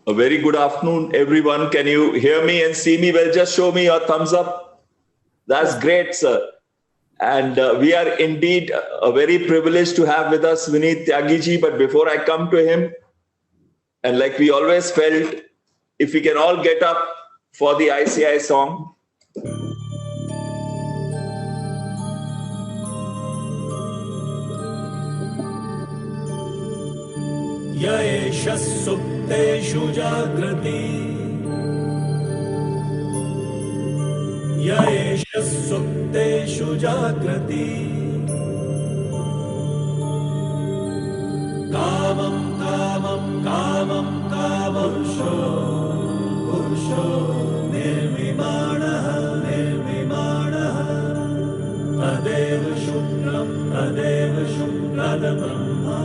A very good afternoon, everyone. Can you hear me and see me? Well, just show me your thumbs up. That's great, sir. And we are indeed very privileged to have with us Vineet Tyagiji. But before I come to him, and like we always felt, if we can all get up for the ICI song. येष सुप्तेषु जागृति येष सुप्तेषु जागृति कामं कामं कामं कामंशो पुरुषो निर्विमाणः निर्विमाणः तदेव शुक्रं तद्ब्रह्मा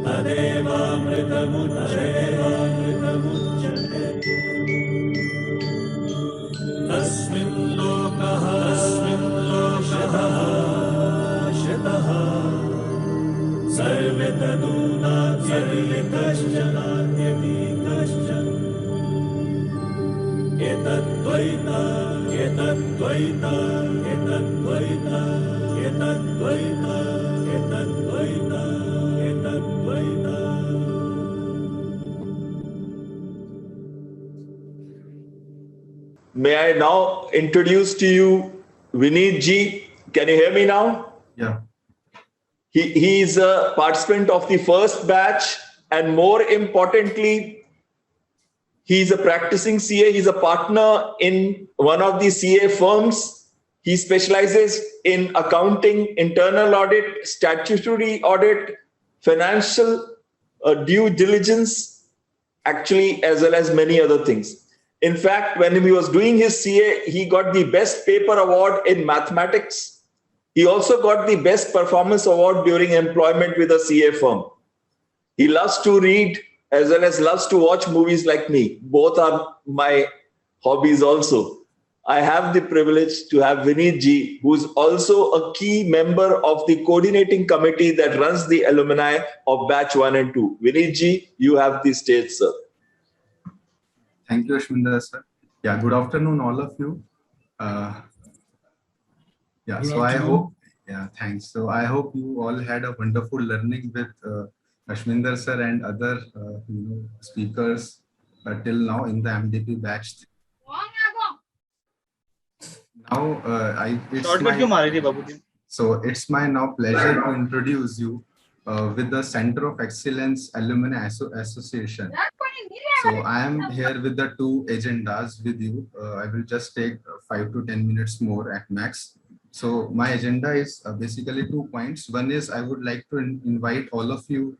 तदेवामृतमुच्यते तस्मिन् लोकः शितः सर्वे तदूनात्यपि कश्चन एतद्द्वैता May I now introduce to you Vineet Ji. Can you hear me now? Yeah. He is a participant of the first batch, and more importantly, he's a practicing CA. He's a partner in one of the CA firms. He specializes in accounting, internal audit, statutory audit, financial due diligence, actually, as well as many other things. In fact, when he was doing his CA, he got the best paper award in mathematics. He also got the best performance award during employment with a CA firm. He loves to read as well as loves to watch movies like me. Both are my hobbies also. I have the privilege to have Vineet Ji, who is also a key member of the coordinating committee that runs the alumni of batch 1 and 2. Vineet Ji, you have the stage, sir. Thank you, Ashwinder, sir. Yeah, good afternoon, all of you. I hope, thanks. So I hope you all had a wonderful learning with Ashwinder, sir, and other speakers till now in the MDP batch. Now, it's my now pleasure to introduce you with the Center of Excellence Alumni Association. So I am here with the two agendas with you. I will just take 5 to 10 minutes more at max. So my agenda is basically 2 points. One is I would like to invite all of you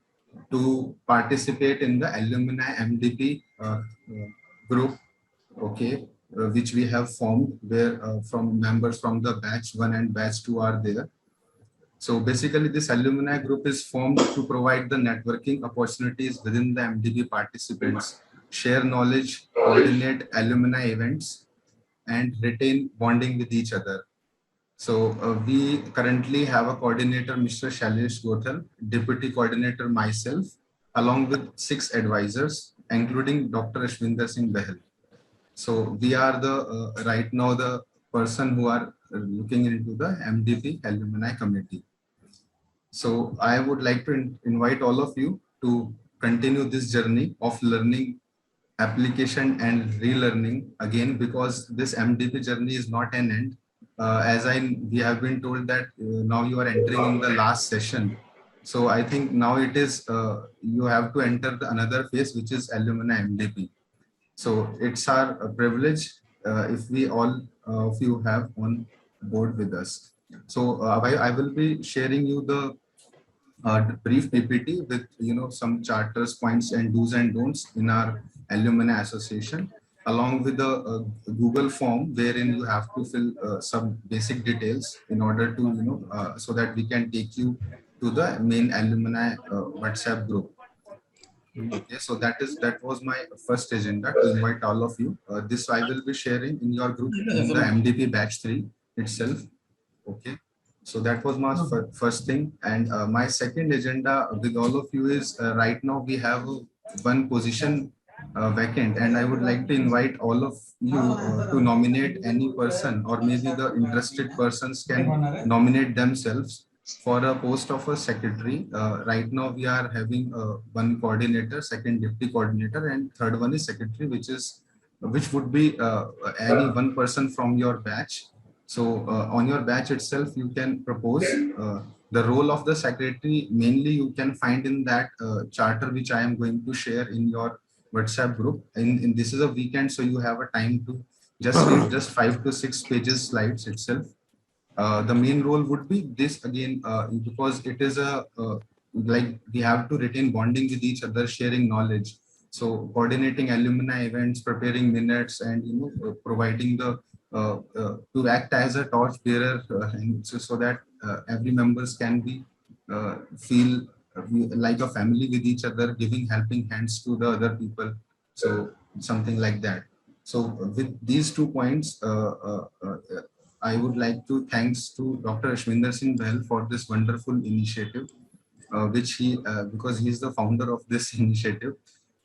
to participate in the alumni MDP group, okay, which we have formed, where from members from the batch 1 and batch 2 are there. So basically this alumni group is formed to provide the networking opportunities within the MDP participants, share knowledge, coordinate alumni events, and retain bonding with each other. So we currently have a coordinator, Mr. Shailesh Gothal, deputy coordinator myself, along with 6 advisors, including Dr. Ashwinder Singh Bahal. So we are the right now the person who are looking into the MDP alumni committee. So I would like to invite all of you to continue this journey of learning, application, and relearning again, because this MDP journey is not an end. We have been told that now you are entering in the last session. So I think now it is, you have to enter another phase, which is alumni MDP. So it's our privilege if we all of you have on board with us. So I will be sharing you the brief PPT with some charters, points, and do's and don'ts in our alumni association, along with the Google form wherein you have to fill some basic details in order to so that we can take you to the main alumni WhatsApp group. Okay, so that was my first agenda, to invite all of you. This I will be sharing in your group in the MDP batch 3 itself. Okay. So that was my first thing. And my second agenda with all of you is right now we have one position vacant, and I would like to invite all of you to nominate any person, or maybe the interested persons can nominate themselves for a post of a secretary. Right now we are having one coordinator, second deputy coordinator, and third one is secretary, which would be any one person from your batch. So on your batch itself, you can propose the role of the secretary. Mainly, you can find in that charter which I am going to share in your WhatsApp group. And this is a weekend, so you have a time to just read just 5 to 6 pages slides itself. The main role would be this again, because it is a like we have to retain bonding with each other, sharing knowledge. So coordinating alumni events, preparing minutes, and providing the to act as a torch bearer, and so that every members can be feel like a family with each other, giving helping hands to the other people. So something like that. So with these 2 points, I would like to thanks to Dr. Ashwinder Singh Bahl for this wonderful initiative, which because he is the founder of this initiative.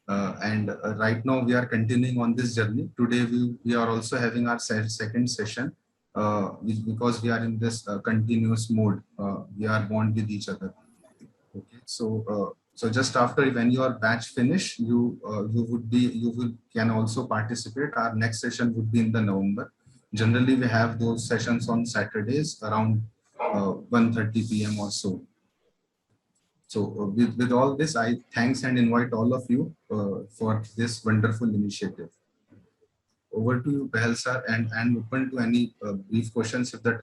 And right now we are continuing on this journey. Today we are also having our second session, because we are in this continuous mode. We are bond with each other. Okay, so just after when your batch finish, you can also participate. Our next session would be in the November. Generally, we have those sessions on Saturdays around 1:30 p.m. or so. So with all this, I thanks and invite all of you for this wonderful initiative. Over to you, Bahl sir, and open to any brief questions if that.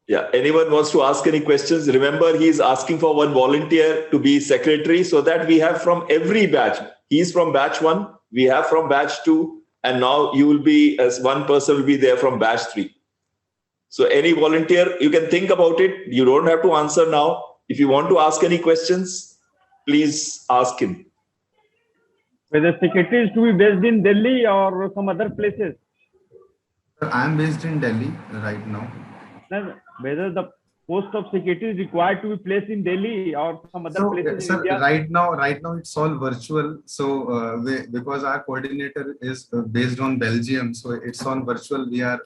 Yeah, anyone wants to ask any questions? Remember, he's asking for one volunteer to be secretary so that we have from every batch. He's from batch 1, we have from batch 2, and now you will be, as one person will be there from batch 3. So any volunteer, you can think about it. You don't have to answer now. If you want to ask any questions, please ask him. Whether secretary is to be based in Delhi or some other places? I am based in Delhi right now. Whether the post of secretary is required to be placed in Delhi or some other places in India? Right now it's all virtual. So because our coordinator is based on Belgium, so it's on virtual. We are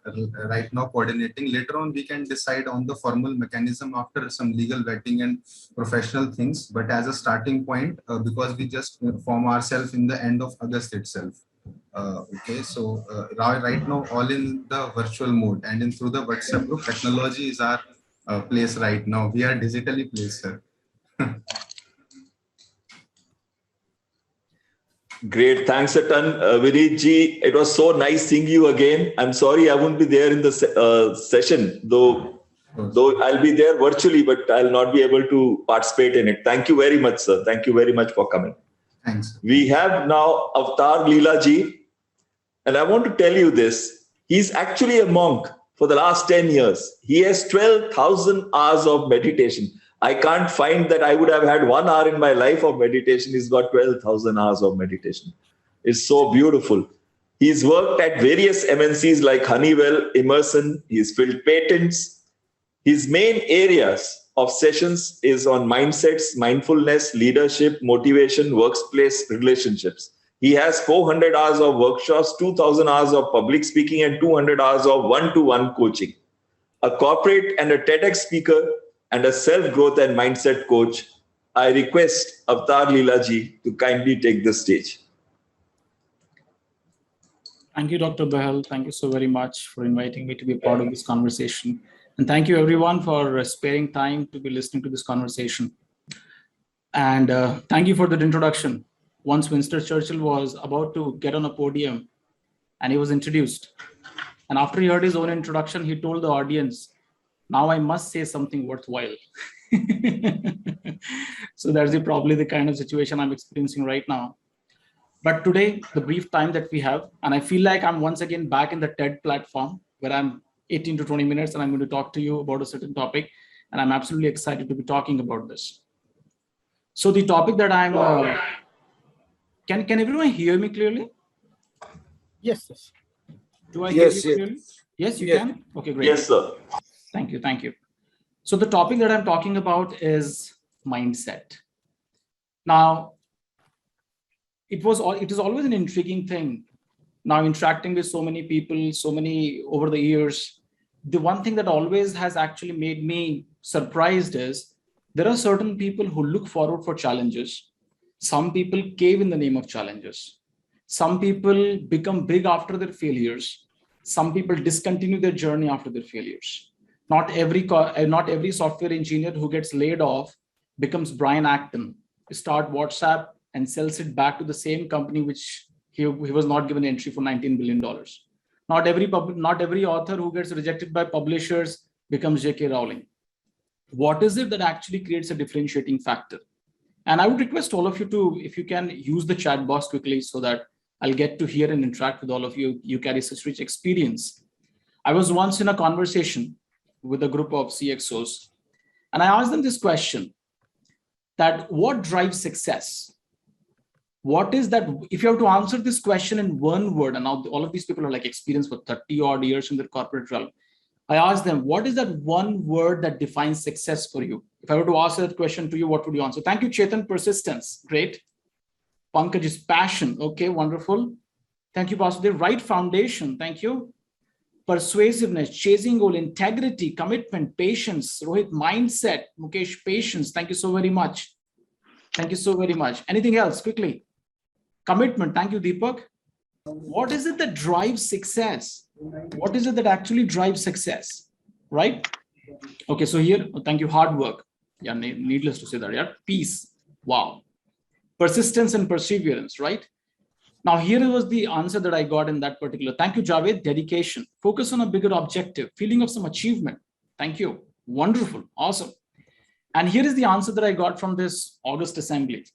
right now coordinating. Later on, we can decide on the formal mechanism after some legal vetting and professional things. But as a starting point, because we just form ourselves in the end of August itself. Okay, so right now all in the virtual mode, and in through the WhatsApp group, technology is our place right now. We are digitally placed, sir. Great, thanks a ton, Vineet ji. It was so nice seeing you again. I'm sorry I won't be there in the session, though I'll be there virtually, but I'll not be able to participate in it. Thank you very much, sir. Thank you very much for coming. Thanks. We have now Avtar Leela ji, and I want to tell you this. He's actually a monk for the last 10 years. He has 12,000 hours of meditation. I can't find that I would have had 1 hour in my life of meditation. He's got 12,000 hours of meditation. It's so beautiful. He's worked at various MNCs like Honeywell, Emerson. He's filled patents. His main areas of sessions is on mindsets, mindfulness, leadership, motivation, workplace, relationships. He has 400 hours of workshops, 2,000 hours of public speaking, and 200 hours of one-to-one coaching. A corporate and a TEDx speaker and a self-growth and mindset coach, I request Avtar Leela ji to kindly take the stage. Thank you, Dr. Bahl. Thank you so very much for inviting me to be a part of this conversation. And thank you everyone for sparing time to be listening to this conversation. And thank you for that introduction. Once Winston Churchill was about to get on a podium and he was introduced. And after he heard his own introduction, he told the audience, now I must say something worthwhile. So that's probably the kind of situation I'm experiencing right now. But today, the brief time that we have, and I feel like I'm once again back in the TED platform where I'm 18 to 20 minutes and I'm going to talk to you about a certain topic. And I'm absolutely excited to be talking about this. So the topic that I'm, can everyone hear me clearly? Yes. Do I hear you clearly? Yes, you can? Okay, great. Yes, sir. Thank you. Thank you. So the topic that I'm talking about is mindset. Now, it is always an intriguing thing. Now, interacting with so many people, so many over the years, the one thing that always has actually made me surprised is there are certain people who look forward for challenges. Some people cave in the name of challenges. Some people become big after their failures. Some people discontinue their journey after their failures. Not every software engineer who gets laid off becomes Brian Acton, start WhatsApp and sells it back to the same company which he was not given entry for $19 billion. Not every author who gets rejected by publishers becomes J.K. Rowling. What is it that actually creates a differentiating factor? And I would request all of you to, if you can, use the chat box quickly so that I'll get to hear and interact with all of you. You carry such rich experience. I was once in a conversation with a group of CXOs, and I asked them this question, that what drives success? What is that? If you have to answer this question in one word, and now all of these people are like experienced for 30 odd years in the corporate realm, I asked them, what is that one word that defines success for you? If I were to ask that question to you, what would you answer? Thank you, Chetan. Persistence. Great. Pankaj is passion. Okay, wonderful. Thank you, Vasudev. Right foundation. Thank you. Persuasiveness, chasing goal, integrity, commitment, patience. Rohit, mindset. Mukesh, patience. Thank you so very much. Thank you so very much. Anything else? Quickly. Commitment. Thank you, Deepak. What is it that drives success? What is it that actually drives success? Right? Okay, so here, thank you, hard work. Yeah, needless to say that. Yeah, peace. Wow. Persistence and perseverance, right? Now, here was the answer that I got in that particular. Thank you, Javed. Dedication. Focus on a bigger objective. Feeling of some achievement. Thank you. Wonderful. Awesome. And here is the answer that I got from this August assembly.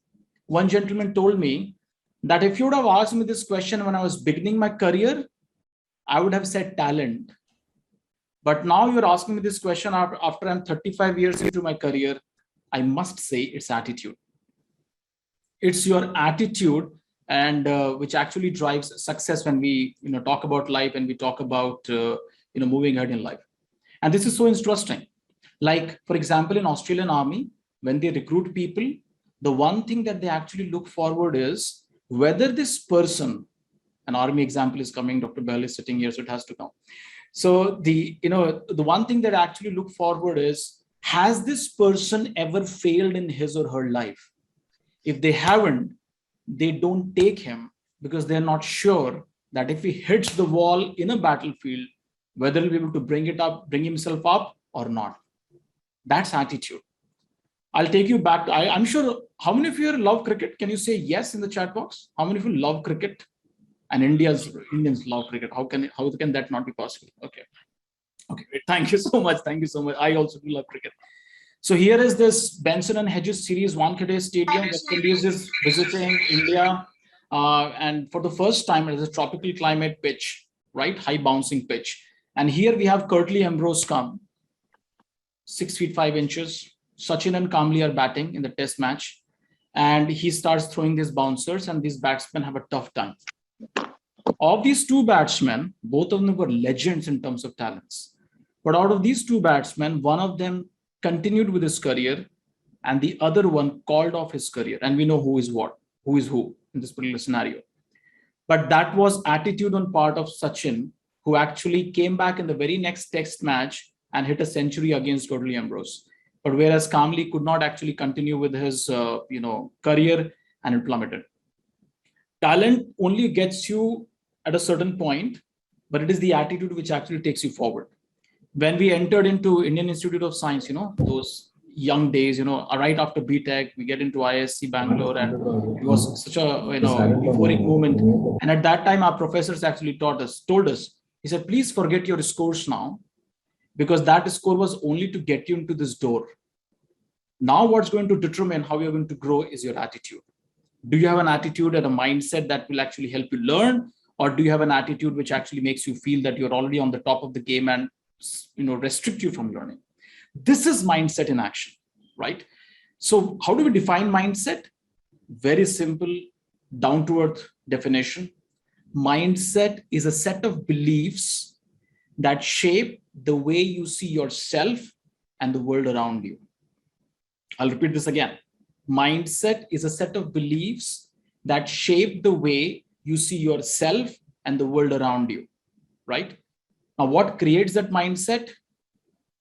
One gentleman told me that if you would have asked me this question when I was beginning my career, I would have said talent. But now you're asking me this question after I'm 35 years into my career, I must say it's attitude. It's your attitude and which actually drives success when we talk about life and we talk about moving ahead in life. And this is so interesting. Like, for example, in Australian Army, when they recruit people, the one thing that they actually look forward is whether this person, an army example is coming, Dr. Bell is sitting here, so it has to come. So the one thing that I actually look forward is, has this person ever failed in his or her life? If they haven't, they don't take him because they're not sure that if he hits the wall in a battlefield, whether he'll be able to bring himself up or not. That's attitude. I'll take you back. I'm sure, how many of you love cricket? Can you say yes in the chat box? How many of you love cricket? And Indians love cricket. How can that not be possible? Okay. Thank you so much. Thank you so much. I also do love cricket. So here is this Benson and Hedges Series Wankhede Stadium. West Indies is visiting India. And for the first time, it is a tropical climate pitch, right? High bouncing pitch. And here we have Curtly Ambrose come. 6 feet 5 inches. Sachin and Kamli are batting in the test match. And he starts throwing these bouncers and these batsmen have a tough time. Of these two batsmen, both of them were legends in terms of talents. But out of these two batsmen, one of them continued with his career and the other one called off his career. And we know who is who in this particular scenario. But that was attitude on part of Sachin, who actually came back in the very next test match and hit a century against Curtly Ambrose. But whereas Kamli could not actually continue with his career and it plummeted. Talent only gets you at a certain point, but it is the attitude which actually takes you forward. When we entered into Indian Institute of Science, those young days, right after BTech, we get into ISC Bangalore, and it was such a euphoric moment. And at that time, our professors actually told us, he said, please forget your scores now, because that score was only to get you into this door. Now what's going to determine how you're going to grow is your attitude. Do you have an attitude and a mindset that will actually help you learn? Or do you have an attitude which actually makes you feel that you're already on the top of the game and restrict you from learning? This is mindset in action, right? So how do we define mindset? Very simple, down-to-earth definition. Mindset is a set of beliefs that shape the way you see yourself and the world around you. I'll repeat this again. Mindset is a set of beliefs that shape the way you see yourself and the world around you, right? Now, what creates that mindset?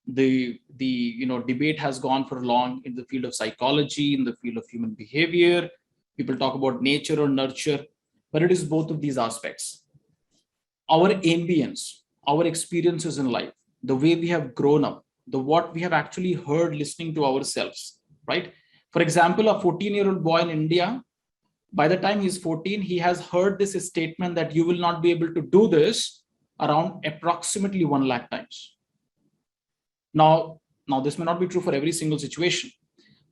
The debate has gone for long in the field of psychology, in the field of human behavior. People talk about nature or nurture, but it is both of these aspects. Our ambience, our experiences in life, the way we have grown up, what we have actually heard listening to ourselves, right? For example, a 14-year-old boy in India, by the time he's 14, he has heard this statement that you will not be able to do this around approximately 1 lakh times. Now, this may not be true for every single situation,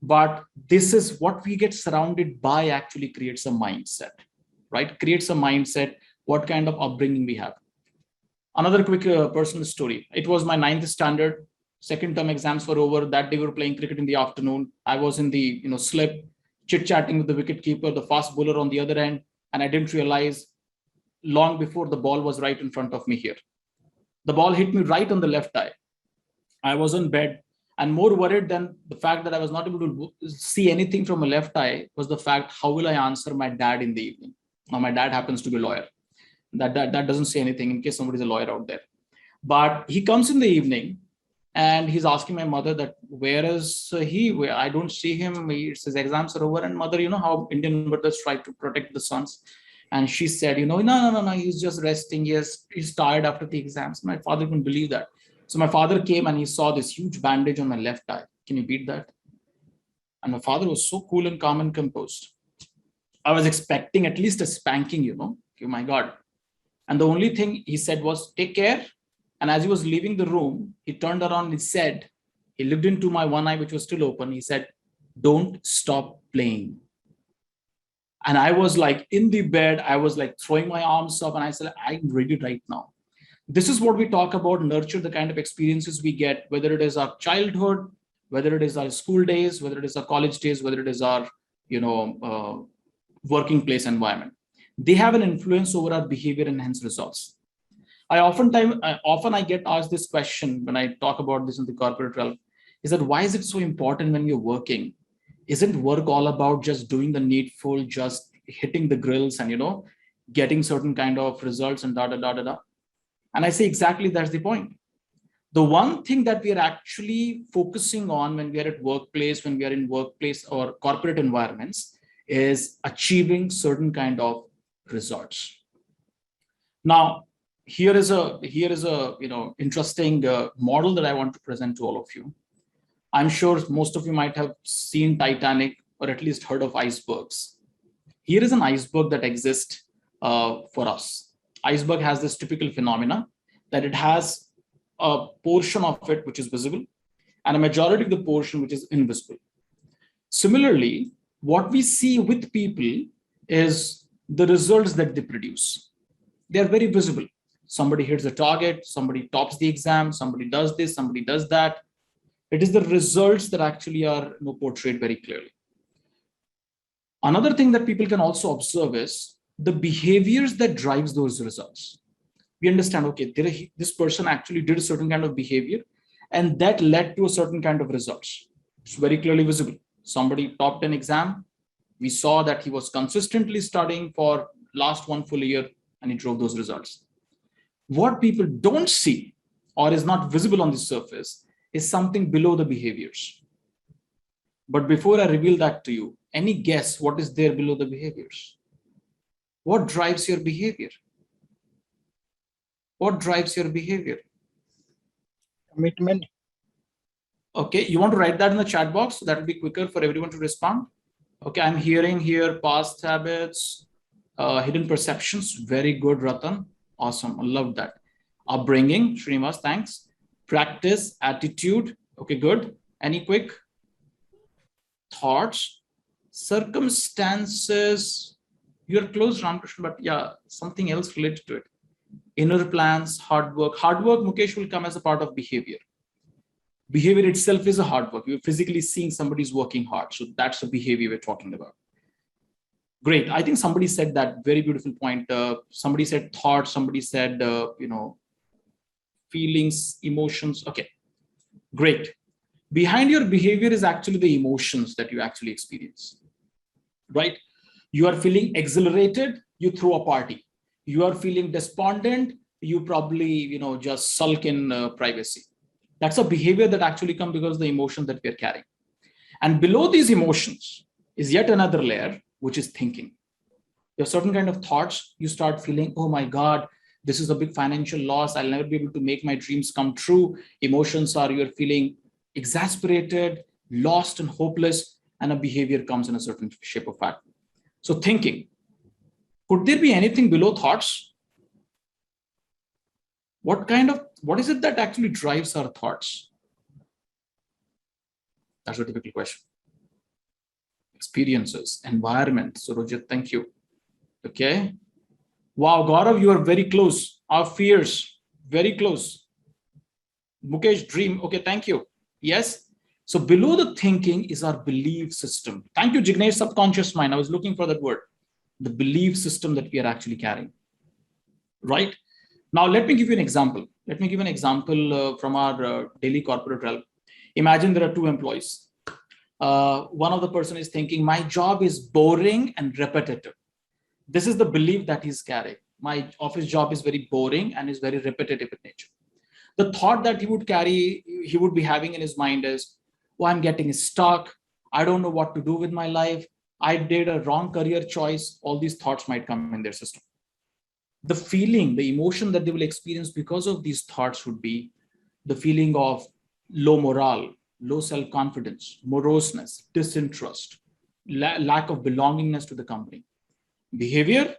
but this is what we get surrounded by actually creates a mindset, right? Creates a mindset, what kind of upbringing we have. Another quick personal story. It was my 9th standard, second term exams were over. That day we were playing cricket in the afternoon. I was in the slip, chit-chatting with the wicketkeeper, the fast bowler on the other end, and I didn't realize long before the ball was right in front of me here. The ball hit me right on the left eye. I was in bed, and more worried than the fact that I was not able to see anything from my left eye was the fact, how will I answer my dad in the evening? Now, my dad happens to be a lawyer. That doesn't say anything in case somebody's a lawyer out there. But he comes in the evening and he's asking my mother that, where is he? Where I don't see him. His exams are over. And mother, you know how Indian mothers try to protect the sons. And she said, no, he's just resting. He's tired after the exams. My father couldn't believe that. So my father came and he saw this huge bandage on my left eye. Can you beat that? And my father was so cool and calm and composed. I was expecting at least a spanking, Oh my God. And the only thing he said was, take care. And as he was leaving the room, he turned around and he looked into my one eye, which was still open. He said, don't stop playing. And I was like in the bed, I was like throwing my arms up and I said, I'm ready right now. This is what we talk about, nurture the kind of experiences we get, whether it is our childhood, whether it is our school days, whether it is our college days, whether it is our, working place environment. They have an influence over our behavior and hence results. Often I get asked this question when I talk about this in the corporate realm, is that why is it so important when you're working? Isn't work all about just doing the needful, just hitting the grills and, getting certain kind of results and da. And I say exactly that's the point. The one thing that we are actually focusing on when we are at workplace, when we are in workplace or corporate environments is achieving certain kind of results. Now, here is a interesting model that I want to present to all of you. I'm sure most of you might have seen Titanic or at least heard of icebergs. Here is an iceberg that exists for us. Iceberg has this typical phenomena that it has a portion of it which is visible and a majority of the portion which is invisible. Similarly, what we see with people is the results that they produce. They are very visible. Somebody hits the target, somebody tops the exam, somebody does this, somebody does that. It is the results that actually are portrayed very clearly. Another thing that people can also observe is the behaviors that drives those results. We understand, okay, this person actually did a certain kind of behavior and that led to a certain kind of results. It's very clearly visible. Somebody topped an exam. We saw that he was consistently studying for last 1 full year and he drove those results. What people don't see or is not visible on the surface is something below the behaviors. But before I reveal that to you, any guess what is there below the behaviors? What drives your behavior? What drives your behavior? Commitment. Okay, you want to write that in the chat box so that will be quicker for everyone to respond. Okay, I'm hearing here past habits, hidden perceptions. Very good, Ratan. Awesome, I love that. Upbringing, Srinivas, thanks. Practice, attitude. Okay, good. Any quick thoughts? Circumstances. You're close, Ramakrishna, but yeah, something else related to it. Inner plans, hard work. Hard work, Mukesh, will come as a part of behavior. Behavior itself is a hard work. You're physically seeing somebody's working hard. So that's the behavior we're talking about. Great. I think somebody said that very beautiful point. Somebody said thought. Somebody said, feelings, emotions. Okay, great. Behind your behavior is actually the emotions that you actually experience, right? You are feeling exhilarated, you throw a party. You are feeling despondent, you probably, just sulk in privacy. That's a behavior that actually comes because of the emotion that we are carrying. And below these emotions is yet another layer, which is thinking. There are certain kind of thoughts. You start feeling, oh my God, this is a big financial loss. I'll never be able to make my dreams come true. Emotions are you're feeling exasperated, lost and hopeless, and a behavior comes in a certain shape or form. So thinking, could there be anything below thoughts? What is it that actually drives our thoughts? That's a typical question. Experiences, environment. So Rojit, thank you. Okay. Wow, Gaurav, you are very close. Our fears, very close. Mukesh, dream. Okay, thank you. Yes. So below the thinking is our belief system. Thank you, Jignesh, subconscious mind. I was looking for that word. The belief system that we are actually carrying. Right. Now, let me give you an example. Let me give an example from our daily corporate realm. Imagine there are two employees. One of the person is thinking, my job is boring and repetitive. This is the belief that he's carrying. My office job is very boring and is very repetitive in nature. The thought that he would be having in his mind is, oh, I'm getting stuck. I don't know what to do with my life. I did a wrong career choice. All these thoughts might come in their system. The feeling, the emotion that they will experience because of these thoughts would be the feeling of low morale, low self-confidence, moroseness, disinterest, lack of belongingness to the company. Behavior,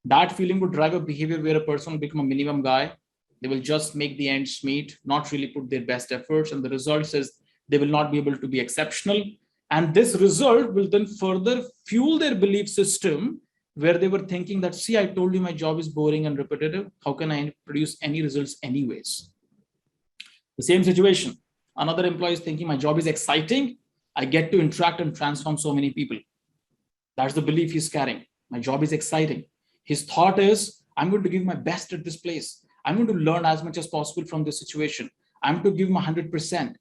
that feeling would drive a behavior where a person will become a minimum guy. They will just make the ends meet, not really put their best efforts. And the result is they will not be able to be exceptional. And this result will then further fuel their belief system where they were thinking that, see, I told you my job is boring and repetitive. How can I produce any results anyways? The same situation. Another employee is thinking my job is exciting. I get to interact and transform so many people. That's the belief he's carrying. My job is exciting. His thought is, I'm going to give my best at this place. I'm going to learn as much as possible from this situation. I'm going to give my 100%.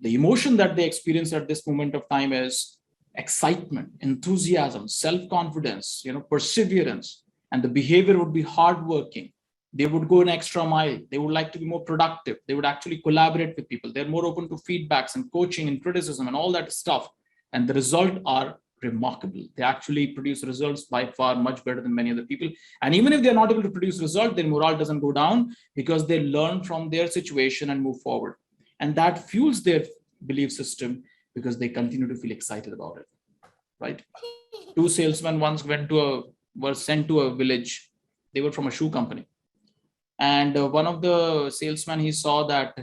The emotion that they experience at this moment of time is excitement, enthusiasm, self-confidence, perseverance, and the behavior would be hardworking. They would go an extra mile. They would like to be more productive. They would actually collaborate with people. They're more open to feedbacks and coaching and criticism and all that stuff. And the result are remarkable. They actually produce results by far much better than many other people. And even if they're not able to produce results, their morale doesn't go down because they learn from their situation and move forward. And that fuels their belief system because they continue to feel excited about it, right? Two salesmen once were sent to a village. They were from a shoe company. And one of the salesmen, he saw that,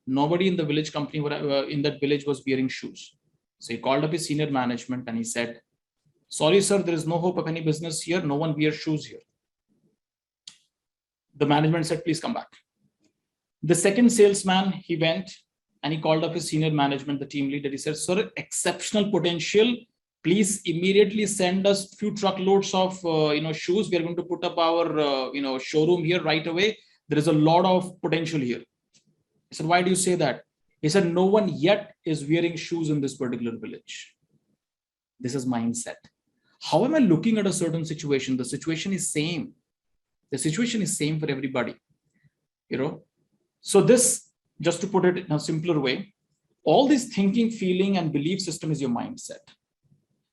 nobody in the village company, in that village was wearing shoes. So he called up his senior management and he said, sorry, sir, there is no hope of any business here. No one wears shoes here. The management said, please come back. The second salesman, he went and he called up his senior management, the team leader. He said, sir, exceptional potential. Please immediately send us few truckloads of shoes. We are going to put up our showroom here right away. There is a lot of potential here. I said, why do you say that? He said, no one yet is wearing shoes in this particular village. This is mindset. How am I looking at a certain situation? The situation is same. The situation is same for everybody. So this, just to put it in a simpler way, all this thinking, feeling, and belief system is your mindset.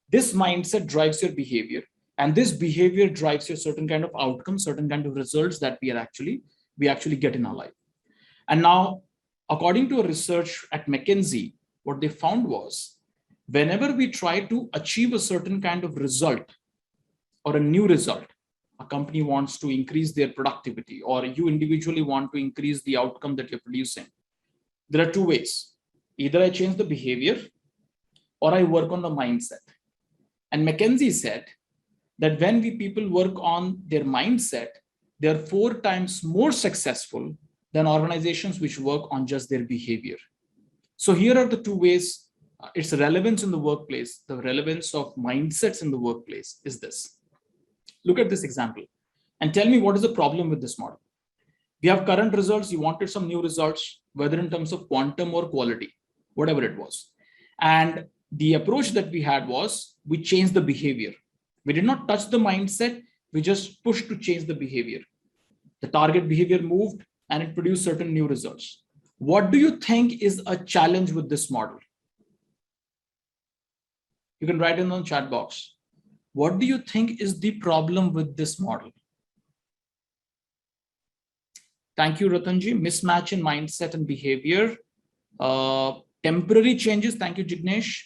This mindset drives your behavior, and this behavior drives your certain kind of outcomes, certain kind of results that we actually get in our life. And now, according to a research at McKinsey, what they found was, whenever we try to achieve a certain kind of result or a new result, a company wants to increase their productivity, or you individually want to increase the outcome that you're producing, there are two ways. Either I change the behavior or I work on the mindset. And McKinsey said that when people work on their mindset, they're 4 times more successful than organizations which work on just their behavior. So here are the two ways. Its relevance in the workplace, the relevance of mindsets in the workplace is this. Look at this example and tell me what is the problem with this model. We have current results. You wanted some new results, whether in terms of quantum or quality, whatever it was. And the approach that we had was we changed the behavior. We did not touch the mindset. We just pushed to change the behavior. The target behavior moved and it produced certain new results. What do you think is a challenge with this model? You can write in the chat box. What do you think is the problem with this model? Thank you, Ratanji. Mismatch in mindset and behavior. Temporary changes. Thank you, Jignesh.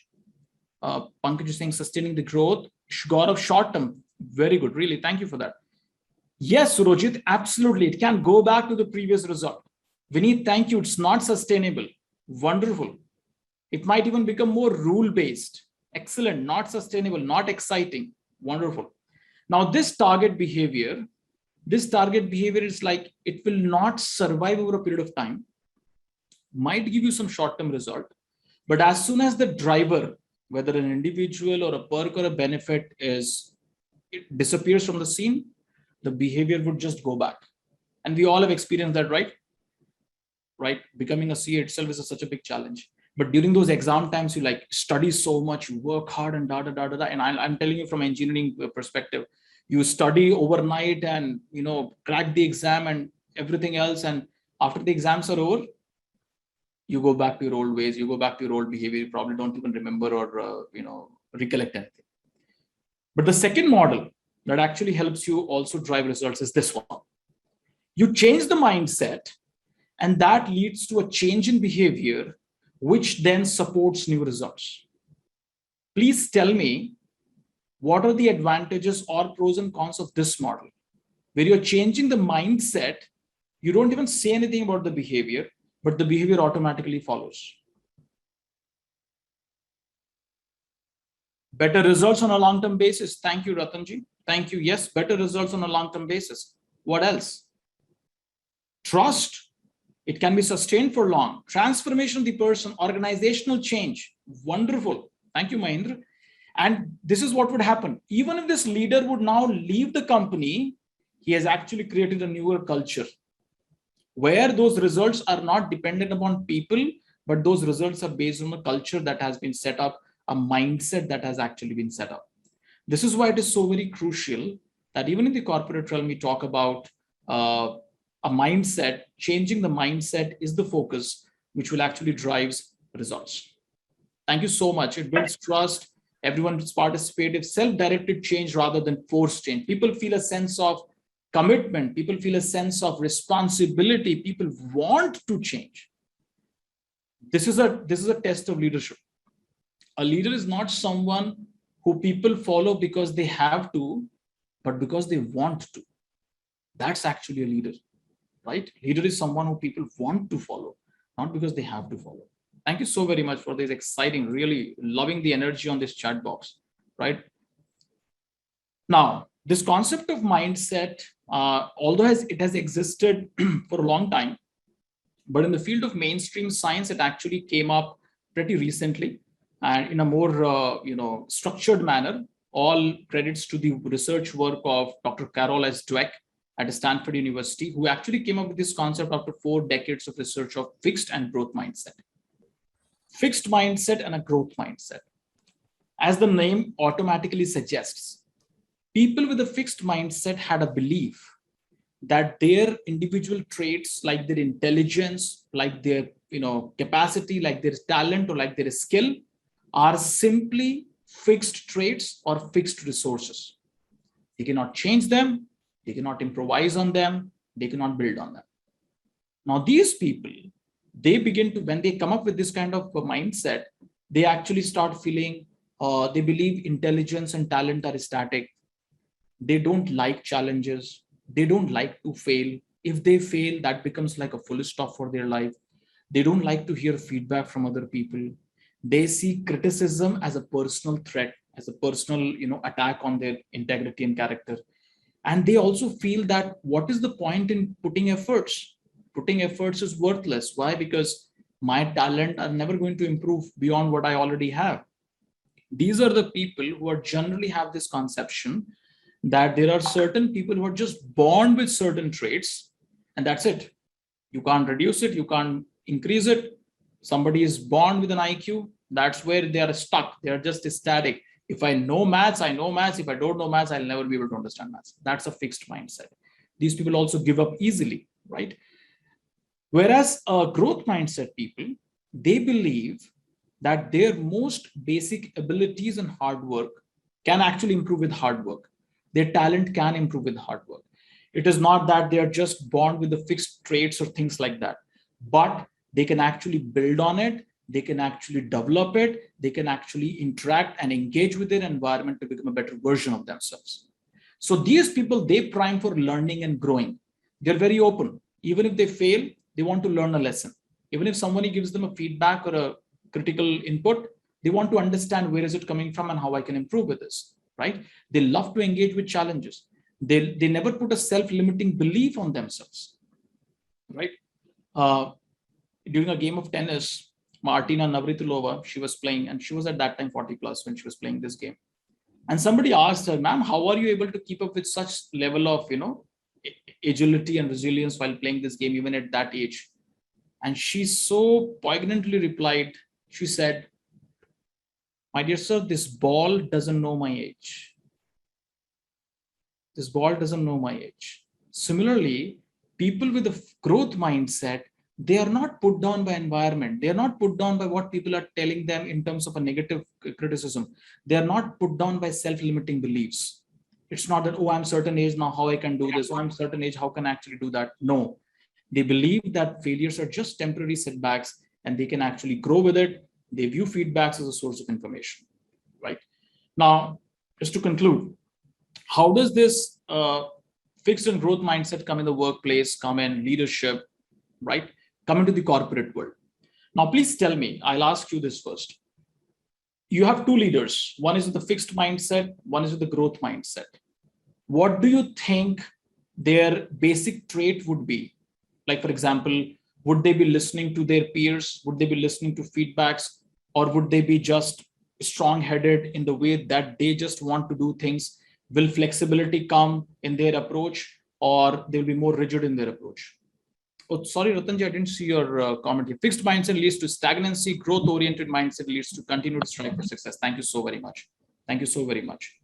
Pankaj is saying sustaining the growth. Gaurav, short term. Very good. Really, thank you for that. Yes, Surojit, absolutely. It can go back to the previous result. Vineet, thank you. It's not sustainable. Wonderful. It might even become more rule-based. Excellent. Not sustainable, not exciting. Wonderful. Now, this target behavior is like it will not survive over a period of time. Might give you some short-term result. But as soon as the driver, whether an individual or a perk or a benefit it disappears from the scene, the behavior would just go back. And we all have experienced that, right? Right? Becoming a CA itself is such a big challenge. But during those exam times, you like study so much, you work hard and And I'm telling you from engineering perspective, you study overnight and, crack the exam and everything else. And after the exams are over, you go back to your old ways, you go back to your old behavior. You probably don't even remember or, recollect anything. But the second model that actually helps you also drive results is this one. You change the mindset and that leads to a change in behavior, which then supports new results. Please tell me, what are the advantages or pros and cons of this model? Where you're changing the mindset, you don't even say anything about the behavior, but the behavior automatically follows. Better results on a long-term basis. Thank you, Ratanji. Thank you. Yes, better results on a long-term basis. What else? Trust. It can be sustained for long. Transformation of the person, organizational change. Wonderful. Thank you, Mahindra. And this is what would happen. Even if this leader would now leave the company, he has actually created a newer culture where those results are not dependent upon people, but those results are based on a culture that has been set up, a mindset that has actually been set up. This is why it is so very crucial that even in the corporate realm, we talk about a mindset. Changing the mindset is the focus, which will actually drives results. Thank you so much. It builds trust. Everyone's participative, self-directed change rather than forced change. People feel a sense of commitment. People feel a sense of responsibility. People want to change. This is a test of leadership. A leader is not someone who people follow because they have to, but because they want to. That's actually a leader, right? Leader is someone who people want to follow, not because they have to follow. Thank you so very much for this exciting, really loving the energy on this chat box, right? Now, this concept of mindset, although it has existed for a long time, but in the field of mainstream science, it actually came up pretty recently and in a more structured manner. All credits to the research work of Dr. Carol S. Dweck at Stanford University, who actually came up with this concept after 4 decades of research of fixed and growth mindset. Fixed mindset and a growth mindset. As the name automatically suggests, people with a fixed mindset had a belief that their individual traits, like their intelligence, like their capacity, like their talent, or like their skill, are simply fixed traits or fixed resources. They cannot change them, they cannot improvise on them, they cannot build on them. Now, these people, they begin to, when they come up with this kind of a mindset, they actually start feeling, they believe intelligence and talent are static. They don't like challenges. They don't like to fail. If they fail, that becomes like a full stop for their life. They don't like to hear feedback from other people. They see criticism as a personal threat, as a personal, attack on their integrity and character. And they also feel that what is the point in putting efforts? Putting efforts is worthless. Why? Because my talent are never going to improve beyond what I already have. These are the people who are generally have this conception that there are certain people who are just born with certain traits, and that's it. You can't reduce it, you can't increase it. Somebody is born with an IQ, that's where they are stuck. They are just static. If I know maths, I know maths. If I don't know maths, I'll never be able to understand maths. That's a fixed mindset. These people also give up easily, right? Whereas growth mindset people, they believe that their most basic abilities and hard work can actually improve with hard work. Their talent can improve with hard work. It is not that they are just born with the fixed traits or things like that, but they can actually build on it. They can actually develop it. They can actually interact and engage with their environment to become a better version of themselves. So these people, they prime for learning and growing. They're very open. Even if they fail, they want to learn a lesson. Even if somebody gives them a feedback or a critical input, they want to understand where is it coming from and how I can improve with this, right? They love to engage with challenges. They never put a self-limiting belief on themselves, right? During a game of tennis, Martina Navratilova, she was playing, and she was at that time 40 plus when she was playing this game. And somebody asked her, ma'am, how are you able to keep up with such level of, agility and resilience while playing this game, even at that age? And she so poignantly replied, she said, my dear sir, this ball doesn't know my age. This ball doesn't know my age. Similarly, people with a growth mindset, they are not put down by environment. They are not put down by what people are telling them in terms of a negative criticism. They are not put down by self-limiting beliefs. It's not that, oh, I'm certain age now, how I can do this. Oh, I'm certain age, how can I actually do that? No, they believe that failures are just temporary setbacks and they can actually grow with it. They view feedbacks as a source of information, right? Now, just to conclude, how does this fixed and growth mindset come in the workplace, come in leadership, right? Come into the corporate world. Now, please tell me, I'll ask you this first. You have two leaders. One is with the fixed mindset, one is with the growth mindset. What do you think their basic trait would be? Like, for example, would they be listening to their peers? Would they be listening to feedbacks? Or would they be just strong-headed in the way that they just want to do things? Will flexibility come in their approach, or they'll be more rigid in their approach? Oh, sorry, Ratanji, I didn't see your comment here. Fixed mindset leads to stagnancy. Growth-oriented mindset leads to continued strive for success. Thank you so very much. Thank you so very much.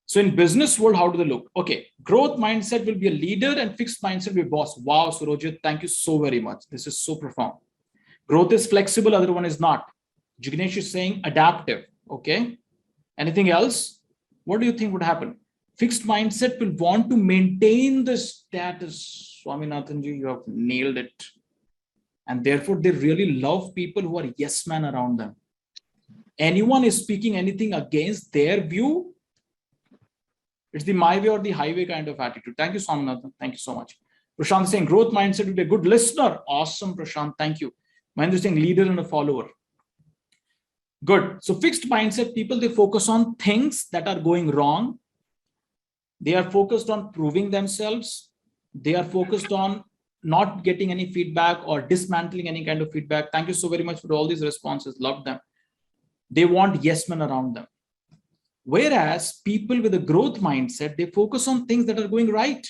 So in business world, how do they look? Okay, growth mindset will be a leader and fixed mindset will be a boss. Wow, Surojit, thank you so very much. This is so profound. Growth is flexible, other one is not. Jignesh is saying adaptive. Okay. Anything else? What do you think would happen? Fixed mindset will want to maintain the status. Swaminathanji, you have nailed it. And therefore, they really love people who are yes men around them. Anyone is speaking anything against their view, it's the my way or the highway kind of attitude. Thank you, Swaminathan. Thank you so much. Prashant is saying growth mindset will be a good listener. Awesome, Prashant. Thank you. Mahendra is saying leader and a follower. Good. So fixed mindset people, they focus on things that are going wrong. They are focused on proving themselves. They are focused on not getting any feedback or dismantling any kind of feedback. Thank you so very much for all these responses. Love them. They want yes men around them. Whereas people with a growth mindset, they focus on things that are going right.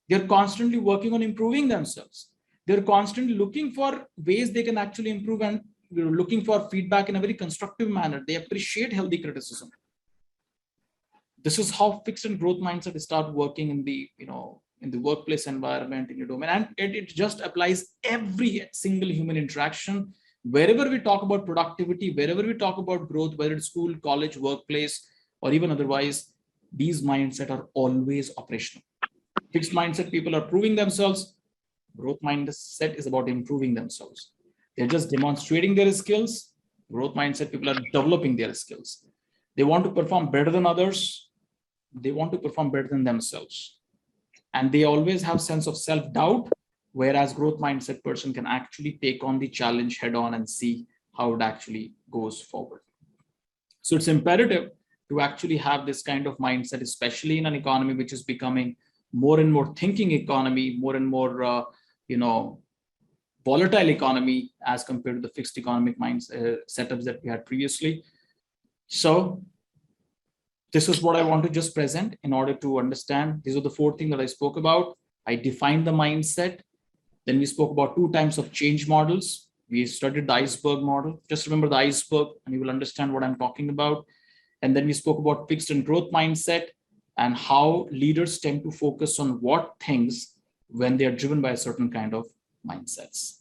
They're constantly working on improving themselves. They're constantly looking for ways they can actually improve and looking for feedback in a very constructive manner. They appreciate healthy criticism. This is how fixed and growth mindset start working in the, in the workplace environment, in your domain. And it just applies every single human interaction. Wherever we talk about productivity, wherever we talk about growth, whether it's school, college, workplace, or even otherwise, these mindsets are always operational. Fixed mindset people are proving themselves. Growth mindset is about improving themselves. They're just demonstrating their skills. Growth mindset people are developing their skills. They want to perform better than others. They want to perform better than themselves. And they always have sense of self-doubt, whereas growth mindset person can actually take on the challenge head on and see how it actually goes forward. So it's imperative to actually have this kind of mindset, especially in an economy which is becoming more and more thinking economy, more and more, volatile economy as compared to the fixed economic setups that we had previously. So this is what I want to just present in order to understand. These are the 4 things that I spoke about. I defined the mindset. Then we spoke about 2 types of change models. We studied the iceberg model. Just remember the iceberg and you will understand what I'm talking about. And then we spoke about fixed and growth mindset and how leaders tend to focus on what things when they are driven by a certain kind of mindsets.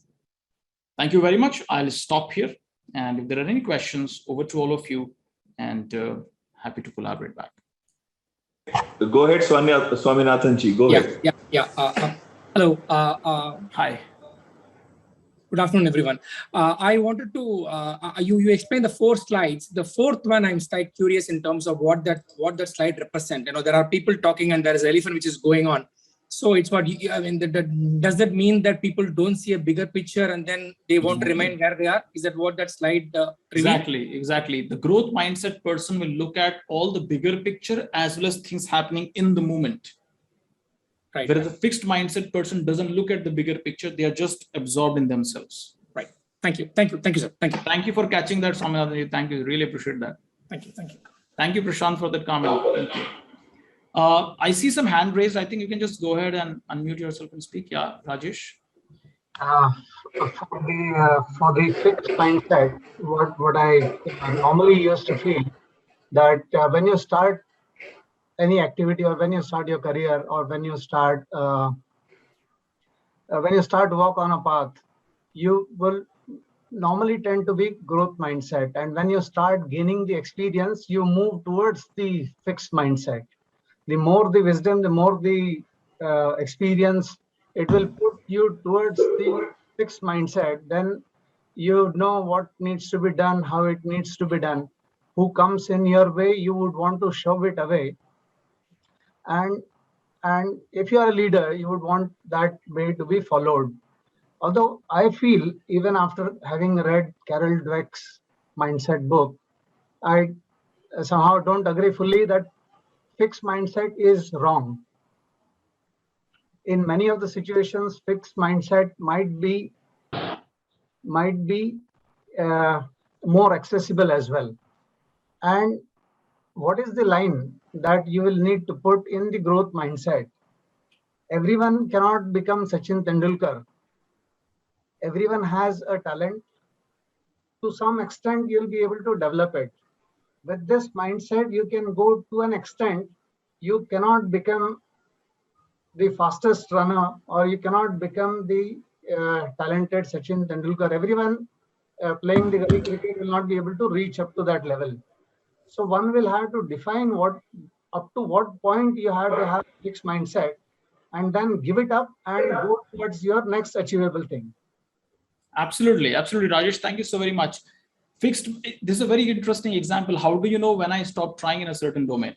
Thank you very much. I'll stop here. And if there are any questions, over to all of you, and happy to collaborate back. Go ahead, Swaminathan ji. Go ahead. Hello. Hi. Good afternoon, everyone. I wanted to, you explained the 4 slides. The 4th one, I'm quite curious in terms of what that slide represents. You know, there are people talking and there is an elephant which is going on. So it's what, I mean, does that mean that people don't see a bigger picture and then they want to remain where they are? Is that what that slide Exactly. The growth mindset person will look at all the bigger picture as well as things happening in the moment. Right. Whereas a fixed mindset person doesn't look at the bigger picture. They are just absorbed in themselves. Right. Thank you, sir. Thank you. Thank you for catching that, Swaminathan. Thank you. Really appreciate that. Thank you. Thank you, Prashant, for that comment. Thank you. I see some hand raised. I think you can just go ahead and unmute yourself and speak. Yeah, Rajesh. For the fixed mindset, what I normally used to feel that when you start any activity or when you start your career or when you start walk on a path, you will normally tend to be growth mindset. And when you start gaining the experience, you move towards the fixed mindset. The more the wisdom, the more the experience, it will put you towards the fixed mindset. Then you know what needs to be done, how it needs to be done. Who comes in your way, you would want to shove it away. And if you are a leader, you would want that way to be followed. Although I feel, even after having read Carol Dweck's mindset book, I somehow don't agree fully that fixed mindset is wrong. In many of the situations, fixed mindset might be more accessible as well. And what is the line that you will need to put in the growth mindset? Everyone cannot become Sachin Tendulkar. Everyone has a talent. To some extent, you'll be able to develop it. With this mindset, you can go to an extent. You cannot become the fastest runner, or you cannot become the talented Sachin Tendulkar. Everyone playing the gully cricket will not be able to reach up to that level. So one will have to define up to what point you have to have a fixed mindset, and then give it up and go towards your next achievable thing. Absolutely, Rajesh. Thank you so very much. Fixed. This is a very interesting example. How do you know when I stop trying in a certain domain?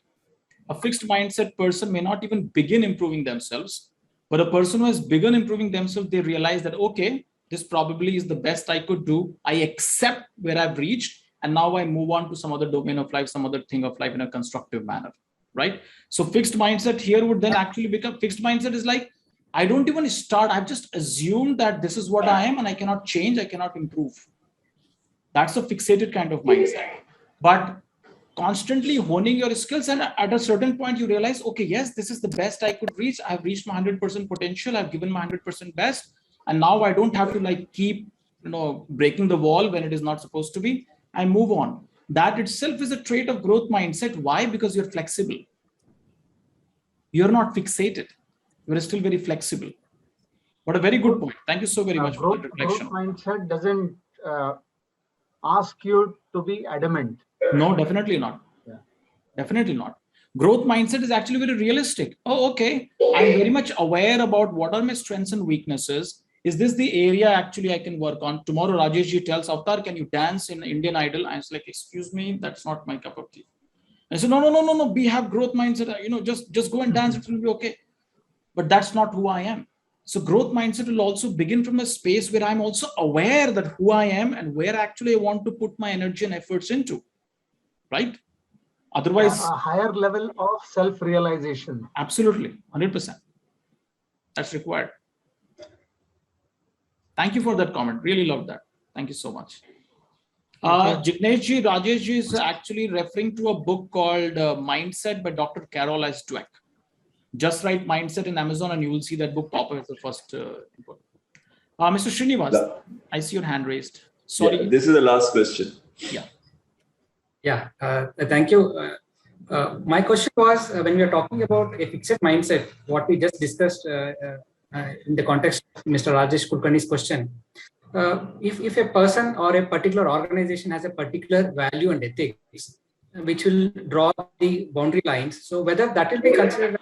A fixed mindset person may not even begin improving themselves, but a person who has begun improving themselves, they realize that, okay, this probably is the best I could do. I accept where I've reached, and now I move on to some other domain of life, some other thing of life in a constructive manner, right? So fixed mindset here would then actually become, fixed mindset is like, I don't even start. I've just assumed that this is what I am and I cannot change, I cannot improve. That's a fixated kind of mindset. But constantly honing your skills, and at a certain point you realize, okay, yes, this is the best I could reach. I've reached my 100% potential. I've given my 100% best. And now I don't have to like keep, breaking the wall when it is not supposed to be. I move on. That itself is a trait of growth mindset. Why? Because you're flexible. You're not fixated. You're still very flexible. What a very good point. Thank you so very much for the reflection. Growth mindset doesn't ask you to be adamant. No, definitely not. Yeah. Definitely not. Growth mindset is actually very realistic. Oh, okay. I'm very much aware about what are my strengths and weaknesses. Is this the area actually I can work on? Tomorrow, Rajesh ji tells Avatar, can you dance in Indian Idol? I was like, excuse me, that's not my cup of tea. I said, no. We have growth mindset. Just go and dance. It will be okay. But that's not who I am. So growth mindset will also begin from a space where I'm also aware that who I am and where actually I want to put my energy and efforts into, right? Otherwise, a higher level of self-realization. Absolutely, 100%. That's required. Thank you for that comment. Really love that. Thank you so much. Jignesh ji, Rajesh ji is actually referring to a book called Mindset by Dr. Carol S. Dweck. Just Right Mindset in Amazon, and you will see that book pop up as the first. Mr. Srinivas, I see your hand raised. Sorry. Yeah, this is the last question. Yeah. Yeah, thank you. My question was when we are talking about a fixed mindset, what we just discussed in the context of Mr. Rajesh Kulkarni's question. If a person or a particular organization has a particular value and ethics, which will draw the boundary lines, so whether that will be considered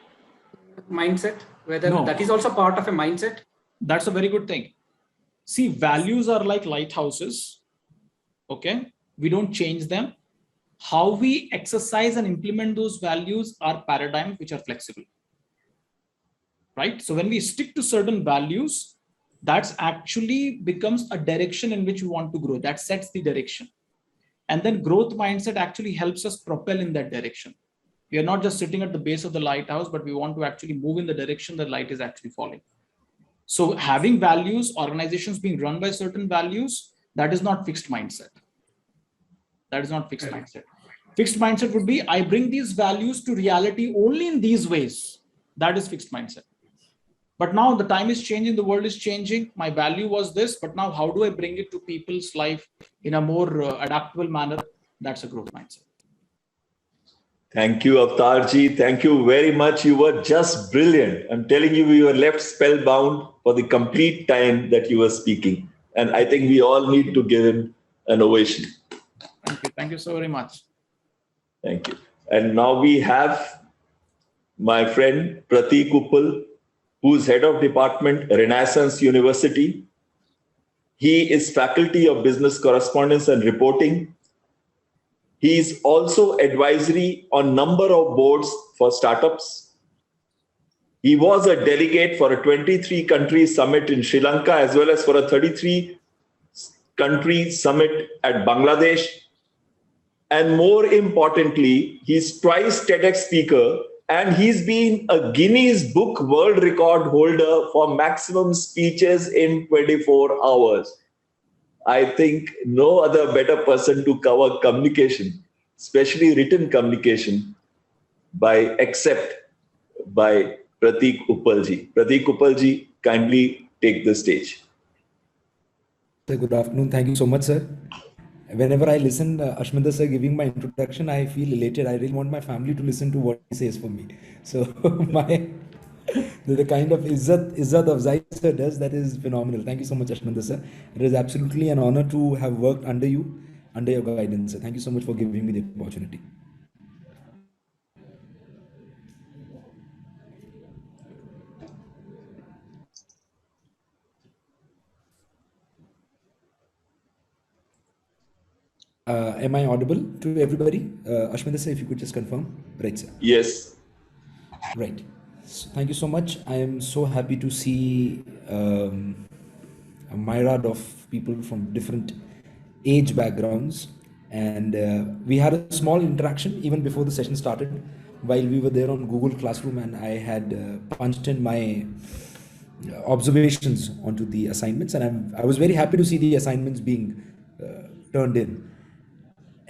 mindset, whether that is also part of a mindset? That's a very good thing. See, values are like lighthouses. Okay. We don't change them. How we exercise and implement those values are paradigms which are flexible. Right. So when we stick to certain values, that's actually becomes a direction in which we want to grow. That sets the direction. And then growth mindset actually helps us propel in that direction. We are not just sitting at the base of the lighthouse, but we want to actually move in the direction the light is actually falling. So having values, organizations being run by certain values, that is not fixed mindset. That is not fixed mindset. Fixed mindset would be, I bring these values to reality only in these ways. That is fixed mindset. But now the time is changing, the world is changing. My value was this, but now how do I bring it to people's life in a more adaptable manner? That's a growth mindset. Thank you, Avtarji. Thank you very much. You were just brilliant. I'm telling you, we were left spellbound for the complete time that you were speaking. And I think we all need to give him an ovation. Thank you. Thank you so very much. Thank you. And now we have my friend Prateek Uppal, who's head of department, Renaissance University. He is faculty of business correspondence and reporting. He is also advisory on number of boards for startups. He was a delegate for a 23 country summit in Sri Lanka, as well as for a 33 country summit at Bangladesh. And more importantly, he's twice TEDx speaker, and he's been a Guinness Book World Record holder for maximum speeches in 24 hours. I think no other better person to cover communication, especially written communication, except by Prateek Uppalji. Prateek Uppalji, kindly take the stage. Good afternoon. Thank you so much, sir. Whenever I listen Ashminder sir giving my introduction, I feel elated. I really want my family to listen to what he says for me. So the kind of izzat of Zaid sir does, that is phenomenal. Thank you so much, Ashminder sir. It is absolutely an honor to have worked under you, under your guidance, sir. Thank you so much for giving me the opportunity. Am I audible to everybody? Ashminder sir, if you could just confirm. Right, sir. Yes. Right. So thank you so much. I am so happy to see a myriad of people from different age backgrounds. And we had a small interaction even before the session started while we were there on Google Classroom, and I had punched in my observations onto the assignments. And I was very happy to see the assignments being turned in.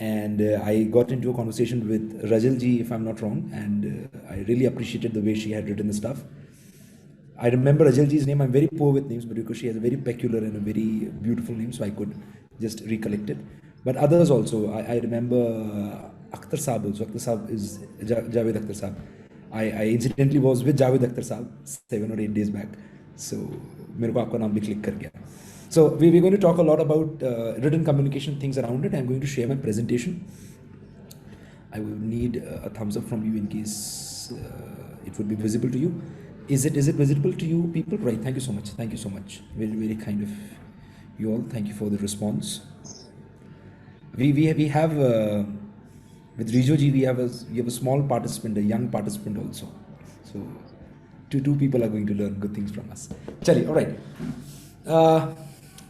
And I got into a conversation with Rajal ji, if I'm not wrong, and I really appreciated the way she had written the stuff. I remember Rajal ji's name. I'm very poor with names, but because she has a very peculiar and a very beautiful name, so I could just recollect it. But others also, I remember Akhtar Saab also. Akhtar Saab is Javed Akhtar Saab. I incidentally was with Javed Akhtar Saab 7 or 8 days back. So, मेरे को आपका नाम भी click कर गया. So we're going to talk a lot about written communication, things around it. I'm going to share my presentation. I will need a thumbs up from you in case it would be visible to you. Is it visible to you people? Right. Thank you so much. Thank you so much. Very, very kind of you all. Thank you for the response. We have with Rijo ji, we have a small participant, a young participant also. So two people are going to learn good things from us. Chali, all right.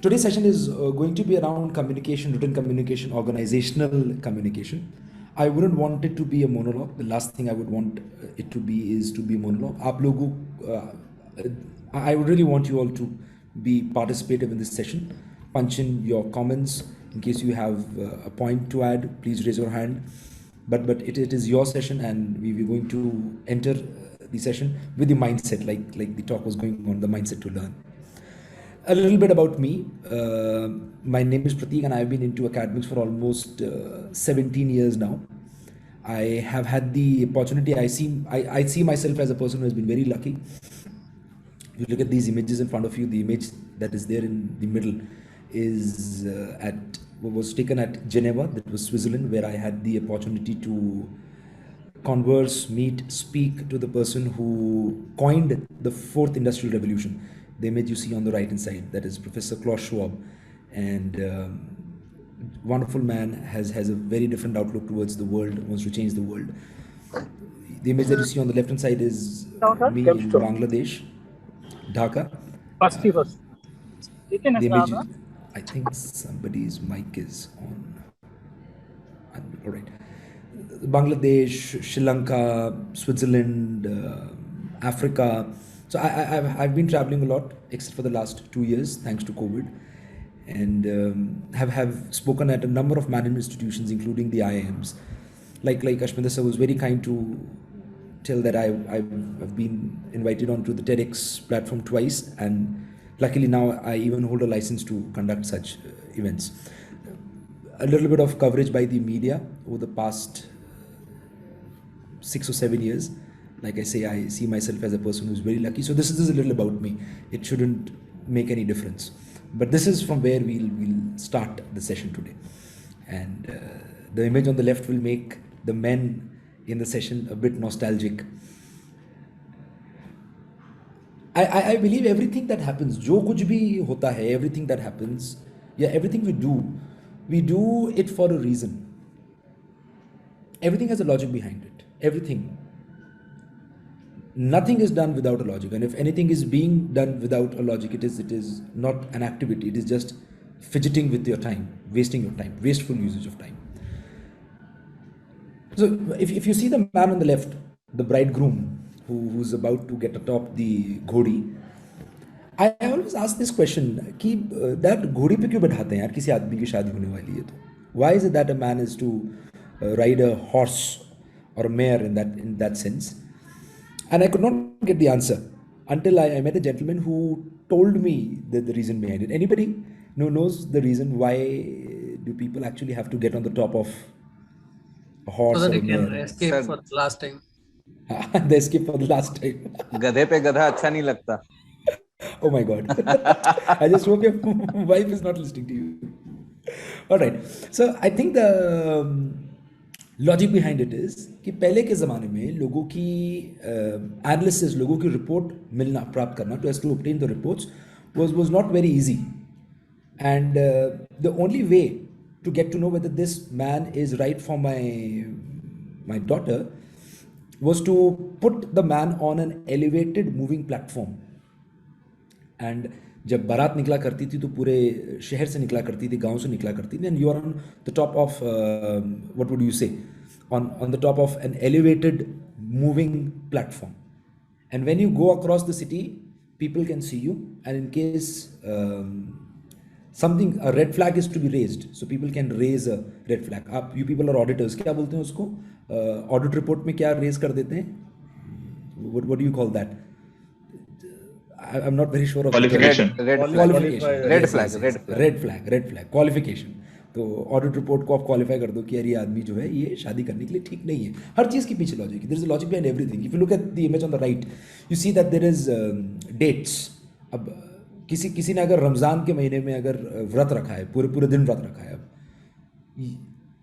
Today's session is going to be around communication, written communication, organizational communication. I wouldn't want it to be a monologue. The last thing I would want it to be is to be a monologue. I would really want you all to be participative in this session. Punch in your comments. In case you have a point to add, please raise your hand. But it is your session, and we're going to enter the session with the mindset, like the talk was going on, the mindset to learn. A little bit about me. My name is Prateek and I've been into academics for almost 17 years now. I have had the opportunity, I see myself as a person who has been very lucky. You look at these images in front of you, the image that is there in the middle is was taken at Geneva, that was Switzerland, where I had the opportunity to converse, meet, speak to the person who coined the fourth industrial revolution. The image you see on the right hand side, that is Professor Klaus Schwab, and wonderful man, has a very different outlook towards the world, wants to change the world. The image that you see on the left hand side is me in Bangladesh, Dhaka. The image, I think somebody's mic is on. All right. Bangladesh, Sri Lanka, Switzerland, Africa. So I've been traveling a lot, except for the last 2 years, thanks to COVID, and have spoken at a number of management institutions, including the IIMs. Like Ashminder sir was very kind to tell that I've been invited onto the TEDx platform twice, and luckily now I even hold a license to conduct such events. A little bit of coverage by the media over the past 6 or 7 years. Like I say, I see myself as a person who's very lucky. So this is a little about me. It shouldn't make any difference. But this is from where we'll start the session today. And the image on the left will make the men in the session a bit nostalgic. I believe everything that happens, jo kuch bhi hota hai, everything that happens, everything we do it for a reason. Everything has a logic behind it. Everything. Nothing is done without a logic, and if anything is being done without a logic, it is not an activity. It is just fidgeting with your time, wasting your time, wasteful usage of time. So if you see the man on the left, the bridegroom who's about to get atop the ghodi, I always ask this question: कि that ghodi पे क्यों बैठाते हैं यार? किसी आदमी की शादी होने वाली है तो? Why is it that a man is to ride a horse or a mare in that sense? And I could not get the answer until I met a gentleman who told me the reason behind it. Anybody knows the reason why do people actually have to get on the top of a horse? So that you can escape for the last time. They escape for the last time. गधे पे गधा अच्छा नहीं लगता. Oh my God. I just hope your wife is not listening to you. All right. So I think the logic behind it is कि पहले के ज़माने में लोगों की एनालिसिस, लोगों की रिपोर्ट मिलना, प्राप्त करना, to obtain the reports was not very easy, and the only way to get to know whether this man is right for my daughter was to put the man on an elevated moving platform. And जब बारात निकला करती थी तो पूरे शहर से निकला करती थी, गांव से निकला करती थी, and you are on the top of what would you say, on the top of an elevated moving platform, and when you go across the city people can see you, and in case a red flag is to be raised, so people can raise a red flag. आप you people are auditors, क्या बोलते हैं उसको? Audit report में क्या raise कर देते हैं? What do you call that? I'm not very sure of qualification. Red flag qualification. तो ऑडिट रिपोर्ट को आप क्वालिफाई कर दो कि यार ये आदमी जो है ये शादी करने के लिए ठीक नहीं है. हर चीज़ के पीछे logic, there is a logic behind everything. If you look at the image on the right you see that there is dates. अब किसी ने अगर रमज़ान के महीने में अगर व्रत रखा है, पूरे दिन व्रत रखा है, अब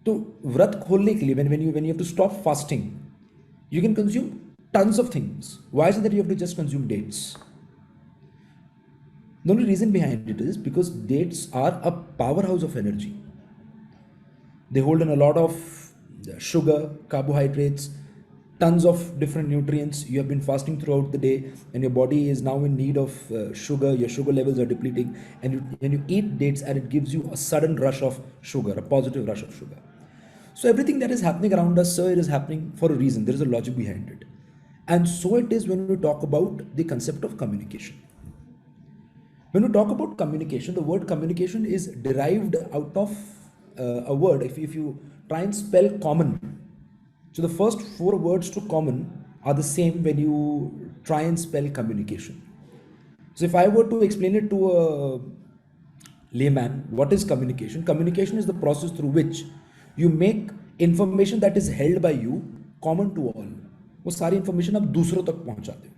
तो व्रत खोलने के लिए when you have to stop fasting, you can consume tons of things. Why is it that you have to just consume dates? The only reason behind it is because dates are a powerhouse of energy. They hold in a lot of sugar, carbohydrates, tons of different nutrients. You have been fasting throughout the day and your body is now in need of sugar. Your sugar levels are depleting, and you eat dates and it gives you a sudden rush of sugar, a positive rush of sugar. So everything that is happening around us, sir, it is happening for a reason. There is a logic behind it. And so it is when we talk about the concept of communication. When we talk about communication, the word communication is derived out of a word. If you try and spell common, so the first 4 words to common are the same when you try and spell communication. So if I were to explain it to a layman, what is communication? Communication is the process through which you make information that is held by you common to all. वो सारी information आप दूसरों तक पहुंचाते हो.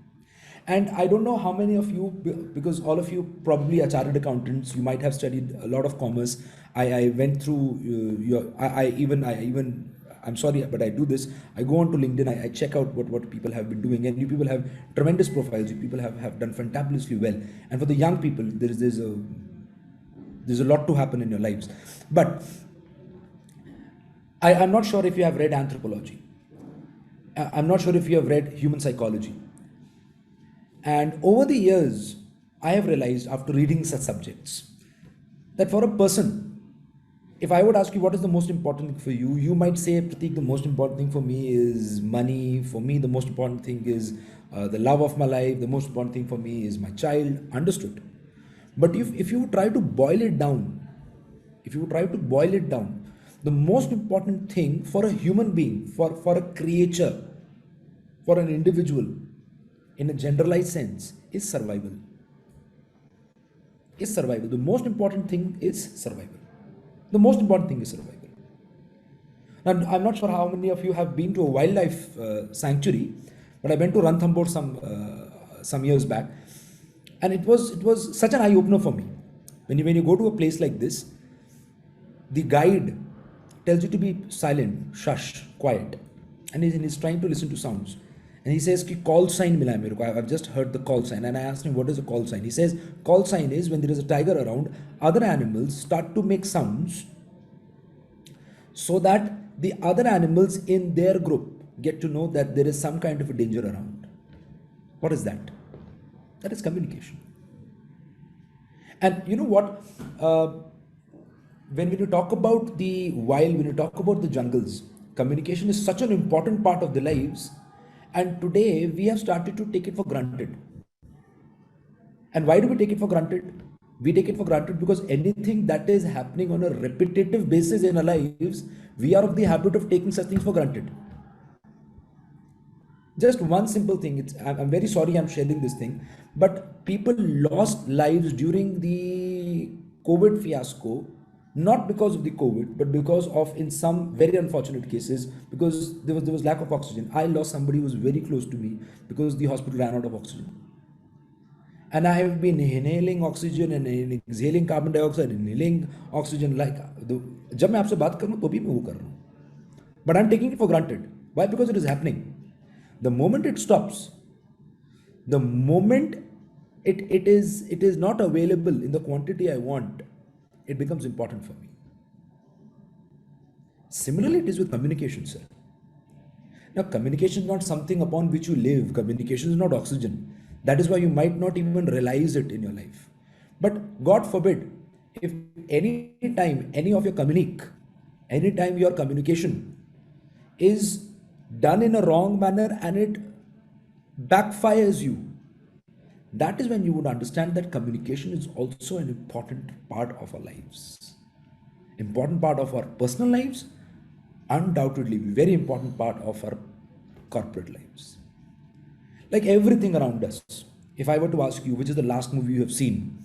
And I don't know how many of you, because all of you probably are chartered accountants, you might have studied a lot of commerce. I went through I'm sorry, but I do this. I go on to LinkedIn, I check out what people have been doing, and you people have tremendous profiles. You people have done fantabulously well. And for the young people, there's a lot to happen in your lives. But I'm not sure if you have read anthropology. I'm not sure if you have read human psychology. And over the years, I have realized after reading such subjects that for a person, if I would ask you what is the most important thing for you, you might say, Pratik, the most important thing for me is money. For me, the most important thing is the love of my life. The most important thing for me is my child. Understood. But if you try to boil it down, the most important thing for a human being, for a creature, for an individual, in a generalized sense, is survival. The most important thing is survival. And I'm not sure how many of you have been to a wildlife sanctuary, but I went to Ranthambore some years back, and it was such an eye opener for me. When you go to a place like this, the guide tells you to be silent, shush, quiet, and he's trying to listen to sounds. And he says, call sign mila hai mere ko. I've just heard the call sign. And I asked him, what is a call sign? He says, call sign is when there is a tiger around, other animals start to make sounds so that the other animals in their group get to know that there is some kind of a danger around. What is that? That is communication. And you know what? When you talk about the wild, when you talk about the jungles, communication is such an important part of the lives. And today we have started to take it for granted. And why do we take it for granted? We take it for granted because anything that is happening on a repetitive basis in our lives, we are of the habit of taking such things for granted. Just one simple thing. I'm very sorry I'm sharing this thing, but people lost lives during the COVID fiasco, not because of the COVID, but because of, in some very unfortunate cases, because there was lack of oxygen. I lost somebody who was very close to me because the hospital ran out of oxygen. And I have been inhaling oxygen and exhaling carbon dioxide, inhaling oxygen like जब मैं आपसे बात करूं तो भी मैं वो कर रहा हूं. But I'm taking it for granted. Why? Because it is happening. The moment it stops, the moment it is not available in the quantity I want, it becomes important for me. Similarly, it is with communication, sir. Now, communication is not something upon which you live. Communication is not oxygen. That is why you might not even realize it in your life. But God forbid, if any time your communication is done in a wrong manner and it backfires you, that is when you would understand that communication is also an important part of our lives. Important part of our personal lives, undoubtedly very important part of our corporate lives. Like everything around us. If I were to ask you, which is the last movie you have seen?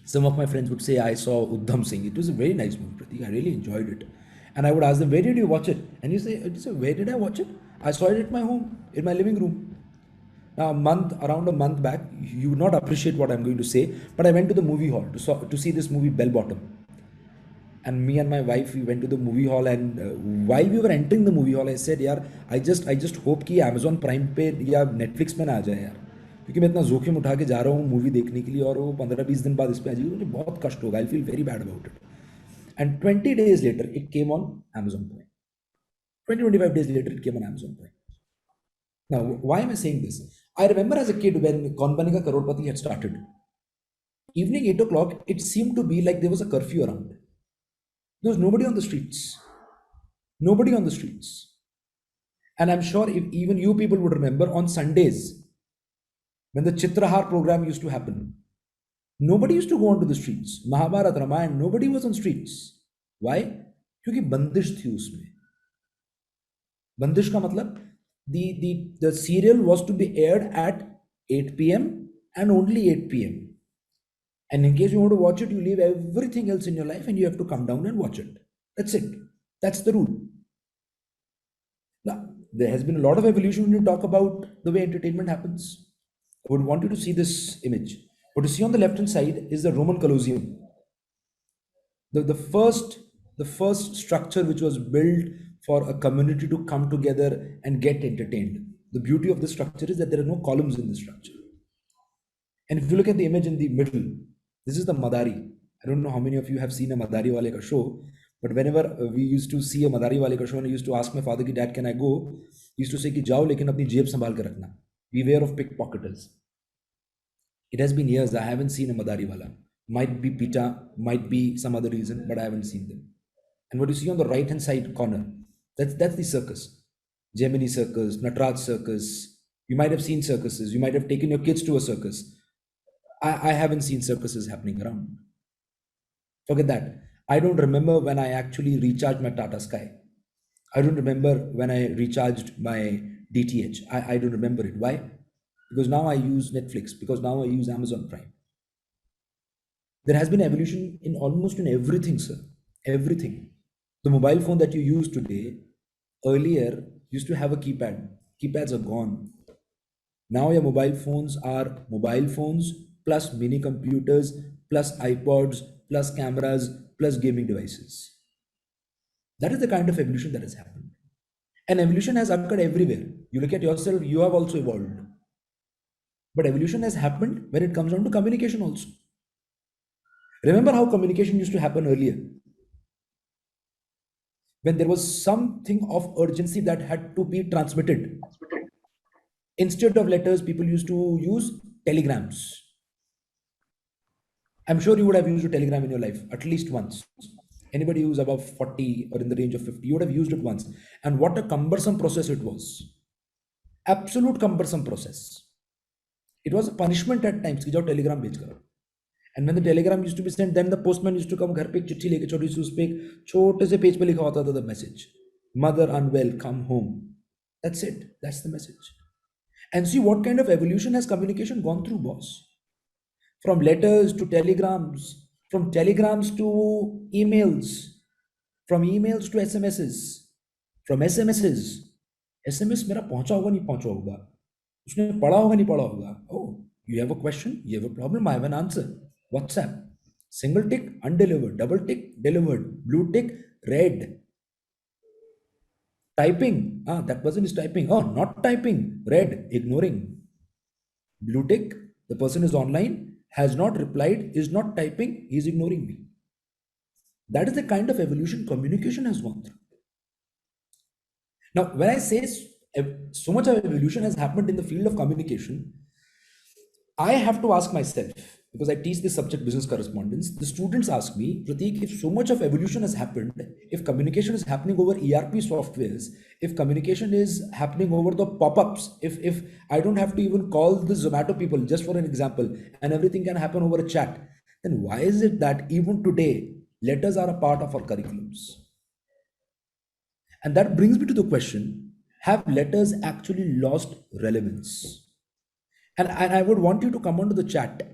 Some of my friends would say, I saw Udham Singh. It was a very nice movie, Pratik. I really enjoyed it. And I would ask them, where did you watch it? And you say, where did I watch it? I saw it at my home, in my living room. Now, around a month back, you would not appreciate what I'm going to say, but I went to the movie hall to see this movie, Bell Bottom. And me and my wife, we went to the movie hall, and while we were entering the movie hall, I said, यार, I just hope कि Amazon Prime पे या Netflix में ना आ जाए यार, क्योंकि मैं इतना जोखिम उठा के जा रहा हूँ मूवी देखने के लिए और वो 15-20 दिन बाद इस पे आ जाएगी, मुझे बहुत कष्ट होगा. I feel very bad about it. And 20 days later, it came on Amazon Prime. 20-25 days later, it came on Amazon Prime. Now, why am I saying this? I remember as a kid when Kaun Banega Crorepati had started. Evening 8 o'clock, it seemed to be like there was a curfew around. There was nobody on the streets. Nobody on the streets. And I'm sure if even you people would remember on Sundays, when the Chitrahar program used to happen, nobody used to go onto the streets. Mahabharat, Ramayana, nobody was on streets. Why? क्योंकि बंदिश थी उसमें. बंदिश का मतलब the serial was to be aired at 8 p.m. and only 8 p.m. And in case you want to watch it, you leave everything else in your life and you have to come down and watch it. That's it. That's the rule. Now, there has been a lot of evolution when you talk about the way entertainment happens. I would want you to see this image. What you see on the left hand side is the Roman Colosseum. The first structure which was built for a community to come together and get entertained. The beauty of the structure is that there are no columns in the structure. And if you look at the image in the middle, this is the Madari. I don't know how many of you have seen a Madari Wale ka show, but whenever we used to see a Madari Wale ka show and I used to ask my father, Dad, can I go? He used to say, ki, jao, lekin apni jeb sambhal ke rakhna. Beware of pickpocketers. It has been years, I haven't seen a Madari Wala. Might be PETA, might be some other reason, but I haven't seen them. And what you see on the right hand side corner, that's the circus. Gemini Circus, Natraj Circus. You might have seen circuses. You might have taken your kids to a circus. I haven't seen circuses happening around. Forget that. I don't remember when I actually recharged my Tata Sky. I don't remember when I recharged my DTH. I don't remember it. Why? Because now I use Netflix, because now I use Amazon Prime. There has been evolution in almost in everything, sir. Everything. The mobile phone that you use today, earlier used to have a keypad. Keypads are gone. Now your mobile phones are mobile phones plus mini computers plus iPods plus cameras plus gaming devices. That is the kind of evolution that has happened. And evolution has occurred everywhere. You look at yourself, you have also evolved. But evolution has happened when it comes down to communication also. Remember how communication used to happen earlier? When there was something of urgency that had to be transmitted. Instead of letters, people used to use telegrams. I'm sure you would have used a telegram in your life at least once. Anybody who's above 40 or in the range of 50, you would have used it once. And what a cumbersome process it was. Absolute cumbersome process. It was a punishment at times. Telegram bhej karo. And when the telegram used to be sent, then the postman used to come घर पे एक चिट्ठी लेके छोटी सी उस पे छोटे से पेज पे लिखा होता था the message. Mother unwell, come home. That's it. That's the message. And see what kind of evolution has communication gone through, boss. From letters to telegrams, from telegrams to emails, from emails to SMSs, from SMSs. SMS मेरा पहुंचा होगा नहीं पहुंचा होगा, उसने पढ़ा होगा नहीं पढ़ा होगा. Oh, you have a question, you have a problem, I have an answer. WhatsApp, single tick, undelivered, double tick, delivered, blue tick, read. Typing, that person is typing. Oh, not typing, read, ignoring. Blue tick, the person is online, has not replied, is not typing, he is ignoring me. That is the kind of evolution communication has gone through. Now, when I say so much of evolution has happened in the field of communication, I have to ask myself, because I teach this subject business correspondence, the students ask me, Prateek, if so much of evolution has happened, if communication is happening over ERP softwares, if communication is happening over the pop-ups, if I don't have to even call the Zomato people, just for an example, and everything can happen over a chat, then why is it that even today, letters are a part of our curriculums? And that brings me to the question, have letters actually lost relevance? And I would want you to come onto the chat.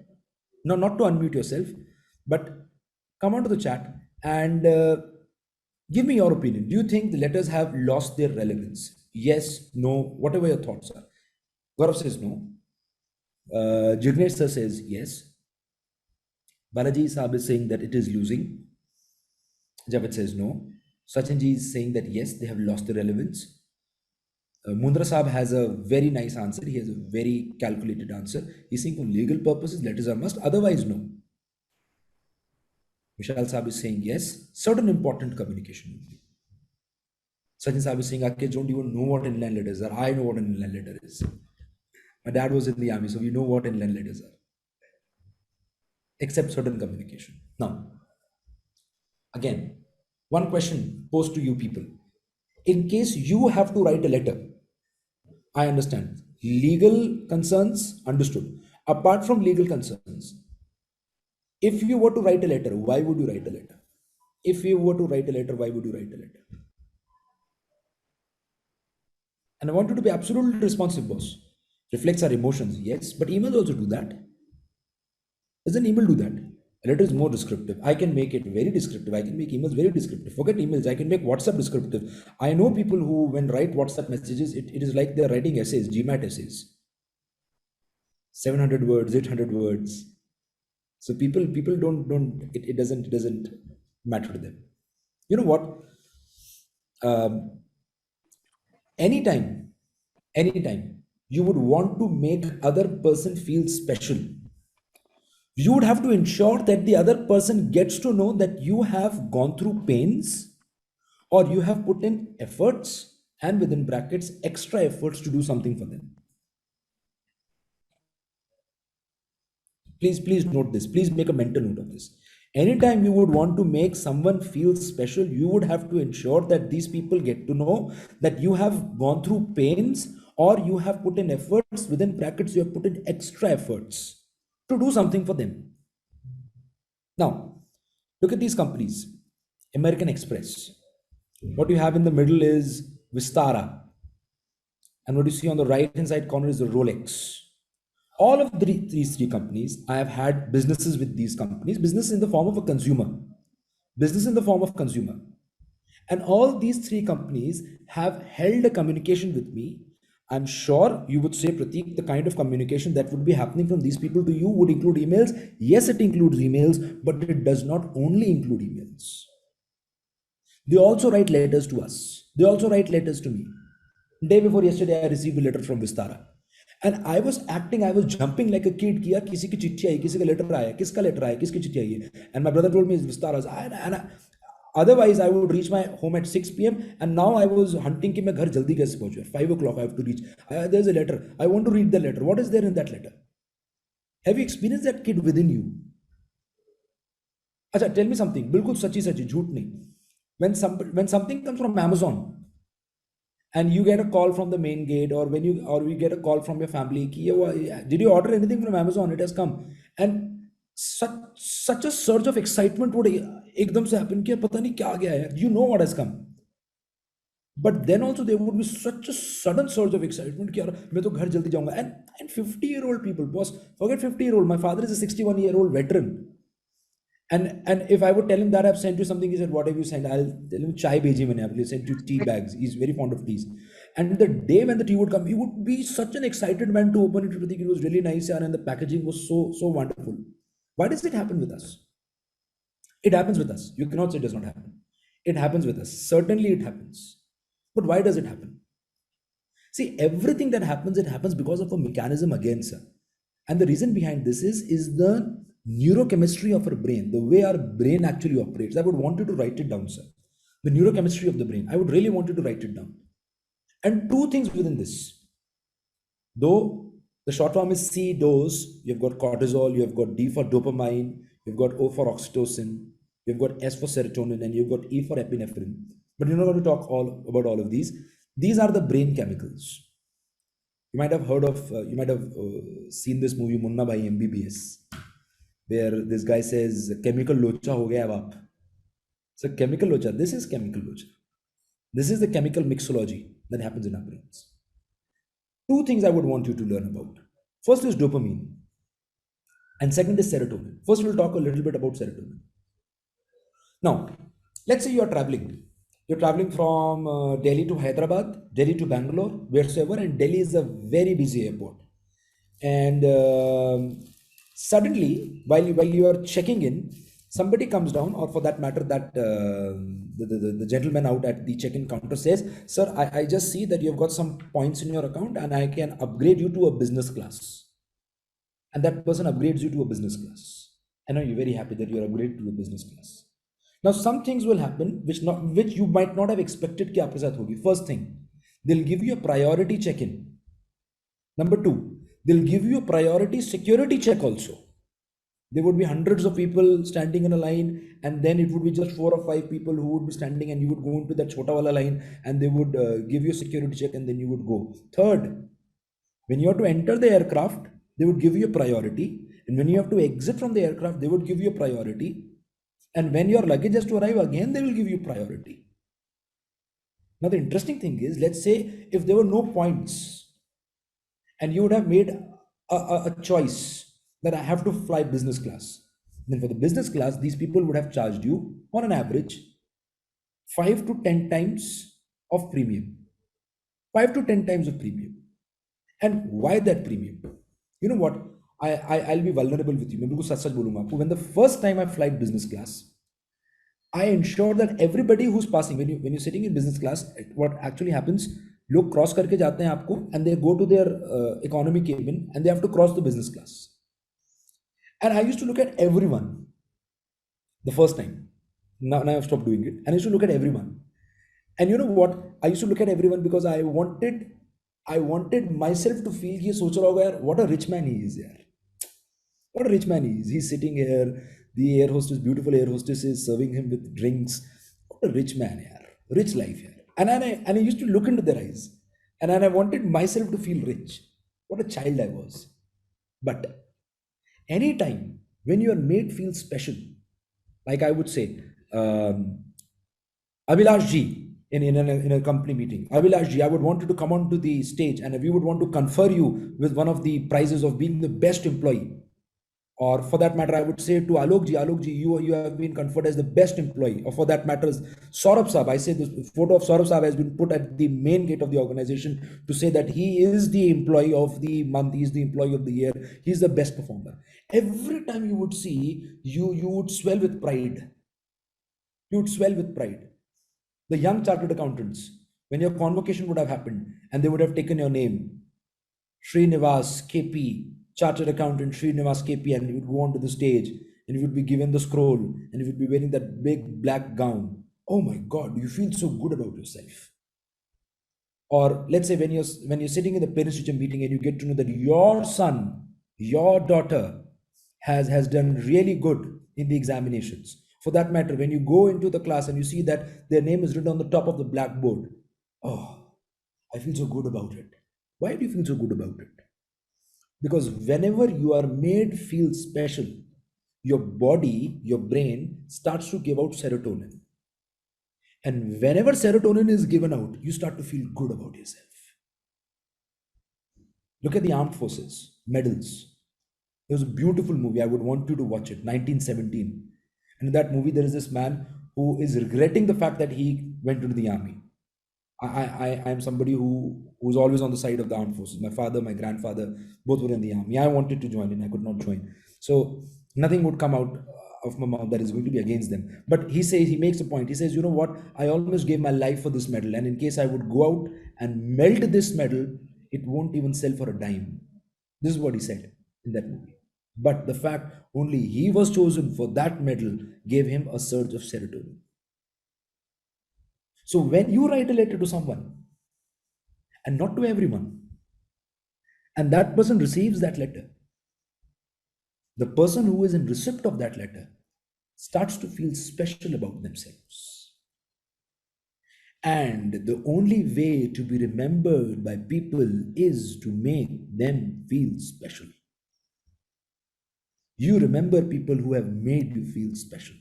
No, not to unmute yourself, but come onto the chat and give me your opinion. Do you think the letters have lost their relevance? Yes, no, whatever your thoughts are. Gaurav says no. Jignesh sir says yes. Balaji Saab is saying that it is losing. Javed says no. Sachinji is saying that yes, they have lost their relevance. Mundra Saab has a very nice answer. He has a very calculated answer. He's saying for legal purposes, letters are must, otherwise no. Vishal Saab is saying yes, certain important communication. Sachin Saab is saying, I don't even know what inland letters are. I know what an inland letter is. My dad was in the army, so we know what inland letters are. Except certain communication. Now, again, one question posed to you people. In case you have to write a letter, I understand. Legal concerns, understood. Apart from legal concerns, if you were to write a letter, why would you write a letter? If you were to write a letter, why would you write a letter? And I want you to be absolutely responsive, boss. Reflects our emotions, yes, but emails also do that. Doesn't email do that? A letter is more descriptive. I can make it very descriptive. I can make emails very descriptive. Forget emails. I can make WhatsApp descriptive. I know people who, when write WhatsApp messages, it is like they're writing essays, GMAT essays. 700 words, 800 words. So people don't. It doesn't matter to them. You know what? Anytime you would want to make other person feel special, you would have to ensure that the other person gets to know that you have gone through pains or you have put in efforts and within brackets extra efforts to do something for them. Please note this. Please make a mental note of this. Anytime you would want to make someone feel special, you would have to ensure that these people get to know that you have gone through pains or you have put in efforts, within brackets you have put in extra efforts to do something for them. Now, look at these companies. American Express. What you have in the middle is Vistara. And what you see on the right hand side corner is the Rolex. All of these three companies, I have had businesses with these companies, business in the form of a consumer, business in the form of consumer. And all these three companies have held a communication with me. I'm sure you would say, Prateek, the kind of communication that would be happening from these people to you would include emails. Yes, it includes emails, but it does not only include emails. They also write letters to us. They also write letters to me. Day before yesterday, I received a letter from Vistara. And I was jumping like a kid. Kiya, kisi ki chitti aayi, kisi ka letter aaya, kiska letter aaya, kiski chitti aayi. And my brother told me it's Vistara's. Otherwise, I would reach my home at 6 p.m. And now I was hunting ki main ghar jaldi kaise pahunchu. 5 o'clock I have to reach. There's a letter. I want to read the letter. What is there in that letter? Have you experienced that kid within you? Acha, tell me something. Bilkul sachi, jhoot nahi. When something comes from Amazon, and you get a call from the main gate, or we get a call from your family, did you order anything from Amazon? It has come. And such a surge of excitement would ekdam se happen ki pata nahi kya gaya hai. You know what has come. But then also there would be such a sudden surge of excitement ki main to ghar jaldi jaunga. And 50-year-old people, boss, forget 50-year-old. My father is a 61-year-old veteran. And if I would tell him that I've sent you something, he said, what have you sent? I'll tell him chai bheji maine, I've sent you tea bags. He's very fond of teas. And the day when the tea would come, he would be such an excited man to open it. It was really nice, and the packaging was so wonderful. Why does it happen with us? It happens with us. You cannot say it does not happen. It happens with us. Certainly it happens. But why does it happen? See, everything that happens, it happens because of a mechanism again, sir. And the reason behind this is the neurochemistry of our brain, the way our brain actually operates. I would want you to write it down, sir. The neurochemistry of the brain. I would really want you to write it down. And two things within this. Though the short form is C, dose, you've got cortisol, you've got D for dopamine, you've got O for oxytocin, you've got S for serotonin, and you've got E for epinephrine. But you're not going to talk about all of these. These are the brain chemicals. You might have heard of, you might have seen this movie Munna Bhai MBBS, where this guy says, chemical locha ho gaya ab aap. So chemical locha, this is chemical locha. This is the chemical mixology that happens in our brains. Two things I would want you to learn about. First is dopamine, and second is serotonin. First, we'll talk a little bit about serotonin. Now, let's say you are traveling. You're traveling from Delhi to Hyderabad, Delhi to Bangalore, wheresoever, and Delhi is a very busy airport. And suddenly, while you are checking in, somebody comes down, or for that matter, that the gentleman out at the check-in counter says, sir, I just see that you've got some points in your account and I can upgrade you to a business class. And that person upgrades you to a business class. I know you're very happy that you're upgraded to a business class. Now, some things will happen which you might not have expected ki aapke saath hogi. First thing, they'll give you a priority check-in. Number two, they'll give you a priority security check also. There would be hundreds of people standing in a line, and then it would be just 4 or 5 people who would be standing, and you would go into that chota wala line, and they would give you a security check, and then you would go. Third, when you have to enter the aircraft, they would give you a priority, and when you have to exit from the aircraft, they would give you a priority, and when your luggage has to arrive again, they will give you priority. Now, the interesting thing is, let's say if there were no points and you would have made a choice that I have to fly business class, then for the business class, these people would have charged you on an average 5 to 10 times of premium. 5 to 10 times of premium. And why that premium? You know what? I'll be vulnerable with you. When the first time I fly business class, I ensure that everybody who's passing, when you're sitting in business class, what actually happens, लोग cross करके जाते हैं आपको, and they go to their economy cabin and they have to cross the business class. And I used to look at everyone the first time. Now I've stopped doing it. And I used to look at everyone. And you know what? I used to look at everyone because I wanted myself to feel कि सोच रहा होगा यार, what a rich man he is यार. What a rich man he is. He's sitting here. The air hostess, beautiful air hostess, is serving him with drinks. What a rich man, yaar. Rich life, yaar. And I used to look into their eyes, and I wanted myself to feel rich. What a child I was. But anytime when you are made feel special, like I would say, Abhilash ji, in a company meeting, Abhilash ji, I would want you to come onto the stage, and we would want to confer you with one of the prizes of being the best employee. Or for that matter, I would say to Alok ji, you have been conferred as the best employee. Or for that matter, Saurabh Saab, I say this photo of Saurabh Saab has been put at the main gate of the organization to say that he is the employee of the month, he is the employee of the year, he is the best performer. Every time you would see, you would swell with pride. You would swell with pride. The young chartered accountants, when your convocation would have happened and they would have taken your name, Srinivas KP, Chartered Accountant Srinivas KP, and you would go onto the stage and you would be given the scroll and you would be wearing that big black gown. Oh my God, you feel so good about yourself. Or let's say when you're sitting in the parents teacher meeting and you get to know that your son, your daughter has done really good in the examinations. For that matter, when you go into the class and you see that their name is written on the top of the blackboard, oh, I feel so good about it. Why do you feel so good about it? Because whenever you are made feel special, your body, your brain starts to give out serotonin. And whenever serotonin is given out, you start to feel good about yourself. Look at the armed forces, medals. There was a beautiful movie. I would want you to watch it, 1917. And in that movie, there is this man who is regretting the fact that he went into the army. I am somebody who's always on the side of the armed forces. My father, my grandfather, both were in the army. I wanted to join and I could not join. So nothing would come out of my mouth that is going to be against them. But he makes a point. He says, you know what? I almost gave my life for this medal. And in case I would go out and melt this medal, it won't even sell for a dime. This is what he said in that movie. But the fact only he was chosen for that medal gave him a surge of serotonin. So when you write a letter to someone, and not to everyone, and that person receives that letter, the person who is in receipt of that letter starts to feel special about themselves. And the only way to be remembered by people is to make them feel special. You remember people who have made you feel special.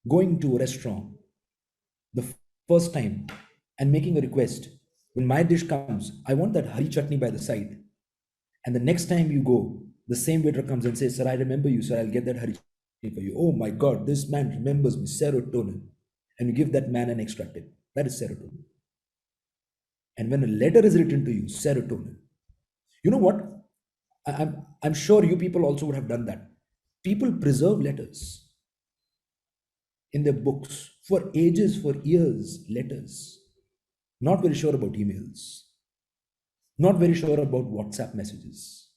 Going to a restaurant the first time and making a request, when my dish comes, I want that hari chutney by the side. And the next time you go, the same waiter comes and says, sir, I remember you, sir, I'll get that hari chutney for you. Oh my God, this man remembers me, serotonin. And you give that man an extra tip. That is serotonin. And when a letter is written to you, serotonin. You know what? I'm sure you people also would have done that. People preserve letters in their books for ages, for years, letters. Not very sure about emails. Not very sure about WhatsApp messages.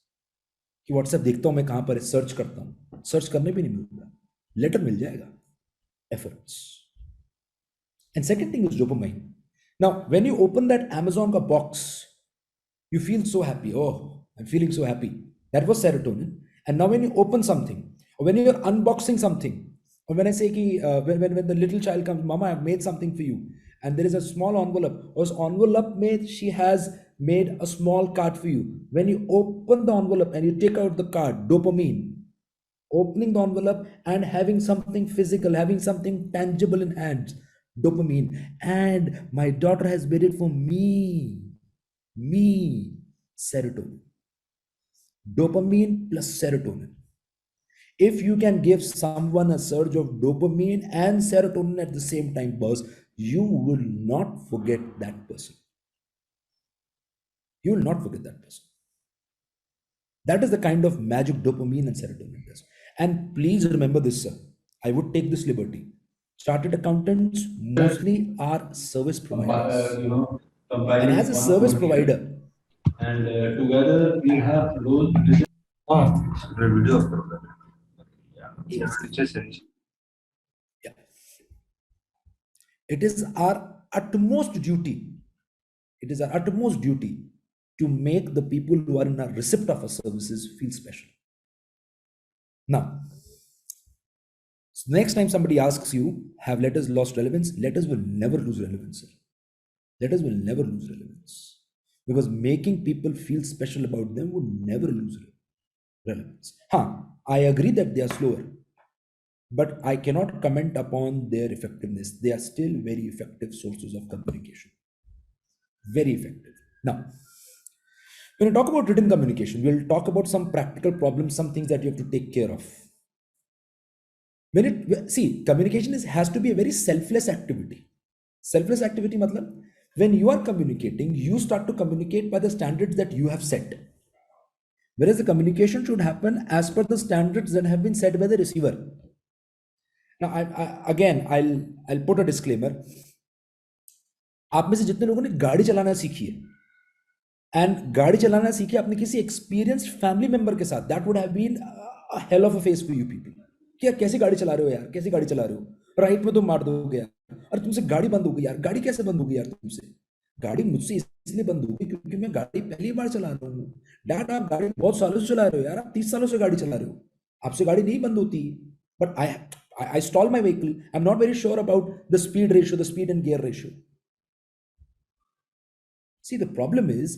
कि WhatsApp देखता हूं मैं कहां पर है, search करता हूं, search करने भी नहीं मिलता, लेटर मिल जाएगा. Efforts. And second thing is dopamine. Now, when you open that Amazon box, you feel so happy. Oh, I'm feeling so happy. That was serotonin. And now when you open something, or when you're unboxing something, or when I say when the little child comes, Mama, I've made something for you, and there is a small envelope, or envelope made, she has made a small card for you. When you open the envelope and you take out the card, dopamine, opening the envelope and having something physical, having something tangible in hands, Dopamine. And my daughter has waited for me. Serotonin. Dopamine plus serotonin. If you can give someone a surge of dopamine and serotonin at the same time, boss, you will not forget that person. You will not forget that person. That is the kind of magic dopamine and serotonin does. And please remember this, sir. I would take this liberty. Chartered accountants mostly are service providers. And as a service provider, and together we have role. Yeah. It is our utmost duty. It is our utmost duty to make the people who are in our receipt of our services feel special. Now, next time somebody asks you, have letters lost relevance? Letters will never lose relevance, sir. Letters will never lose relevance. Because making people feel special about them would never lose relevance. I agree that they are slower, but I cannot comment upon their effectiveness. They are still very effective sources of communication. Very effective. Now, when we talk about written communication, we'll talk about some practical problems, some things that you have to take care of. Communication has to be a very selfless activity. Selfless activity, matlab, when you are communicating, you start to communicate by the standards that you have set. Whereas the communication should happen as per the standards that have been set by the receiver. Now, I'll put a disclaimer. आप में से जितने लोगों ने गाड़ी चलाना सीखी है एंड गाड़ी चलाना सीखी आपने किसी एक्सपीरियंस्ड फैमिली मेंबर के साथ, that would have been a hell of a face for you people कि यार कैसे गाड़ी चला रहे हो यार, कैसे गाड़ी चला रहे हो, राइट में तो मार दोगे यार, और तुमसे गाड़ी बंद हो गई यार, गाड़ी कैसे बंद हो गई यार तुमसे, गाड़ी मुझसे इसलिए बंद हो गई क्योंकि मैं गाड़ी पहली बार चला रहा हूँ। डैड आप गाड़ी बहुत सालों से चला रहे हो यार, आप 30 सालों से गाड़ी चला रहे हो, आपसे गाड़ी नहीं बंद होती, but I stall my vehicle. I'm not very sure about the speed ratio, the speed and gear ratio. See, the problem is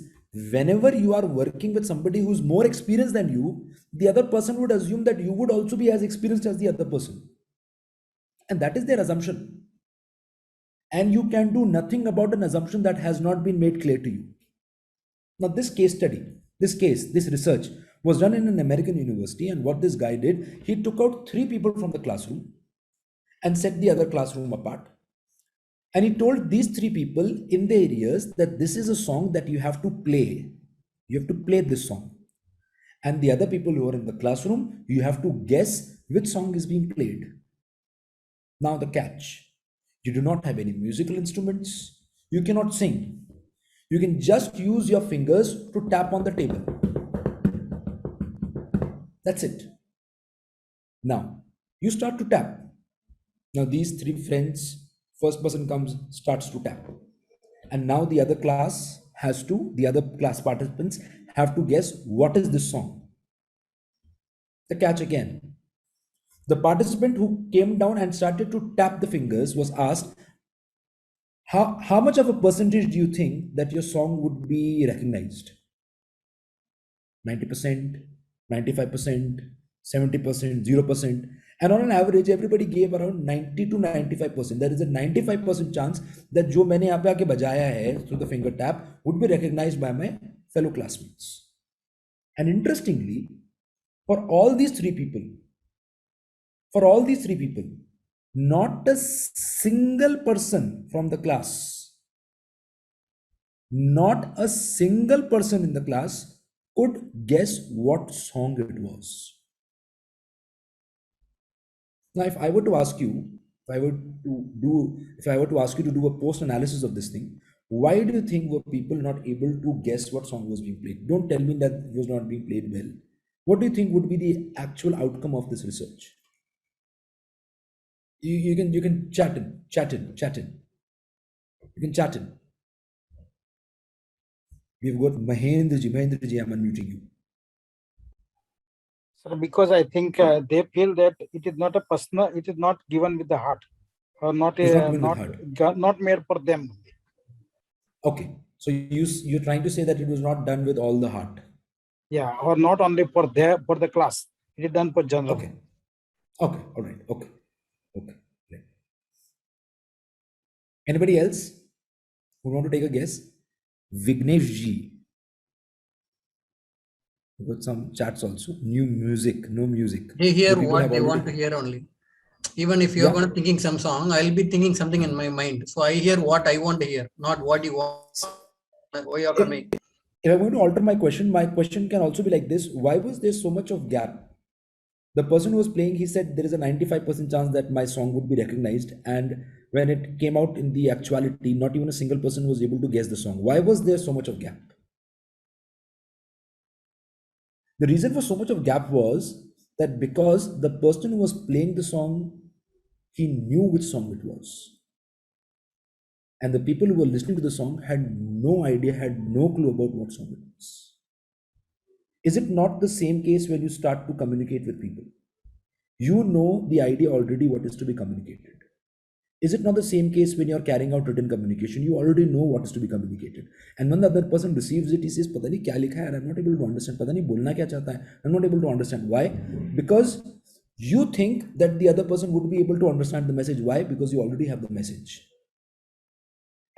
whenever you are working with somebody who's more experienced than you, the other person would assume that you would also be as experienced as the other person. And that is their assumption. And you can do nothing about an assumption that has not been made clear to you. Now, this case study, this research was done in an American university, and what this guy did, he took out 3 people from the classroom and set the other classroom apart. And he told these 3 people in the areas that this is a song that you have to play. You have to play this song. And the other people who are in the classroom, you have to guess which song is being played. Now the catch, you do not have any musical instruments. You cannot sing. You can just use your fingers to tap on the table. That's it. Now, you start to tap. Now, these 3 friends, first person comes, starts to tap. And now the other class participants have to guess what is this song. The catch again. The participant who came down and started to tap the fingers was asked, how much of a percentage do you think that your song would be recognized? 90%, 95%, 70%, 0%. And on an average, everybody gave around 90 to 95%. There is a 95% chance that jo maine yahan pe aake bajaya hai through the finger tap would be recognized by my fellow classmates. And interestingly, for all these three people, not a single person from the class, not a single person in the class could guess what song it was. Now, if I were to ask you, if I were to ask you to do a post analysis of this thing, why do you think were people not able to guess what song was being played? Don't tell me that it was not being played well. What do you think would be the actual outcome of this research? You can chat in. You can chat in. We've got Mahendra ji, I'm unmuting you. Sir, because I think they feel that it is not a personal, it is not given with the heart, or not made for them. Okay, so you're trying to say that it was not done with all the heart. Yeah, or not only for the class. It is done for general. Okay, all right. Okay. Anybody else who want to take a guess? Vignesh Ji. We've got some chats also. New music, no music. They hear what they want to hear only. Even if you're going to thinking some song, I'll be thinking something in my mind. So I hear what I want to hear, not what you want. Why you're coming. If I'm going to alter my question can also be like this. Why was there so much of gap? The person who was playing, he said there is a 95% chance that my song would be recognized. And when it came out in the actuality, not even a single person was able to guess the song. Why was there so much of gap? The reason for so much of gap was that because the person who was playing the song, he knew which song it was. And the people who were listening to the song had no idea, had no clue about what song it was. Is it not the same case when you start to communicate with people? You know the idea already what is to be communicated. Is it not the same case when you're carrying out written communication? You already know what is to be communicated. And when the other person receives it, he says, Pata nahi kya likha hai, I'm not able to understand. Pata nahi bolna kya chahta hai. I'm not able to understand. Why? Because you think that the other person would be able to understand the message. Why? Because you already have the message.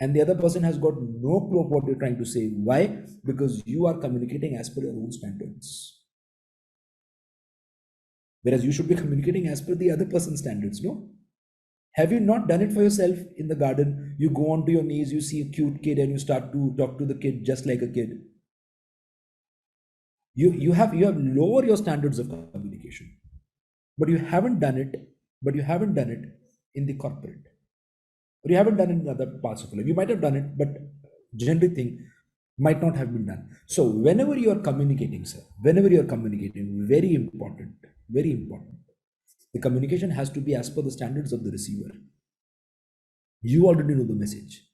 And the other person has got no clue of what you're trying to say. Why? Because you are communicating as per your own standards. Whereas you should be communicating as per the other person's standards, no? Have you not done it for yourself in the garden? You go onto your knees, you see a cute kid and you start to talk to the kid just like a kid. You have lower your standards of communication. But you haven't done it in the corporate. Or you haven't done it in other parts of life. You might have done it, but generally thing might not have been done. So whenever you are communicating, sir, very important. The communication has to be as per the standards of the receiver. You already know the message.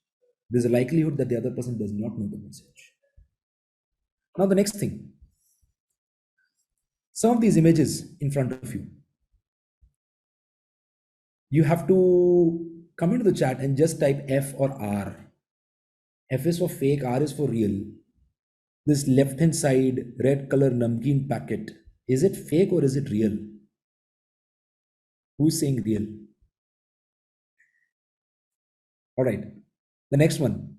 There's a likelihood that the other person does not know the message. Now the next thing. Some of these images in front of you. You have to come into the chat and just type F or R. F is for fake, R is for real. This left-hand side red color namkeen packet. Is it fake or is it real? Who's saying real? All right. The next one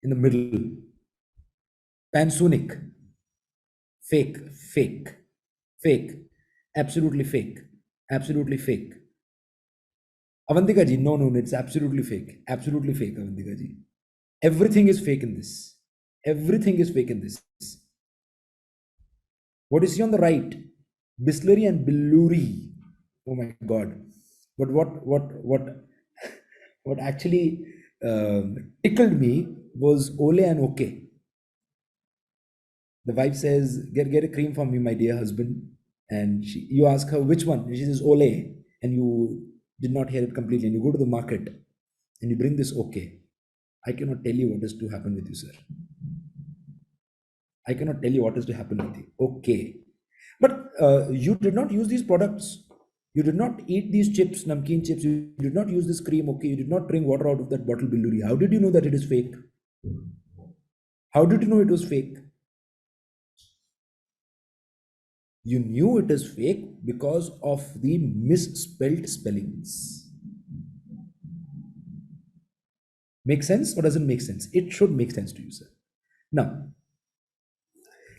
in the middle. Pansonic. Fake. Absolutely fake. Avantika ji, no, it's absolutely fake. Avantika ji. Everything is fake in this. What is see on the right? Bisleri and Billuri. Oh my God. But what actually tickled me was Ole and Okay. The wife says, get a cream for me, my dear husband. And you ask her which one. And she says Ole. And you did not hear it completely. And you go to the market and you bring this Okay. I cannot tell you what is to happen with you, sir. Okay. But you did not use these products. You did not eat these chips, namkeen chips. You did not use this cream, okay. You did not drink water out of that bottle, Billuri. How did you know that it is fake? How did you know it was fake? You knew it is fake because of the misspelled spellings. Make sense or doesn't make sense? It should make sense to you, sir. Now,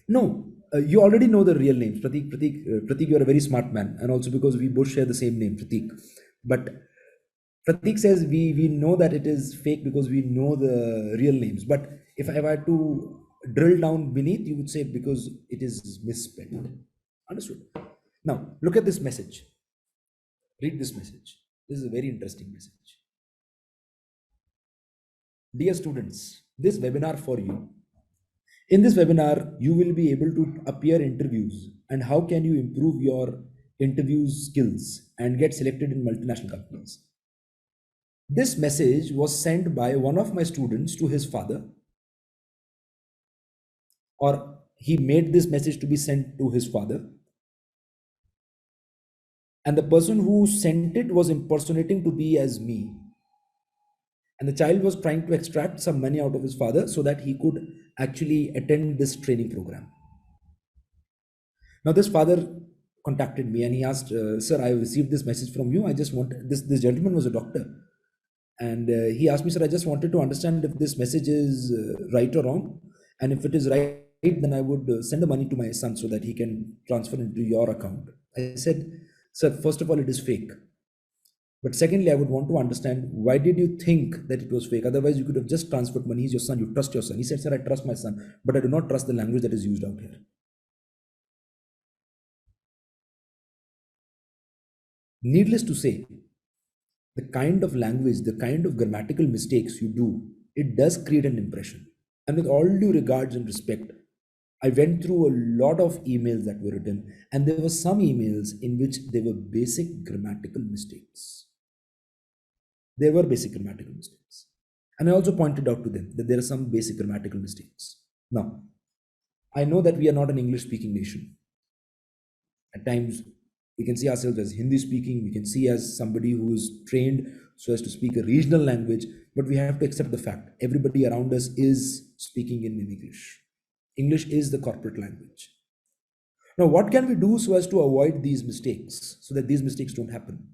no, you already know the real names. Pratik, you're a very smart man. And also because we both share the same name, Pratik. But Pratik says we know that it is fake because we know the real names. But if I were to drill down beneath, you would say because it is misspelled. Understood? Now, look at this message. Read this message. This is a very interesting message. Dear students, this webinar for you. In this webinar, you will be able to appear interviews and how can you improve your interview skills and get selected in multinational companies. This message was sent by one of my students to his father, or he made this message to be sent to his father. And the person who sent it was impersonating to be as me. And the child was trying to extract some money out of his father so that he could actually attend this training program. Now this father contacted me and he asked, sir, I received this message from you. I just want this gentleman was a doctor And he asked me, sir, I just wanted to understand if this message is right or wrong. And if it is right, then I would send the money to my son so that he can transfer into your account. I said, sir, first of all, it is fake. But secondly, I would want to understand, why did you think that it was fake? Otherwise, you could have just transferred money. He's your son. You trust your son. He said, sir, I trust my son, but I do not trust the language that is used out here. Needless to say, the kind of language, the kind of grammatical mistakes you do, it does create an impression. And with all due regards and respect, I went through a lot of emails that were written, and there were some emails in which there were basic grammatical mistakes. There were basic grammatical mistakes. And I also pointed out to them that there are some basic grammatical mistakes. Now, I know that we are not an English-speaking nation. At times, we can see ourselves as Hindi speaking, we can see as somebody who is trained so as to speak a regional language, but we have to accept the fact everybody around us is speaking in English. English is the corporate language. Now, what can we do so as to avoid these mistakes, so that these mistakes don't happen?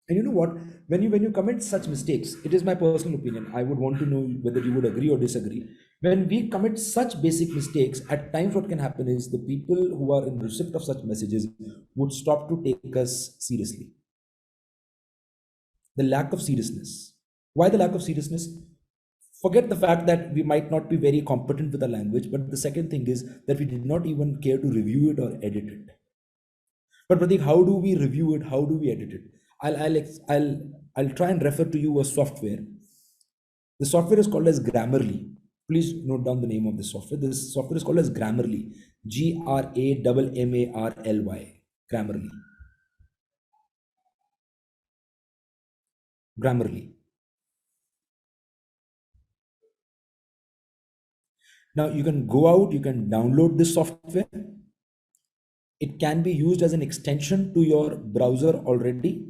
And you know what, when you commit such mistakes, it is my personal opinion, I would want to know whether you would agree or disagree. When we commit such basic mistakes, at times what can happen is the people who are in receipt of such messages would stop to take us seriously. The lack of seriousness. Why the lack of seriousness? Forget the fact that we might not be very competent with the language, but the second thing is that we did not even care to review it or edit it. But Pratik, how do we review it? How do we edit it? I'll try and refer to you a software. The software is called as Grammarly. Please note down the name of the software. This software is called as Grammarly. Grammarly. Grammarly. Grammarly. Now you can go out, you can download this software. It can be used as an extension to your browser already.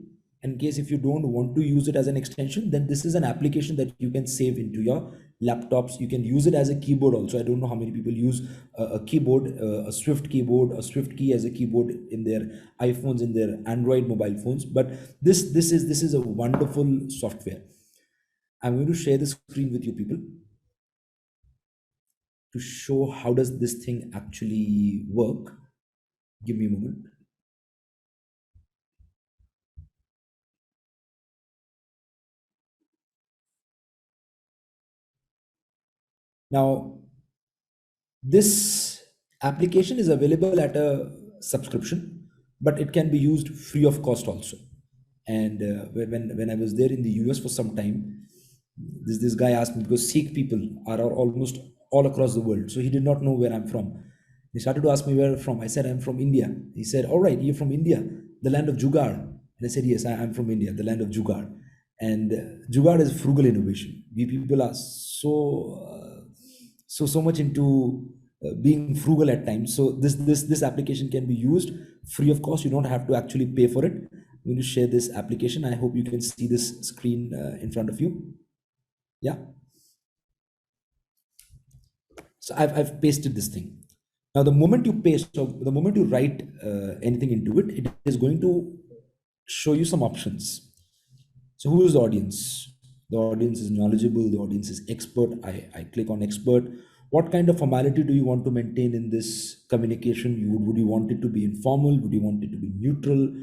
In case if you don't want to use it as an extension, then this is an application that you can save into your laptops. You can use it as a keyboard also. I don't know how many people use a keyboard, a Swift keyboard, a Swift key as a keyboard in their iPhones, in their Android mobile phones. But this is a wonderful software. I'm going to share the screen with you people to show how does this thing actually work. Give me a moment. Now, this application is available at a subscription, but it can be used free of cost also. And when I was there in the US for some time, this guy asked me, because Sikh people are almost all across the world, so he did not know where I'm from. He started to ask me where I'm from. I said, I'm from India. He said, all right, you're from India, the land of Jugaad. And I said, yes, I'm from India, the land of Jugaad. And Jugaad is frugal innovation. We people are so much into being frugal at times. So this application can be used free of cost. You don't have to actually pay for it. I'm going to share this application. I hope you can see this screen in front of you. Yeah. So I've pasted this thing. Now, the moment you paste, so the moment you write anything into it, it is going to show you some options. So who is the audience? The audience is knowledgeable, the audience is expert. I click on expert. What kind of formality do you want to maintain in this communication? Would you want it to be informal? Would you want it to be neutral?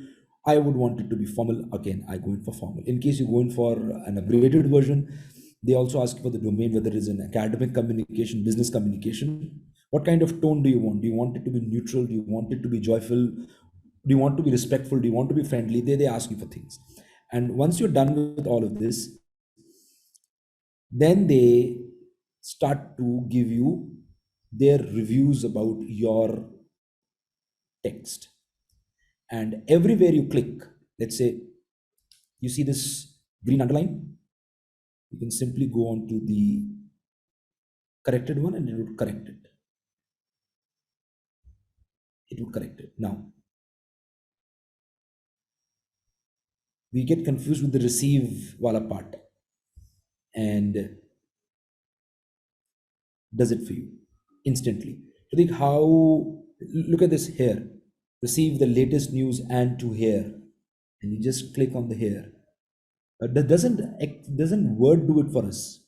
I would want it to be formal. Again, I go in for formal. In case you go in for an abbreviated version, they also ask for the domain, whether it is an academic communication, business communication. What kind of tone do you want? Do you want it to be neutral? Do you want it to be joyful? Do you want to be respectful? Do you want to be friendly? They ask you for things. And once you're done with all of this, then they start to give you their reviews about your text. And everywhere you click, let's say you see this green underline, you can simply go on to the corrected one and it would correct it. It would correct it. Now, we get confused with the receive wala part, and does it for you instantly. I think how, look at this here, receive the latest news and to here, and you just click on the here. That doesn't Word do it for us?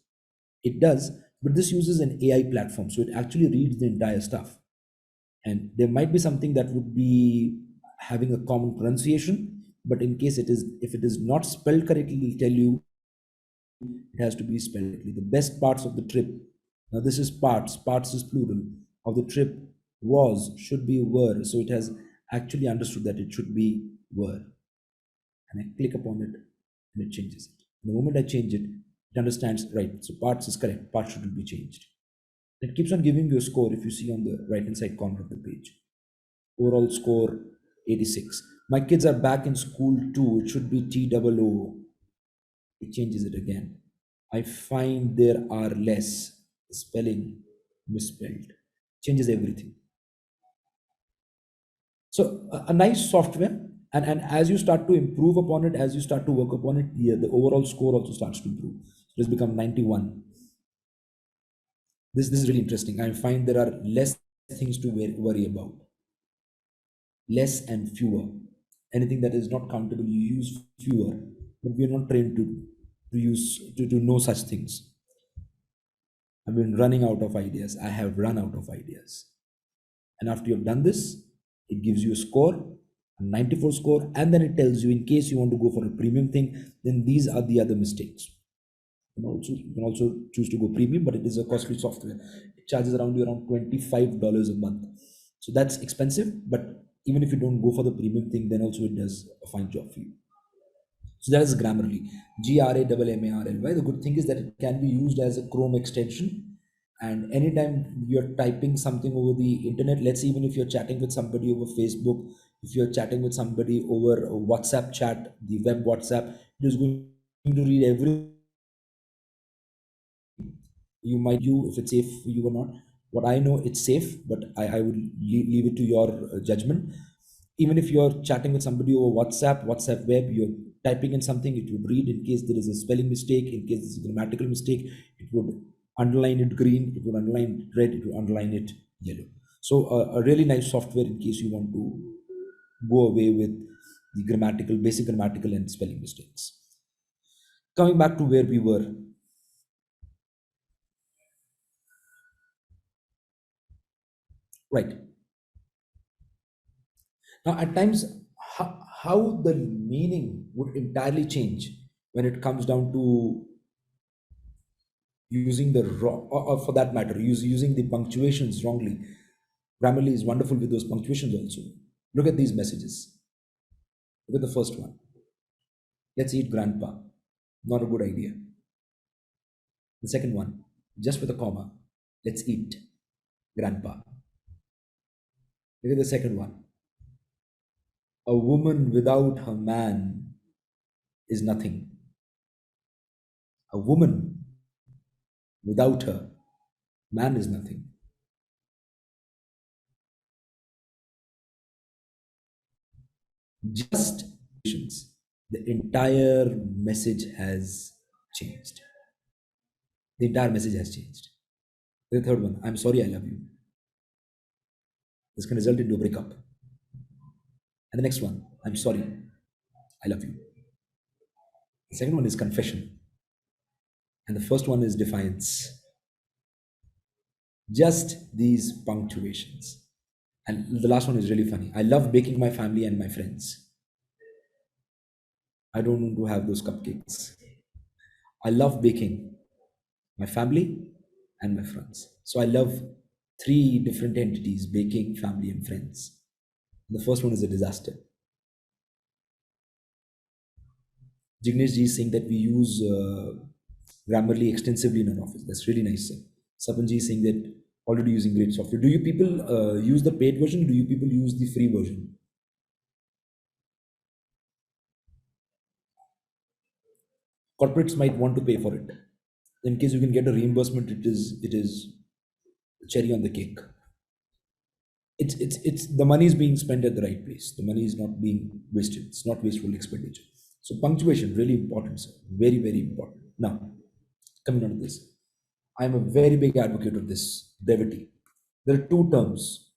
It does, but this uses an AI platform, so it actually reads the entire stuff. And there might be something that would be having a common pronunciation, but in case if it is not spelled correctly, it'll tell you it has to be spelled correctly. The best parts of the trip. Now this is parts is plural, of the trip should be were. So it has actually understood that it should be were. And I click upon it and it changes it. The moment I change it, it understands, right, so parts is correct, parts shouldn't be changed. It keeps on giving you a score if you see on the right hand side corner of the page. Overall score 86. My kids are back in school too. It should be TOO. It changes it again. I find there are less. Spelling misspelled. Changes everything. So a nice software. And as you start to improve upon it, as you start to work upon it, the overall score also starts to improve. It has become 91. This is really interesting. I find there are less things to worry about. Less and fewer. Anything that is not countable, you use fewer. But we are not trained to know such things. I've been running out of ideas. I have run out of ideas. And after you've done this, it gives you a score, a 94 score, and then it tells you in case you want to go for a premium thing, then these are the other mistakes. You can also choose to go premium, but it is a costly software. It charges around $25 a month. So that's expensive, but even if you don't go for the premium thing, then also it does a fine job for you. So that is Grammarly. Grammarly. The good thing is that it can be used as a Chrome extension. And anytime you're typing something over the internet, let's say even if you're chatting with somebody over Facebook, if you're chatting with somebody over a WhatsApp chat, the web WhatsApp, it is going to read every. You might if it's safe for you or not. What I know, it's safe, but I would leave it to your judgment. Even if you're chatting with somebody over WhatsApp web, you're typing in something, it would read in case there is a spelling mistake, in case there's a grammatical mistake, it would underline it green, it would underline it red, it would underline it yellow. So a really nice software in case you want to go away with the basic grammatical and spelling mistakes. Coming back to where we were. Right. Now, at times, how the meaning would entirely change when it comes down to using the wrong, or for that matter, using the punctuations wrongly. Grammarly is wonderful with those punctuations also. Look at these messages. Look at the first one. Let's eat grandpa. Not a good idea. The second one, just with a comma. Let's eat grandpa. Look at the second one. A woman without her man is nothing. A woman without her man is nothing. Just the entire message has changed. The entire message has changed. The third one, I'm sorry, I love you. This can result into a breakup. And the next one, I'm sorry, I love you. The second one is confession. And the first one is defiance. Just these punctuations. And the last one is really funny. I love baking my family and my friends. I don't want to have those cupcakes. I love baking my family and my friends. So I love 3 different entities: baking, family, and friends. The first one is a disaster. Jignesh ji is saying that we use Grammarly extensively in our office. That's really nice. Sapan ji is saying that already using great software. Do you people use the paid version? Do you people use the free version? Corporates might want to pay for it. In case you can get a reimbursement, it is cherry on the cake. It's the money is being spent at the right place. The money is not being wasted. It's not wasteful expenditure. So punctuation, really important, sir. Very, very important. Now, coming on to this, I'm a very big advocate of this, brevity. There are 2 terms.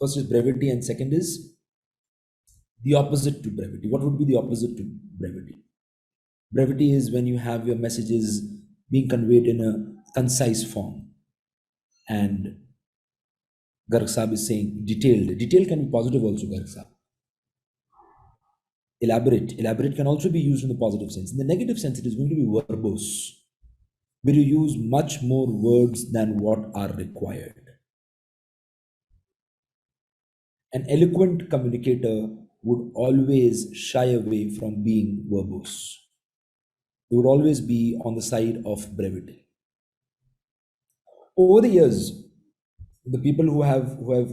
First is brevity, and second is the opposite to brevity. What would be the opposite to brevity? Brevity is when you have your messages being conveyed in a concise form. And Garg Sahib is saying detailed. Detail can be positive also, Garg Sahib. Elaborate. Elaborate can also be used in the positive sense. In the negative sense, it is going to be verbose, where you use much more words than what are required. An eloquent communicator would always shy away from being verbose. They would always be on the side of brevity. Over the years, the people who were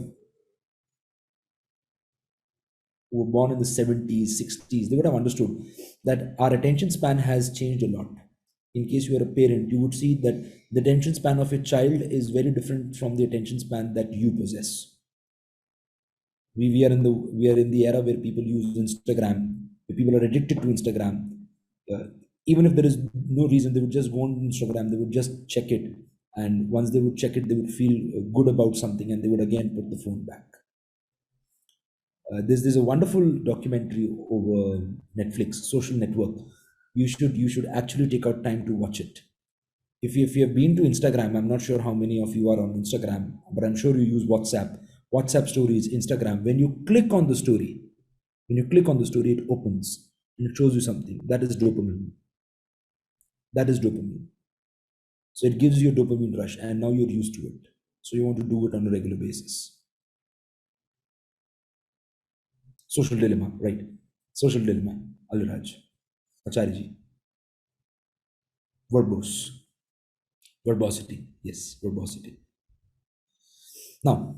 born in the 70s, 60s, they would have understood that our attention span has changed a lot. In case you are a parent, you would see that the attention span of a child is very different from the attention span that you possess. We are in the era where people use Instagram, where people are addicted to Instagram. Even if there is no reason, they would just go on Instagram, they would just check it. And once they would check it, they would feel good about something and they would again put the phone back. There's a wonderful documentary over Netflix, Social Network. You should actually take out time to watch it. If you have been to Instagram, I'm not sure how many of you are on Instagram, but I'm sure you use WhatsApp stories, Instagram. When you click on the story, it opens and it shows you something. That is dopamine. So it gives you a dopamine rush, and now you're used to it. So you want to do it on a regular basis. Social dilemma, right? Social dilemma, Aliraj, Acharya. Verbosity, yes, verbosity. Now,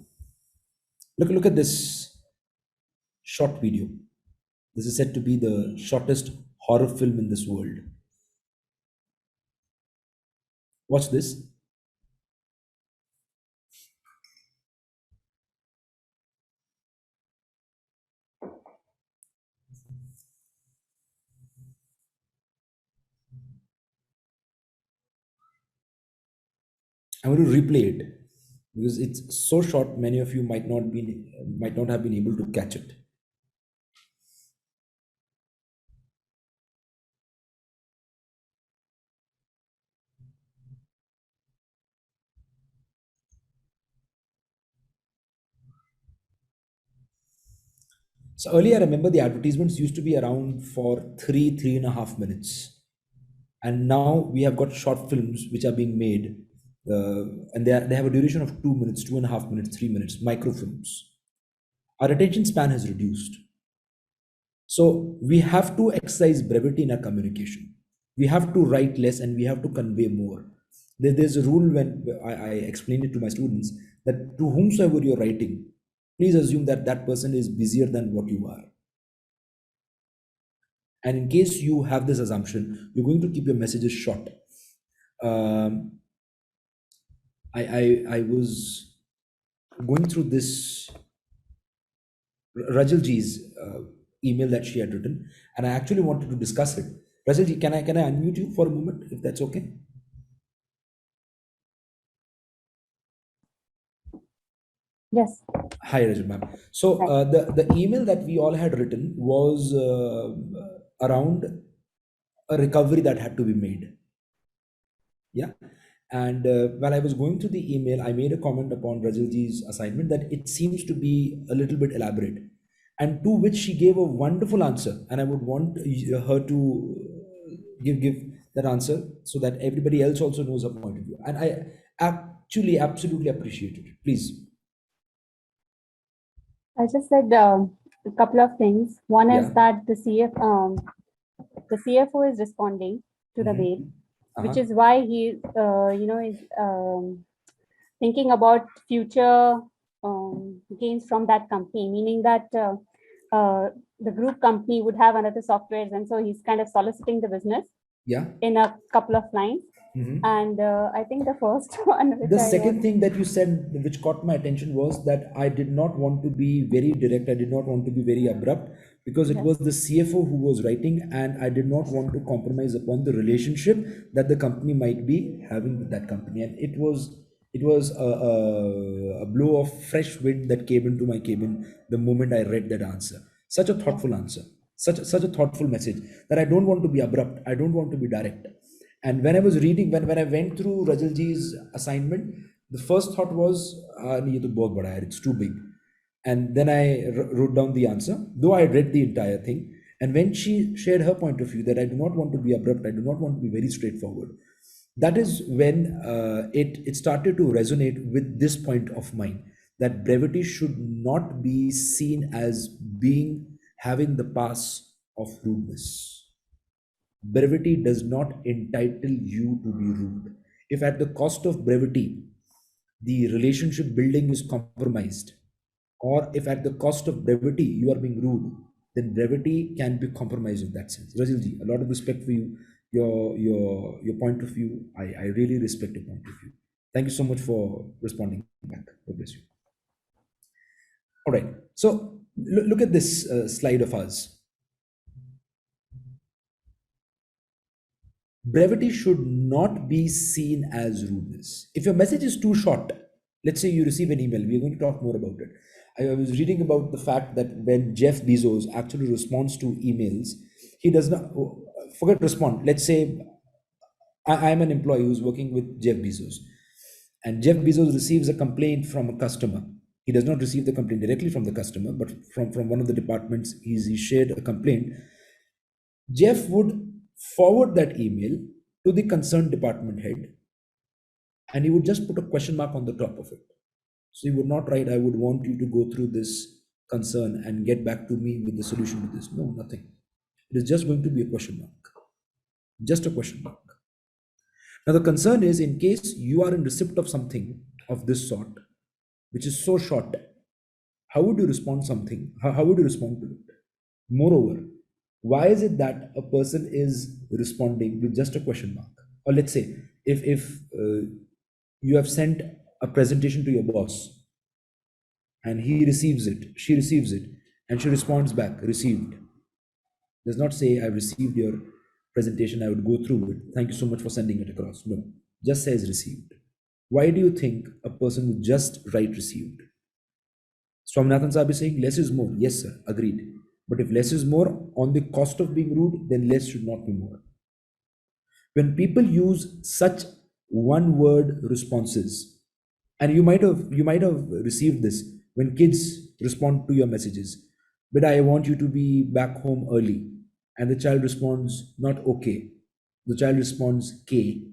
look at this short video. This is said to be the shortest horror film in this world. Watch this. I'm going to replay it because it's so short. Many of you might not have been able to catch it. So earlier, I remember the advertisements used to be around for 3.5 minutes. And now we have got short films which are being made and they have a duration of 2 minutes, 2.5 minutes, 3 minutes, microfilms. Our attention span has reduced. So we have to exercise brevity in our communication. We have to write less and we have to convey more. There's a rule when I explain it to my students that to whomsoever you're writing, please assume that that person is busier than what you are. And in case you have this assumption, you're going to keep your messages short. I was going through this Rajalji's email that she had written, and I actually wanted to discuss it. Rajalji, can I unmute you for a moment, if that's okay? Yes. Hi, Rajal ma'am. So the email that we all had written was around a recovery that had to be made. Yeah. And while I was going through the email, I made a comment upon Rajalji's assignment that it seems to be a little bit elaborate, and to which she gave a wonderful answer. And I would want her to give that answer so that everybody else also knows her point of view. And I actually absolutely appreciate it. Please. I just said a couple of things. One is that the CFO is responding to the mail, which is why he, is thinking about future gains from that company, meaning that the group company would have another softwares, and so he's kind of soliciting the business. Yeah. In a couple of lines. And I think the first one. The second thing that you said, which caught my attention, was that I did not want to be very direct. I did not want to be very abrupt because it was the CFO who was writing, and I did not want to compromise upon the relationship that the company might be having with that company. And it was a blow of fresh wind that came into my cabin the moment I read that answer. Such a thoughtful answer. Such a thoughtful message that I don't want to be abrupt. I don't want to be direct. And when I was reading, when I went through Rajalji's assignment, the first thought was, "Ye to bahut bada hai, it's too big." And then I wrote down the answer, though I read the entire thing. And when she shared her point of view that I do not want to be abrupt, I do not want to be very straightforward, that is when it started to resonate with this point of mine, that brevity should not be seen as having the pass of rudeness. Brevity does not entitle you to be rude. If at the cost of brevity, the relationship building is compromised, or if at the cost of brevity, you are being rude, then brevity can be compromised in that sense. Rajilji, a lot of respect for you, your point of view. I really respect your point of view. Thank you so much for responding back. God bless you. All right. So look at this slide of ours. Brevity should not be seen as rudeness. If your message is too short, let's say you receive an email, we're going to talk more about it. I was reading about the fact that when Jeff Bezos actually responds to emails, he does not, forget respond. Let's say I'm an employee who's working with Jeff Bezos, and Jeff Bezos receives a complaint from a customer. He does not receive the complaint directly from the customer, but from one of the departments, he shared a complaint. Jeff would forward that email to the concerned department head, and he would just put a question mark on the top of it. So he would not write, "I would want you to go through this concern and get back to me with the solution to this." No, nothing. It is just going to be a question mark. Just a question mark. Now the concern is, in case you are in receipt of something of this sort, which is so short, how would you respond something? How would you respond to it? Moreover, why is it that a person is responding with just a question mark? Or let's say, if you have sent a presentation to your boss, and he receives it, she receives it, and she responds back, "Received." Does not say, "I received your presentation, I would go through it. Thank you so much for sending it across." No, just says "received." Why do you think a person would just write "received"? Swaminathan Saab is saying less is more. Yes, sir, agreed. But if less is more on the cost of being rude, then less should not be more. When people use such one-word responses, and you might have received this when kids respond to your messages, "But I want you to be back home early," and the child responds not "okay." The child responds "K,"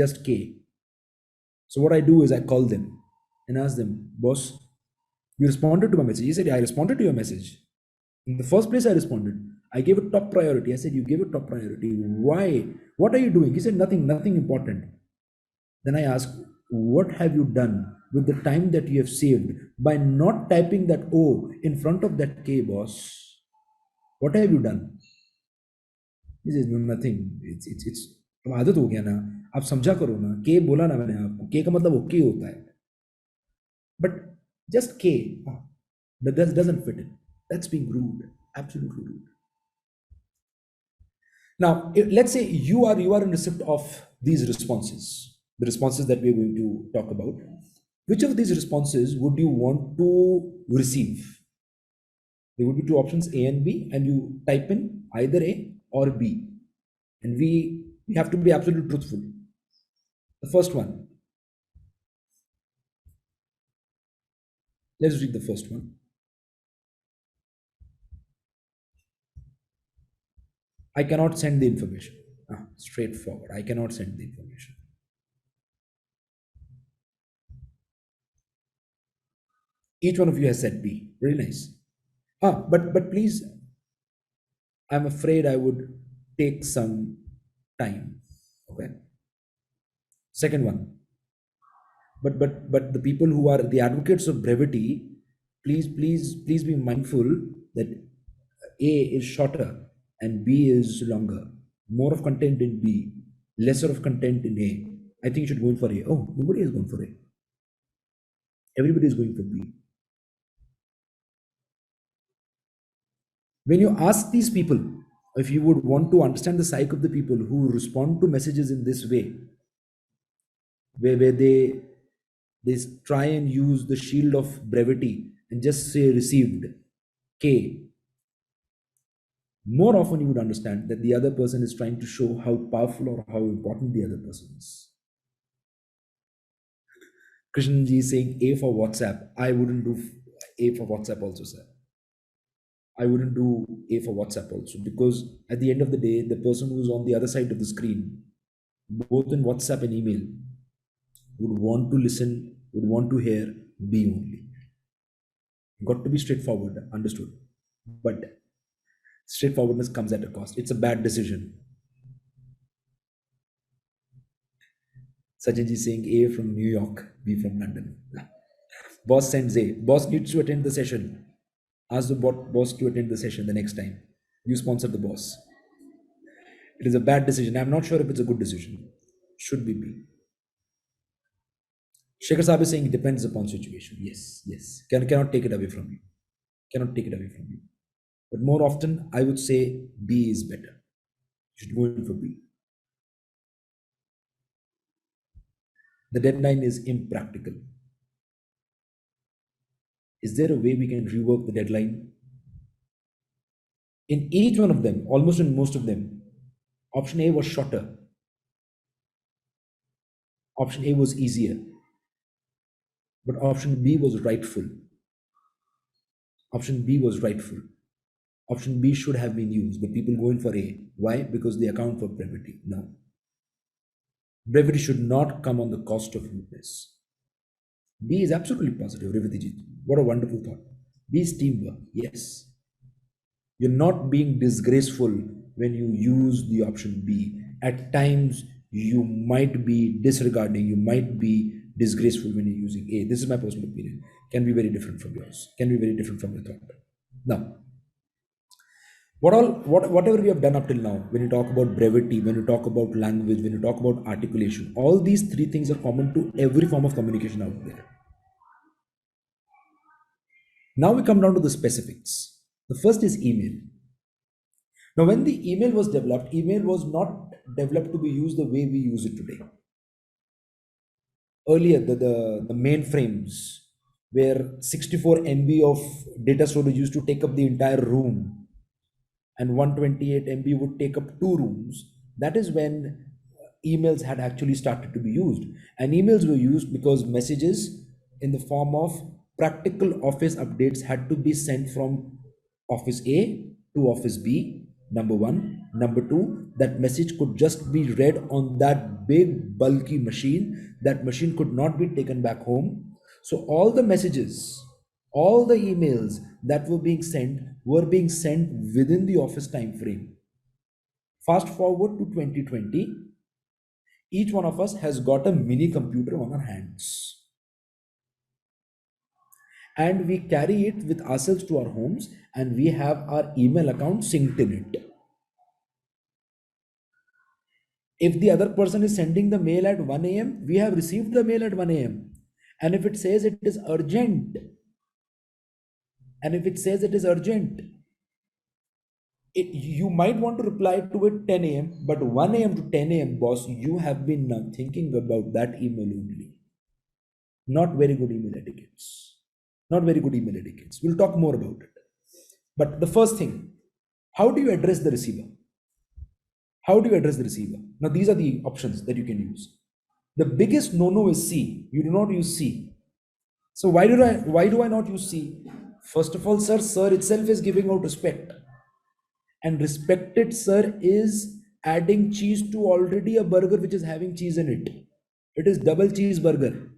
just K. So what I do is I call them and ask them, "Boss, you responded to my message." He said, "I responded to your message. In the first place, I responded. I gave it top priority." I said, "You gave it top priority. Why? What are you doing?" He said, "Nothing important." Then I asked, "What have you done with the time that you have saved by not typing that O in front of that K, boss? What have you done?" He says, "No, nothing. It's आदत हो गया ना, आप समझा करो ना, K बोला ना मैंने आपको, K का मतलब OK होता है. But just K, that doesn't fit in. That's being rude, absolutely rude." Now, let's say you are in receipt of these responses, the responses that we're going to talk about. Which of these responses would you want to receive? There would be two options, A and B, and you type in either A or B. And we have to be absolutely truthful. The first one. Let's read the first one. "I cannot send the information." Straightforward. I cannot send the information. Each one of you has said B. Very nice. But please, I'm afraid I would take some time. Okay. Second one. But the people who are the advocates of brevity, please be mindful that A is shorter and B is longer. More of content in B, lesser of content in A. I think you should go in for A. Oh, nobody is going for A. Everybody is going for B. When you ask these people, if you would want to understand the psyche of the people who respond to messages in this way, where they try and use the shield of brevity and just say "received," K, more often you would understand that the other person is trying to show how powerful or how important the other person is. Krishnanji is saying A for WhatsApp. I wouldn't do A for WhatsApp also, sir. I wouldn't do A for WhatsApp also, because at the end of the day, the person who's on the other side of the screen, both in WhatsApp and email, would want to listen, would want to hear B only. Got to be straightforward, understood. But straightforwardness comes at a cost. It's a bad decision. Sachinji saying A from New York, B from London. Boss sends A. Boss needs to attend the session. Ask the boss to attend the session the next time. You sponsor the boss. It is a bad decision. I'm not sure if it's a good decision. Should be B. Shekhar Saab is saying it depends upon situation. Yes, yes. Cannot take it away from you. Cannot take it away from you. But more often, I would say B is better. You should go in for B. The deadline is impractical. Is there a way we can rework the deadline? In each one of them, almost in most of them, option A was shorter. Option A was easier. But option B was rightful. Option B was rightful. Option B should have been used, but people go in for A. Why? Because they account for brevity. No. Brevity should not come on the cost of rudeness. B is absolutely positive, Revati. What a wonderful thought. B is teamwork. Yes. You're not being disgraceful when you use the option B. At times, you might be disregarding, you might be disgraceful when you're using A. This is my personal opinion. Can be very different from yours. Can be very different from your thought. Now, whatever we have done up till now, when you talk about brevity, when you talk about language, when you talk about articulation, all these three things are common to every form of communication out there. Now we come down to the specifics. The first is email. Now, when the email was developed, email was not developed to be used the way we use it today. Earlier, the mainframes, where 64 MB of data storage used to take up the entire room, and 128 MB would take up 2 rooms. That is when emails had actually started to be used. And emails were used because messages in the form of practical office updates had to be sent from office A to office B, number 1. Number 2, that message could just be read on that big bulky machine. That machine could not be taken back home. So all the messages, all the emails that were being sent within the office time frame. Fast forward to 2020, each one of us has got a mini computer on our hands. And we carry it with ourselves to our homes, and we have our email account synced in it. If the other person is sending the mail at 1 AM, we have received the mail at 1 AM. And if it says it is urgent, you might want to reply to it 10 AM, but 1 AM to 10 AM, boss, you have been now thinking about that email only. Not very good email etiquettes. Not very good email etiquettes. We'll talk more about it. But the first thing, how do you address the receiver? How do you address the receiver? Now, these are the options that you can use. The biggest no-no is C. You do not use C. So why do I not use C? First of all, sir itself is giving out respect. And respected sir is adding cheese to already a burger which is having cheese in it. It is double cheeseburger.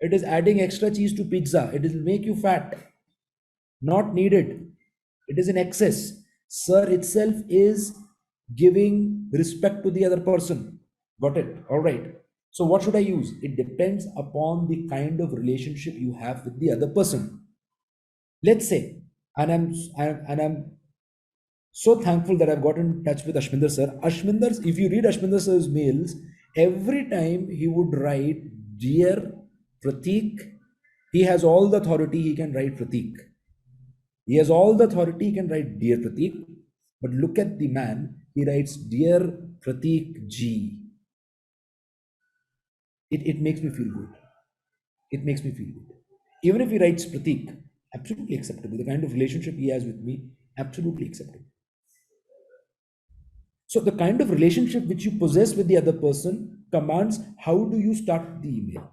It is adding extra cheese to pizza. It will make you fat. Not needed. It is in excess. Sir itself is giving respect to the other person. Got it? All right. So what should I use? It depends upon the kind of relationship you have with the other person. Let's say, and I'm so thankful that I've got in touch with Ashminder sir. Ashminder, if you read Ashminder sir's mails, every time he would write, dear Pratik, he has all the authority, he can write Pratik. He has all the authority, he can write dear Pratik. But look at the man, he writes dear Pratik G. It makes me feel good. It makes me feel good. Even if he writes Pratik, absolutely acceptable. The kind of relationship he has with me, absolutely acceptable. So the kind of relationship which you possess with the other person commands how do you start the email.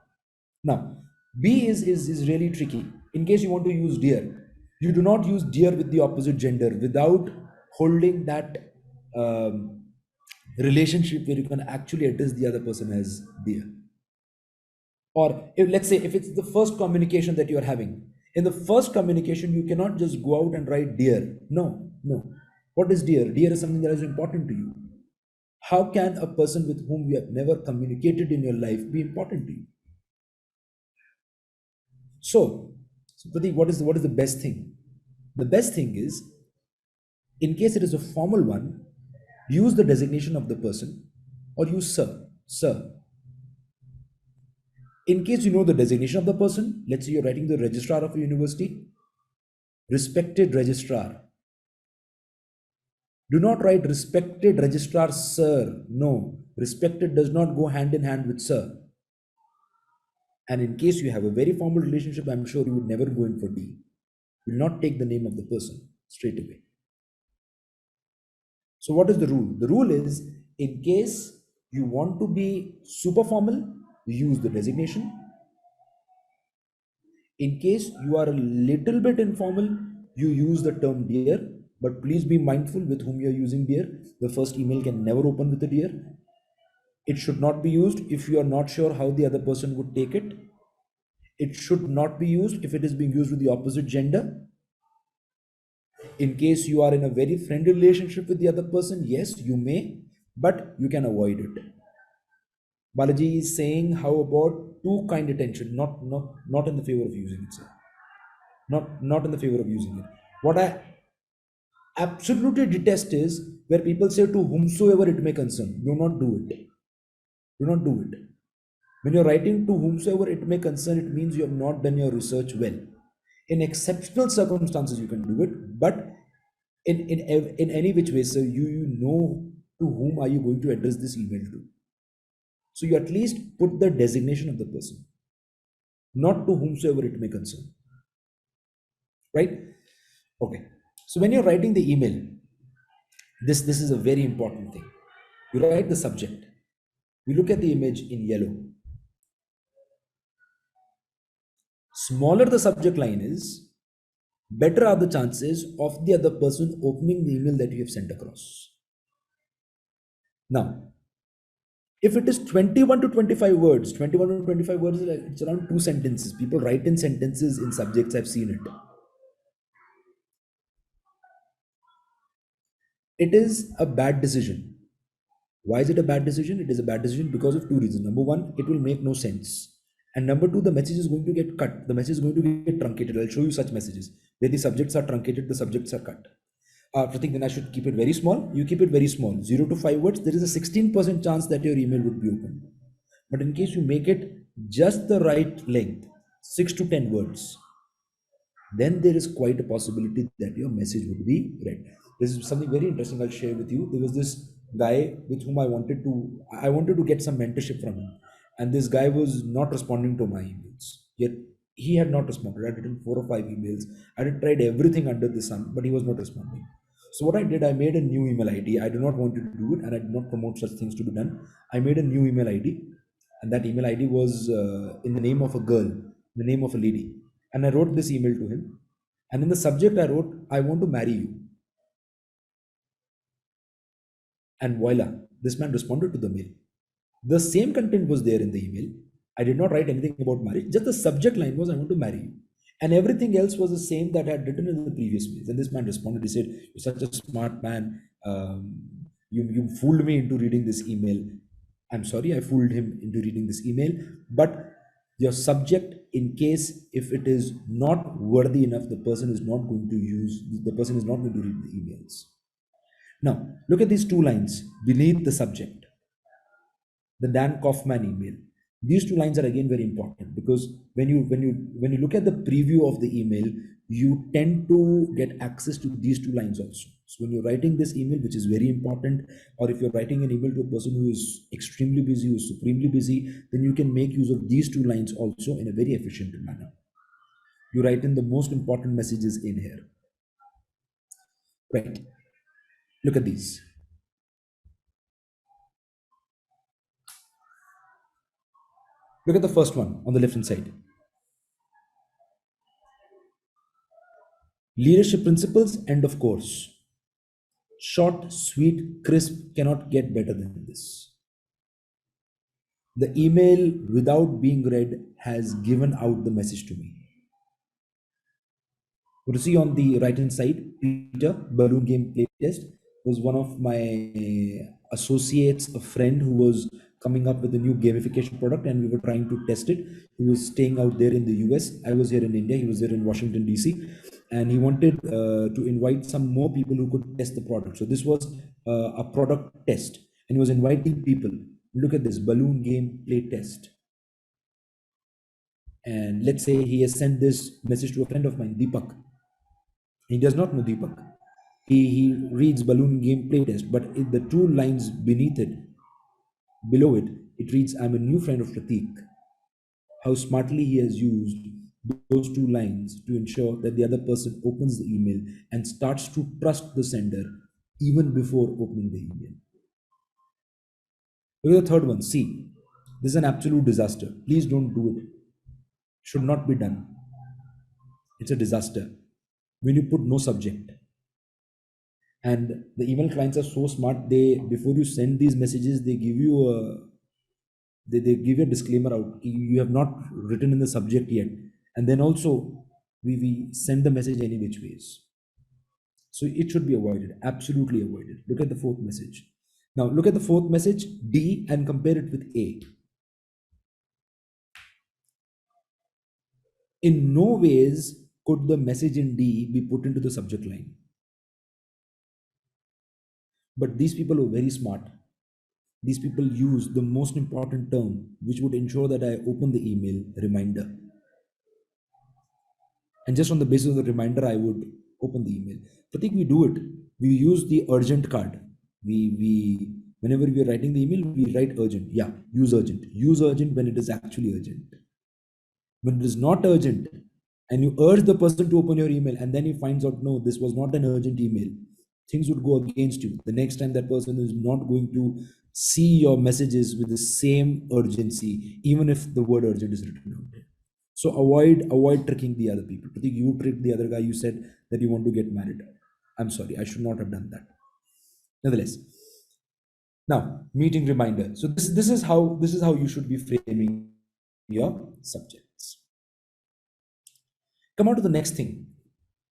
Now, B is really tricky. In case you want to use dear, you do not use dear with the opposite gender without holding that relationship where you can actually address the other person as dear. Or if, let's say if it's the first communication that you're having, in the first communication, you cannot just go out and write dear. No. What is dear? Dear is something that is important to you. How can a person with whom you have never communicated in your life be important to you? So Pradeep, what is the best thing? The best thing is, in case it is a formal one, use the designation of the person or use sir. In case you know the designation of the person, let's say you're writing the registrar of a university, respected registrar. Do not write respected registrar sir. No, respected does not go hand in hand with sir. And in case you have a very formal relationship, I'm sure you would never go in for D. You will not take the name of the person straight away. So what is the rule? The rule is, in case you want to be super formal, you use the designation. In case you are a little bit informal, you use the term dear, but please be mindful with whom you are using dear. The first email can never open with a dear. It should not be used if you are not sure how the other person would take it. It should not be used if it is being used with the opposite gender. In case you are in a very friendly relationship with the other person, yes, you may, but you can avoid it. Balaji is saying, how about too kind attention? Not in the favor of using it, sir. Not in the favor of using it. What I absolutely detest is where people say to whomsoever it may concern. Do not do it. Do not do it. When you're writing to whomsoever it may concern, it means you have not done your research well. In exceptional circumstances, you can do it, but in any which way, sir, you know to whom are you going to address this email to. So you at least put the designation of the person, not to whomsoever it may concern. Right? Okay. So when you're writing the email, this is a very important thing. You write the subject. You look at the image in yellow. Smaller the subject line is, better are the chances of the other person opening the email that you have sent across. Now, if it is 21 to 25 words, it's around 2 sentences. People write in sentences in subjects, I've seen it. It is a bad decision. Why is it a bad decision? It is a bad decision because of 2 reasons. Number 1, it will make no sense. And number 2, the message is going to get cut. The message is going to get truncated. I'll show you such messages where the subjects are truncated, the subjects are cut. Pratik, then I should keep it very small. You keep it very small, 0 to 5 words. There is a 16% chance that your email would be opened. But in case you make it just the right length, 6 to 10 words, then there is quite a possibility that your message would be read. This is something very interesting I'll share with you. There was this guy with whom I wanted to get some mentorship from him. And this guy was not responding to my emails. Yet he had not responded. I had written 4 or 5 emails. I had tried everything under the sun, but he was not responding. So what I did, I made a new email ID. I do not want to do it, and I did not promote such things to be done. I made a new email ID, and that email ID was in the name of a girl, the name of a lady. And I wrote this email to him. And in the subject, I wrote, I want to marry you. And voila, this man responded to the mail. The same content was there in the email. I did not write anything about marriage. Just the subject line was, I want to marry you. And everything else was the same that I had written in the previous mails. And this man responded. He said, you're such a smart man. You fooled me into reading this email. I'm sorry, I fooled him into reading this email. But your subject, in case if it is not worthy enough, the person is not going to read the emails. Now, look at these 2 lines beneath the subject. The Dan Kaufman email. These 2 lines are again very important because when you look at the preview of the email, you tend to get access to these 2 lines also. So when you're writing this email, which is very important, or if you're writing an email to a person who is extremely busy, who is supremely busy, then you can make use of these 2 lines also in a very efficient manner. You write in the most important messages in here. Right. Look at these. Look at the first one on the left-hand side. Leadership principles, end of course. Short, sweet, crisp, cannot get better than this. The email, without being read, has given out the message to me. You see on the right-hand side, Peter, balloon game play test, was one of my associates, a friend who was coming up with a new gamification product, and we were trying to test it. He was staying out there in the US. I was here in India. He was there in Washington, DC. And he wanted to invite some more people who could test the product. So this was a product test. And he was inviting people. Look at this, balloon game play test. And let's say he has sent this message to a friend of mine, Deepak. He does not know Deepak. He reads balloon game playtest, but in the two lines beneath it, below it, it reads, I'm a new friend of Prateek. How smartly he has used those two lines to ensure that the other person opens the email and starts to trust the sender even before opening the email. Look at the third one. See, this is an absolute disaster. Please don't do it. Should not be done. It's a disaster. When you put no subject. And the email clients are so smart, they, before you send these messages, they give you a they give you a disclaimer out. You have not written in the subject yet. And then also we send the message any which ways. So it should be avoided, absolutely avoided. Look at the fourth message. Now look at the fourth message, D, and compare it with A. In no ways could the message in D be put into the subject line. But these people are very smart. These people use the most important term, which would ensure that I open the email, reminder. And just on the basis of the reminder, I would open the email. I think we do it. We use the urgent card. Whenever we are writing the email, we write urgent. Yeah, use urgent. Use urgent when it is actually urgent. When it is not urgent, and you urge the person to open your email, and then he finds out, no, this was not an urgent email, things would go against you. The next time that person is not going to see your messages with the same urgency, even if the word urgent is written out there. So avoid tricking the other people. I think you tricked the other guy. You said that you want to get married. I'm sorry, I should not have done that. Nevertheless, now meeting reminder. So this is how you should be framing your subjects. Come on to the next thing.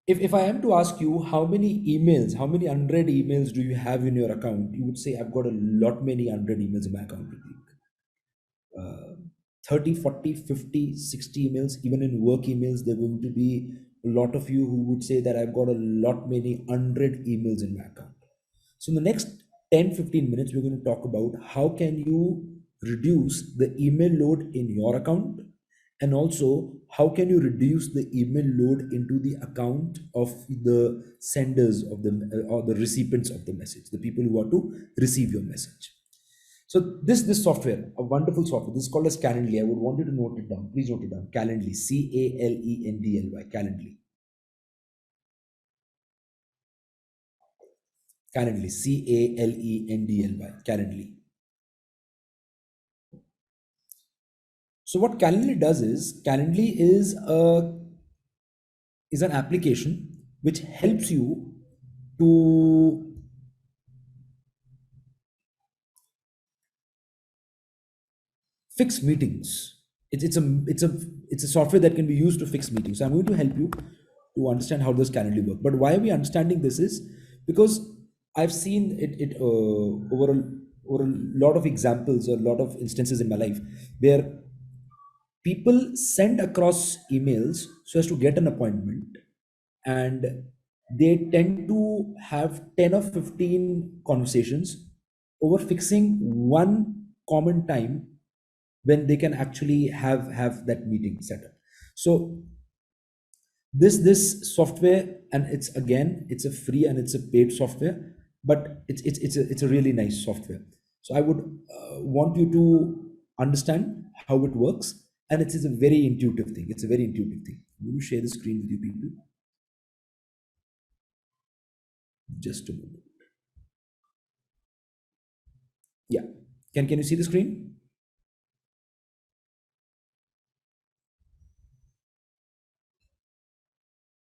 If I am to ask you how many emails, how many unread emails do you have in your account, you would say I've got a lot many unread emails in my account. 30, 40, 50, 60 emails, even in work emails, there are going to be a lot of you who would say that I've got a lot many unread emails in my account. So in the next 10, 15 minutes, we're going to talk about how can you reduce the email load in your account, and also how can you reduce the email load into the account of the senders of the or the recipients of the message, the people who are to receive your message. So this software, a wonderful software, this is called as Calendly. I would want you to note it down. Please note it down. Calendly, Calendly, Calendly. Calendly, Calendly, Calendly. So what Calendly does is, Calendly is an application which helps you to fix meetings. It's a software that can be used to fix meetings. So I'm going to help you to understand how does Calendly work. But why are we understanding this is because I've seen it over a lot of examples, a lot of instances in my life where people send across emails so as to get an appointment, and they tend to have 10 or 15 conversations over fixing one common time when they can actually have that meeting set up. So this software, and it's a free and it's a paid software, but it's a really nice software. So I would want you to understand how it works, and it is a very intuitive thing. It's a very intuitive thing. I'm going to share the screen with you people. Just a moment. Yeah, can you see the screen?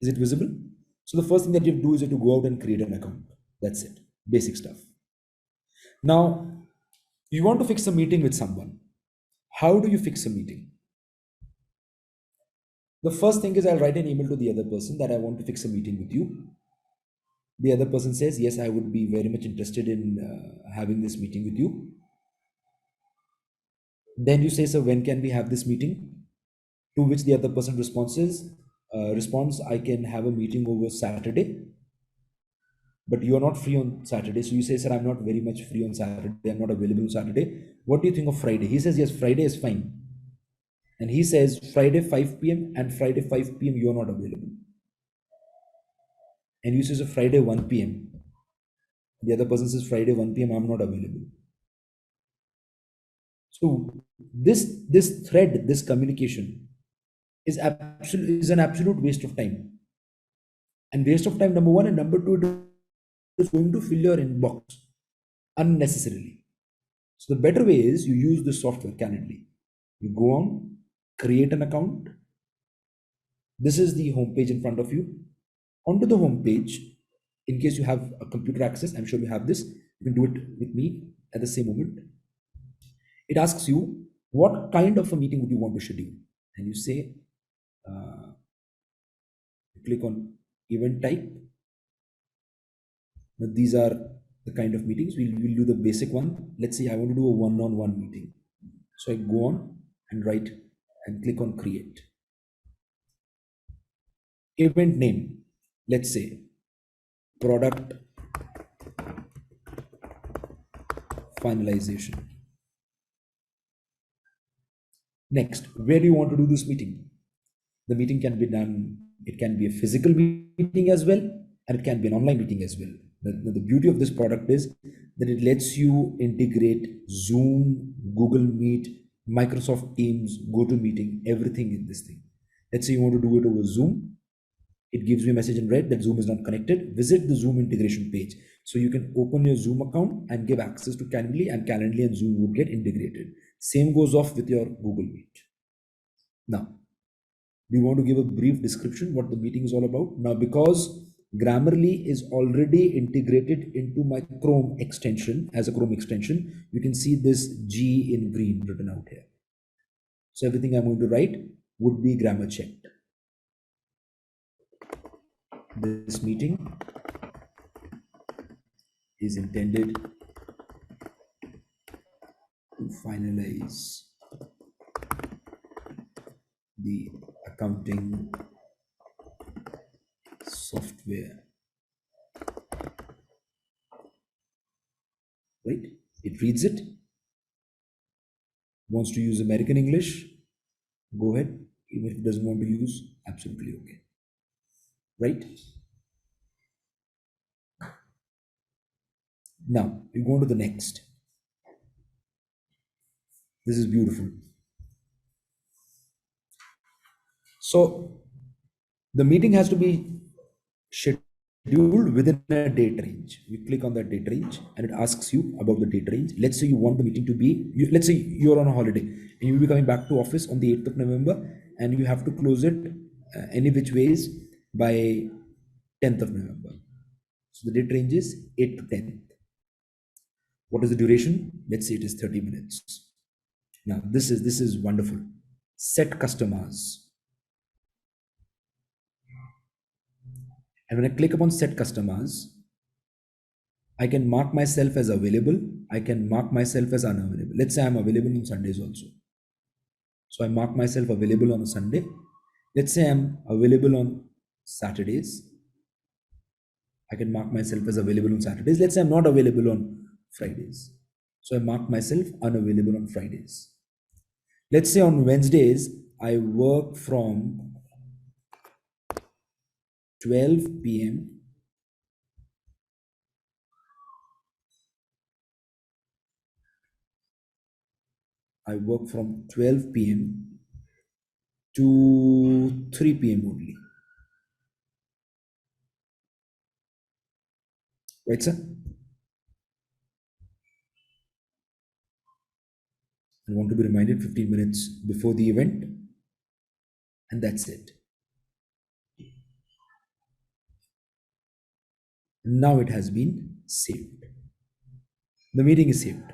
Is it visible? So the first thing that you have to do is you have to go out and create an account. That's it. Basic stuff. Now, you want to fix a meeting with someone. How do you fix a meeting? The first thing is I'll write an email to the other person that I want to fix a meeting with you. The other person says, yes, I would be very much interested in having this meeting with you. Then you say, so when can we have this meeting? To which the other person responds, I can have a meeting over Saturday, but you are not free on Saturday. So you say, sir, I'm not very much free on Saturday. I'm not available on Saturday. What do you think of Friday? He says, yes, Friday is fine. And he says Friday 5 p.m. and Friday 5 p.m. you are not available. And you say, so Friday 1 p.m. The other person says Friday 1 p.m. I'm not available. So this thread, this communication is an absolute waste of time. And waste of time, number one, and number two, it is going to fill your inbox unnecessarily. So the better way is you use this software Calendly. You go on, create an account. This is the home page in front of you. Onto the home page, in case you have a computer access, I'm sure you have this, you can do it with me at the same moment. It asks you, what kind of a meeting would you want to schedule? And you say, click on event type. Now, these are the kind of meetings. We'll do the basic one. Let's say I want to do a one-on-one meeting. So I go on and write and click on create. Event name, let's say product finalization. Next, where do you want to do this meeting? The meeting can be done, it can be a physical meeting as well, and it can be an online meeting as well. The beauty of this product is that it lets you integrate Zoom, Google Meet, Microsoft Teams, GoToMeeting, everything in this thing. Let's say you want to do it over Zoom. It gives you a message in red that Zoom is not connected. Visit the Zoom integration page. So you can open your Zoom account and give access to Calendly, and Calendly and Zoom would get integrated. Same goes off with your Google Meet. Now, we want to give a brief description what the meeting is all about. Now, because Grammarly is already integrated into my Chrome extension, as a Chrome extension, you can see this G in green written out here. So everything I'm going to write would be grammar checked. This meeting is intended to finalize the accounting software. Right? It reads it. Wants to use American English? Go ahead. Even if it doesn't want to use, absolutely okay. Right? Now, you go on to the next. This is beautiful. So, the meeting has to be scheduled within a date range. You click on that date range and it asks you about the date range. Let's say you want the meeting to be, let's say you're on a holiday and you'll be coming back to office on the 8th of November and you have to close it any which ways by 10th of November. So the date range is 8th to 10th. What is the duration? Let's say it is 30 minutes. Now this is wonderful. Set customers. And when I click upon set customers, I can mark myself as available. I can mark myself as unavailable. Let's say I'm available on Sundays also. So I mark myself available on a Sunday. Let's say I'm available on Saturdays. I can mark myself as available on Saturdays. Let's say I'm not available on Fridays. So I mark myself unavailable on Fridays. Let's say on Wednesdays, I work from 12 p.m. I work from 12 p.m. to 3 p.m. only. Right, sir? I want to be reminded 15 minutes before the event, and that's it. Now it has been saved. The meeting is saved.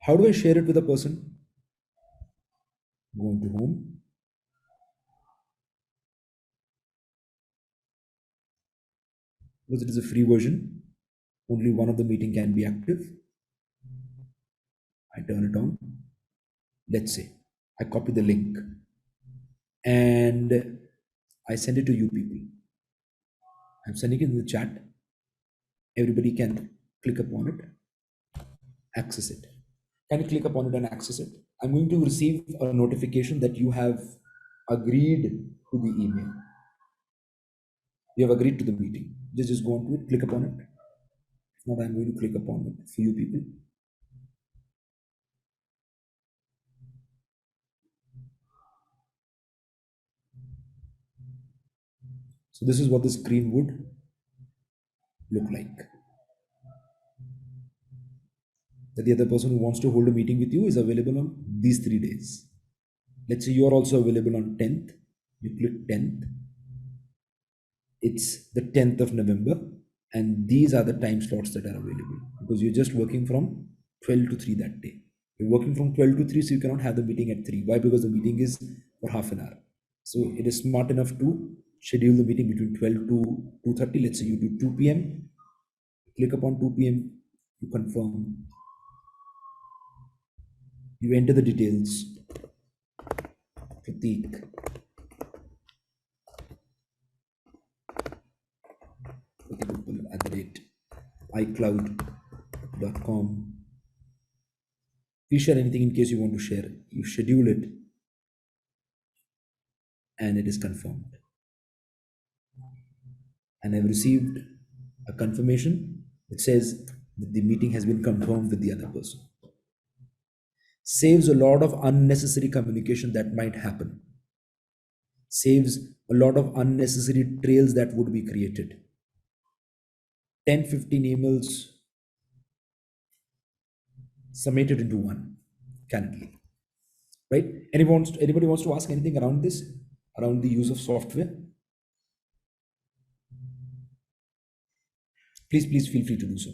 How do I share it with a person? Go into home. Because it is a free version, only one of the meeting can be active. I turn it on. Let's say I copy the link and I send it to you people. I'm sending it in the chat. Everybody can click upon it, access it. Can you click upon it and access it? I'm going to receive a notification that you have agreed to the email. You have agreed to the meeting. Just go on to it, click upon it. If not, I'm going to click upon it for you people. So this is what the screen would look like. That the other person who wants to hold a meeting with you is available on these 3 days. Let's say you are also available on 10th. You click 10th. It's the 10th of November. And these are the time slots that are available because you're just working from 12 to 3 that day. You're working from 12 to 3, so you cannot have the meeting at 3. Why? Because the meeting is for half an hour. So it is smart enough to schedule the meeting between 12 to 2:30. Let's say you do 2 p.m. Click upon 2 p.m. You confirm. You enter the details. Prateek. @icloud.com. Please share anything in case you want to share. You schedule it and it is confirmed. And I've received a confirmation. It says that the meeting has been confirmed with the other person. Saves a lot of unnecessary communication that might happen. Saves a lot of unnecessary trails that would be created. 10-15 emails summated into one, candidly. Right? Anybody wants to ask anything around this, around the use of software? Please feel free to do so.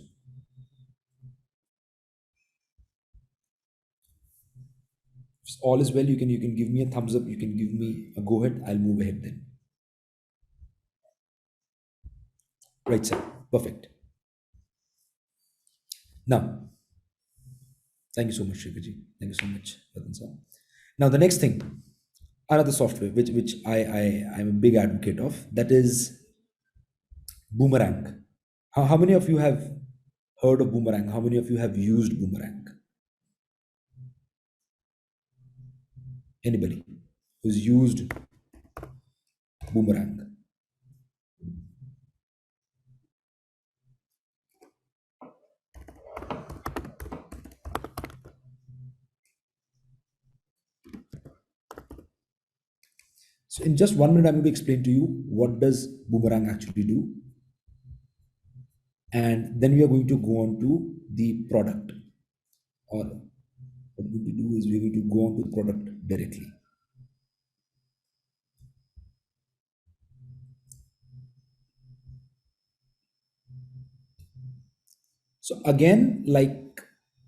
If all is well, you can give me a thumbs up, you can give me a go ahead, I'll move ahead then. Right, sir. Perfect. Now, thank you so much, Shikhaji. Thank you so much, Ratan sir. Now, the next thing, another software which I'm a big advocate of, that is Boomerang. How many of you have heard of Boomerang? How many of you have used Boomerang? Anybody who's used Boomerang? So in just 1 minute, I'm going to explain to you what does Boomerang actually do. And then we are going to go on to the product. Or what we're going to do is we're going to go on to the product directly. So again, like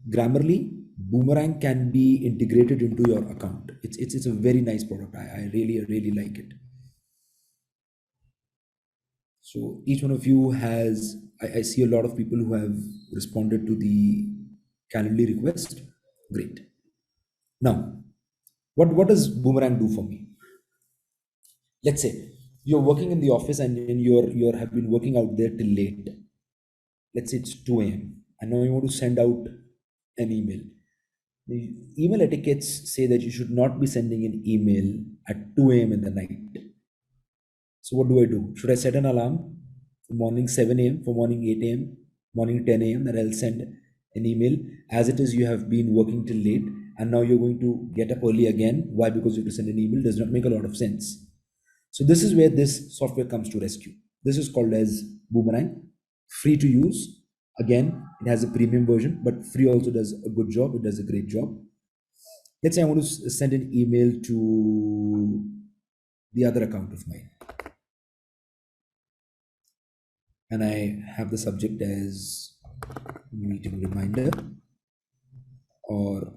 Grammarly, Boomerang can be integrated into your account. It's a very nice product. I really like it. So each one of you has, I see a lot of people who have responded to the Calendly request. Great. Now, what does Boomerang do for me? Let's say you're working in the office and you have been working out there till late. Let's say it's 2 a.m. and now you want to send out an email. The email etiquettes say that you should not be sending an email at 2 a.m. in the night. So what do? Should I set an alarm for morning 7 a.m., for morning 8 a.m., morning 10 a.m. that I'll send an email? As it is, you have been working till late and now you're going to get up early again. Why? Because you have to send an email. Does not make a lot of sense. So this is where this software comes to rescue. This is called as Boomerang, free to use. Again, it has a premium version, but free also does a good job. It does a great job. Let's say I want to send an email to the other account of mine. and I have the subject as meeting reminder or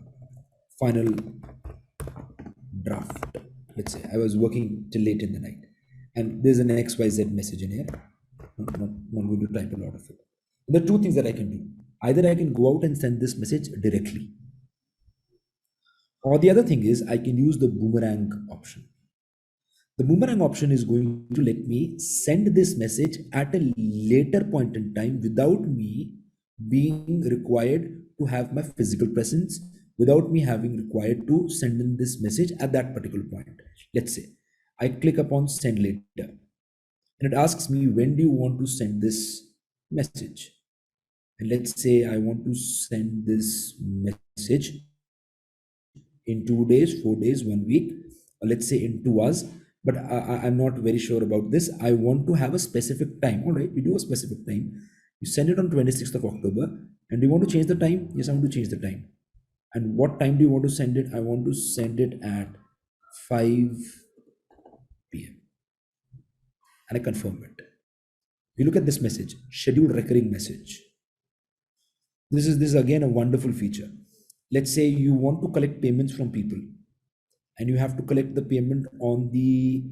final draft. Let's say I was working till late in the night and there's an XYZ message in here. Not going to type a lot of it. There are two things that I can do. Either I can go out and send this message directly, or the other thing is I can use the boomerang option. The boomerang option is going to let me send this message at a later point in time without me being required to have my physical presence, without me having required to send in this message at that particular point. Let's say I click upon send later and it asks me, when do you want to send this message? And let's say I want to send this message in 2 days, 4 days, 1 week, or let's say in 2 hours. But I'm not very sure about this. I want to have a specific time. All right, we do a specific time. You send it on 26th of October. And do you want to change the time? Yes, I want to change the time. And what time do you want to send it? I want to send it at 5 p.m. And I confirm it. You look at this message, schedule recurring message. This is again a wonderful feature. Let's say you want to collect payments from people and you have to collect the payment on the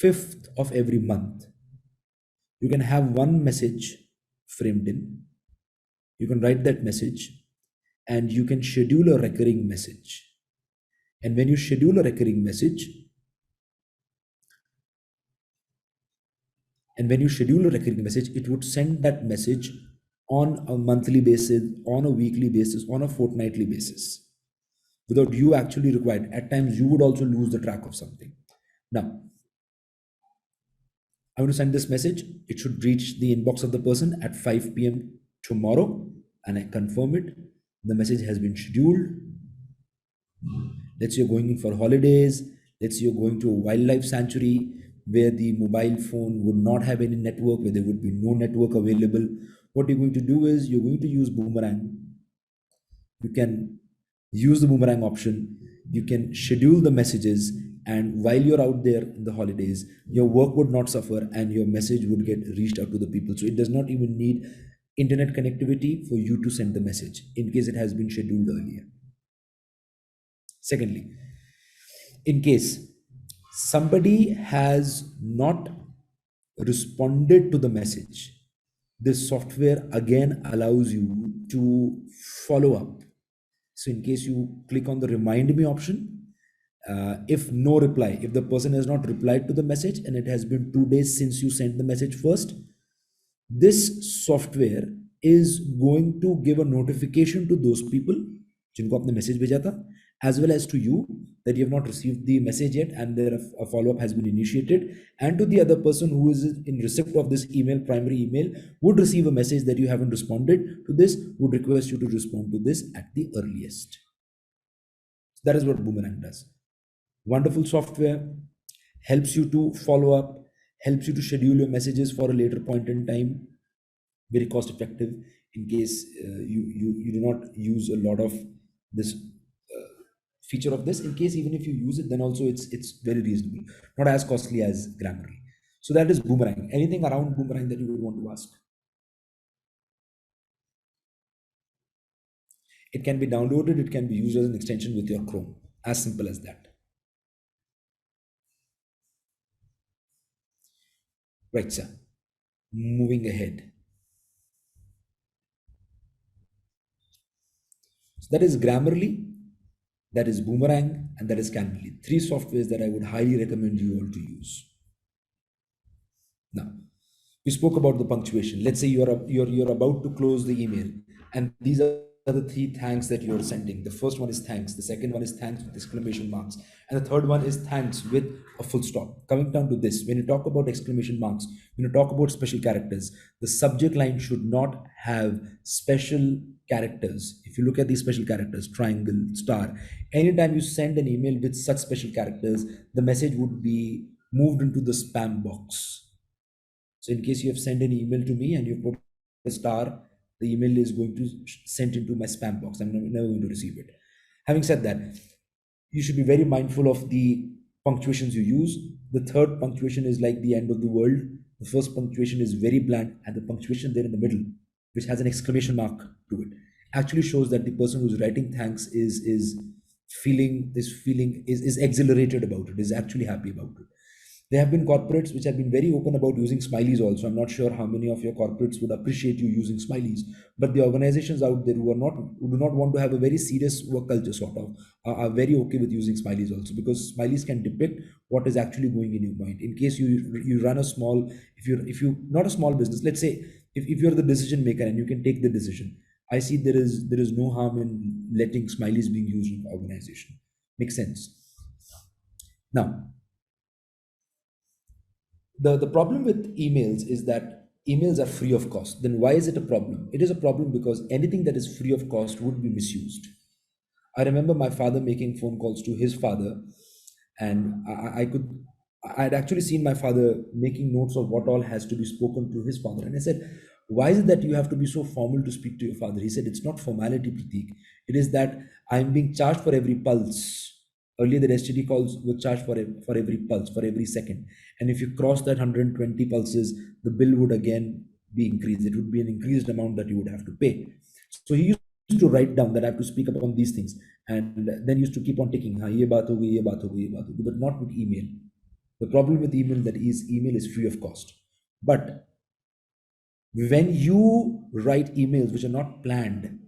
5th of every month. You can have one message framed in. You can write that message and you can schedule a recurring message. And when you schedule a recurring message, it would send that message on a monthly basis, on a weekly basis, on a fortnightly basis, without you actually required. At times, you would also lose the track of something. Now, I want to send this message. It should reach the inbox of the person at 5 p.m. tomorrow, and I confirm it. The message has been scheduled. Let's say you're going in for holidays. Let's say you're going to a wildlife sanctuary where the mobile phone would not have any network, where there would be no network available. What you're going to do is you're going to use boomerang. You can use the boomerang option. You can schedule the messages, and while you're out there in the holidays, your work would not suffer and your message would get reached out to the people. So it does not even need internet connectivity for you to send the message in case it has been scheduled earlier. Secondly, in case somebody has not responded to the message, this software again allows you to follow up. So in case you click on the remind me option, if no reply, if the person has not replied to the message and it has been 2 days since you sent the message first, this software is going to give a notification to those people जिनको आपने message भेजा था, as well as to you that you have not received the message yet and there a follow-up has been initiated, and to the other person who is in receipt of this email, primary email, would receive a message that you haven't responded to this, would request you to respond to this at the earliest. So that is what Boomerang does. Wonderful software, helps you to follow up, helps you to schedule your messages for a later point in time, very cost effective in case you do not use a lot of this feature of this. In case even if you use it, then also it's very reasonable, not as costly as Grammarly. So that is Boomerang. Anything around Boomerang that you would want to ask? It can be downloaded, it can be used as an extension with your Chrome, as simple as that. Right, sir. Moving ahead. So that is Grammarly, that is Boomerang, and that is Calendly. 3 softwares that I would highly recommend you all to use. Now, we spoke about the punctuation. Let's say you're about to close the email, and these are the 3 thanks that you're sending. The first one is thanks, the second one is thanks with exclamation marks, and the third one is thanks with a full stop. Coming down to this, when you talk about exclamation marks, when you talk about special characters, the subject line should not have special characters. If you look at these special characters, triangle, star, anytime you send an email with such special characters, the message would be moved into the spam box. So in case you have sent an email to me and you put a star, the email is going to sent into my spam box. I'm never going to receive it. Having said that, you should be very mindful of the punctuations you use. The third punctuation is like the end of the world. The the first punctuation is very bland, and the punctuation there in the middle, which has an exclamation mark to it, actually shows that the person who's writing thanks is exhilarated about it, is actually happy about it. There have been corporates which have been very open about using smileys also. I'm not sure how many of your corporates would appreciate you using smileys, but the organizations out there who do not want to have a very serious work culture sort of are very okay with using smileys also, because smileys can depict what is actually going in your mind. In case you run a small, if you not a small business, let's say if you're the decision maker and you can take the decision, I see there is no harm in letting smileys being used in the organization. Makes sense. Now, the problem with emails is that emails are free of cost. Then why is it a problem? It is a problem because anything that is free of cost would be misused. I remember my father making phone calls to his father, and I had actually seen my father making notes of what all has to be spoken to his father. And I said, why is it that you have to be so formal to speak to your father? He said, it's not formality, Prateek. It is that I'm being charged for every pulse. Earlier, the STD calls were charged for every pulse, for every second. And if you cross that 120 pulses, the bill would again be increased. It would be an increased amount that you would have to pay. So he used to write down that I have to speak upon these things. And then used to keep on ticking, but not with email. The problem with email email is free of cost. But when you write emails which are not planned,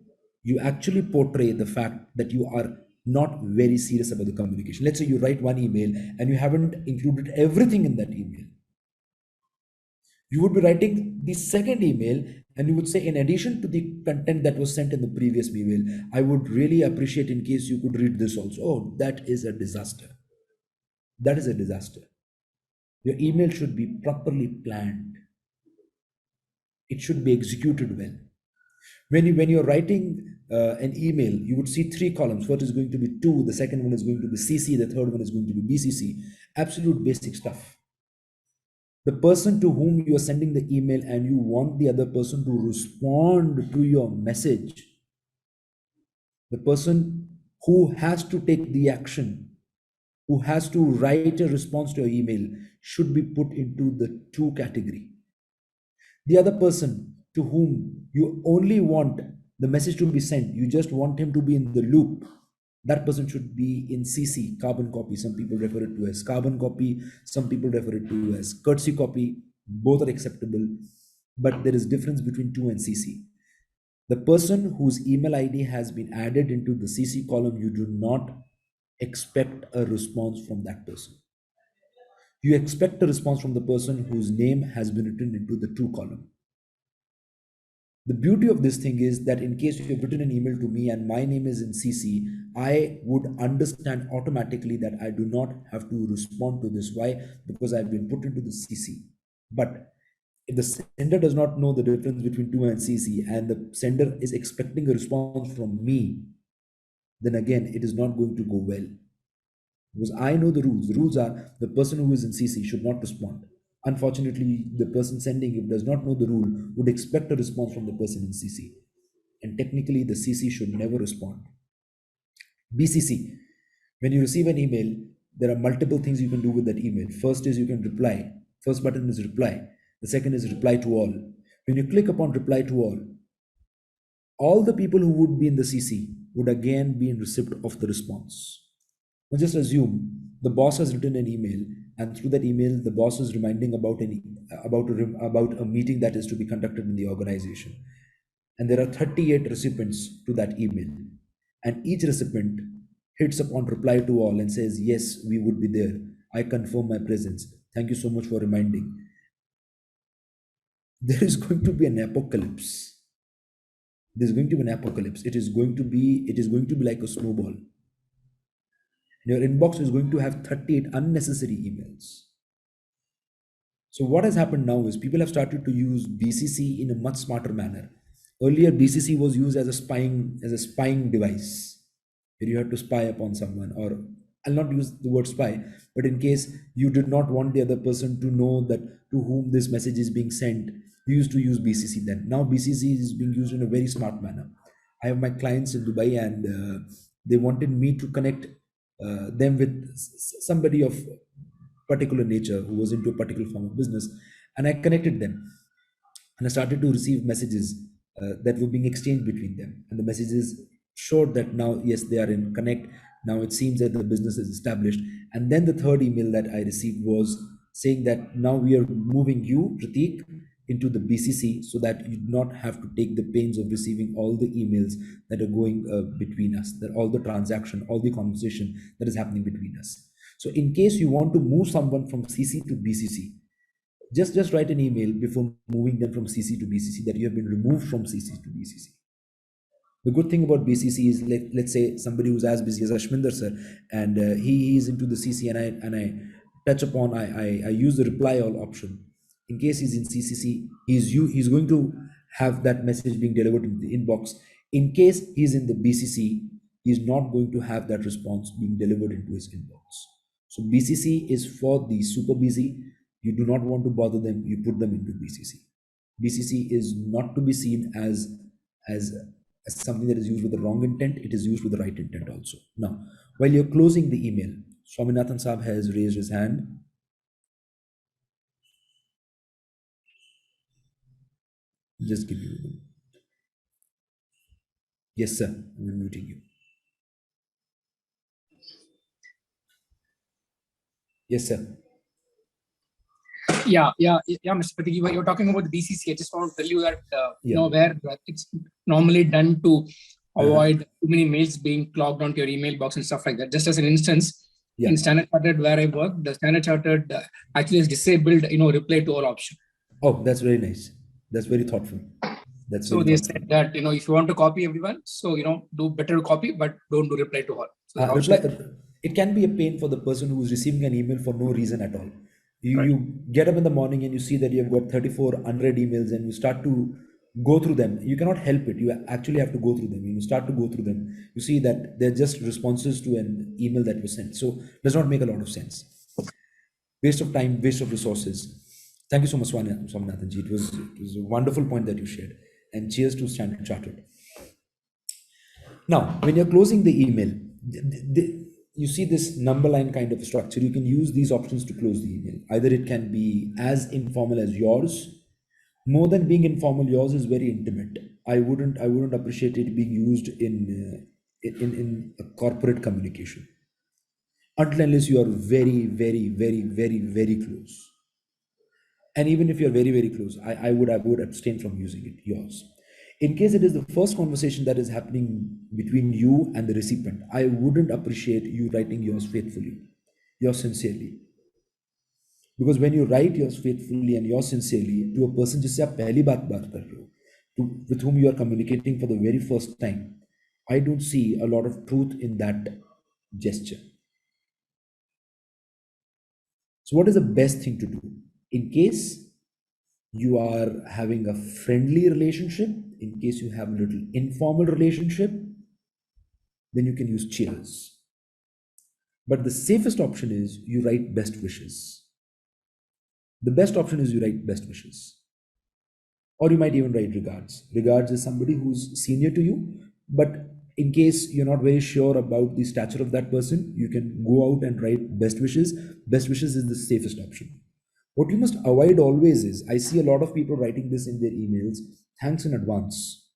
you actually portray the fact that you are not very serious about the communication. Let's say you write one email and you haven't included everything in that email. You would be writing the second email and you would say, in addition to the content that was sent in the previous email, I would really appreciate in case you could read this also. Oh, that is a disaster. That is a disaster. Your email should be properly planned. It should be executed well. When you're writing an email, you would see 3 columns. First is going to be to, the second one is going to be CC, the third one is going to be BCC. Absolute basic stuff. The person to whom you are sending the email and you want the other person to respond to your message, the person who has to take the action, who has to write a response to your email, should be put into the to category. The other person to whom you only want the message to be sent, you just want him to be in the loop, that person should be in CC, carbon copy. Some people refer it to as carbon copy, some people refer it to as courtesy copy. Both are acceptable, but there is difference between to and CC. The person whose email ID has been added into the CC column, you do not expect a response from that person. You expect a response from the person whose name has been written into the to column. The beauty of this thing is that in case you have written an email to me and my name is in CC, I would understand automatically that I do not have to respond to this. Why? Because I've been put into the CC. But if the sender does not know the difference between to and CC, and the sender is expecting a response from me, then again, it is not going to go well. Because I know the rules. The rules are the person who is in CC should not respond. Unfortunately, the person sending, if does not know the rule, would expect a response from the person in CC. And technically, the CC should never respond. BCC. When you receive an email, there are multiple things you can do with that email. First is you can reply. First button is reply. The second is reply to all. When you click upon reply to all the people who would be in the CC would again be in receipt of the response. Now just assume the boss has written an email, and through that email, the boss is reminding about a meeting that is to be conducted in the organization. And there are 38 recipients to that email. And each recipient hits upon reply to all and says, yes, we would be there. I confirm my presence. Thank you so much for reminding. There is going to be an apocalypse. There's going to be an apocalypse. It is going to be like a snowball. Your inbox is going to have 38 unnecessary emails. So what has happened now is people have started to use BCC in a much smarter manner. Earlier, BCC was used as a spying device, where you had to spy upon someone, or I'll not use the word spy, but in case you did not want the other person to know that to whom this message is being sent, you used to use BCC then. Now BCC is being used in a very smart manner. I have my clients in Dubai, and they wanted me to connect them with somebody of particular nature who was into a particular form of business, And I connected them. And I started to receive messages that were being exchanged between them. And the messages showed that now, yes, they are in connect. Now it seems that the business is established. And then the third email that I received was saying that now we are moving you, Prateek, into the BCC so that you do not have to take the pains of receiving all the emails that are going between us, that all the transaction, all the conversation that is happening between us. So in case you want to move someone from CC to BCC, just write an email before moving them from CC to BCC that you have been removed from CC to BCC. The good thing about BCC is, let's say somebody who's as busy as Ashminder sir, and he is into the CC, and I touch upon, I use the reply all option. In case he's in CCC, he's going to have that message being delivered in the inbox. In case he's in the BCC, he's not going to have that response being delivered into his inbox. So BCC is for the super busy. You do not want to bother them, you put them into BCC. BCC is not to be seen as something that is used with the wrong intent. It is used with the right intent also. Now, while you're closing the email, Swaminathan Saab has raised his hand. Just give me a minute. Yes, sir. I'm muting you. Yes, sir. Yeah, Mr. Prateek, you're talking about the BCC. I just want to tell you that where it's normally done to avoid too many mails being clogged onto your email box and stuff like that. Just as an instance, in Standard Chartered where I work, the Standard Chartered actually has disabled reply to all option. Oh, that's very nice. That's very thoughtful. That's so they said that if you want to copy everyone, so do better copy, but don't do reply to all. So it can be a pain for the person who is receiving an email for no reason at all. You get up in the morning and you see that you've got 34 unread emails and you start to go through them. You cannot help it. You actually have to go through them. When you start to go through them, you see that they're just responses to an email that was sent. So it does not make a lot of sense. Waste of time, waste of resources. Thank you so much, Swaminathan ji. It was a wonderful point that you shared. And cheers to Standard Chartered. Now, when you're closing the email, you see this number line kind of structure. You can use these options to close the email. Either it can be as informal as yours. More than being informal, yours is very intimate. I wouldn't appreciate it being used in a corporate communication, until unless you are very, very, very, very, very close. And even if you're very, very close, I would abstain from using it, yours. In case it is the first conversation that is happening between you and the recipient, I wouldn't appreciate you writing yours faithfully, yours sincerely. Because when you write yours faithfully and yours sincerely to a person जिससे आप पहली बात कर रहे हो, with whom you are communicating for the very first time, I don't see a lot of truth in that gesture. So what is the best thing to do? In case you are having a friendly relationship, in case you have a little informal relationship, then you can use cheers. But the safest option is you write best wishes. The best option is you write best wishes. Or you might even write regards. Regards is somebody who's senior to you, but in case you're not very sure about the stature of that person, you can go out and write best wishes. Best wishes is the safest option. What you must avoid always is, I see a lot of people writing this in their emails, thanks in advance.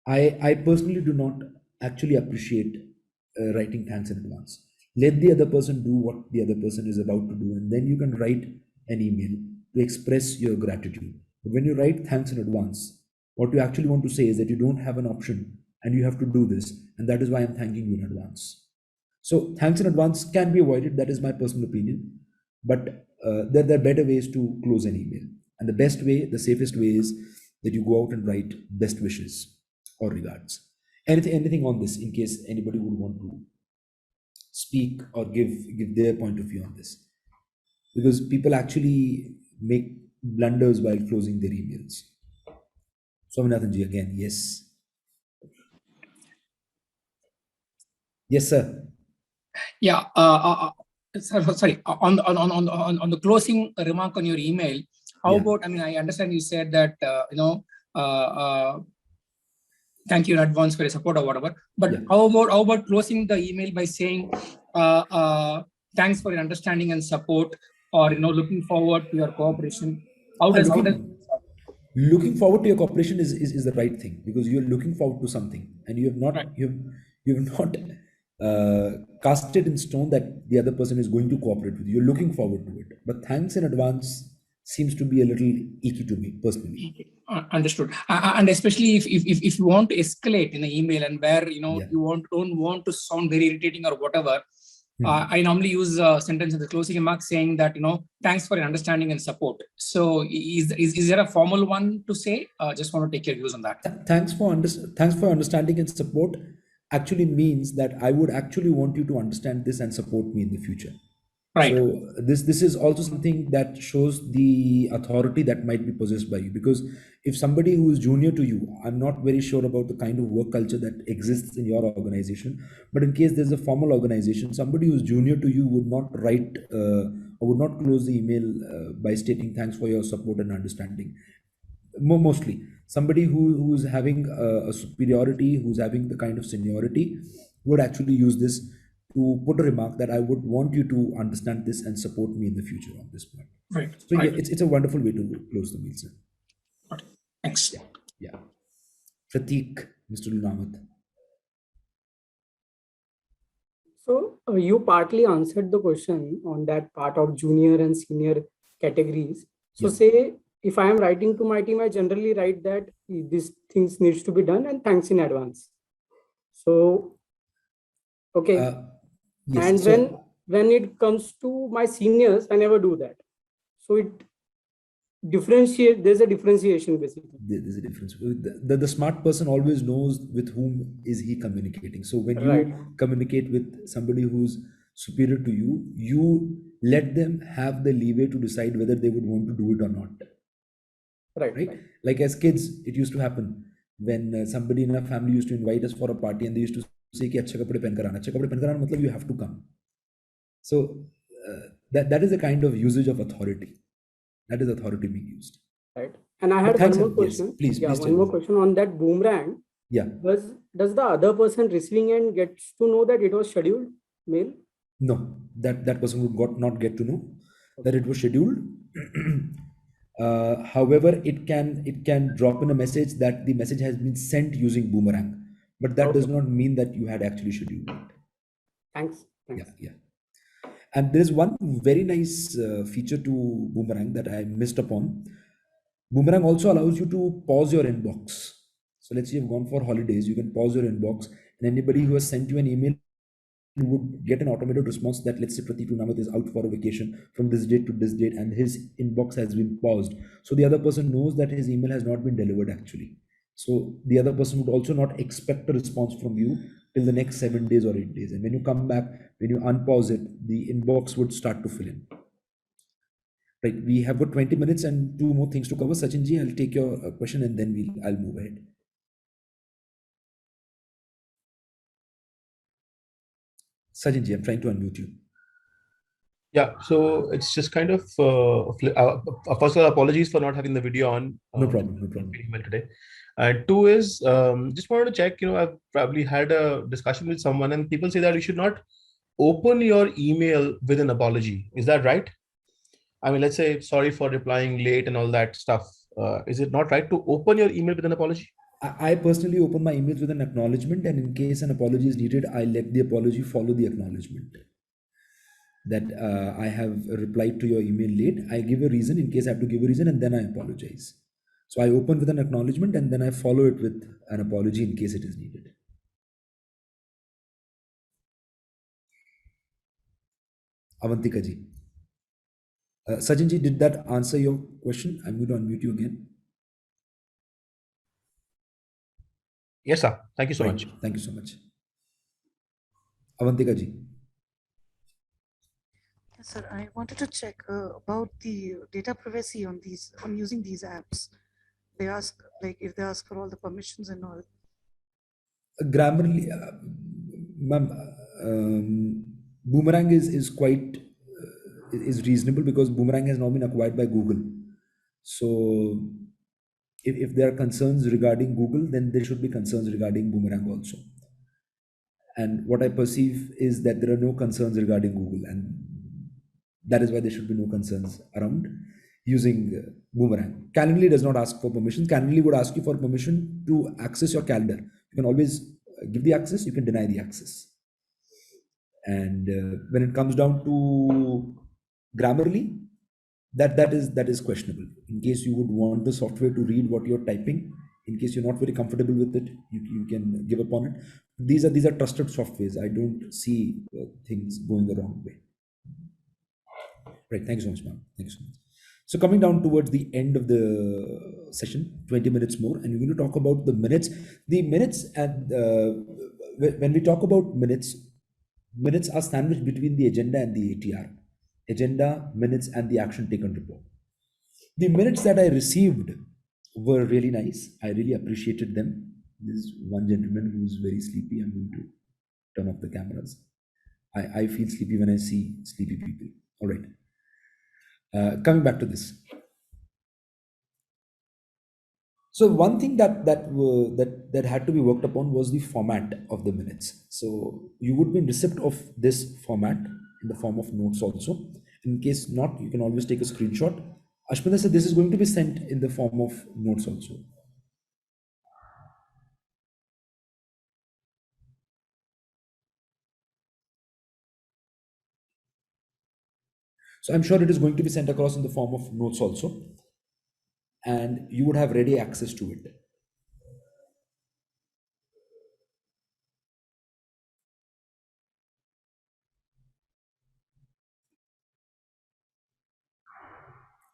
I personally do not actually appreciate writing thanks in advance. Let the other person do what the other person is about to do, and then you can write an email to express your gratitude. But when you write thanks in advance, what you actually want to say is that you don't have an option and you have to do this, and that is why I'm thanking you in advance. So thanks in advance can be avoided. That is my personal opinion. But there are better ways to close an email. And the best way, the safest way is that you go out and write best wishes or regards. Anything on this, in case anybody would want to speak or give their point of view on this. Because people actually make blunders while closing their emails. Swaminathan ji again, yes. Yes, sir. Yeah. Sorry. On the closing remark on your email, how about? I mean, I understand you said that thank you in advance for your support or whatever. But how about closing the email by saying thanks for your understanding and support. or looking forward to your cooperation? How does looking forward to your cooperation is the right thing, because you're looking forward to something, and you have not cast it in stone that the other person is going to cooperate with you. You're looking forward to it, but thanks in advance seems to be a little icky to me personally. Understood. And especially if you want to escalate in an email, and where you don't want to sound very irritating or whatever, I normally use a sentence in the closing remarks saying that thanks for your understanding and support. So is there a formal one to say? Just want to take your views on that. Thanks for understanding and support actually means that I would actually want you to understand this and support me in the future. Right. So this is also something that shows the authority that might be possessed by you, because if somebody who is junior to you, I'm not very sure about the kind of work culture that exists in your organization, but in case there's a formal organization, somebody who's junior to you would not write or would not close the email by stating thanks for your support and understanding. Mostly somebody who's having a superiority, who's having the kind of seniority, would actually use this to put a remark that I would want you to understand this and support me in the future on this point. Right. So yeah, it's a wonderful way to close the meal, sir. Thanks. Yeah. Prateek, Mr. Lunamat. So you partly answered the question on that part of junior and senior categories. So say if I am writing to my team, I generally write that these things needs to be done and thanks in advance. So okay. Yes, and when it comes to my seniors, I never do that. So it there's a differentiation basically. There's a difference. The smart person always knows with whom is he communicating. So when you communicate with somebody who's superior to you, you let them have the leeway to decide whether they would want to do it or not. Right? Like as kids, it used to happen when somebody in our family used to invite us for a party, and they used to say कि अच्छे कपड़े पहन कर आना. अच्छे कपड़े पहन कर आना मतलब you have to come. So that is a kind of usage of authority. That is authority being used. Right. And I had one more question. Yes, please. One more question on that boomerang. Yeah. Does the other person receiving end gets to know that it was scheduled mail? No, that person would not get to know that it was scheduled. However, it can drop in a message that the message has been sent using boomerang, but that does not mean that you had actually scheduled it. Thanks. Yeah. And there's one very nice feature to Boomerang that I missed upon. Boomerang also allows you to pause your inbox. So let's say you've gone for holidays, you can pause your inbox, and anybody who has sent you an email would get an automated response that, let's say Prateek Lunamat is out for a vacation from this date to this date, and his inbox has been paused. So the other person knows that his email has not been delivered actually. So the other person would also not expect a response from you till the next 7 days or 8 days. And when you come back, when you unpause it, the inbox would start to fill in. Right. We have got 20 minutes and 2 more things to cover. Sachinji, I'll take your question and then I'll move ahead. Sachinji, I'm trying to unmute you. Yeah, so it's just kind of, first of all, apologies for not having the video on. No problem. Email today. And 2 is, just wanted to check, I've probably had a discussion with someone and people say that you should not open your email with an apology. Is that right? I mean, let's say, sorry for replying late and all that stuff. Is it not right to open your email with an apology? I personally open my emails with an acknowledgement, and in case an apology is needed, I let the apology follow the acknowledgement. That I have replied to your email late. I give a reason in case I have to give a reason, and then I apologize. So I open with an acknowledgement and then I follow it with an apology in case it is needed. Avantika ji. Sachin ji, did that answer your question? I'm going to unmute you again. Yes, sir. Thank you so much. Thank you so much. Avantika ji. Yes, sir. I wanted to check about the data privacy on using these apps. They ask, like, if they ask for all the permissions and all. Grammarly, Boomerang is quite is reasonable because Boomerang has now been acquired by Google. So if there are concerns regarding Google, then there should be concerns regarding Boomerang also. And what I perceive is that there are no concerns regarding Google, and That is why there should be no concerns around using Boomerang. Calendly does not ask for permission. Calendly would ask you for permission to access your calendar. You can always give the access, you can deny the access. And when it comes down to Grammarly, that is questionable. In case you would want the software to read what you're typing, in case you're not very comfortable with it, you can give up on it. These are trusted softwares. I don't see things going the wrong way. Right. Thank you so much, ma'am. Thank you so much. So coming down towards the end of the session, 20 minutes more, and we're going to talk about the minutes. The minutes, and when we talk about minutes are sandwiched between the agenda and the ATR. Agenda, minutes, and the action taken report. The minutes that I received were really nice. I really appreciated them. There's one gentleman who's very sleepy. I'm going to turn off the cameras. I feel sleepy when I see sleepy people. All right. Coming back to this. So one thing that had to be worked upon was the format of the minutes. So you would be in receipt of this format in the form of notes also. In case not, you can always take a screenshot. Ashmita said this is going to be sent in the form of notes also. So I'm sure it is going to be sent across in the form of notes also. And you would have ready access to it.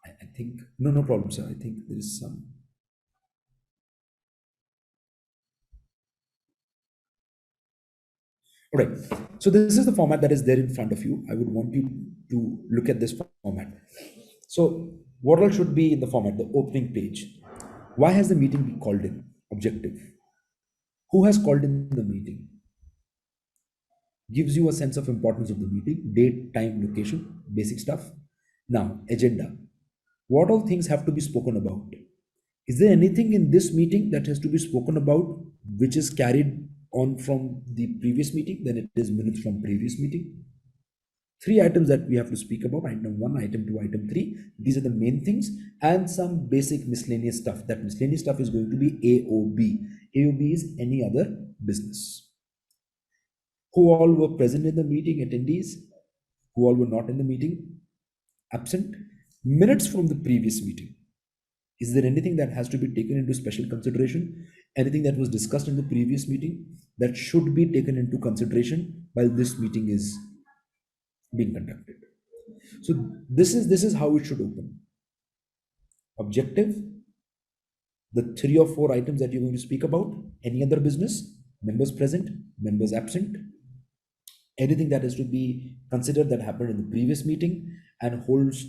I think, no problem, sir. I think there is some. All right. So this is the format that is there in front of you. I would want you to look at this format. So what all should be in the format? The opening page. Why has the meeting been called in? Objective. Who has called in the meeting? Gives you a sense of importance of the meeting. Date, time, location, basic stuff. Now, agenda. What all things have to be spoken about? Is there anything in this meeting that has to be spoken about which is carried on from the previous meeting? Then it is minutes from previous meeting. 3 items that we have to speak about: item 1, item 2, item 3. These are the main things, and some basic miscellaneous stuff. That miscellaneous stuff is going to be AOB. AOB is any other business. Who all were present in the meeting? Attendees. Who all were not in the meeting? Absent. Minutes from the previous meeting. Is there anything that has to be taken into special consideration? Anything that was discussed in the previous meeting that should be taken into consideration while this meeting is being conducted? So this is how it should open. Objective, the 3 or 4 items that you're going to speak about, any other business, members present, members absent, anything that is to be considered that happened in the previous meeting and holds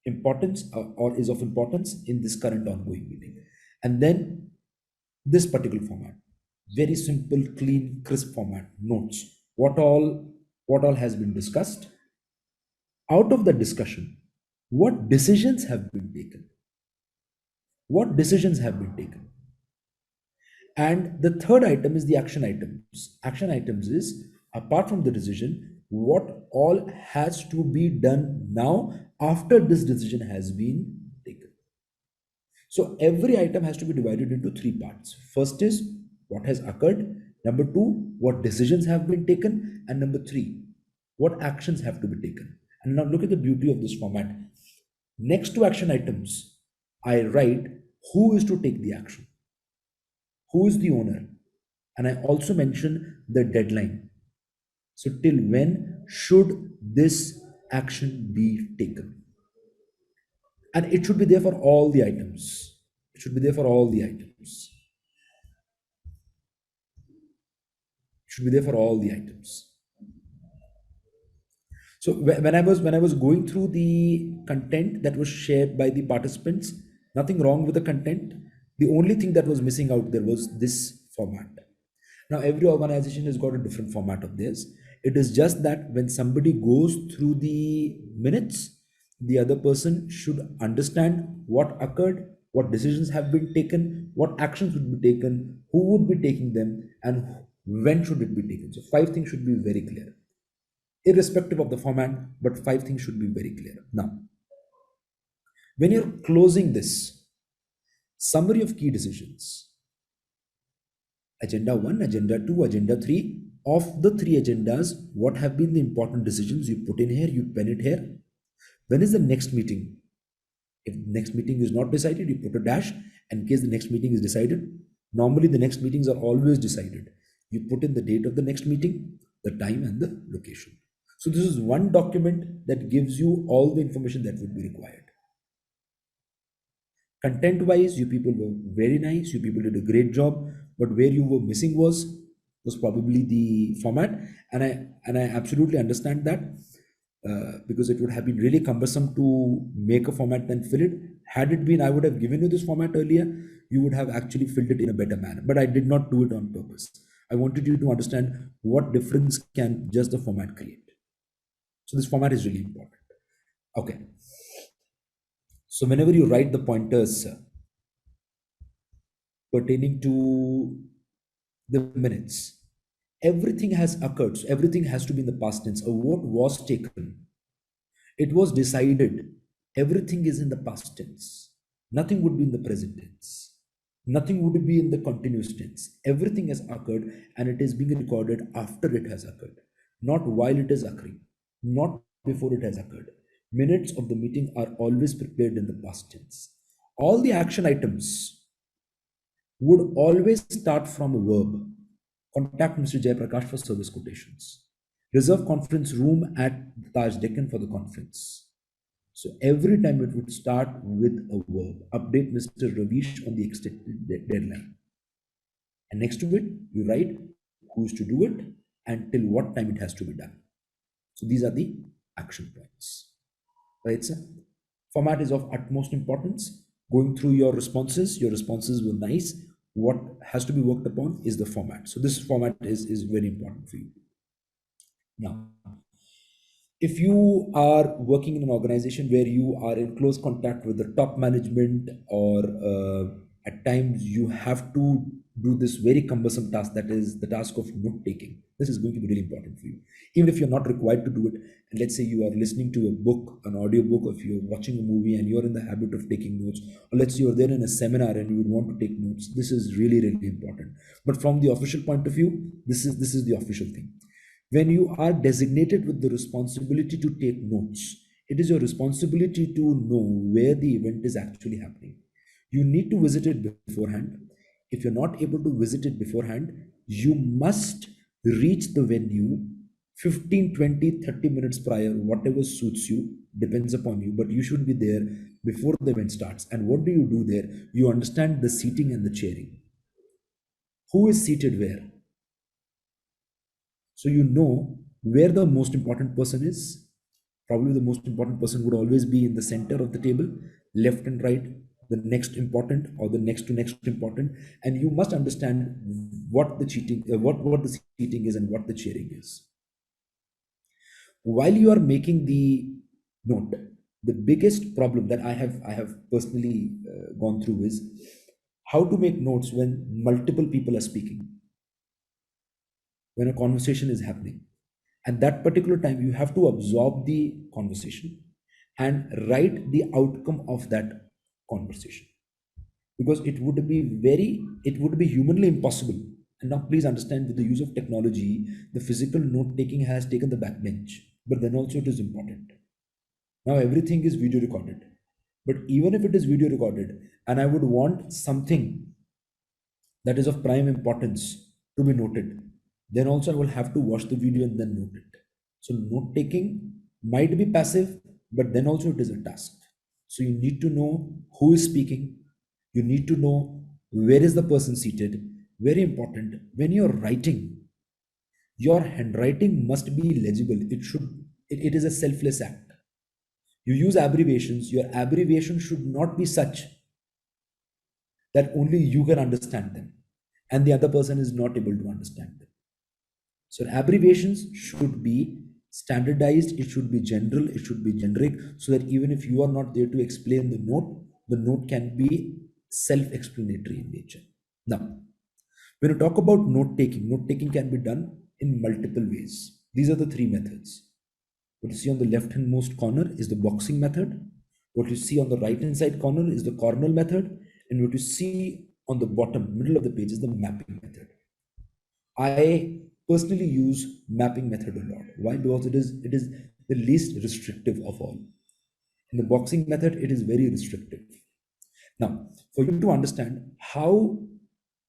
importance or is of importance in this current ongoing meeting. And then this particular format, very simple, clean, crisp format, notes. What all has been discussed? Out of the discussion, what decisions have been taken? What decisions have been taken? And the third item is the action items. Action items is, apart from the decision, what all has to be done now after this decision has been taken. So every item has to be divided into 3 parts. First is what has occurred. Number 2, what decisions have been taken. And number 3, what actions have to be taken. And now look at the beauty of this format. Next to action items, I write who is to take the action, who is the owner, and I also mention the deadline. So till when should this action be taken? And it should be there for all the items. It should be there for all the items. It should be there for all the items. So when I was going through the content that was shared by the participants, nothing wrong with the content. The only thing that was missing out there was this format. Now every organization has got a different format of theirs. It is just that when somebody goes through the minutes, the other person should understand what occurred, what decisions have been taken, what actions would be taken, who would be taking them, and when should it be taken. So 5 things should be very clear. irrespective of the format, but 5 things should be very clear. Now, when you're closing this, summary of key decisions, agenda 1, agenda 2, agenda 3, of the 3 agendas, what have been the important decisions? You put in here, you pen it here. When is the next meeting? If the next meeting is not decided, you put a dash. In case the next meeting is decided, normally the next meetings are always decided. You put in the date of the next meeting, the time and the location. So this is one document that gives you all the information that would be required. Content wise, you people were very nice. You people did a great job, but where you were missing was probably the format. And I absolutely understand that. Because it would have been really cumbersome to make a format and fill it. Had it been, I would have given you this format earlier, you would have actually filled it in a better manner. But I did not do it on purpose. I wanted you to understand what difference can just the format create. So this format is really important. Okay. So whenever you write the pointers pertaining to the minutes, everything has occurred. So everything has to be in the past tense. A vote was taken. It was decided. Everything is in the past tense. Nothing would be in the present tense. Nothing would be in the continuous tense. Everything has occurred and it is being recorded after it has occurred, not while it is occurring, not before it has occurred. Minutes of the meeting are always prepared in the past tense. All the action items would always start from a verb. Contact Mr. Jayaprakash for service quotations. Reserve conference room at Taj Deccan for the conference. So every time it would start with a verb. Update Mr. Ravish on the extended deadline. And next to it, you write who's to do it and till what time it has to be done. So these are the action points. Right, sir? Format is of utmost importance. Going through your responses were nice. What has to be worked upon is the format. So this format is very important for you. Now, if you are working in an organization where you are in close contact with the top management, or at times you have to do this very cumbersome task, that is the task of note taking. This is going to be really important for you. Even if you're not required to do it, and let's say you are listening to a book, an audio book, or if you're watching a movie and you're in the habit of taking notes, or let's say you're there in a seminar and you would want to take notes, this is really, really important. But from the official point of view, this is the official thing. When you are designated with the responsibility to take notes, it is your responsibility to know where the event is actually happening. You need to visit it beforehand. If you're not able to visit it beforehand, you must reach the venue 15, 20, 30 minutes prior, whatever suits you, depends upon you, but you should be there before the event starts. And what do you do there? You understand the seating and the chairing. Who is seated where? So you know where the most important person is. Probably the most important person would always be in the center of the table, left and right, the next important or the next to next important. And you must understand what the seating is and what the chairing is. While you are making the note, the biggest problem that I have personally gone through is how to make notes when multiple people are speaking, when a conversation is happening. At that particular time, you have to absorb the conversation and write the outcome of that conversation, because it would be humanly impossible. And now please understand, with the use of technology, the physical note taking has taken the backbench, but then also it is important. Now everything is video recorded, but even if it is video recorded and I would want something that is of prime importance to be noted, then also I will have to watch the video and then note it. So note taking might be passive, but then also it is a task. So you need to know who is speaking. You need to know where is the person seated. Very important. When you're writing, your handwriting must be legible. It is a selfless act. You use abbreviations. Your abbreviation should not be such that only you can understand them and the other person is not able to understand them. So abbreviations should be standardized, it should be general, it should be generic, so that even if you are not there to explain the note can be self-explanatory in nature. Now, when you talk about note taking can be done in multiple ways. These are the 3 methods. What you see on the left-hand most corner is the boxing method. What you see on the right-hand side corner is the cornell method. And what you see on the bottom, middle of the page is the mapping method. I personally use mapping method a lot. Why? Because it is the least restrictive of all. In the boxing method, it is very restrictive. Now, for you to understand how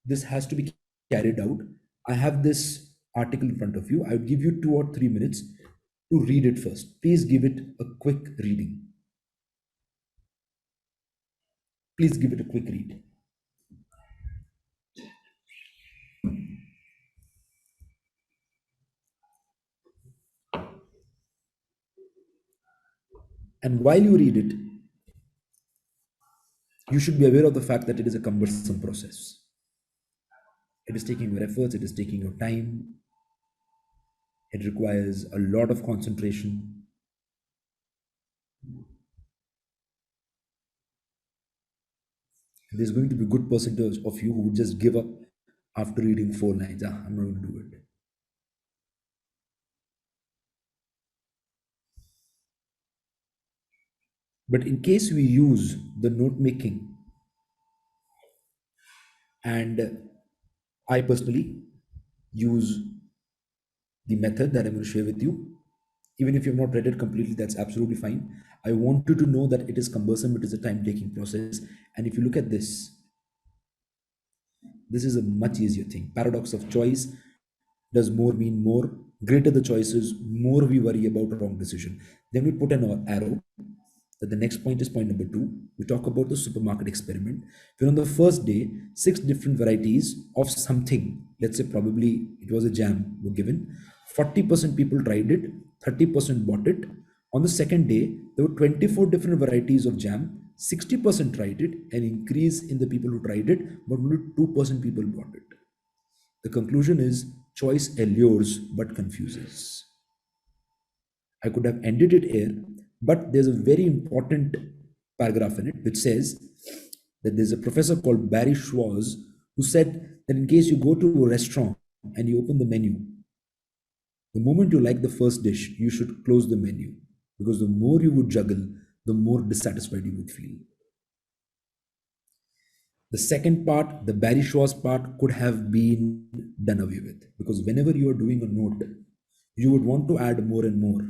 this has to be carried out, I have this article in front of you. I would give you 2 or 3 minutes to read it first. Please give it a quick reading. Please give it a quick read. And while you read it, you should be aware of the fact that it is a cumbersome process. It is taking your efforts, it is taking your time. It requires a lot of concentration. There's going to be a good percentage of you who would just give up after reading 4 lines. I'm not going to do it. But in case we use the note making, and I personally use the method that I'm going to share with you, even if you've not read it completely, that's absolutely fine. I want you to know that it is cumbersome, it is a time-taking process. And if you look at this is a much easier thing. Paradox of choice. Does more mean more? Greater the choices, more we worry about a wrong decision. Then we put an arrow. That the next point is point number 2. We talk about the supermarket experiment. Where on the first day, 6 different varieties of something, let's say probably it was a jam, were given. 40% people tried it, 30% bought it. On the second day, there were 24 different varieties of jam. 60% tried it, an increase in the people who tried it, but only 2% people bought it. The conclusion is choice allures but confuses. I could have ended it here, but there's a very important paragraph in it which says that there's a professor called Barry Schwartz who said that in case you go to a restaurant and you open the menu, the moment you like the first dish, you should close the menu, because the more you would juggle, the more dissatisfied you would feel. The second part, the Barry Schwartz part, could have been done away with, because whenever you are doing a note, you would want to add more and more.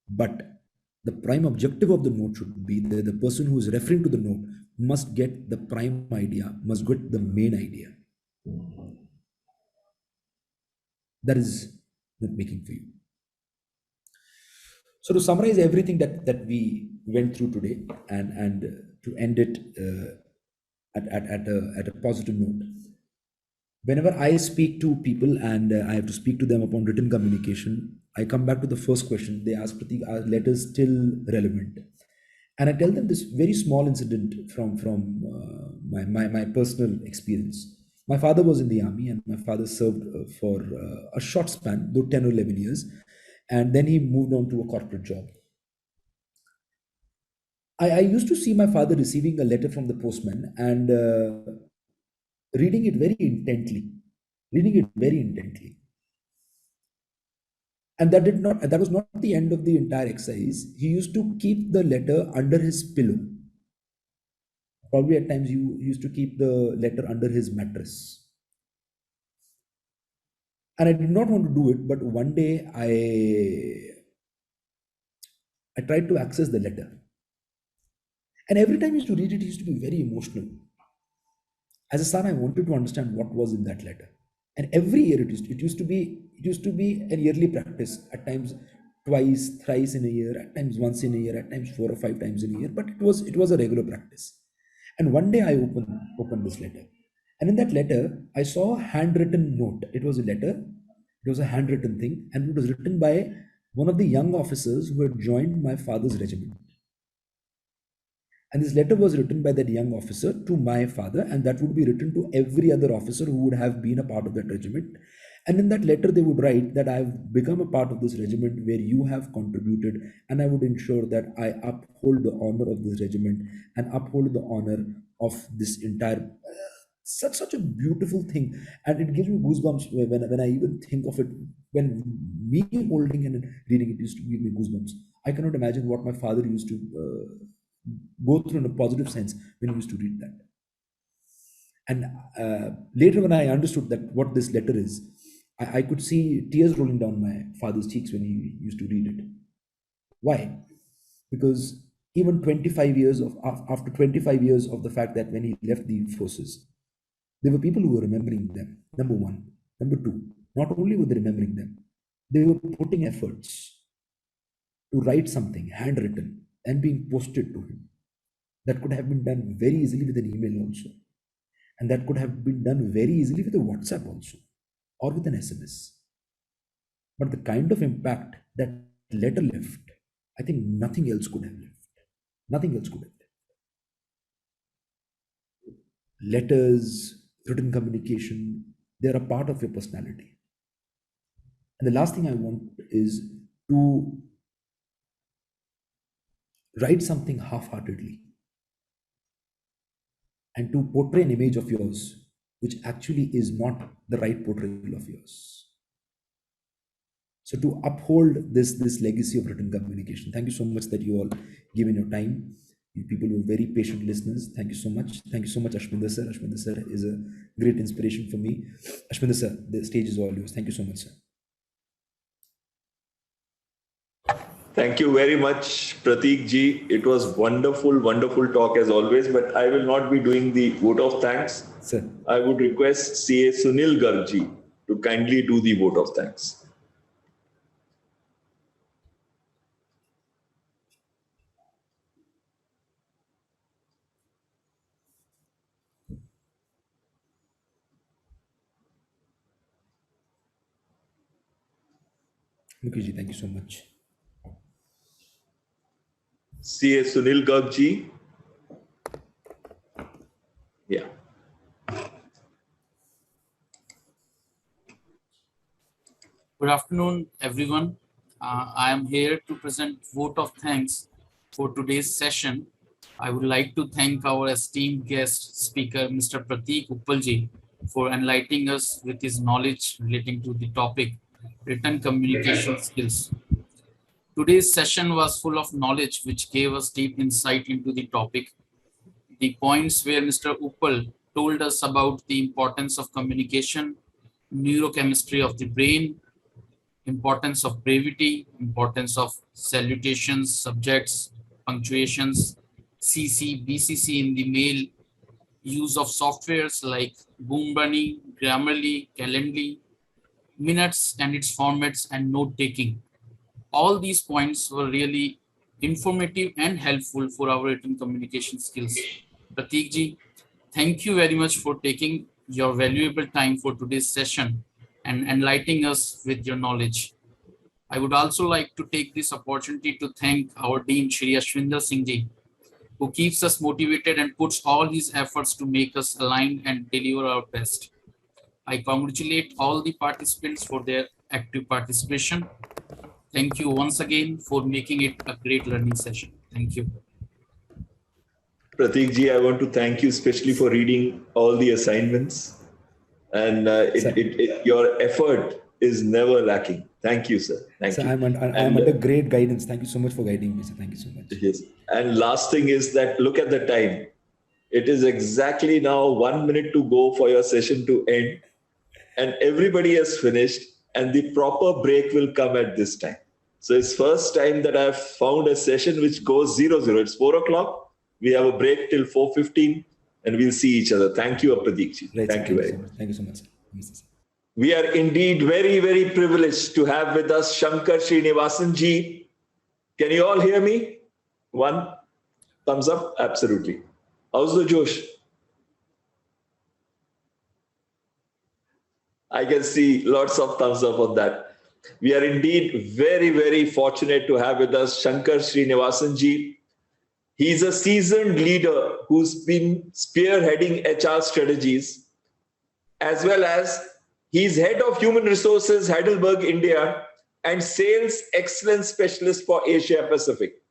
But the prime objective of the note should be that the person who is referring to the note must get the prime idea, must get the main idea. That is note making for you. So to summarize everything that we went through today, and to end it at a positive note, whenever I speak to people and I have to speak to them upon written communication, I come back to the first question. They ask, Pratik, are letters still relevant? And I tell them this very small incident from my personal experience. My father was in the army, and my father served for a short span, though 10 or 11 years. And then he moved on to a corporate job. I used to see my father receiving a letter from the postman and reading it very intently. And that was not the end of the entire exercise. He used to keep the letter under his pillow. Probably at times he used to keep the letter under his mattress. And I did not want to do it, but one day I tried to access the letter. And every time he used to read it, he used to be very emotional. As a son, I wanted to understand what was in that letter. And every year it used to be a yearly practice, at times twice, thrice in a year, at times once in a year, at times 4 or 5 times in a year, but it was a regular practice. And one day I opened this letter. And in that letter, I saw a handwritten note. It was a letter, it was a handwritten thing, and it was written by one of the young officers who had joined my father's regiment. And this letter was written by that young officer to my father, and that would be written to every other officer who would have been a part of that regiment. And in that letter, they would write that I've become a part of this regiment where you have contributed, and I would ensure that I uphold the honor of this regiment and uphold the honor of this entire Such a beautiful thing, and it gives me goosebumps when I even think of it. When me holding and reading it used to give me goosebumps. I cannot imagine what my father used to go through in a positive sense when he used to read that. And later, when I understood that what this letter is, I could see tears rolling down my father's cheeks when he used to read it. Why? Because even 25 years after 25 years of the fact that when he left the forces, there were people who were remembering them, number one. Number two, not only were they remembering them, they were putting efforts to write something handwritten and being posted to him. That could have been done very easily with an email also. And that could have been done very easily with a WhatsApp also, or with an SMS. But the kind of impact that letter left, I think nothing else could have left. Nothing else could have left. Letters, written communication, they're a part of your personality. And the last thing I want is to write something half-heartedly and to portray an image of yours which actually is not the right portrayal of yours. So to uphold this legacy of written communication, thank you so much that you all given your time. You people were very patient listeners. Thank you so much. Thank you so much, Ashminder sir. Ashminder sir is a great inspiration for me. Ashminder sir, the stage is all yours. Thank you so much, sir. Thank you very much, Prateek ji. It was wonderful, wonderful talk as always, but I will not be doing the vote of thanks. Sir. I would request CA Sunil Garg ji to kindly do the vote of thanks. Mukesh ji, thank you so much. CA Sunil Garg ji. Yeah. Good afternoon, everyone. I am here to present vote of thanks for today's session. I would like to thank our esteemed guest speaker, Mr. Prateek Uppalji, for enlightening us with his knowledge relating to the topic, written communication skills. Today's session was full of knowledge, which gave us deep insight into the topic. The points where Mr. Uppal told us about the importance of communication, neurochemistry of the brain, importance of brevity, importance of salutations, subjects, punctuations, CC, BCC in the mail, use of softwares like Boombunny, Grammarly, Calendly, minutes and its formats, and note-taking. All these points were really informative and helpful for our written communication skills. Prateek ji, thank you very much for taking your valuable time for today's session and enlightening us with your knowledge. I would also like to take this opportunity to thank our Dean, Shri Ashwinder Singh ji, who keeps us motivated and puts all his efforts to make us align and deliver our best. I congratulate all the participants for their active participation. Thank you once again for making it a great learning session. Thank you. Prateek ji, I want to thank you especially for reading all the assignments. And your effort is never lacking. Thank you, sir. Thank you. I'm under great guidance. Thank you so much for guiding me, sir. Thank you so much. Yes. And last thing is that look at the time. It is exactly now 1 minute to go for your session to end. And everybody has finished. And the proper break will come at this time. So it's first time that I've found a session which goes 0-0. It's 4 o'clock. We have a break till 4:15 and we'll see each other. Thank you, Prateek ji. Right, thank you very much. Thank you so much, sir. We are indeed very, very privileged to have with us Shankar Srinivasan ji. Can you all hear me? One thumbs up? Absolutely. How's the Josh? I can see lots of thumbs up on that. We are indeed very, very fortunate to have with us Shankar Srinivasan ji. He's a seasoned leader who's been spearheading HR strategies, as well as he's head of human resources, Heidelberg, India, and sales excellence specialist for Asia Pacific.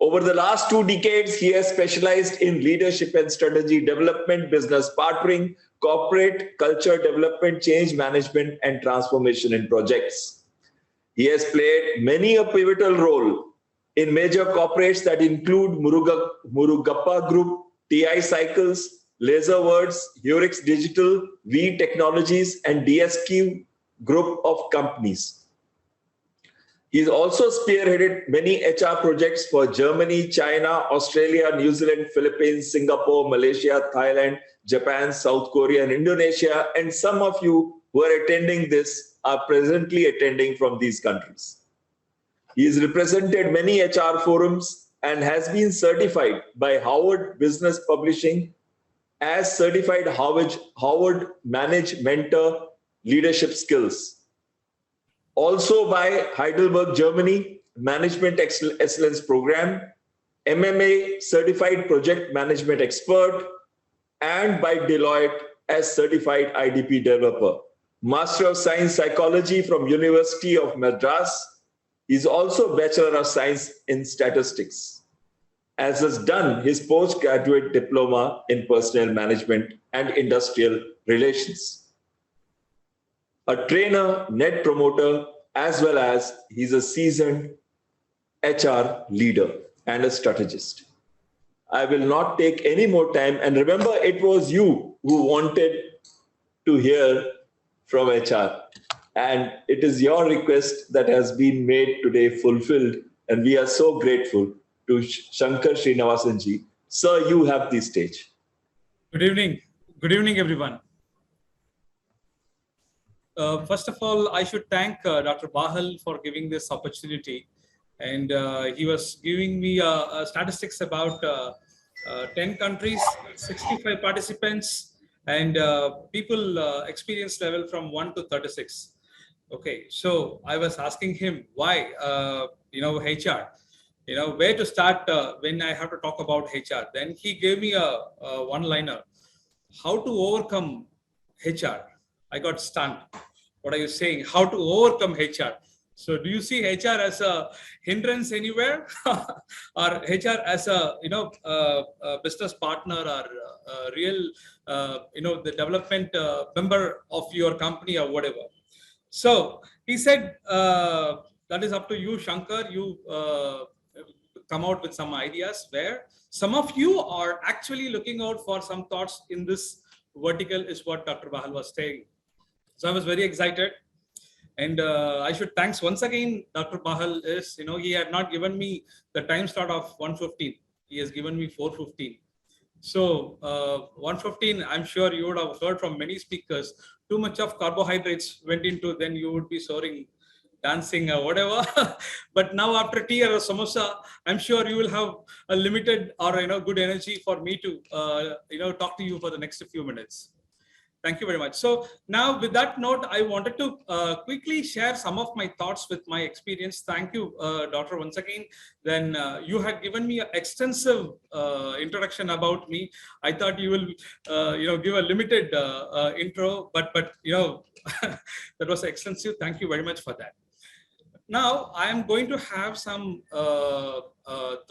Over the last 2 decades, he has specialized in leadership and strategy development, business partnering, corporate culture development, change management, and transformation in projects. He has played many a pivotal role in major corporates that include Murugappa Group, TI Cycles, LaserWords, Eurix Digital, V Technologies, and DSQ Group of companies. He's also spearheaded many HR projects for Germany, China, Australia, New Zealand, Philippines, Singapore, Malaysia, Thailand, Japan, South Korea, and Indonesia. And some of you who are attending this are presently attending from these countries. He has represented many HR forums and has been certified by Harvard Business Publishing as certified Harvard Manage Mentor Leadership Skills. Also by Heidelberg, Germany, Management Excellence Program, MMA Certified Project Management Expert, and by Deloitte as Certified IDP Developer. Master of Science Psychology from University of Madras. He's also Bachelor of Science in Statistics, as has done his postgraduate diploma in Personnel Management and Industrial Relations. A trainer, net promoter, as well as he's a seasoned HR leader and a strategist. I will not take any more time. And remember, it was you who wanted to hear from HR. And it is your request that has been made today fulfilled. And we are so grateful to Shankar Srinivasan ji. Sir, you have the stage. Good evening. Good evening, everyone. First of all, I should thank Dr. Bahal for giving this opportunity. And he was giving me statistics about 10 countries, 65 participants, and people experience level from 1 to 36. Okay, so I was asking him why, HR, where to start when I have to talk about HR. Then he gave me a one-liner, how to overcome HR. I got stunned. What are you saying? How to overcome HR? So do you see HR as a hindrance anywhere, or HR as a a business partner, or real the development member of your company or whatever? So he said that is up to you, Shankar. You come out with some ideas where some of you are actually looking out for some thoughts in this vertical, is what Dr. Bahal was saying. So I was very excited. And I should thanks once again, Dr. Bahal is, he had not given me the time slot of 1:15. He has given me 4:15. So 1:15, I'm sure you would have heard from many speakers, too much of carbohydrates went into, then you would be soaring, dancing or whatever. But now after tea or a samosa, I'm sure you will have a limited or good energy for me to talk to you for the next few minutes. Thank you very much. So now with that note, I wanted to quickly share some of my thoughts with my experience. Thank you, Doctor, once again. Then you had given me an extensive introduction about me. I thought you will, give a limited intro, but that was extensive. Thank you very much for that. Now I am going to have some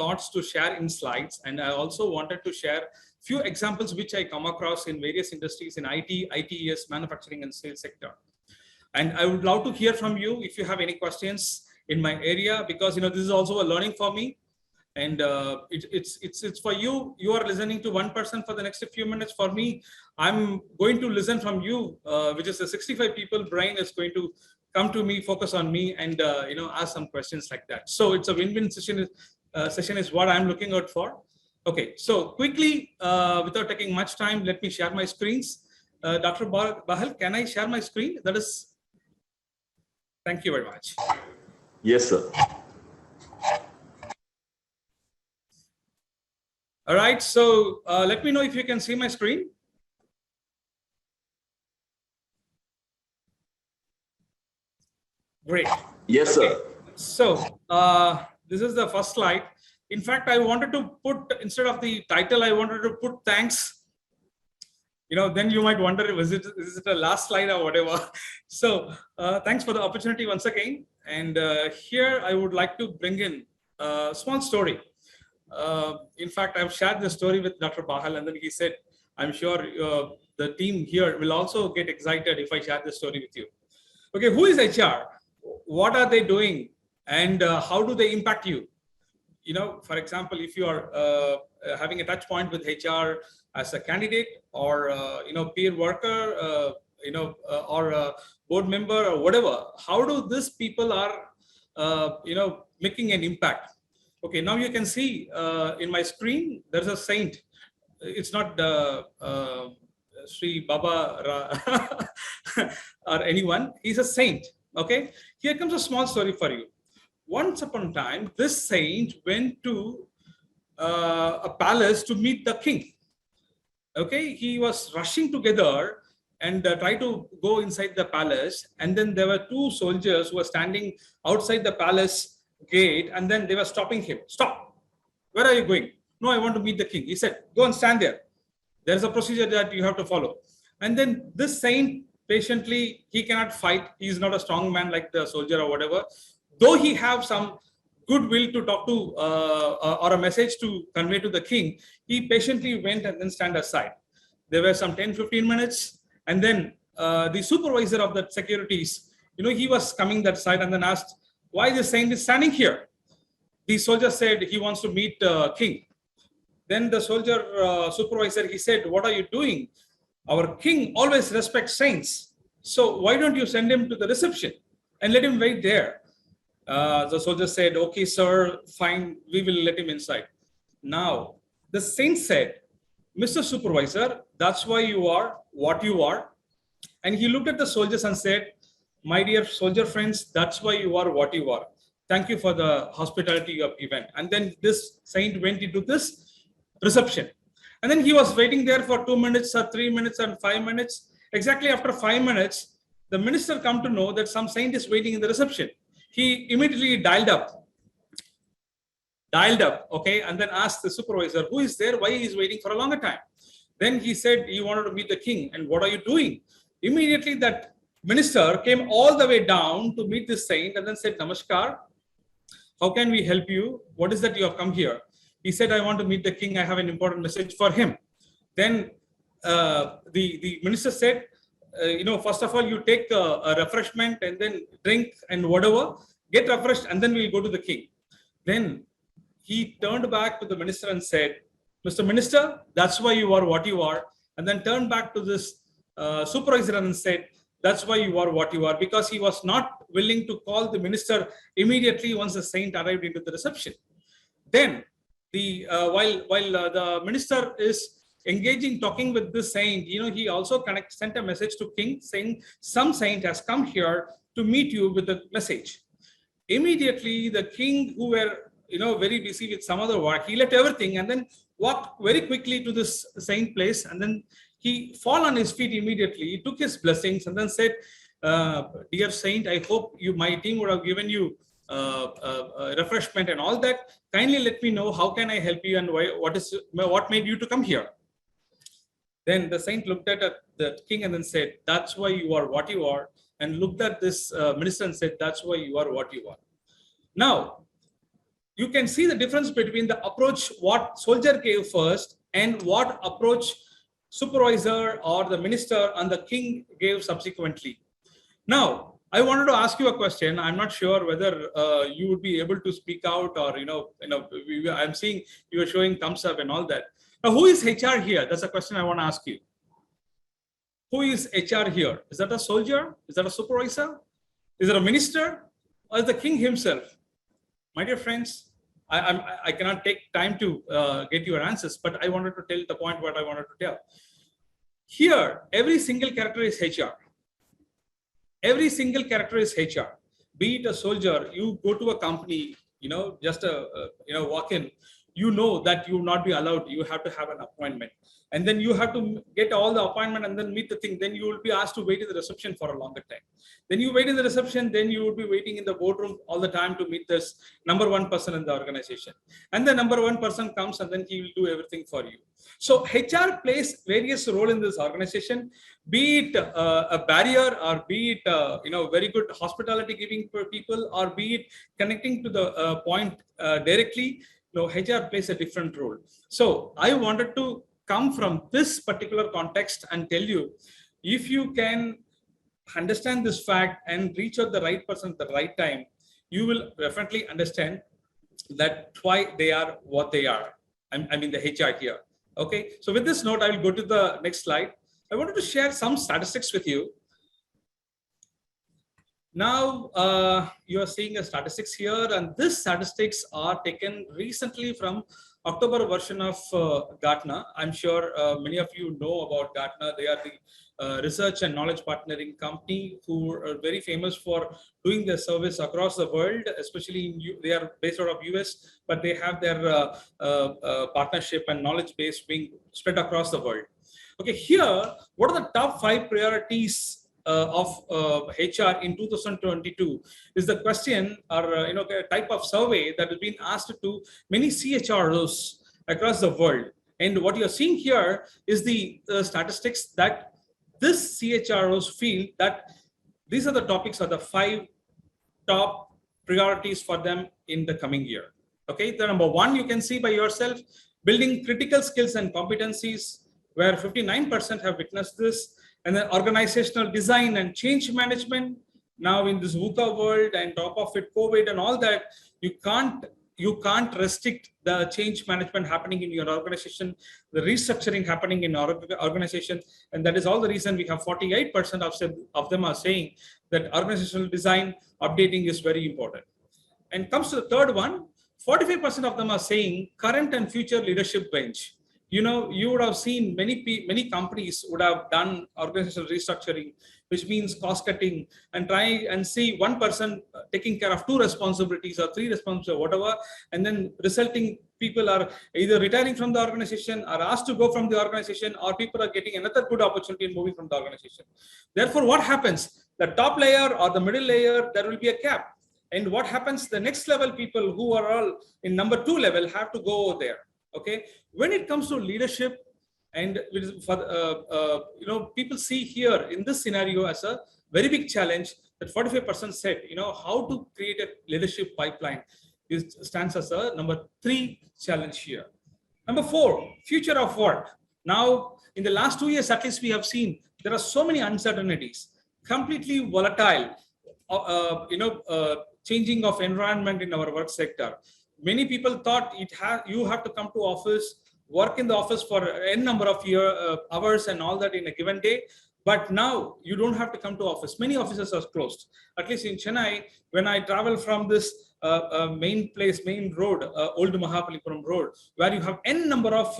thoughts to share in slides, and I also wanted to share few examples which I come across in various industries in IT, ITES, manufacturing and sales sector. And I would love to hear from you if you have any questions in my area, because this is also a learning for me. And it's for you. You are listening to one person for the next few minutes. For me, I'm going to listen from you, which is the 65 people brain is going to come to me, focus on me, and ask some questions like that. So it's a win-win session. Session is what I'm looking out for. Okay, so quickly, without taking much time, let me share my screens. Dr. Bahal, can I share my screen? That is, thank you very much. Yes, sir. All right, so let me know if you can see my screen. Great. Yes, okay. Sir. So this is the first slide. In fact, I wanted to put, instead of the title, I wanted to put thanks. Then you might wonder, is it a last slide or whatever? So thanks for the opportunity once again. And here I would like to bring in a small story. In fact, I've shared the story with Dr. Bahal, and then he said, I'm sure the team here will also get excited if I share this story with you. Okay, who is HR? What are they doing? And how do they impact you? You know, for example, if you are having a touch point with HR as a candidate or, peer worker, or a board member or whatever, how do these people are, making an impact? Okay, now you can see in my screen, there's a saint. It's not Sri Baba or anyone. He's a saint. Okay, here comes a small story for you. Once upon a time, this saint went to a palace to meet the king. Okay, he was rushing together and tried to go inside the palace. And then there were two soldiers who were standing outside the palace gate, and then they were stopping him. Stop. Where are you going? No, I want to meet the king. He said, go and stand there. There's a procedure that you have to follow. And then this saint patiently, he cannot fight. He's not a strong man like the soldier or whatever. Though he have some goodwill to talk to or a message to convey to the king, he patiently went and then stand aside. There were some 10-15 minutes. And then the supervisor of the securities, he was coming that side and then asked, why the saint is standing here? The soldier said he wants to meet king. Then the soldier supervisor, he said, what are you doing? Our king always respects saints. So why don't you send him to the reception and let him wait there? The soldier said, okay, sir, fine, we will let him inside. Now, the saint said, Mr. Supervisor, that's why you are what you are. And he looked at the soldiers and said, my dear soldier friends, that's why you are what you are. Thank you for the hospitality you have given. And then this saint went into this reception. And then he was waiting there for 2 minutes or 3 minutes and 5 minutes. Exactly after 5 minutes, the minister come to know that some saint is waiting in the reception. He immediately dialed up, okay, and then asked the supervisor, who is there, why he is waiting for a longer time? Then he said, he wanted to meet the king, and what are you doing? Immediately that minister came all the way down to meet this saint and then said, Namaskar, how can we help you? What is that you have come here? He said, I want to meet the king, I have an important message for him. Then the minister said, first of all, you take a refreshment and then drink and whatever, get refreshed, and then we'll go to the king. Then he turned back to the minister and said, Mr. Minister, that's why you are what you are. And then turned back to this supervisor and said, that's why you are what you are, because he was not willing to call the minister immediately once the saint arrived into the reception. Then while the minister is engaging, talking with this saint, he also sent a message to king saying, some saint has come here to meet you with the message. Immediately, the king, who were, very busy with some other work, he left everything and then walked very quickly to this saint place. And then he fell on his feet immediately. He took his blessings and then said, dear saint, I hope my team would have given you refreshment and all that. Kindly let me know how can I help you and what made you to come here. Then the saint looked at the king and then said, that's why you are what you are. And looked at this minister and said, that's why you are what you are. Now, you can see the difference between the approach what soldier gave first and what approach supervisor or the minister and the king gave subsequently. Now, I wanted to ask you a question. I'm not sure whether you would be able to speak out or, I'm seeing you are showing thumbs up and all that. Now, who is HR here? That's a question I want to ask you. Who is HR here? Is that a soldier? Is that a supervisor? Is it a minister? Or is the king himself? My dear friends, I cannot take time to get your answers, but I wanted to tell the point what I wanted to tell. Here, every single character is HR. Every single character is HR. Be it a soldier, you go to a company, just walk in, that you will not be allowed. You have to have an appointment. And then you have to get all the appointment and then meet the thing. Then you will be asked to wait in the reception for a longer time. Then you wait in the reception, then you will be waiting in the boardroom all the time to meet this number one person in the organization. And the number one person comes and then he will do everything for you. So HR plays various roles in this organization, be it a barrier or be it, very good hospitality giving for people or be it connecting to the point directly. HR plays a different role. So I wanted to come from this particular context and tell you, if you can understand this fact and reach out the right person at the right time, you will definitely understand that why they are what they are. I mean the HR here. Okay, so with this note, I will go to the next slide. I wanted to share some statistics with you. Now, you are seeing the statistics here, and these statistics are taken recently from October version of Gartner. I'm sure many of you know about Gartner. They are the research and knowledge partnering company who are very famous for doing their service across the world, especially they are based out of US, but they have their partnership and knowledge base being spread across the world. Okay, here, what are the top 5 priorities of HR in 2022 is the question, or a type of survey that has been asked to many CHROs across the world. And what you're seeing here is the statistics that this CHROs feel that these are the topics, are the 5 top priorities for them in the coming year. Okay, the number 1 you can see by yourself, building critical skills and competencies, where 59% have witnessed this. And then organizational design and change management. Now in this VUCA world and top of it, COVID and all that, you can't restrict the change management happening in your organization, the restructuring happening in our organization. And that is all the reason we have 48% of them are saying that organizational design updating is very important. And comes to the third one, 45% of them are saying current and future leadership bench. You would have seen many companies would have done organizational restructuring, which means cost cutting, and try and see one person taking care of 2 responsibilities or 3 responsibilities or whatever, and then resulting people are either retiring from the organization or asked to go from the organization, or people are getting another good opportunity and moving from the organization. Therefore, what happens? The top layer or the middle layer, there will be a cap. And what happens? The next level people who are all in number 2 level have to go over there. Okay, when it comes to leadership, and people see here in this scenario as a very big challenge, that 45% said, how to create a leadership pipeline stands as a number 3 challenge here. Number 4, future of work. Now, in the last 2 years, at least we have seen there are so many uncertainties, completely volatile, changing of environment in our work sector. Many people thought you have to come to office, work in the office for n number of hours and all that in a given day. But now you don't have to come to office. Many offices are closed. At least in Chennai, when I travel from this main road, Old Mahabalipuram Road, where you have n number of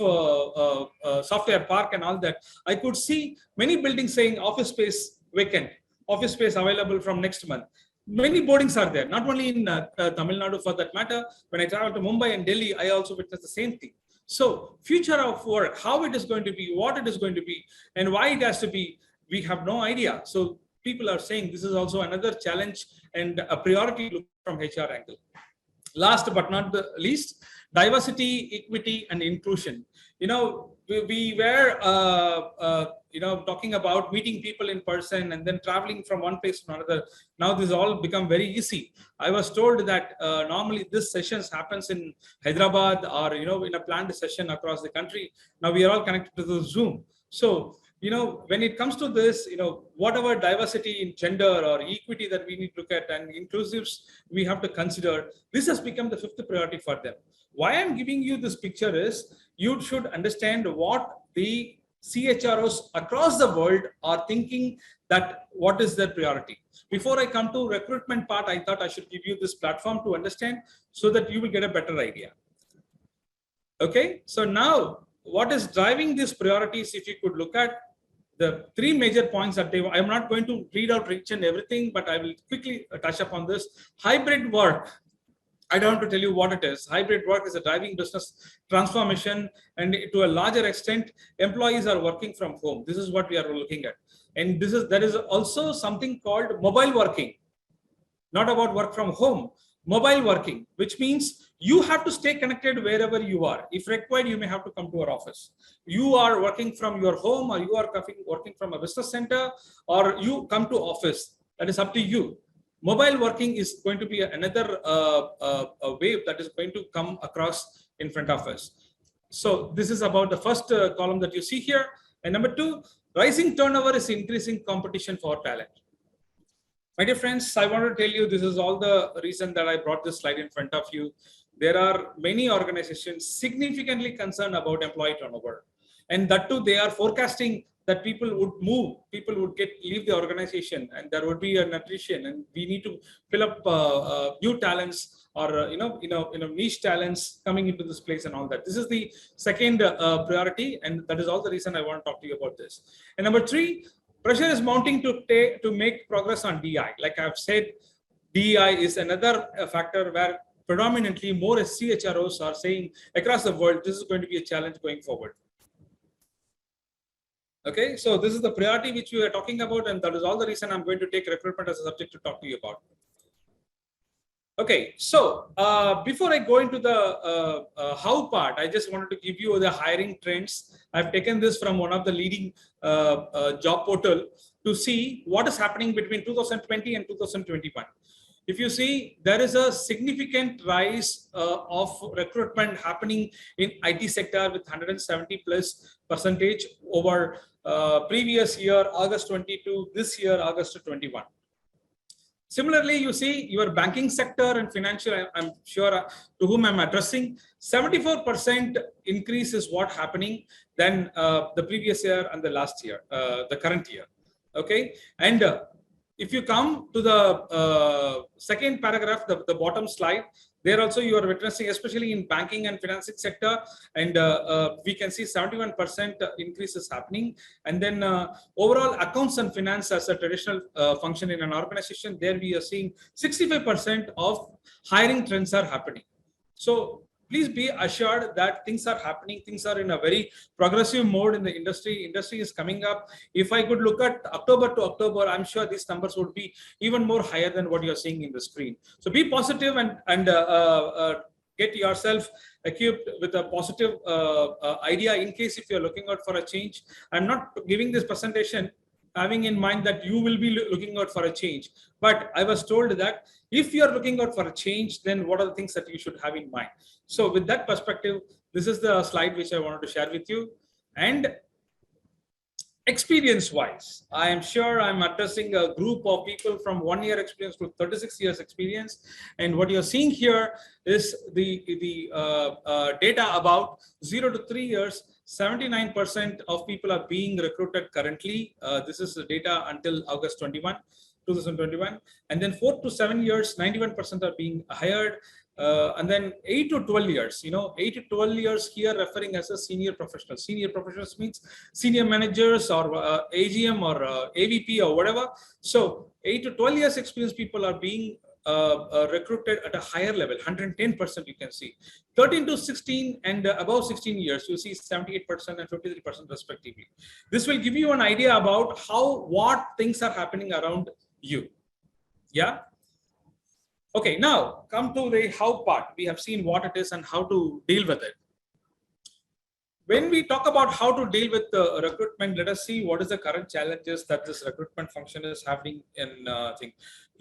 software park and all that, I could see many buildings saying office space vacant, office space available from next month. Many boardings are there, not only in Tamil Nadu for that matter. When I travel to Mumbai and Delhi, I also witnessed the same thing. So future of work, how it is going to be, what it is going to be, and why it has to be, we have no idea. So people are saying this is also another challenge and a priority look from HR angle. Last but not the least, diversity, equity, and inclusion. We were talking about meeting people in person and then traveling from one place to another. Now this all become very easy. I was told that normally this sessions happens in Hyderabad or in a planned session across the country. Now we are all connected to the Zoom. So when it comes to this, whatever diversity in gender or equity that we need to look at and inclusives, we have to consider. This has become the 5th priority for them. Why I'm giving you this picture is you should understand what the CHROs across the world are thinking, that what is their priority. Before I come to recruitment part, I thought I should give you this platform to understand so that you will get a better idea. Okay, so now what is driving these priorities, if you could look at the 3 major points that I'm not going to read out each and everything, but I will quickly touch upon this. Hybrid work. I don't have to tell you what it is. Hybrid work is a driving business transformation, and to a larger extent, employees are working from home. This is what we are looking at. And there is also something called mobile working, not about work from home, mobile working, which means you have to stay connected wherever you are. If required, you may have to come to our office. You are working from your home, or you are working from a business center, or you come to office. That is up to you. Mobile working is going to be another wave that is going to come across in front of us. So this is about the first column that you see here. And number 2, rising turnover is increasing competition for talent. My dear friends, I want to tell you, this is all the reason that I brought this slide in front of you. There are many organizations significantly concerned about employee turnover. And that too, they are forecasting that people would move, people would leave the organization, and there would be an attrition, and we need to fill up new talents or niche talents coming into this place and all that. This is the second priority, and that is all the reason I want to talk to you about this. And number 3, pressure is mounting to make progress on DEI. Like I've said, DEI is another factor where predominantly more SCHROs are saying across the world, this is going to be a challenge going forward. Okay, so this is the priority which we are talking about, and that is all the reason I'm going to take recruitment as a subject to talk to you about. Okay, so before I go into the how part, I just wanted to give you the hiring trends. I've taken this from one of the leading job portal to see what is happening between 2020 and 2021. If you see, there is a significant rise of recruitment happening in IT sector with 170+% over previous year, August 22, this year, August 21. Similarly, you see your banking sector and financial, I'm sure to whom I'm addressing, 74% increase is what happening than the previous year and the last year, the current year. Okay, and if you come to the second paragraph, the bottom slide, there also you are witnessing, especially in banking and financing sector, and we can see 71% increase is happening. And then overall accounts and finance as a traditional function in an organization, there we are seeing 65% of hiring trends are happening. So please be assured that things are happening. Things are in a very progressive mode in the industry. Industry is coming up. If I could look at October to October, I'm sure these numbers would be even more higher than what you're seeing in the screen. So be positive and get yourself equipped with a positive idea in case if you're looking out for a change. I'm not giving this presentation having in mind that you will be looking out for a change. But I was told that if you're looking out for a change, then what are the things that you should have in mind? So with that perspective, this is the slide which I wanted to share with you. And experience-wise, I am sure I'm addressing a group of people from 1 year experience to 36 years experience. And what you're seeing here is the data about 0 to 3 years. 79% of people are being recruited currently. This is the data until August 2021. And then 4 to 7 years, 91% are being hired. And then 8 to 12 years, 8 to 12 years here referring as a senior professional. Senior professionals means senior managers or AGM or AVP or whatever. So 8 to 12 years experience people are being recruited at a higher level, 110% you can see. 13 to 16 and above 16 years, you see 78% and 53% respectively. This will give you an idea about what things are happening around you. Yeah. Okay, now come to the how part. We have seen what it is and how to deal with it. When we talk about how to deal with the recruitment, let us see what is the current challenges that this recruitment function is having in thing.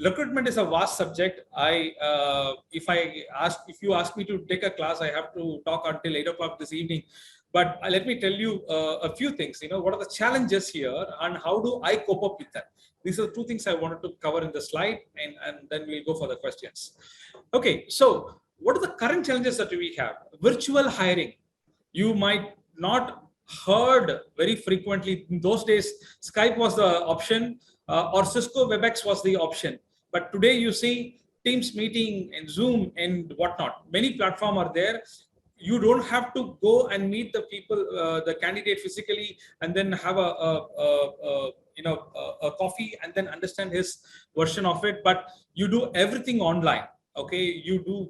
Recruitment is a vast subject. If you ask me to take a class, I have to talk until 8 o'clock this evening. But let me tell you a few things. What are the challenges here and how do I cope up with that? These are 2 things I wanted to cover in the slide, and then we'll go for the questions. Okay, so what are the current challenges that we have? Virtual hiring. You might not heard very frequently. In those days, Skype was the option or Cisco WebEx was the option. But today you see Teams meeting and Zoom and whatnot. Many platforms are there. You don't have to go and meet the people, the candidate physically, and then have a coffee and then understand his version of it. But you do everything online. Okay, you do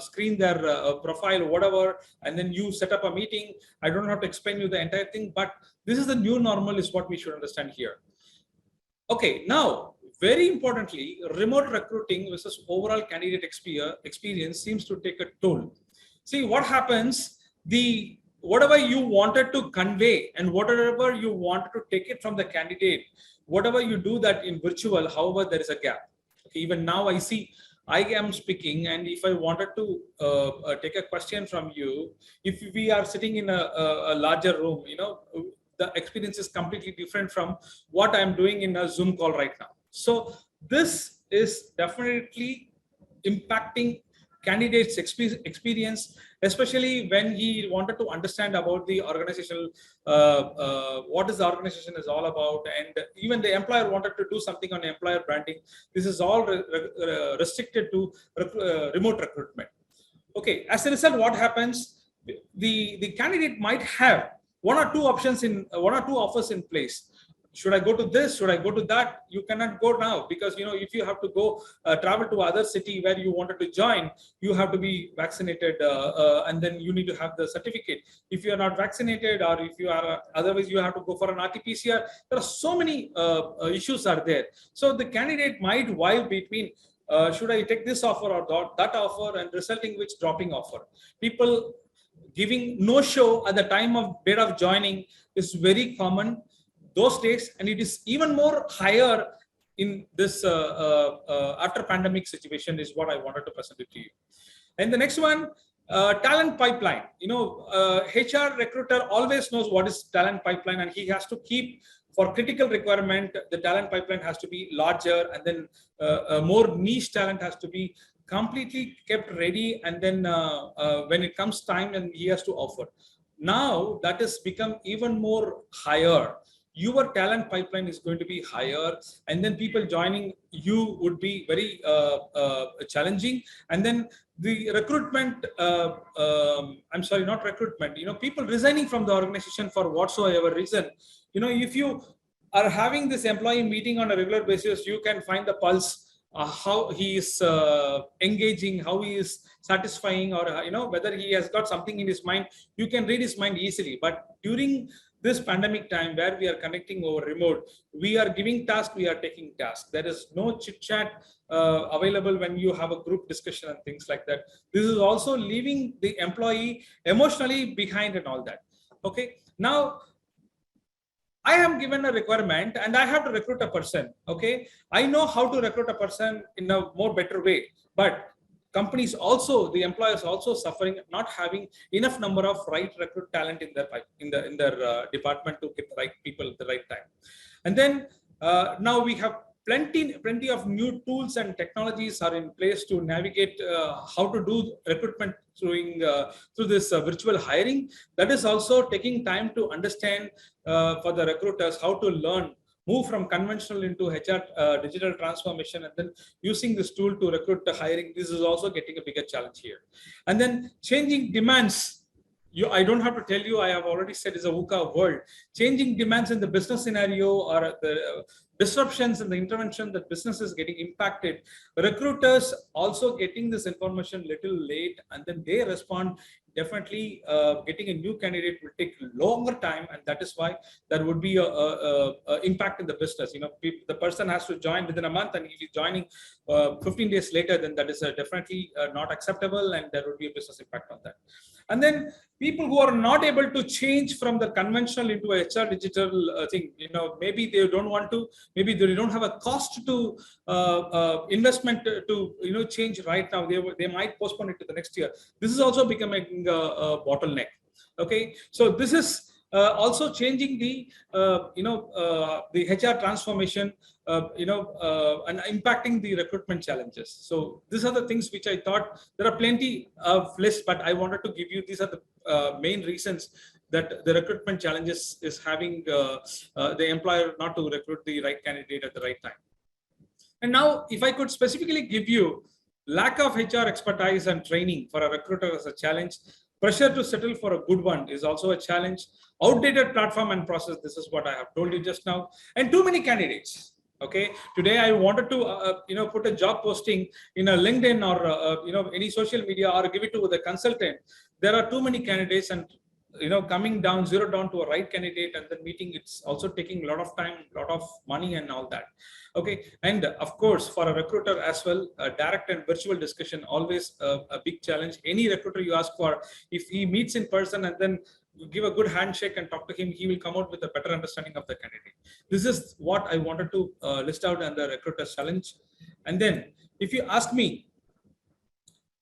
screen their profile or whatever, and then you set up a meeting. I don't have to explain you the entire thing, but this is the new normal is what we should understand here. Okay, now, very importantly, remote recruiting versus overall candidate experience seems to take a toll. See what happens, whatever you wanted to convey and whatever you wanted to take it from the candidate, whatever you do that in virtual, however, there is a gap. Okay, even now I see I am speaking, and if I wanted to take a question from you, if we are sitting in a larger room, the experience is completely different from what I'm doing in a Zoom call right now. So this is definitely impacting candidates' experience, especially when he wanted to understand about the organizational, what is the organization is all about, and even the employer wanted to do something on employer branding. This is all restricted to remote recruitment. Okay, as a result, what happens? The candidate might have one or two offers in place. Should I go to this? Should I go to that? You cannot go now because if you have to go travel to other city where you wanted to join, you have to be vaccinated, and then you need to have the certificate. If you are not vaccinated, or if you are otherwise, you have to go for an RT-PCR. There are so many issues are there. So the candidate might while between should I take this offer or that offer, and resulting which dropping offer. People giving no show at the time of date of joining is very common those days, and it is even more higher in this after pandemic situation is what I wanted to present it to you. And the next one, talent pipeline. HR recruiter always knows what is talent pipeline, and he has to keep for critical requirement. The talent pipeline has to be larger, and then more niche talent has to be completely kept ready, and then when it comes time, and he has to offer. Now that has become even more higher. Your talent pipeline is going to be higher, and then people joining you would be very challenging. And then the recruitment, I'm sorry, not recruitment, people resigning from the organization for whatsoever reason. If you are having this employee meeting on a regular basis, you can find the pulse, how he is engaging, how he is satisfying, or whether he has got something in his mind. You can read his mind easily. But during this pandemic time where we are connecting over remote, we are giving task, we are taking task. There is no chit chat available when you have a group discussion and things like that. This is also leaving the employee emotionally behind and all that. Okay, now I am given a requirement and I have to recruit a person. Okay, I know how to recruit a person in a more better way, but companies also, the employers also suffering not having enough number of right recruit talent in their department to get the right people at the right time. And then now we have plenty of new tools and technologies are in place to navigate how to do recruitment through this virtual hiring. That is also taking time to understand for the recruiters how to learn, move from conventional into HR digital transformation, and then using this tool to recruit the hiring. This is also getting a bigger challenge here. And then changing demands. I don't have to tell you, I have already said it's a VUCA world. Changing demands in the business scenario, or the disruptions in the intervention that business is getting impacted. Recruiters also getting this information little late, and then they respond. Definitely getting a new candidate will take longer time, and that is why there would be a impact in the business. The person has to join within a month, and if he's joining 15 days later, then that is definitely not acceptable, and there would be a business impact on that. And then people who are not able to change from the conventional into a HR digital thing, maybe they don't want to, maybe they don't have a cost to investment to change right now. They might postpone it to the next year. This is also becoming a bottleneck. Okay, so this is also changing the HR transformation, and impacting the recruitment challenges. So these are the things which I thought there are plenty of lists, but I wanted to give you, these are the main reasons that the recruitment challenges is having the employer not to recruit the right candidate at the right time. And now, if I could specifically give you lack of HR expertise and training for a recruiter as a challenge, pressure to settle for a good one is also a challenge, outdated platform and process, this is what I have told you just now, and too many candidates. Okay, today I wanted to put a job posting in a LinkedIn or any social media, or give it to the consultant. There are too many candidates, and coming down, zero down to a right candidate and then meeting, it's also taking a lot of time, a lot of money and all that. Okay, and of course for a recruiter as well, direct and virtual discussion always a big challenge. Any recruiter you ask for, if he meets in person and then you give a good handshake and talk to him, he will come out with a better understanding of the candidate. This is what I wanted to list out under recruiter challenge. And then if you ask me,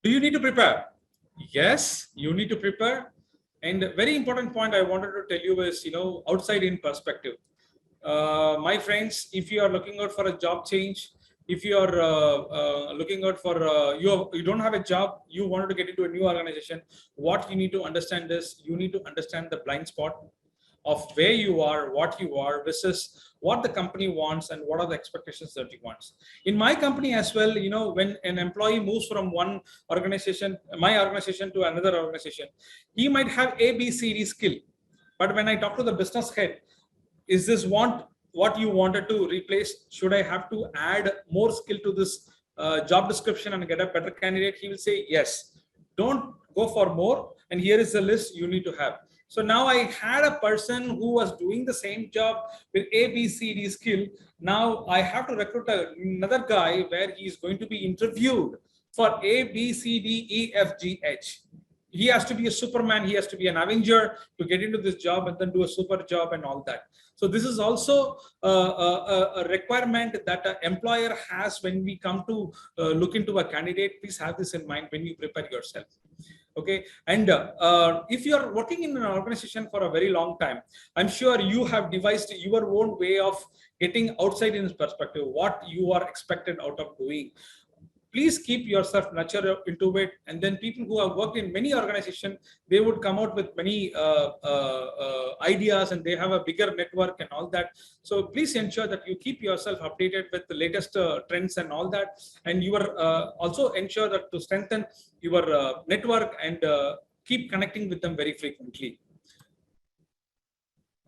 Do you need to prepare? Yes, you need to prepare. And a very important point I wanted to tell you is, outside in perspective. My friends, if you are looking out for a job change, if you are looking out for, you don't have a job, you wanted to get into a new organization, what you need to understand is, you need to understand the blind spot of where you are, what you are, versus what the company wants and what are the expectations that he wants. In my company as well, when an employee moves from one organization, my organization, to another organization, he might have A, B, C, D skill. But when I talk to the business head, is this what you wanted to replace? Should I have to add more skill to this job description and get a better candidate? He will say, yes. Don't go for more. And here is the list you need to have. So now I had a person who was doing the same job with A, B, C, D skill. Now I have to recruit another guy where he is going to be interviewed for A, B, C, D, E, F, G, H. He has to be a Superman. He has to be an Avenger to get into this job and then do a super job and all that. So this is also a requirement that an employer has when we come to look into a candidate. Please have this in mind when you prepare yourself. Okay, and if you are working in an organization for a very long time, I'm sure you have devised your own way of getting outside in perspective, what you are expected out of doing. Please keep yourself nurtured into it. And then people who have worked in many organizations, they would come out with many ideas, and they have a bigger network and all that. So please ensure that you keep yourself updated with the latest trends and all that. And you are also ensure that to strengthen your network and keep connecting with them very frequently.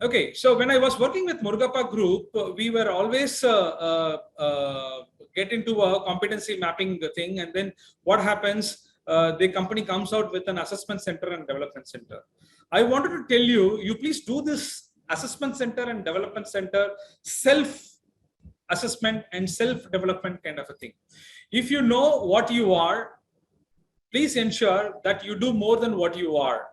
Okay, so when I was working with Murugappa Group, we were always get into a competency mapping thing, and then what happens, the company comes out with an assessment center and development center. I wanted to tell you, you please do this assessment center and development center self-assessment and self-development kind of a thing. If you know what you are, please ensure that you do more than what you are.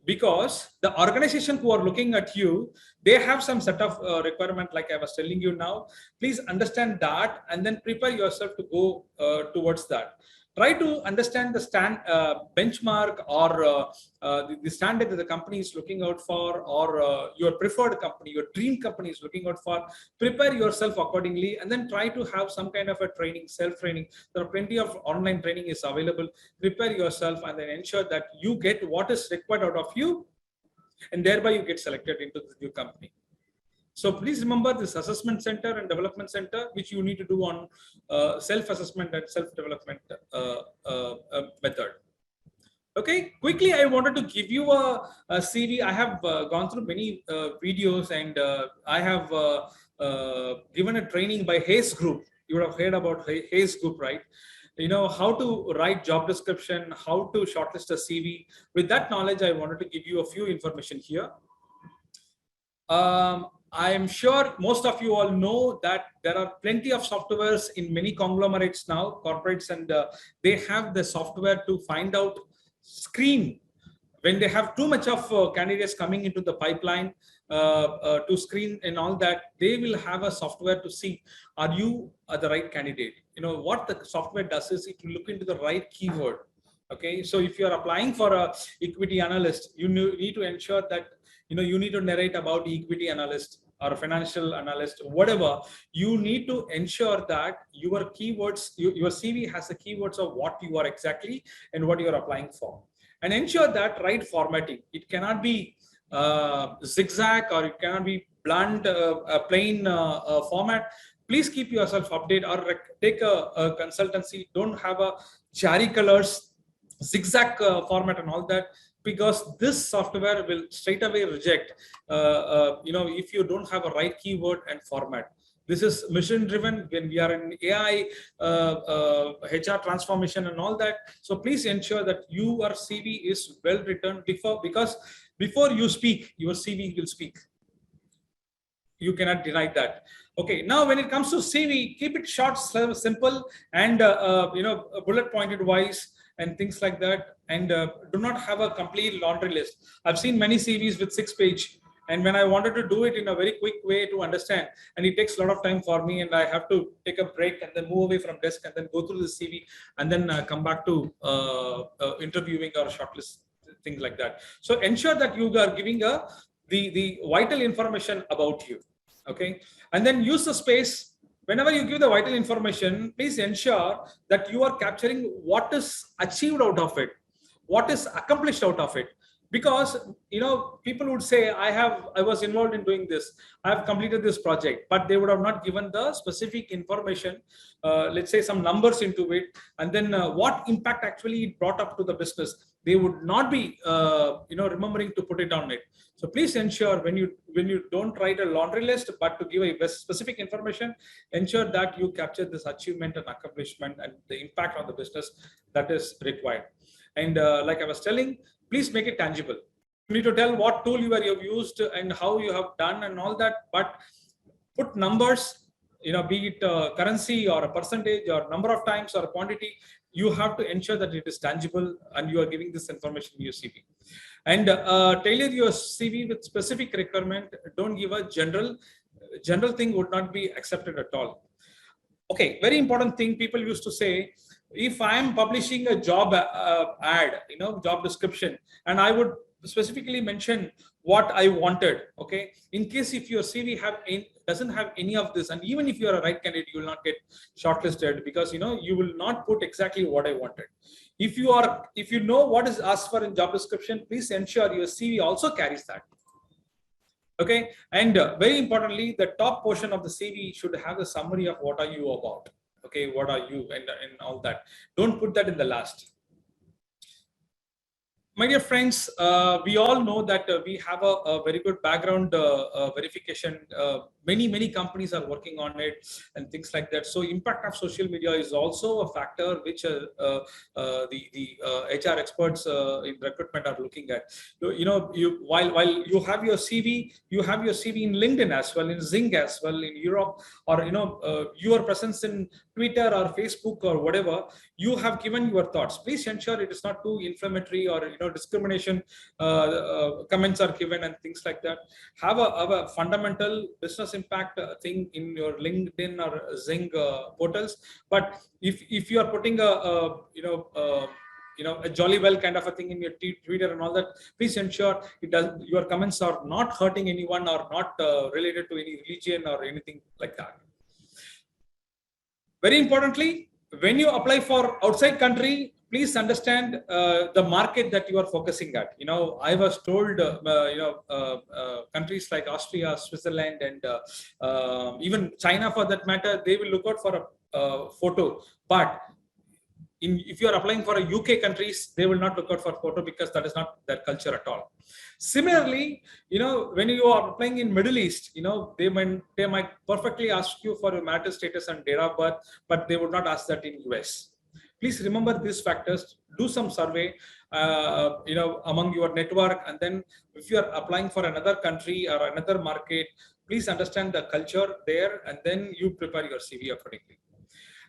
Because the organization who are looking at you, they have some set of requirement, like I was telling you now. Please understand that and then prepare yourself to go towards that. Try to understand the benchmark or the standard that the company is looking out for, or your preferred company, your dream company is looking out for. Prepare yourself accordingly, and then try to have some kind of a training, self-training. There are plenty of online training is available. Prepare yourself and then ensure that you get what is required out of you, and thereby you get selected into the new company. So please remember this assessment center and development center, which you need to do on self-assessment and self-development method. Okay, quickly, I wanted to give you a CV. I have gone through many videos, and I have given a training by Hayes Group. You would have heard about Hayes Group, right? You know, how to write job description, how to shortlist a CV. With that knowledge, I wanted to give you a few information here. I'm sure most of you all know that there are plenty of softwares in many conglomerates now, corporates, and they have the software to find out, screen when they have too much of candidates coming into the pipeline to screen and all that. They will have a software to see, are you the right candidate? You know, what the software does is it will look into the right keyword. Okay, so if you are applying for a equity analyst, you need to ensure that you need to narrate about equity analyst or a financial analyst, whatever. You need to ensure that your keywords, your CV has the keywords of what you are exactly and what you are applying for. And ensure that right formatting. It cannot be zigzag, or it cannot be blunt, a plain format. Please keep yourself updated, or take a consultancy. Don't have a cherry colors, zigzag format and all that, because this software will straight away reject if you don't have a right keyword and format. This is mission driven when we are in AI, HR transformation and all that. So please ensure that your CV is well written because before you speak, your CV will speak. You cannot deny that. Okay, now when it comes to CV, keep it short, simple, and bullet pointed wise and things like that. And do not have a complete laundry list. I've seen many CVs with 6-page And when I wanted to do it in a very quick way to understand, and it takes a lot of time for me, and I have to take a break and then move away from desk and then go through the CV and then come back to interviewing or shortlist, things like that. So ensure that you are giving the vital information about you, okay? And then use the space. Whenever you give the vital information, please ensure that you are capturing what is achieved out of it, what is accomplished out of it. Because, you know, people would say, I was involved in doing this, I have completed this project, but they would have not given the specific information, let's say some numbers into it, and then what impact actually it brought up to the business. They would not be, you know, remembering to put it on it. So please ensure when you don't write a laundry list, but to give a specific information, ensure that you capture this achievement and accomplishment and the impact on the business that is required. And like I was telling, please make it tangible. You need to tell what tool you have used and how you have done and all that, but put numbers, you know, be it currency or a percentage or number of times or a quantity. You have to ensure that it is tangible and you are giving this information in your CV. And tailor your CV with specific requirement. Don't give a general thing, would not be accepted at all. Okay, very important thing people used to say, if I am publishing a job ad, you know, job description, and I would specifically mention what I wanted, okay, in case if your CV doesn't have any of this, and even if you are a right candidate, you will not get shortlisted, because, you know, you will not put exactly what I wanted. If you know what is asked for in job description, please ensure your CV also carries that. Okay, and very importantly, the top portion of the CV should have a summary of what are you about. Okay, what are you and all that. Don't put that in the last. My dear friends, we all know that we have a very good background verification. Many companies are working on it and things like that. So impact of social media is also a factor which the HR experts in recruitment are looking at. While you have your CV, you have your CV in LinkedIn as well, in Zing as well, in Europe, or your presence in Twitter or Facebook or whatever. You have given your thoughts. Please ensure it is not too inflammatory or discrimination comments are given and things like that. Have a fundamental business impact thing in your LinkedIn or Zing portals. But if you are putting a jolly well kind of a thing in your Twitter and all that, please ensure your comments are not hurting anyone or not related to any religion or anything like that. Very importantly, when you apply for outside country, please understand the market that you are focusing at. I was told, countries like Austria, Switzerland, and even China, for that matter, they will look out for a photo. But if you are applying for a UK countries, they will not look out for photo because that is not their culture at all. Similarly, when you are applying in Middle East, they might perfectly ask you for your marital status and date of birth, but they would not ask that in US. Please remember these factors. Do some survey, among your network, and then if you are applying for another country or another market, please understand the culture there, and then you prepare your CV accordingly.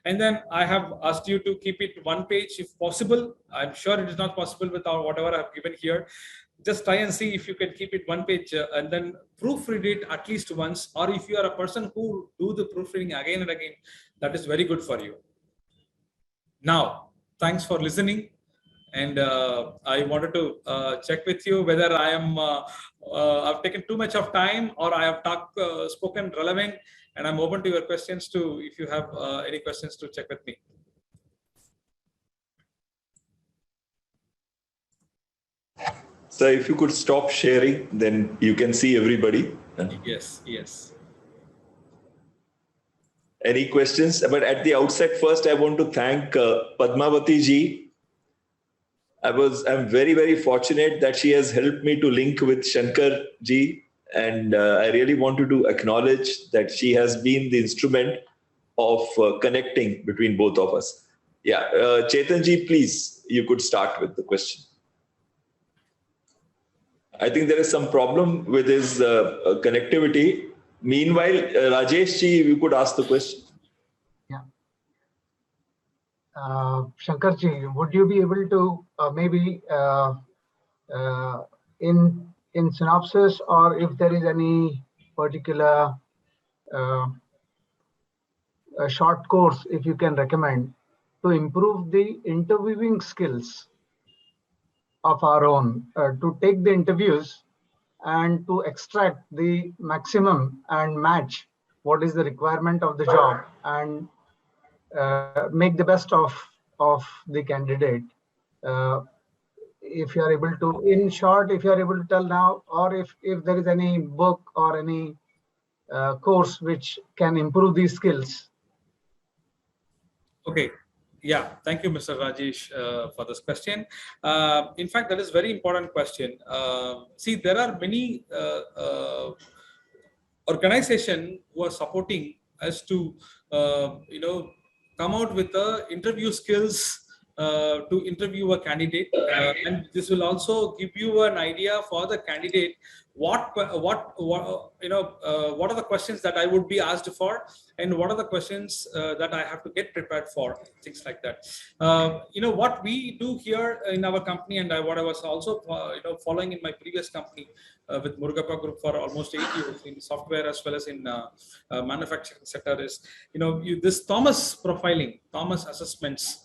And then I have asked you to keep it one page if possible. I'm sure it is not possible with whatever I've given here. Just try and see if you can keep it one page and then proofread it at least once. Or if you are a person who do the proofreading again and again, that is very good for you. Now, thanks for listening. And I wanted to check with you whether I am I've taken too much of time or I have spoken relevant. And I'm open to your questions too, if you have any questions to check with me. So if you could stop sharing, then you can see everybody. Yes, yes. Any questions? But at the outset, first, I want to thank Padmavati ji. I'm very, very fortunate that she has helped me to link with Shankar ji. And I really wanted to acknowledge that she has been the instrument of connecting between both of us. Yeah, Chetan ji, please, you could start with the question. I think there is some problem with his connectivity. Meanwhile, Rajesh ji, you could ask the question. Yeah. Shankar ji, would you be able to maybe in in synopsis, or if there is any particular a short course, if you can recommend, to improve the interviewing skills of our own, to take the interviews and to extract the maximum and match what is the requirement of the job, and make the best of the candidate. If you are able to, in short, if you are able to tell now, or if there is any book or any course which can improve these skills. Okay. Yeah, thank you, Mr. Rajesh, for this question. In fact, that is very important question. See, there are many organizations who are supporting us to, come out with the interview skills to interview a candidate, and this will also give you an idea for the candidate what are the questions that I would be asked for, and what are the questions that I have to get prepared for, things like that. What we do here in our company, and what I was also following in my previous company with Murugappa Group for almost 8 years in software as well as in manufacturing sector, is this Thomas profiling, Thomas assessments.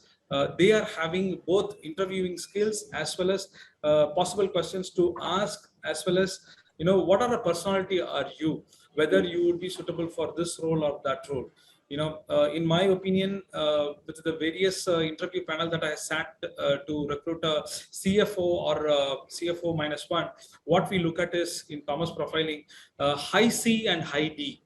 They are having both interviewing skills as well as possible questions to ask, as well as what are a personality are you, whether you would be suitable for this role or that role. In my opinion, with the various interview panel that I sat to recruit a CFO or CFO -1, what we look at is in Thomas profiling, high C and high D.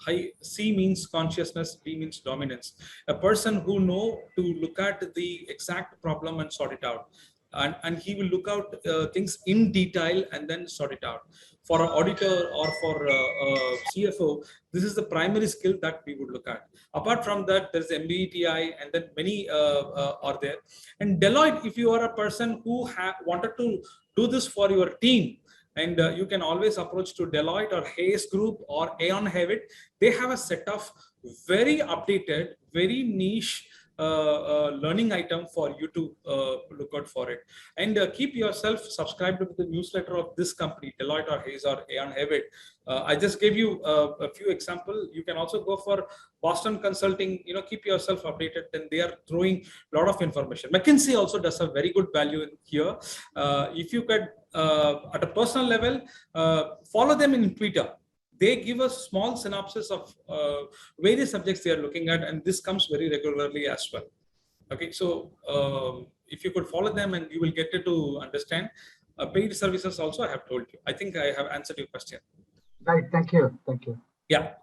High C means consciousness, D means dominance. A person who know to look at the exact problem and sort it out. And he will look out things in detail and then sort it out. For an auditor or for a CFO, this is the primary skill that we would look at. Apart from that, there's MBTI, and then many are there. And Deloitte, if you are a person who wanted to do this for your team, and you can always approach to Deloitte or Hayes Group or Aon Hewitt. They have a set of very updated, very niche learning item for you to look out for it. And keep yourself subscribed to the newsletter of this company, Deloitte or Hayes or Aon Hewitt. I just gave you a few examples. You can also go for Boston Consulting, keep yourself updated, and they are throwing a lot of information. McKinsey also does a very good value in here. If you could, at a personal level, follow them in Twitter. They give a small synopsis of various subjects they are looking at, and this comes very regularly as well. Okay, so if you could follow them, and you will get it to understand. Paid services also, I have told you. I think I have answered your question. Right, thank you. Thank you. Yeah.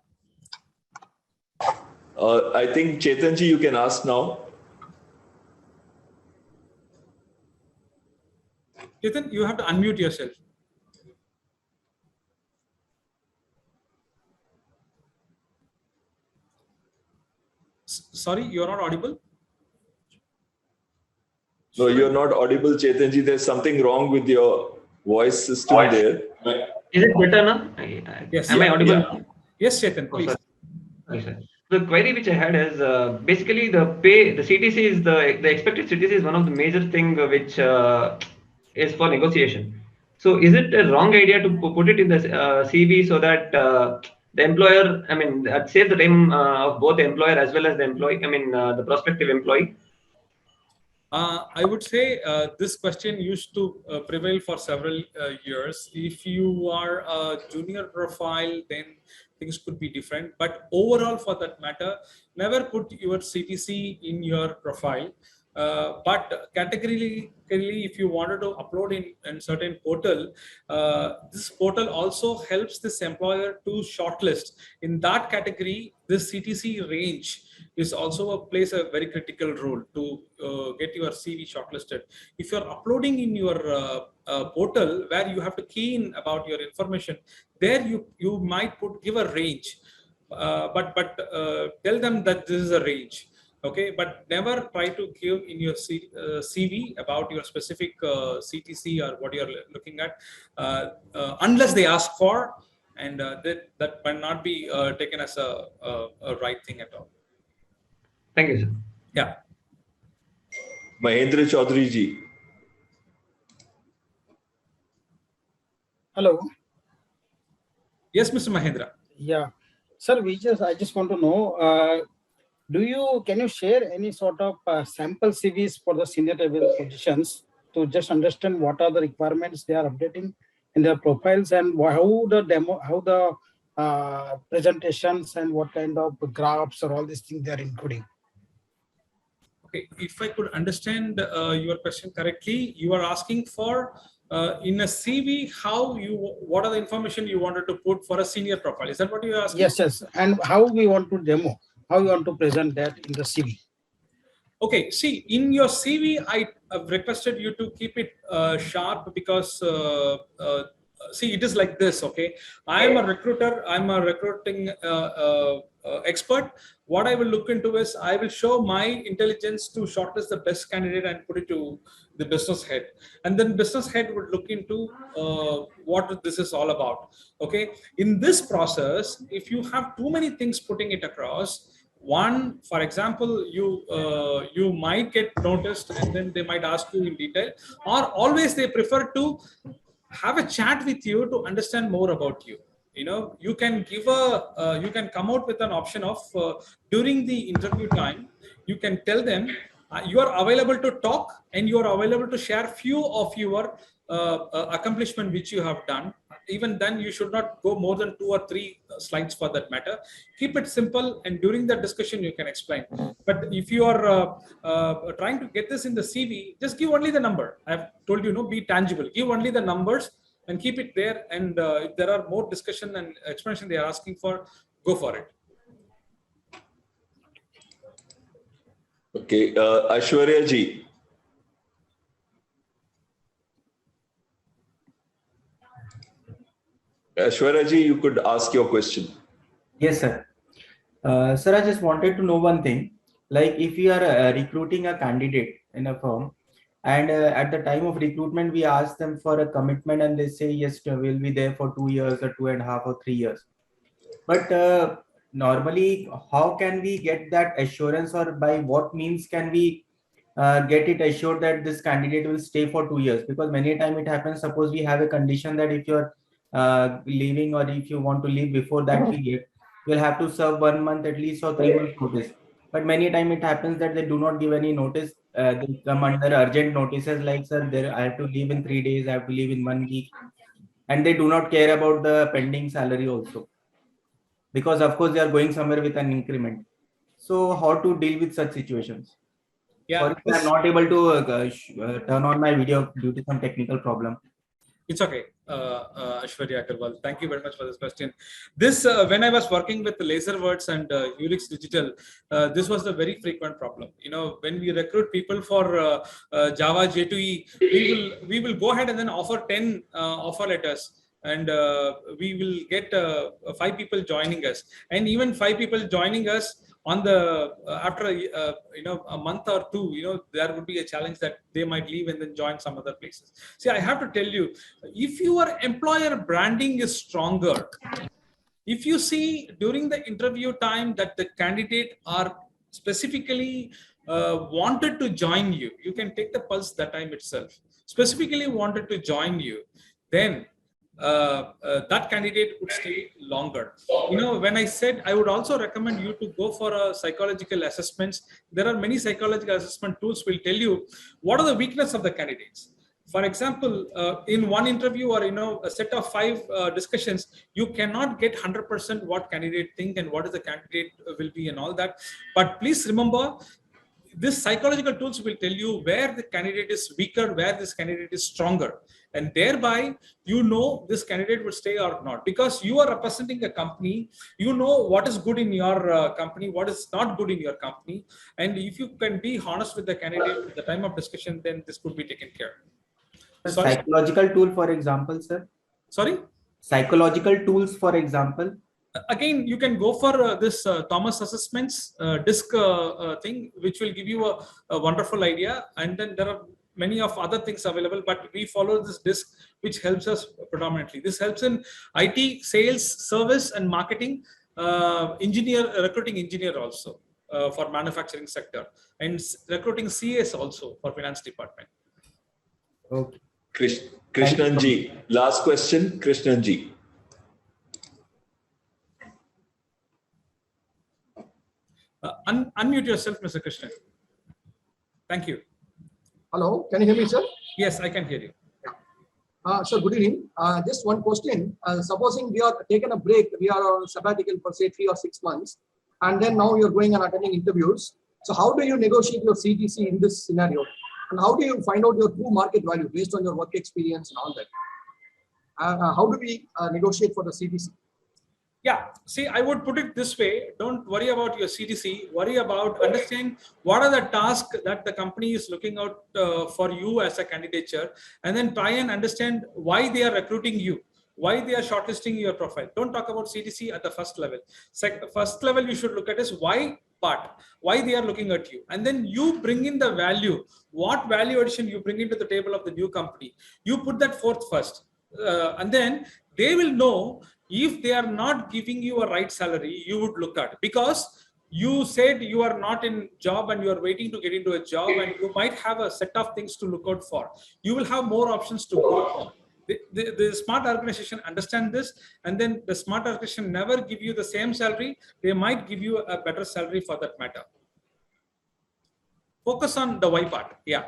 I think Chetanji, you can ask now. Chetan, you have to unmute yourself. Sorry, you're not audible. No, you're not audible, Chetanji. There's something wrong with your voice system there. Is it better now? Yes. Am I audible? Yeah. Yes, Chetan, please. The query which I had is basically the CTC is the expected CTC is one of the major thing which is for negotiation. So is it a wrong idea to put it in the CV so that the employer, that saves the time of both the employer as well as the employee, the prospective employee? I would say this question used to prevail for several years. If you are a junior profile, then things could be different. But overall, for that matter, never put your CTC in your profile. But categorically, if you wanted to upload in certain portal, this portal also helps this employer to shortlist. In that category, this CTC range is also plays a very critical role to get your CV shortlisted. If you're uploading in your portal where you have to key in about your information, there you might give a range, but tell them that this is a range. Okay, but never try to give in your CV about your specific CTC or what you're looking at, unless they ask for, and that might not be taken as a right thing at all. Thank you, sir. Yeah. Mahendra Chaudhary ji. Hello. Yes, Mr. Mahendra. Yeah. Sir, I just want to know, can you share any sort of sample CVs for the senior level positions to just understand what are the requirements they are updating in their profiles and how the presentations and what kind of graphs or all these things they are including? Okay, if I could understand your question correctly, you are asking for in a CV, what are the information you wanted to put for a senior profile? Is that what you are asking? Yes. And how we want to demo, how we want to present that in the CV. Okay, see, in your CV, I have requested you to keep it sharp because, see, it is like this, okay? I am a recruiter, I'm a recruiting expert. What I will look into is I will show my intelligence to shortlist the best candidate and put it to the business head. And then business head would look into what this is all about, okay? In this process, if you have too many things putting it across, one, for example, you might get noticed and then they might ask you in detail, or always they prefer to have a chat with you to understand more about you. You know, you can give you can come out with an option of during the interview time, you can tell them you are available to talk and you are available to share few of your accomplishment which you have done. Even then, you should not go more than 2 or 3 slides for that matter. Keep it simple, and during the discussion, you can explain. But if you are trying to get this in the CV, just give only the number. I've told you, be tangible. Give only the numbers and keep it there. And if there are more discussion and explanation they are asking for, go for it. Okay, Aishwarya ji. Aishwarya ji, you could ask your question. Yes, sir. Sir, I just wanted to know one thing. Like if we are recruiting a candidate in a firm, and at the time of recruitment, we ask them for a commitment and they say, yes, we'll be there for 2 years or 2.5 or 3 years. But normally, how can we get that assurance, or by what means can we get it assured that this candidate will stay for 2 years? Because many times it happens, suppose we have a condition that if you're leaving or if you want to leave before that period, you'll have to serve 1 month at least or 3 months notice. But many times it happens that they do not give any notice. They come under urgent notices like, sir, I have to leave in 3 days, I have to leave in 1 week. And they do not care about the pending salary also. Because of course they are going somewhere with an increment. So how to deal with such situations? Yeah, sorry, I'm not able to turn on my video due to some technical problem. It's okay, Aishwarya Agarwal. Thank you very much for this question. This, when I was working with LaserWords and Ulix Digital, this was a very frequent problem. You know, when we recruit people for Java J2E, we will go ahead and then offer 10 offer letters. And we will get 5 people joining us, and even 5 people joining us on the after a month or 2, there would be a challenge that they might leave and then join some other places. See, I have to tell you, if your employer branding is stronger, if you see during the interview time that the candidate are specifically wanted to join you, you can take the pulse that time itself. Specifically wanted to join you, then that candidate would stay longer. When I said I would also recommend you to go for a psychological assessments, there are many psychological assessment tools will tell you what are the weaknesses of the candidates. For example, in one interview or a set of 5 discussions, you cannot get 100% what candidate think and what is the candidate will be and all that. But please remember, this psychological tools will tell you where the candidate is weaker, where this candidate is stronger. And thereby, this candidate will stay or not. Because you are representing a company, you know what is good in your company, what is not good in your company. And if you can be honest with the candidate at the time of discussion, then this could be taken care of. Psychological tool, for example, sir? Sorry? Psychological tools, for example? Again, you can go for this Thomas Assessments DISC thing, which will give you a wonderful idea. And then there are many of other things available, but we follow this DISC, which helps us predominantly. This helps in IT, sales, service, and marketing, recruiting engineer also for manufacturing sector, and recruiting CS also for finance department. Okay. Krishnan ji, last question, Krishnan ji. Unmute yourself, Mr. Krishnan. Thank you. Hello, can you hear me, sir? Yes, I can hear you. Sir, good evening. Just one question. Supposing we are taken a break, we are on sabbatical for say 3 or 6 months, and then now you're going and attending interviews. So how do you negotiate your CTC in this scenario? And how do you find out your true market value based on your work experience and all that? How do we negotiate for the CTC? Yeah, see, I would put it this way. Don't worry about your CTC. Worry about understanding what are the tasks that the company is looking out for you as a candidature, and then try and understand why they are recruiting you, why they are shortlisting your profile. Don't talk about CTC at the first level. First level you should look at is why part, why they are looking at you. And then you bring in the value, what value addition you bring into the table of the new company. You put that forth first. And then they will know if they are not giving you a right salary, you would look at, because you said you are not in job and you are waiting to get into a job, and you might have a set of things to look out for. You will have more options to go for. The smart organization understand this, and then the smart organization never give you the same salary. They might give you a better salary for that matter. Focus on the why part. Yeah.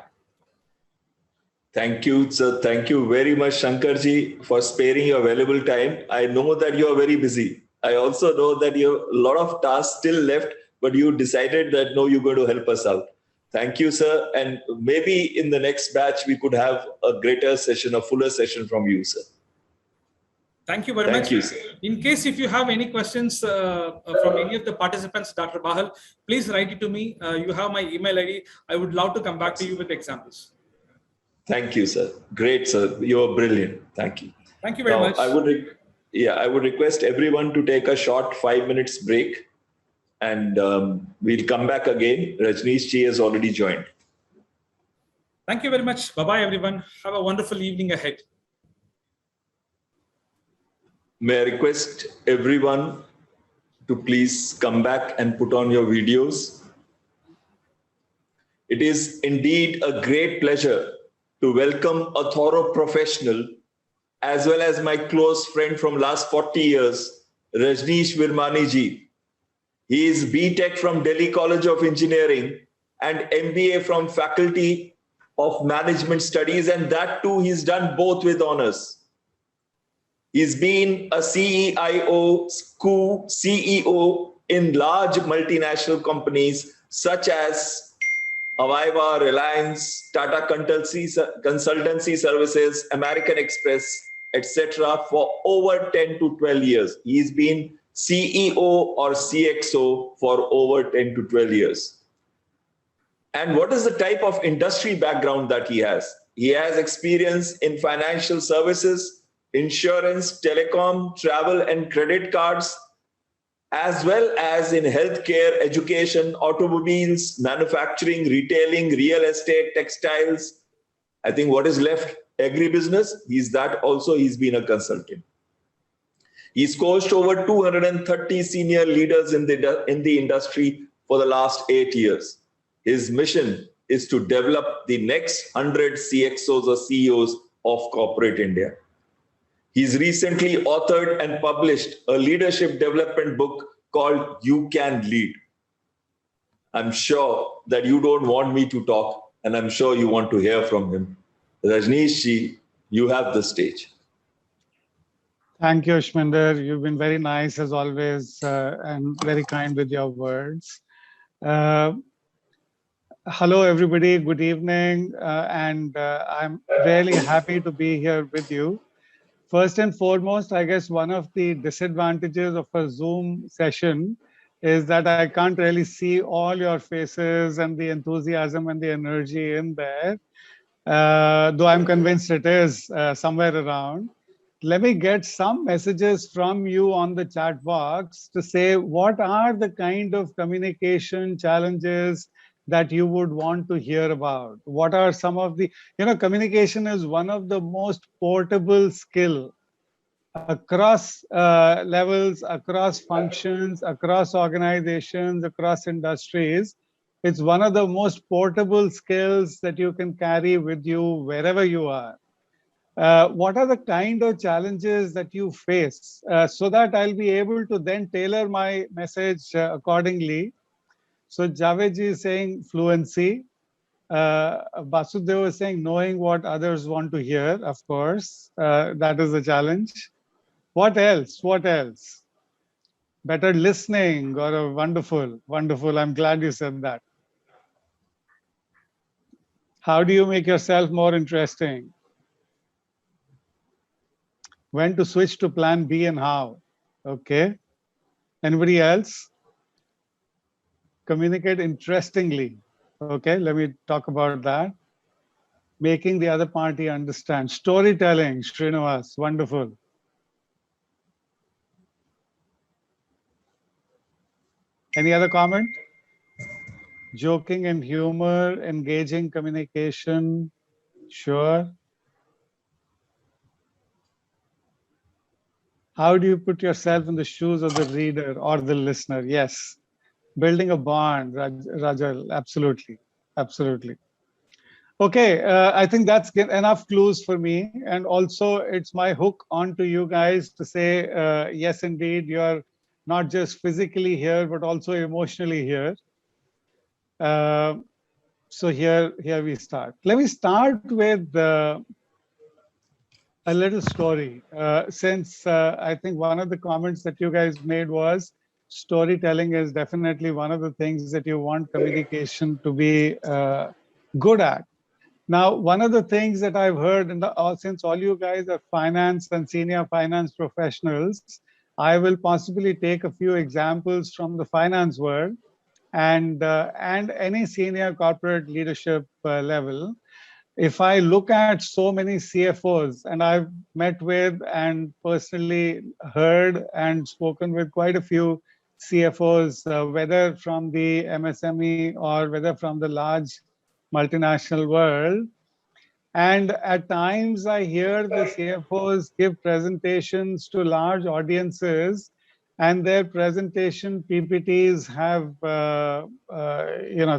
Thank you, sir. Thank you very much, Shankarji, for sparing your valuable time. I know that you are very busy. I also know that you have a lot of tasks still left, but you decided that no, you're going to help us out. Thank you, sir. And maybe in the next batch, we could have a greater session, a fuller session from you, sir. Thank you very much. Thank you, sir. In case if you have any questions from any of the participants, Dr. Bahal, please write it to me. You have my email ID. I would love to come back to you with examples. Thank you, sir. Great, sir. You're brilliant. Thank you. Thank you very much. I would request everyone to take a short 5 minutes break, and we'll come back again. Rajneesh ji has already joined. Thank you very much. Bye-bye, everyone. Have a wonderful evening ahead. May I request everyone to please come back and put on your videos. It is indeed a great pleasure to welcome a thorough professional, as well as my close friend from last 40 years, Rajneesh Virmani ji. He is BTech from Delhi College of Engineering and MBA from Faculty of Management Studies, and that too he's done both with honors. He's been a CEIO, CEO in large multinational companies such as Avaiva, Reliance, Tata Consultancy Services, American Express, etc. for over 10 to 12 years. He's been CEO or CXO for over 10 to 12 years. And what is the type of industry background that he has? He has experience in financial services, insurance, telecom, travel and credit cards, as well as in healthcare, education, automobiles, manufacturing, retailing, real estate, textiles. I think what is left, agribusiness, he's that also. He's been a consultant. He's coached over 230 senior leaders in the industry for the last 8 years. His mission is to develop the next 100 CXOs or CEOs of corporate India. He's recently authored and published a leadership development book called You Can Lead. I'm sure that you don't want me to talk, and I'm sure you want to hear from him. Rajneesh ji, you have the stage. Thank you, Ashminder. You've been very nice as always, and very kind with your words. Hello, everybody. Good evening. And I'm really happy to be here with you. First and foremost, I guess one of the disadvantages of a Zoom session is that I can't really see all your faces and the enthusiasm and the energy in there, though I'm convinced it is somewhere around. Let me get some messages from you on the chat box to say what are the kind of communication challenges that you would want to hear about. What are some of the, communication is one of the most portable skill across levels, across functions, across organizations, across industries. It's one of the most portable skills that you can carry with you wherever you are. What are the kind of challenges that you face so that I'll be able to then tailor my message accordingly. So Javed ji is saying fluency. Basudev is saying knowing what others want to hear, of course. That is a challenge. What else? What else? Better listening or a wonderful, wonderful. I'm glad you said that. How do you make yourself more interesting? When to switch to plan B and how? Okay. Anybody else? Communicate interestingly. Okay, let me talk about that. Making the other party understand. Storytelling, Srinivas, wonderful. Any other comment? Joking and humor, engaging communication, sure. How do you put yourself in the shoes of the reader or the listener? Yes. Building a bond, Rajal, absolutely, absolutely. Okay, I think that's enough clues for me. And also it's my hook on to you guys to say, yes, indeed, you're not just physically here, but also emotionally here. So here we start. Let me start with a little story. Since I think one of the comments that you guys made was storytelling is definitely one of the things that you want communication to be good at. Now, one of the things that I've heard, since all you guys are finance and senior finance professionals, I will possibly take a few examples from the finance world and any senior corporate leadership level. If I look at so many CFOs, and I've met with and personally heard and spoken with quite a few CFOs, whether from the MSME or whether from the large multinational world. And at times I hear the CFOs give presentations to large audiences, and their presentation PPTs have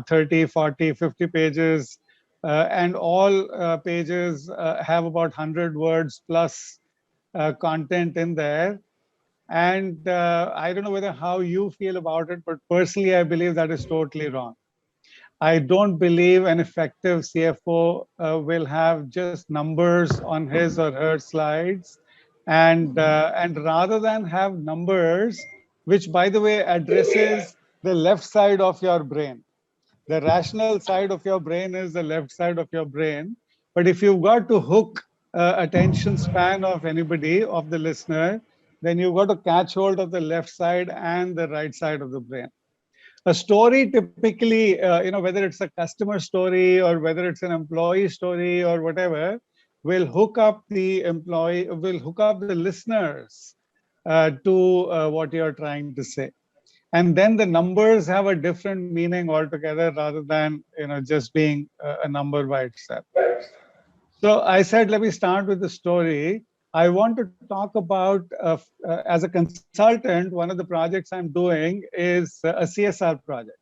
30, 40, 50 pages, and all pages have about 100 words plus content in there. And I don't know whether how you feel about it, but personally, I believe that is totally wrong. I don't believe an effective CFO will have just numbers on his or her slides. And rather than have numbers, which by the way addresses the left side of your brain. The rational side of your brain is the left side of your brain. But if you've got to hook attention span of anybody, of the listener, then you've got to catch hold of the left side and the right side of the brain. A story typically, whether it's a customer story or whether it's an employee story or whatever, will hook up the employee, will hook up the listeners to what you're trying to say. And then the numbers have a different meaning altogether rather than just being a number by itself. So I said, let me start with the story. I want to talk about, as a consultant, one of the projects I'm doing is a CSR project.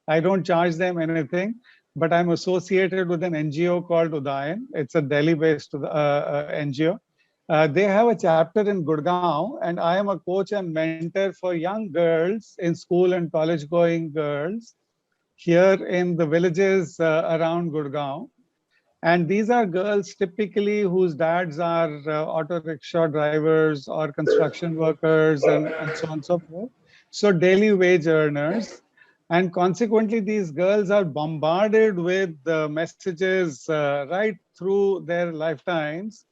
I don't charge them anything, but I'm associated with an NGO called Udayan. It's a Delhi-based NGO. They have a chapter in Gurgaon, and I am a coach and mentor for young girls in school and college-going girls here in the villages around Gurgaon. And these are girls typically whose dads are auto rickshaw drivers or construction workers and so on and so forth. So daily wage earners. And consequently, these girls are bombarded with messages right through their lifetimes,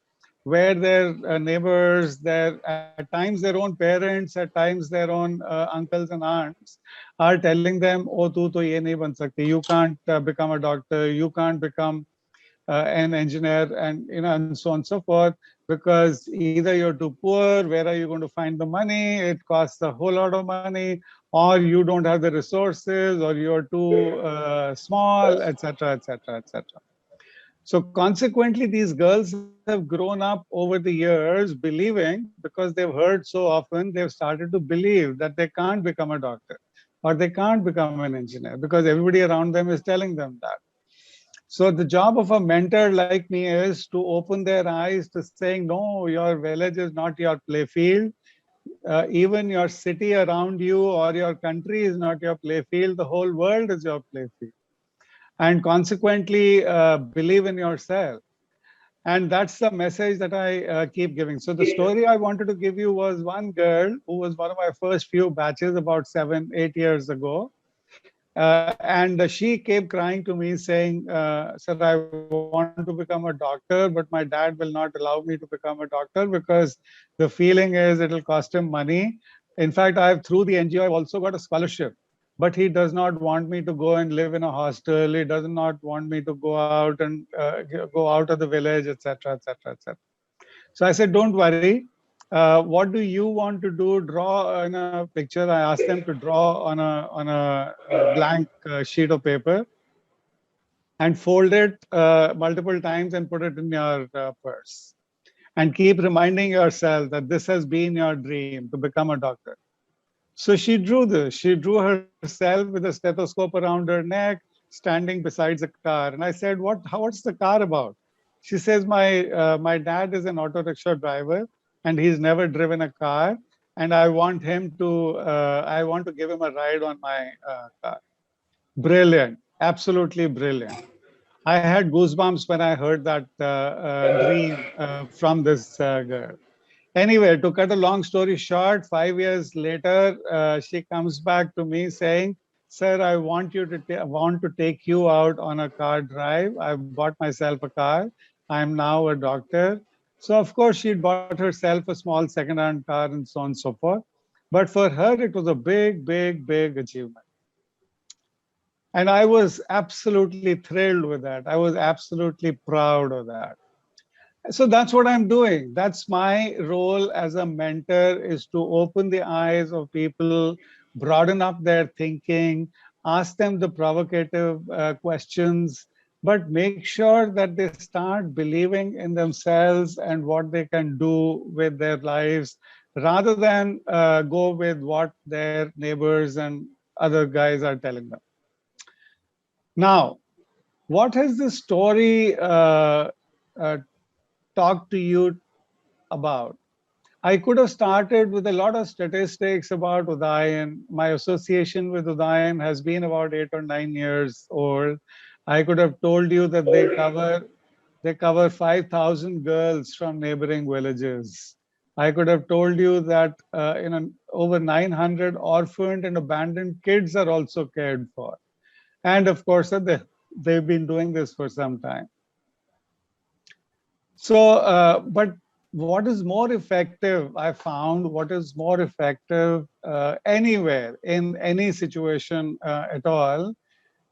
where their neighbors, at times their own parents, at times their own uncles and aunts are telling them, oh, tu to ye nahi ban sakti. You can't become a doctor. You can't become an engineer, and so on and so forth, because either you're too poor, where are you going to find the money? It costs a whole lot of money, or you don't have the resources, or you're too small, etc., etc., etc. So consequently, these girls have grown up over the years believing, because they've heard so often, they've started to believe that they can't become a doctor or they can't become an engineer because everybody around them is telling them that. So the job of a mentor like me is to open their eyes to saying, no, your village is not your playfield. Even your city around you or your country is not your playfield. The whole world is your playfield. And consequently, believe in yourself. And that's the message that I keep giving. So the story I wanted to give you was one girl who was one of my first few batches about 7, 8 years ago. And she came crying to me saying, sir, I want to become a doctor, but my dad will not allow me to become a doctor because the feeling is it'll cost him money. In fact, through the NGO, I've also got a scholarship, but he does not want me to go and live in a hostel. He does not want me to go out and go out of the village, etc., etc., etc. So I said, don't worry. What do you want to do? Draw in a picture. I asked them to draw on a blank sheet of paper and fold it multiple times and put it in your purse. And keep reminding yourself that this has been your dream to become a doctor. So she drew this. She drew herself with a stethoscope around her neck, standing beside a car. And I said, what's the car about? She says, my dad is an auto rickshaw driver and he's never driven a car. And I want to give him a ride on my car. Brilliant. Absolutely brilliant. I had goosebumps when I heard that dream from this girl. Anyway, to cut a long story short, 5 years later, she comes back to me saying, sir, I want to take you out on a car drive. I bought myself a car. I'm now a doctor. So of course, she bought herself a small second-hand car and so on and so forth. But for her, it was a big, big, big achievement. And I was absolutely thrilled with that. I was absolutely proud of that. So that's what I'm doing. That's my role as a mentor, is to open the eyes of people, broaden up their thinking, ask them the provocative questions, but make sure that they start believing in themselves and what they can do with their lives, rather than go with what their neighbors and other guys are telling them. Now, what has this story talked to you about? I could have started with a lot of statistics about Udayan. My association with Udayan has been about 8 or 9 years old. I could have told you that they cover 5,000 girls from neighboring villages. I could have told you that over 900 orphaned and abandoned kids are also cared for. And of course, they've been doing this for some time. So, but what is more effective, I found, what is more effective anywhere, in any situation at all,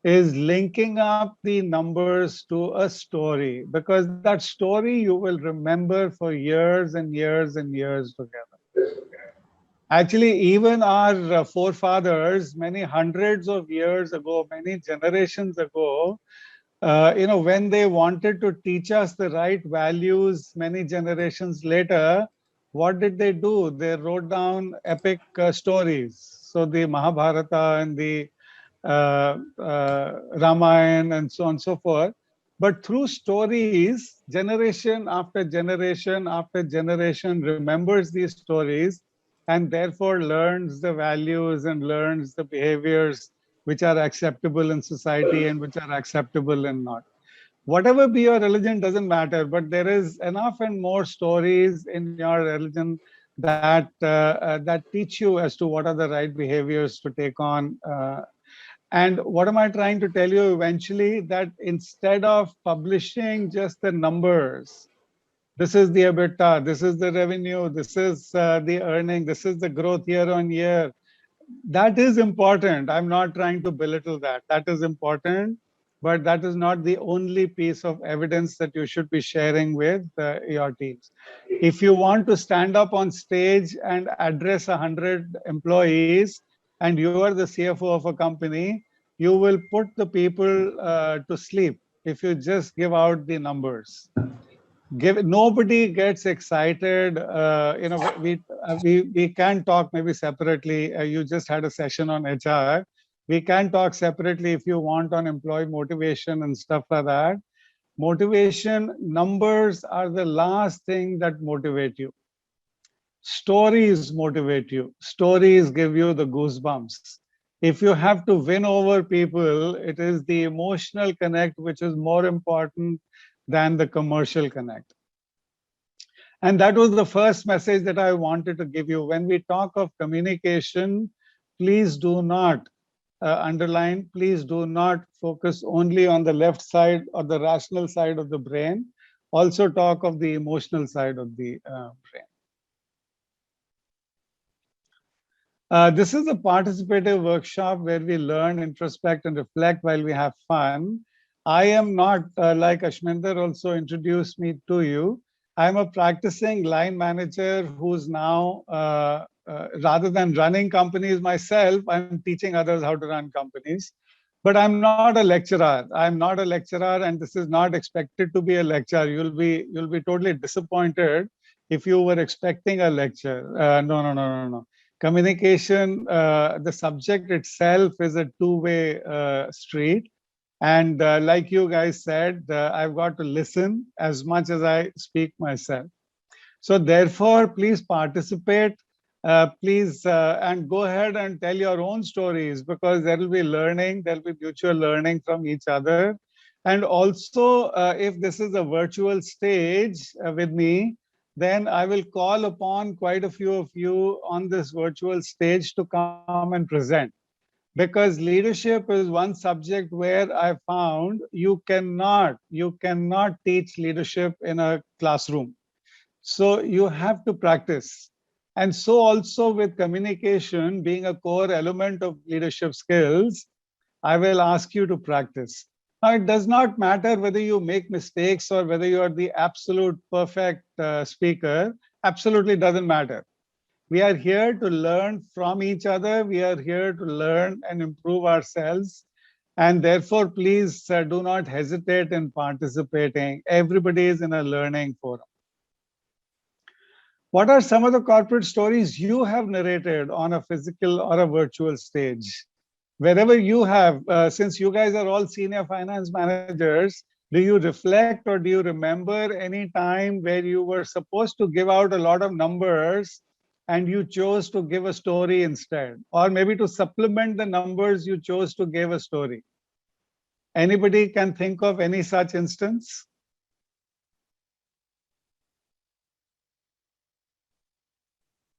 is linking up the numbers to a story, because that story you will remember for years and years and years together. Actually, even our forefathers, many hundreds of years ago, many generations ago, when they wanted to teach us the right values many generations later, what did they do? They wrote down epic stories. So the Mahabharata and the Ramayana and so on and so forth. But through stories, generation after generation after generation remembers these stories and therefore learns the values and learns the behaviors which are acceptable in society and which are acceptable and not. Whatever be your religion doesn't matter, but there is enough and more stories in your religion that that teach you as to what are the right behaviors to take on. And what am I trying to tell you eventually? That instead of publishing just the numbers, this is the EBITDA, this is the revenue, this is the earning, this is the growth year on year. That is important. I'm not trying to belittle that. That is important, but that is not the only piece of evidence that you should be sharing with your teams. If you want to stand up on stage and address 100 employees and you are the CFO of a company, you will put the people to sleep if you just give out the numbers. Nobody gets excited. We can talk maybe separately. You just had a session on HR. We can talk separately if you want on employee motivation and stuff like that. Motivation, numbers are the last thing that motivate you. Stories motivate you. Stories give you the goosebumps. If you have to win over people, it is the emotional connect which is more important than the commercial connect. And that was the first message that I wanted to give you. When we talk of communication, please do not underline, please do not focus only on the left side or the rational side of the brain. Also talk of the emotional side of the brain. This is a participative workshop where we learn, introspect, and reflect while we have fun. I am not, like Ashminder also introduced me to you, I'm a practicing line manager who's now, rather than running companies myself, I'm teaching others how to run companies. But I'm not a lecturer. I'm not a lecturer, and this is not expected to be a lecture. You'll be totally disappointed if you were expecting a lecture. No. Communication, the subject itself is a two-way street. And like you guys said, I've got to listen as much as I speak myself. So therefore, please participate, please, and go ahead and tell your own stories, because there will be learning, there will be mutual learning from each other. And also, if this is a virtual stage with me, then I will call upon quite a few of you on this virtual stage to come and present. Because leadership is one subject where I found you cannot teach leadership in a classroom. So you have to practice. And so also with communication being a core element of leadership skills, I will ask you to practice. Now, it does not matter whether you make mistakes or whether you are the absolute perfect speaker. Absolutely doesn't matter. We are here to learn from each other. We are here to learn and improve ourselves. And therefore, please do not hesitate in participating. Everybody is in a learning forum. What are some of the corporate stories you have narrated on a physical or a virtual stage? Wherever you have, since you guys are all senior finance managers, do you reflect or do you remember any time where you were supposed to give out a lot of numbers and you chose to give a story instead? Or maybe to supplement the numbers, you chose to give a story. Anybody can think of any such instance?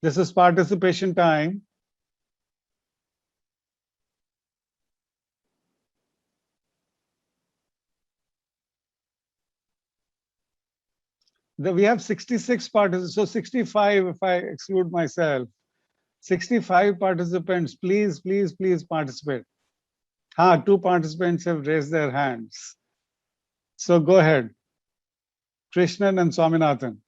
This is participation time. We have 66 participants, so 65 if I exclude myself. 65 participants, please participate. 2 participants have raised their hands. So go ahead. Krishnan and Swaminathan.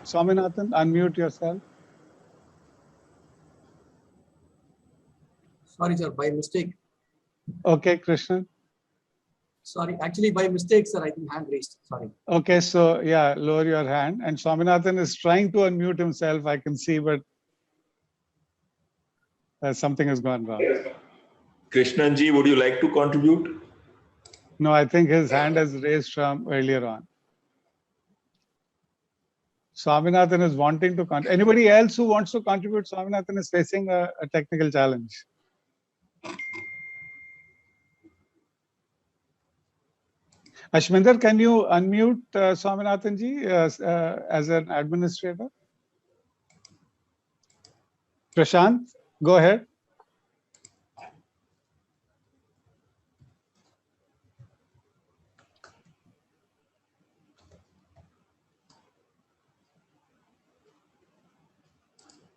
Swaminathan, unmute yourself. Sorry, sir, by mistake. Okay, Krishnan. Sorry, actually by mistake, sir, I think hand raised. Sorry. Okay, so yeah, lower your hand. And Swaminathan is trying to unmute himself, I can see, but something has gone wrong. Krishnanji, would you like to contribute? No, I think his hand is raised from earlier on. Swaminathan is wanting to contribute. Anybody else who wants to contribute? Swaminathan is facing a technical challenge. Ashminder, can you unmute Swaminathanji as an administrator? Prashant, go ahead.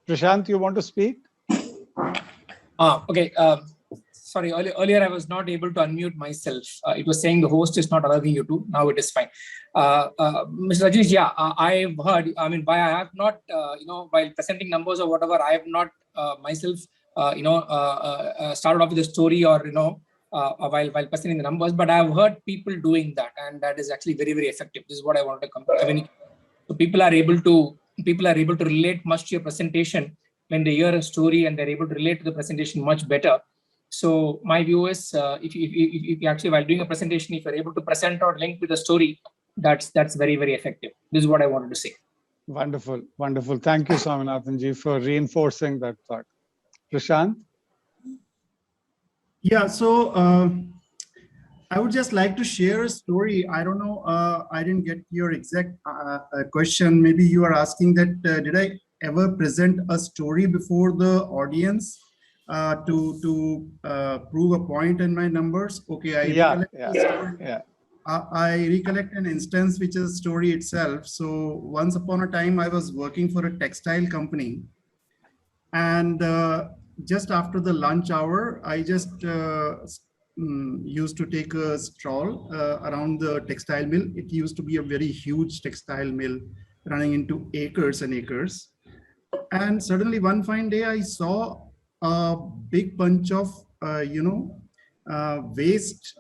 Prashant, you want to speak? Okay. Sorry, earlier I was not able to unmute myself. It was saying the host is not allowing you to. Now it is fine. Mr. Rajesh, yeah, I've heard. I mean, I have not, while presenting numbers or whatever, I have not myself, started off with a story or while presenting the numbers, but I've heard people doing that, and that is actually very, very effective. This is what I wanted to communicate. So people are able to relate much to your presentation when they hear a story, and they're able to relate to the presentation much better. So my view is, if you actually, while doing a presentation, if you're able to present or link with a story, that's very, very effective. This is what I wanted to say. Wonderful, wonderful. Thank you, Swaminathanji, for reinforcing that thought. Prashant? Yeah, so I would just like to share a story. I don't know, I didn't get your exact question. Maybe you are asking that, did I ever present a story before the audience to prove a point in my numbers? Okay, I recollect an instance which is a story itself. So once upon a time, I was working for a textile company, and just after the lunch hour, I just used to take a stroll around the textile mill. It used to be a very huge textile mill running into acres and acres. And suddenly one fine day, I saw a big bunch of, waste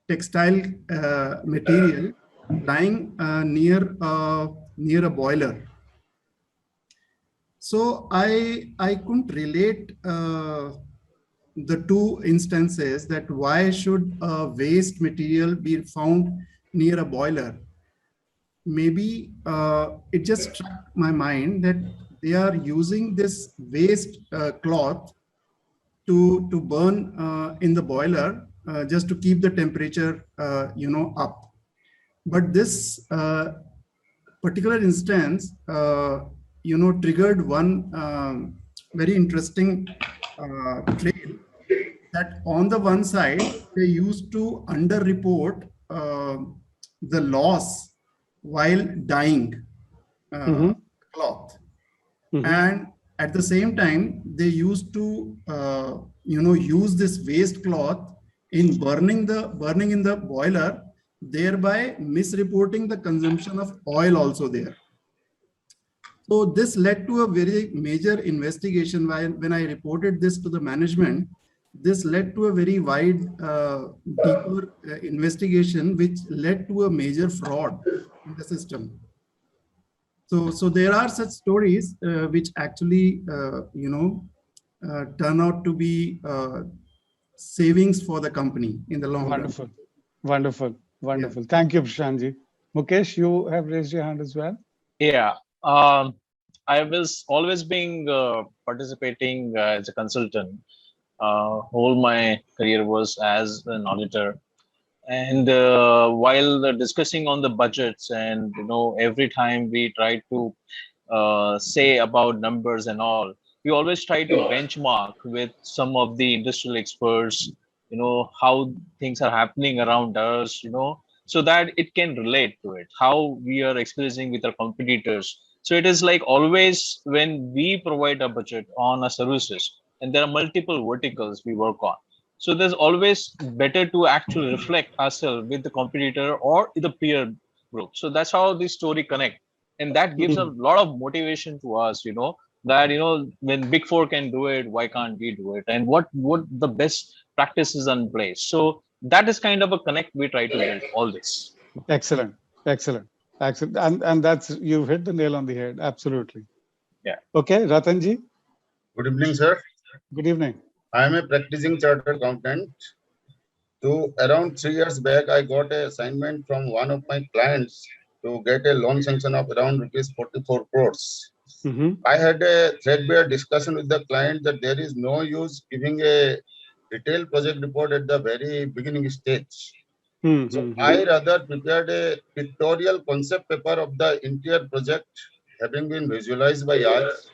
textile material lying near a boiler. So I couldn't relate the two instances, that why should waste material be found near a boiler. Maybe it just struck my mind that they are using this waste cloth to burn in the boiler just to keep the temperature up. But this particular instance triggered one very interesting trail, that on the one side they used to underreport the loss while dyeing cloth. And at the same time, they used to use this waste cloth in burning in the boiler, thereby misreporting the consumption of oil also there. So this led to a very major investigation. When I reported this to the management, this led to a very wide, deeper investigation, which led to a major fraud in the system. So there are such stories which actually, turn out to be savings for the company in the long run. Wonderful. Thank you, Prashantji. Mukesh, you have raised your hand as well. Yeah, I was always being participating as a consultant. Whole my career was as an auditor. And while discussing on the budgets, and every time we try to say about numbers and all, we always try to benchmark with some of the industrial experts, how things are happening around us, so that it can relate to it, how we are experiencing with our competitors. So it is like always when we provide a budget on our services, and there are multiple verticals we work on. So there's always better to actually reflect ourselves with the competitor or the peer group. So that's how this story connect. And that gives a lot of motivation to us, that, when Big Four can do it, why can't we do it? And what the best practices in place. So that is kind of a connect we try to build all this. Excellent. And that's, you've hit the nail on the head. Absolutely. Yeah. Okay, Ratanji. Good evening, sir. Good evening. I am a practicing chartered accountant. Around 3 years back, I got an assignment from one of my clients to get a loan sanction of around rupees 44 crores. I had a threadbare discussion with the client that there is no use giving a detailed project report at the very beginning stage. So I rather prepared a pictorial concept paper of the entire project, having been visualized by us,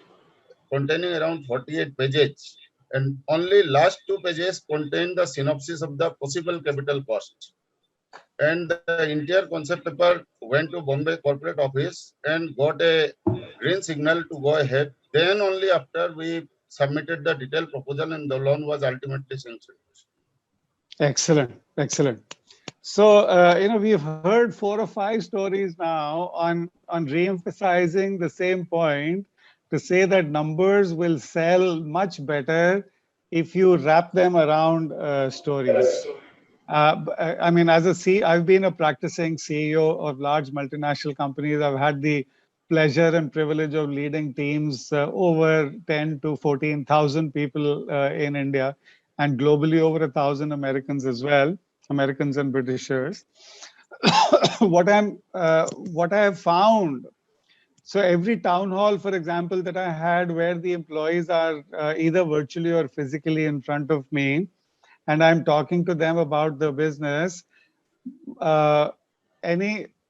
containing around 48 pages. And only last 2 pages contain the synopsis of the possible capital cost. And the entire concept paper went to Bombay Corporate Office and got a green signal to go ahead. Then only after we submitted the detailed proposal, and the loan was ultimately sanctioned. Excellent. So, we've heard 4 or 5 stories now on re-emphasizing the same point, to say that numbers will sell much better if you wrap them around stories. I mean, I've been a practicing CEO of large multinational companies. I've had the pleasure and privilege of leading teams over 10 to 14,000 people in India, and globally over 1,000 Americans as well, Americans and Britishers. What I have found, so every town hall, for example, that I had where the employees are either virtually or physically in front of me, and I'm talking to them about the business,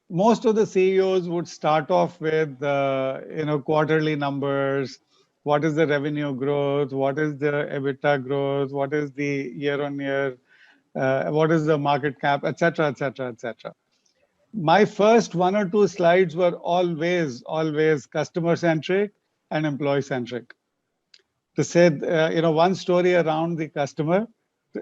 most of the CEOs would start off with quarterly numbers. What is the revenue growth? What is the EBITDA growth? What is the year-on-year? What is the market cap, etc., etc., etc. My first 1 or 2 slides were always customer-centric and employee-centric. To say, one story around the customer,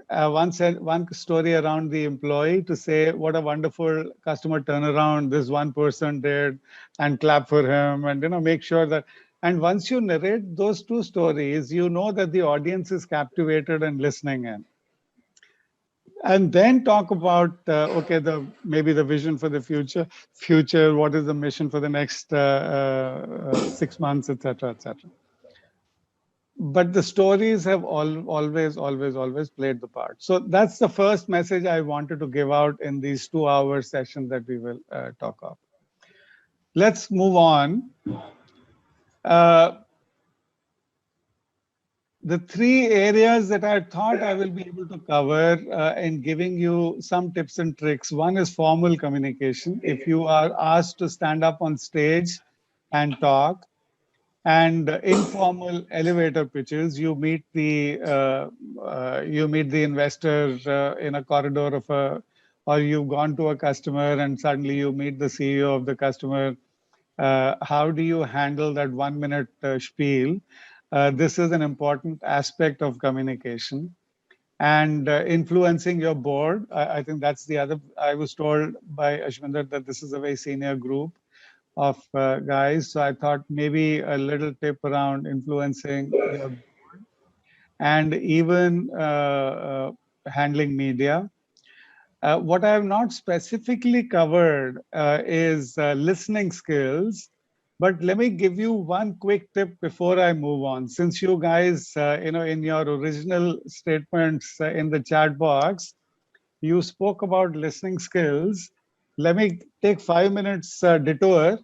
one story around the employee, to say what a wonderful customer turnaround this one person did, and clap for him, and make sure that. And once you narrate those 2 stories, you know that the audience is captivated and listening in. And then talk about maybe the vision for the future. What is the mission for the next 6 months, etc., etc. But the stories have always played the part. So that's the first message I wanted to give out in these 2-hour sessions that we will talk of. Let's move on. The 3 areas that I thought I will be able to cover in giving you some tips and tricks. One is formal communication. If you are asked to stand up on stage and talk, and informal elevator pitches, you meet the investor in a corridor or you've gone to a customer and suddenly you meet the CEO of the customer. How do you handle that 1-minute spiel? This is an important aspect of communication. And influencing your board. I think that's the other. I was told by Ashwinder that this is a very senior group of guys. So I thought maybe a little tip around influencing your board, and even handling media. What I have not specifically covered is listening skills. But let me give you one quick tip before I move on. Since you guys, in your original statements in the chat box, you spoke about listening skills. Let me take 5 minutes detour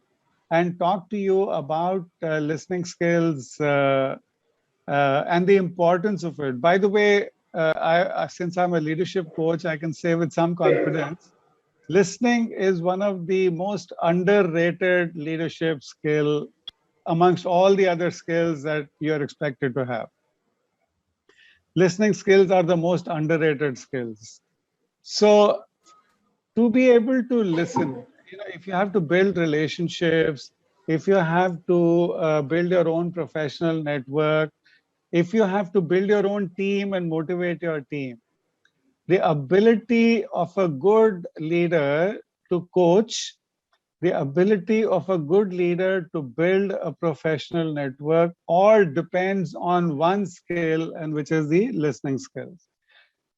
and talk to you about listening skills and the importance of it. By the way, since I'm a leadership coach, I can say with some confidence, listening is one of the most underrated leadership skill amongst all the other skills that you're expected to have. Listening skills are the most underrated skills. So to be able to listen, if you have to build relationships, if you have to build your own professional network, if you have to build your own team and motivate your team, the ability of a good leader to coach, the ability of a good leader to build a professional network, all depends on one skill, and which is the listening skills.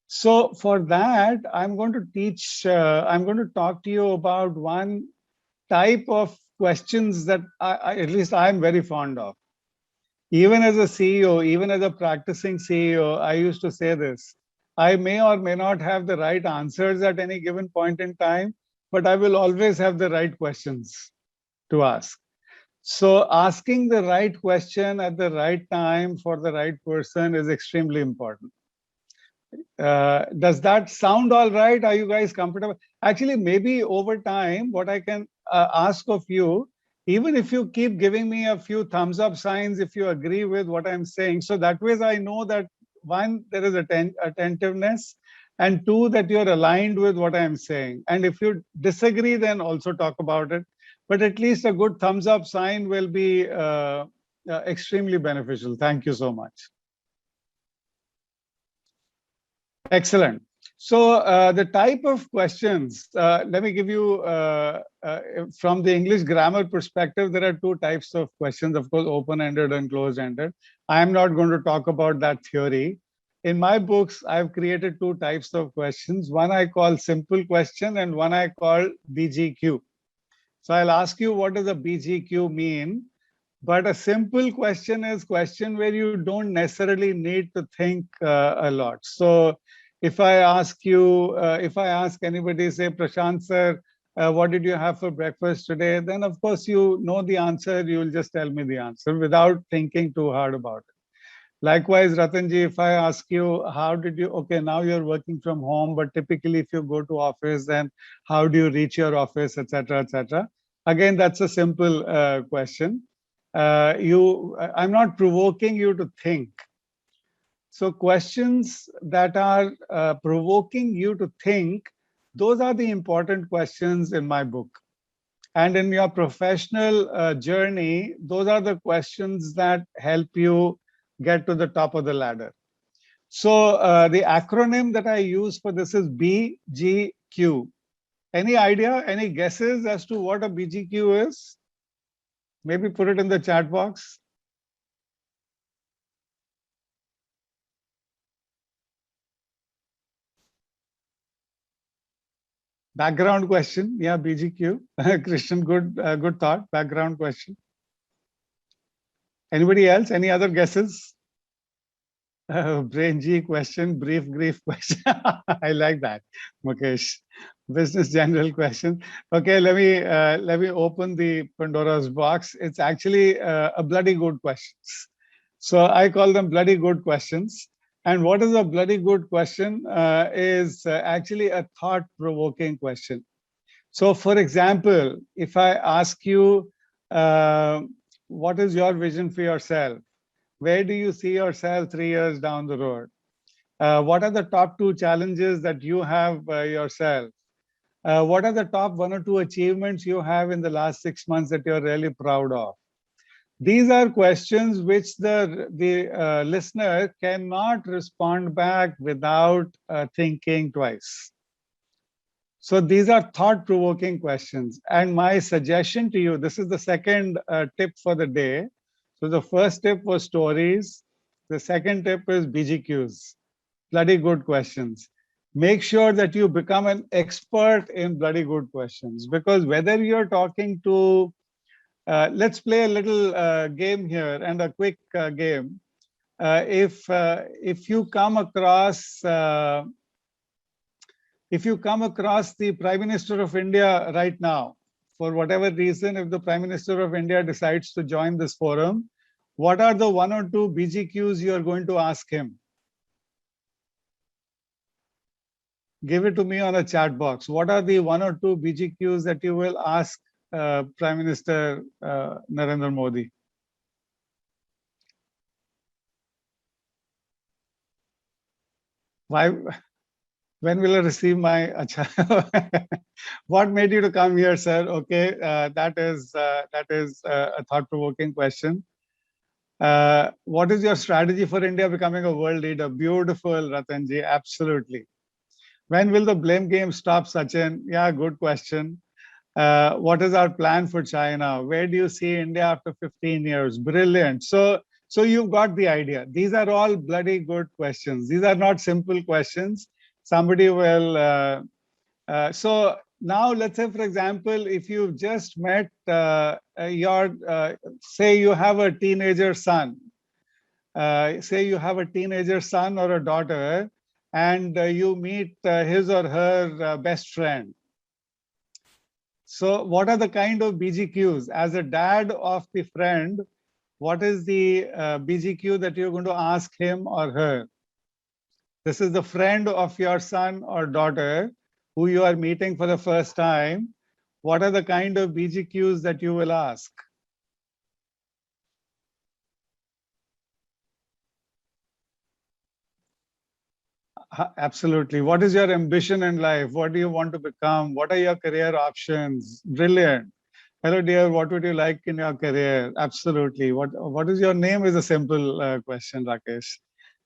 So for that, I'm going to talk to you about one type of questions that at least I'm very fond of. Even as a CEO, even as a practicing CEO, I used to say this. I may or may not have the right answers at any given point in time, but I will always have the right questions to ask. So asking the right question at the right time for the right person is extremely important. Does that sound all right? Are you guys comfortable? Actually, maybe over time, what I can ask of you, even if you keep giving me a few thumbs up signs, if you agree with what I'm saying, so that way I know that 1, there is attentiveness, and 2, that you're aligned with what I'm saying. And if you disagree, then also talk about it. But at least a good thumbs up sign will be extremely beneficial. Thank you so much. Excellent. So the type of questions, let me give you, from the English grammar perspective, there are 2 types of questions, of course, open-ended and closed-ended. I'm not going to talk about that theory. in my books, I've created two types of questions. One I call simple question and one I call BGQ. So I'll ask you, what does a BGQ mean? But a simple question is question where you don't necessarily need to think a lot. So if I ask you, if I ask anybody, say, Prashant sir, what did you have for breakfast today? Then of course you know the answer, you will just tell me the answer without thinking too hard about it. Likewise, Ratanji, if I ask you, how did you, okay, now you're working from home, but typically if you go to office, then how do you reach your office, etc., etc. Again, that's a simple question. I'm not provoking you to think. So questions that are provoking you to think, those are the important questions in my book. And in your professional journey, those are the questions that help you get to the top of the ladder. So the acronym that I use for this is BGQ. Any idea, any guesses as to what a BGQ is? Maybe put it in the chat box. Background question, yeah, BGQ. Christian, good thought, background question. Anybody else, any other guesses? Brain G question, brief grief question. I like that, Mukesh. Business general question. Okay, let me open the Pandora's box. It's actually a bloody good questions. So I call them bloody good questions. And what is a bloody good question is actually a thought-provoking question. So for example, if I ask you, what is your vision for yourself? Where do you see yourself 3 years down the road? What are the top 2 challenges that you have yourself? What are the top 1 or 2 achievements you have in the last 6 months that you're really proud of? These are questions which the listener cannot respond back without thinking twice. So these are thought-provoking questions. And my suggestion to you, this is the second tip for the day. So the first tip was stories. The second tip is BGQs, bloody good questions. Make sure that you become an expert in bloody good questions, because whether you're talking to, let's play a little game here and a quick game. If you come across the Prime Minister of India right now, for whatever reason, if the Prime Minister of India decides to join this forum, what are the 1 or 2 BGQs you are going to ask him? Give it to me on a chat box. What are the 1 or 2 BGQs that you will ask Prime Minister Narendra Modi? Why? When will I receive my acha? What made you to come here, sir? Okay, that is a thought-provoking question. What is your strategy for India becoming a world leader? Beautiful, Ratanji, absolutely. When will the blame game stop, Sachin? Yeah, good question. What is our plan for China? Where do you see India after 15 years? Brilliant. So you've got the idea. These are all bloody good questions. These are not simple questions. Somebody will, so now let's say, for example, if you've just met say you have a teenager son, say you have a teenager son or a daughter, and you meet his or her best friend. So what are the kind of BGQs? As a dad of the friend, what is the BGQ that you're going to ask him or her? This is the friend of your son or daughter who you are meeting for the first time. What are the kind of BGQs that you will ask? Absolutely. What is your ambition in life? What do you want to become? What are your career options? Brilliant. Hello, dear. What would you like in your career? Absolutely. What is your name is a simple question, Rakesh.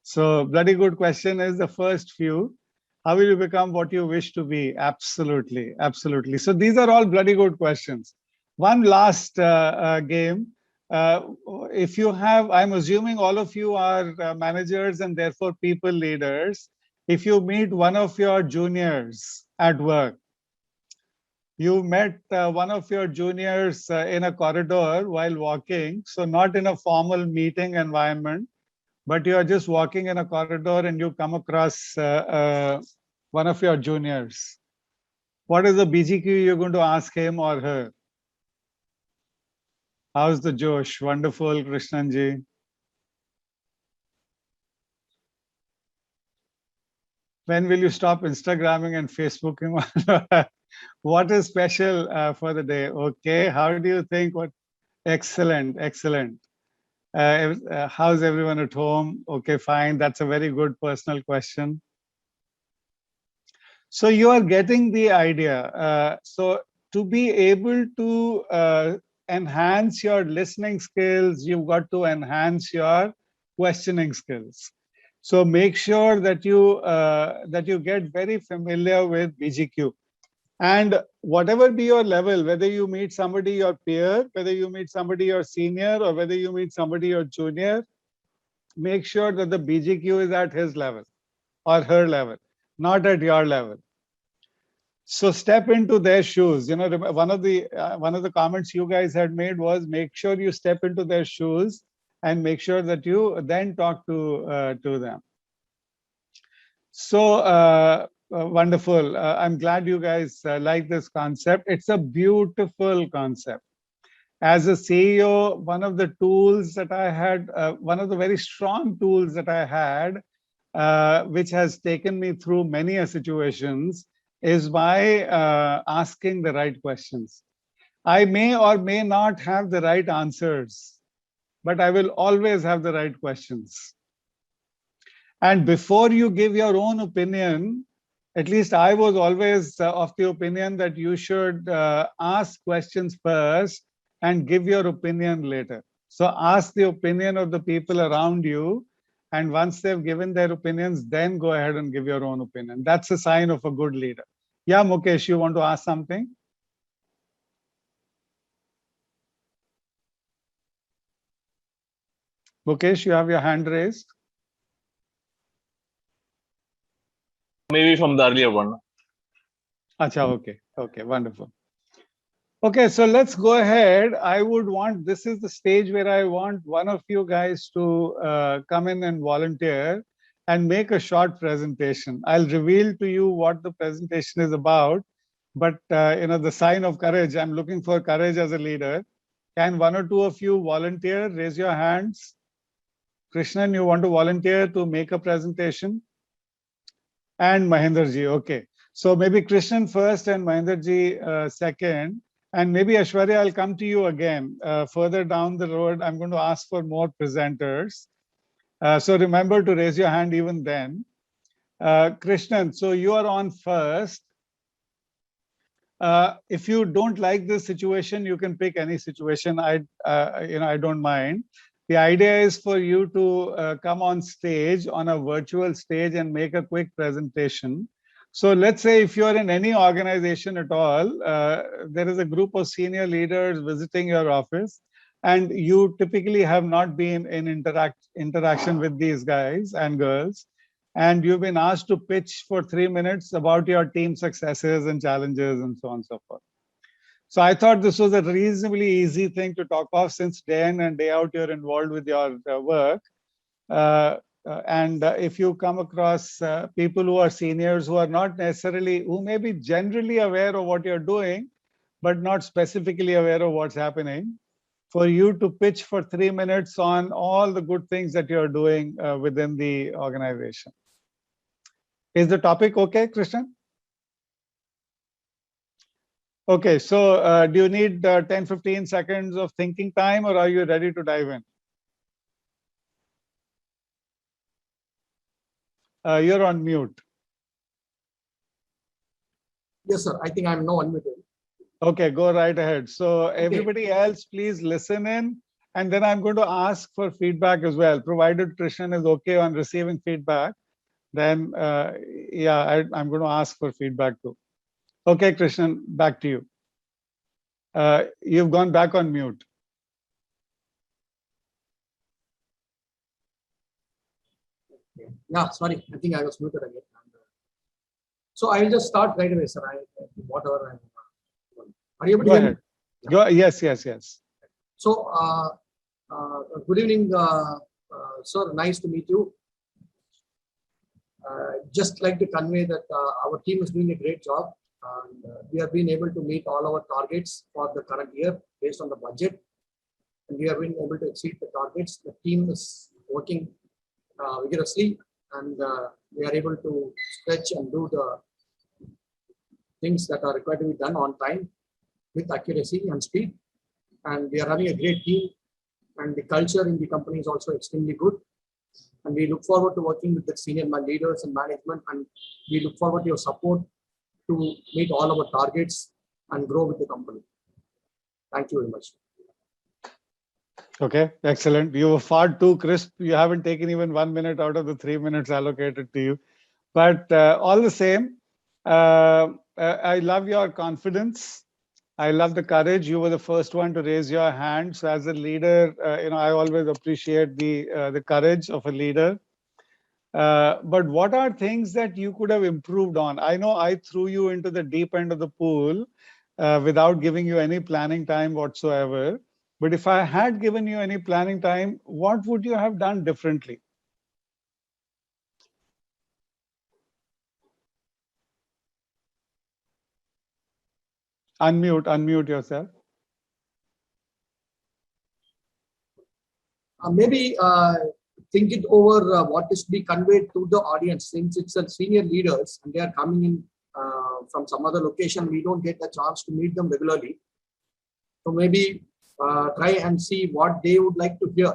So bloody good question is the first few. How will you become what you wish to be? Absolutely. Absolutely. So these are all bloody good questions. One last game. if you have, I'm assuming all of you are managers and therefore people leaders. If you meet one of your juniors at work, you met one of your juniors in a corridor while walking, so not in a formal meeting environment, but you are just walking in a corridor and you come across one of your juniors. What is the BGQ you're going to ask him or her? How's the Josh? Wonderful, Krishnanji. When will you stop Instagramming and Facebooking? What is special for the day? Okay, how do you think? What? Excellent, excellent. How's everyone at home? Okay, fine. That's a very good personal question. So you are getting the idea. So to be able to enhance your listening skills, you've got to enhance your questioning skills. So make sure that you get very familiar with BGQ. And whatever be your level, whether you meet somebody your peer, whether you meet somebody your senior, or whether you meet somebody your junior, make sure that the BGQ is at his level or her level, not at your level. So step into their shoes. You know, one of the comments you guys had made was make sure you step into their shoes and make sure that you then talk to them. So wonderful. I'm glad you guys like this concept. It's a beautiful concept. As a CEO, one of the tools that I had, one of the very strong tools that I had, which has taken me through many situations, is by asking the right questions. I may or may not have the right answers, but I will always have the right questions. And before you give your own opinion, at least I was always of the opinion that you should ask questions first and give your opinion later. So ask the opinion of the people around you. And once they've given their opinions, then go ahead and give your own opinion. That's a sign of a good leader. Yeah, Mukesh, you want to ask something? Mukesh, you have your hand raised. Maybe from the earlier one. Acha, okay, okay, wonderful. Okay, so let's go ahead. I would want, this is the stage where I want one of you guys to come in and volunteer and make a short presentation. I'll reveal to you what the presentation is about, but you know, the sign of courage, I'm looking for courage as a leader. Can one or two of you volunteer? Raise your hands. Krishnan, you want to volunteer to make a presentation? And Mahendraji, okay. So maybe Krishnan first and Mahendraji second. And maybe Aishwarya, I'll come to you again. Further down the road, I'm going to ask for more presenters. So remember to raise your hand even then. Krishnan, so you are on first. If you don't like this situation, you can pick any situation. I don't mind. The idea is for you to come on stage, on a virtual stage, and make a quick presentation. So let's say if you're in any organization at all, there is a group of senior leaders visiting your office, and you typically have not been in interaction with these guys and girls, and you've been asked to pitch for 3 minutes about your team successes and challenges and so on and so forth. So I thought this was a reasonably easy thing to talk of, since day in and day out you're involved with your work. And if you come across people who are seniors who are not necessarily, who may be generally aware of what you're doing, but not specifically aware of what's happening, for you to pitch for 3 minutes on all the good things that you're doing within the organization. Is the topic okay, Krishnan? Okay, so do you need 10-15 seconds of thinking time, or are you ready to dive in? You're on mute. Yes, sir. I think I'm now unmuted. Okay, go right ahead. So everybody else, please listen in, and then I'm going to ask for feedback as well. Provided Krishnan is okay on receiving feedback, then yeah, I'm going to ask for feedback too. Okay, Krishnan, back to you. You've gone back on mute. Yeah, sorry. I think I was muted again. So I will just start right away, sir. Whatever I'm. Are you able to Go hear me? ahead. Go. Yes, yes, yes. So, good evening, sir. Nice to meet you. Just like to convey that our team is doing a great job. And we have been able to meet all our targets for the current year based on the budget. And we have been able to exceed the targets. The team is working vigorously, and we are able to stretch and do the things that are required to be done on time with accuracy and speed. And we are having a great team, and the culture in the company is also extremely good. And we look forward to working with the senior leaders and management, and we look forward to your support to meet all our targets and grow with the company. Thank you very much. Okay, excellent. You were far too crisp. You haven't taken even 1 minute out of the 3 minutes allocated to you. But all the same, I love your confidence. I love the courage. You were the first one to raise your hand. So as a leader, I always appreciate the courage of a leader. But what are things that you could have improved on? I know I threw you into the deep end of the pool without giving you any planning time whatsoever. But if I had given you any planning time, what would you have done differently? Unmute yourself. Maybe think it over what is to be conveyed to the audience, since it's a senior leaders and they are coming in from some other location. We don't get the chance to meet them regularly. So maybe try and see what they would like to hear,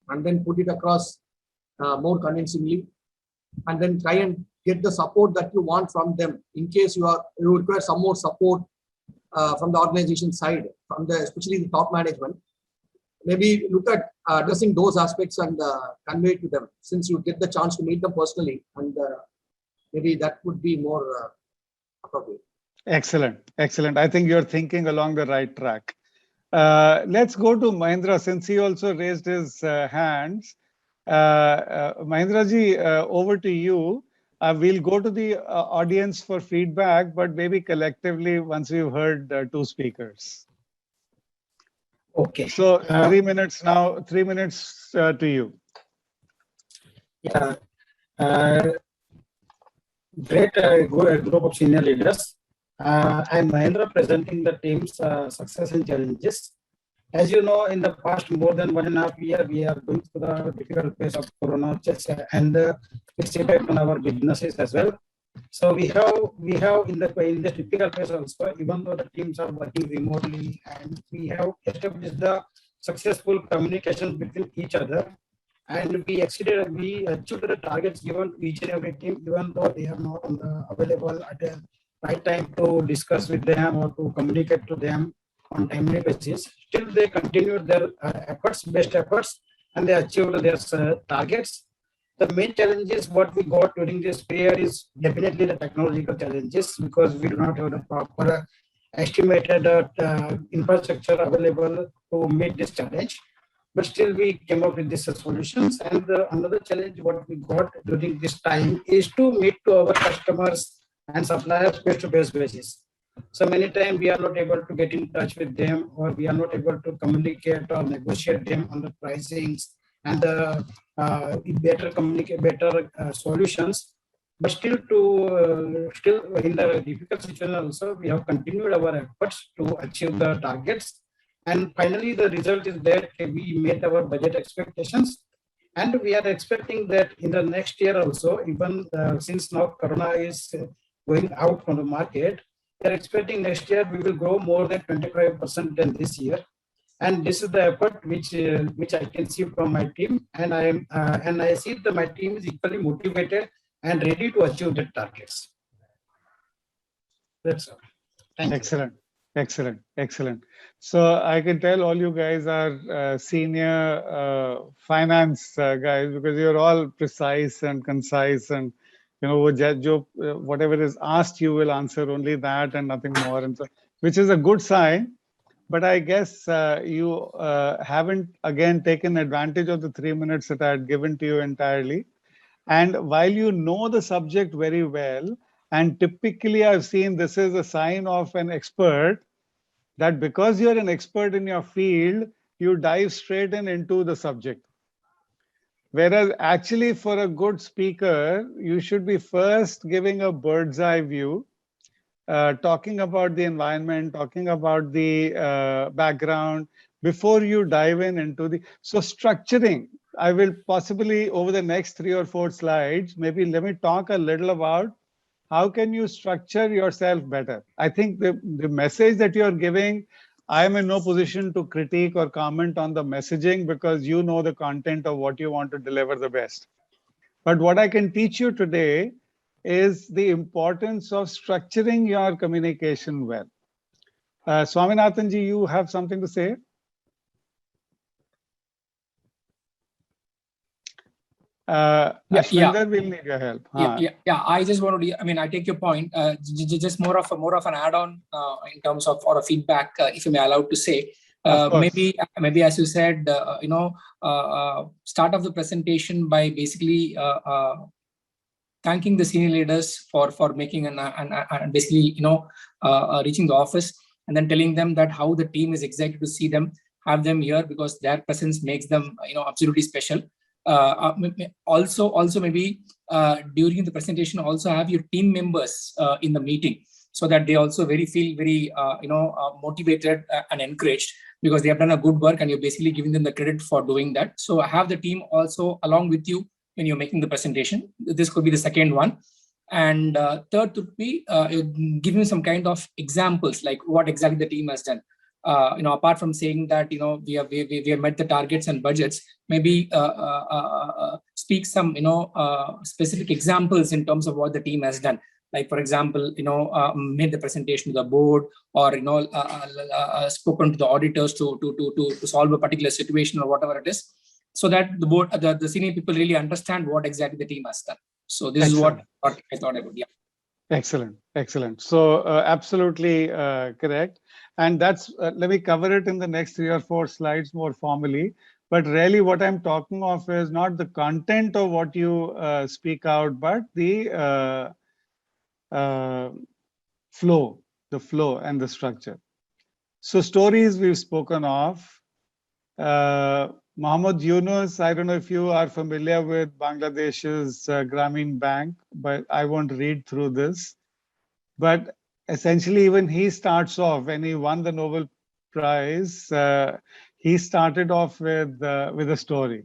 and then put it across more convincingly, and then try and get the support that you want from them in case you require some more support from the organization side, from especially the top management. Maybe look at addressing those aspects and convey to them, since you get the chance to meet them personally, and maybe that would be more appropriate. Excellent, excellent. I think you're thinking along the right track. Let's go to Mahendra, since he also raised his hands. Mahendra ji, over to you. We'll go to the audience for feedback, but maybe collectively once we've heard two speakers. Okay. So 3 minutes now, 3 minutes to you. Yeah. Great group of senior leaders. I'm Mahendra, presenting the team's success and challenges. As you know, in the past more than 1.5 years, we are going through the difficult phase of Corona, and its effect on our businesses as well. So we have in the typical phase also, even though the teams are working remotely, and we have established the successful communication between each other, and we achieved the targets given to each and every team, even though they are not available at the right time to discuss with them or to communicate to them on timely basis. Still, they continued their best efforts, and they achieved their targets. The main challenges what we got during this period is definitely the technological challenges, because we do not have the proper estimated infrastructure available to meet this challenge. But still, we came up with these solutions. And another challenge what we got during this time is to meet to our customers and suppliers face-to-face basis. So many times we are not able to get in touch with them, or we are not able to communicate or negotiate them on the pricings and the better solutions. But still in the difficult situation also, we have continued our efforts to achieve the targets. And finally, the result is that we made our budget expectations. And we are expecting that in the next year also, even since now Corona is going out from the market, we are expecting next year we will grow more than 25% than this year. And this is the effort which I can see from my team, and I see that my team is equally motivated and ready to achieve the targets. That's all. Excellent, excellent, excellent. So I can tell all you guys are senior finance guys, because you're all precise and concise, and whatever is asked, you will answer only that and nothing more, and so, which is a good sign. But I guess you haven't again taken advantage of the 3 minutes that I had given to you entirely. And while you know the subject very well, and typically I've seen this is a sign of an expert, that because you're an expert in your field, you dive straight into the subject. Whereas actually for a good speaker, you should be first giving a bird's eye view, talking about the environment, talking about the background before you dive into the, so structuring. I will possibly over the next 3 or 4 slides, maybe let me talk a little about how can you structure yourself better. I think the message that you're giving, I am in no position to critique or comment on the messaging because you know the content of what you want to deliver the best. But what I can teach you today is the importance of structuring your communication well. Swaminathanji, you have something to say? Ashwinder, we'll need your help. Yeah. I just want to. I mean, I take your point. Just more of an add-on in terms of or a feedback, if you may allow to say. Maybe as you said, start off the presentation by basically thanking the senior leaders for making and basically reaching the office and then telling them that how the team is excited to see them, have them here because their presence makes them absolutely special. Also maybe during the presentation also have your team members in the meeting so that they also feel very motivated and encouraged because they have done a good work and you're basically giving them the credit for doing that. So have the team also along with you when you're making the presentation. This could be the second one. And third would be giving some kind of examples like what exactly the team has done. Apart from saying that we have met the targets and budgets, maybe speak some specific examples in terms of what the team has done. Like for example, made the presentation to the board, or spoken to the auditors to solve a particular situation or whatever it is, so that the board, the senior people really understand what exactly the team has done. So this is what I thought I would. Yeah. Excellent. So absolutely correct. And that's, let me cover it in the next 3 or 4 slides more formally. But really what I'm talking of is not the content of what you speak out, but the flow and the structure. So stories we've spoken of. Mohammed Yunus, I don't know if you are familiar with Bangladesh's Grameen Bank, but I won't read through this. But essentially, even he starts off, when he won the Nobel Prize, he started off with a story.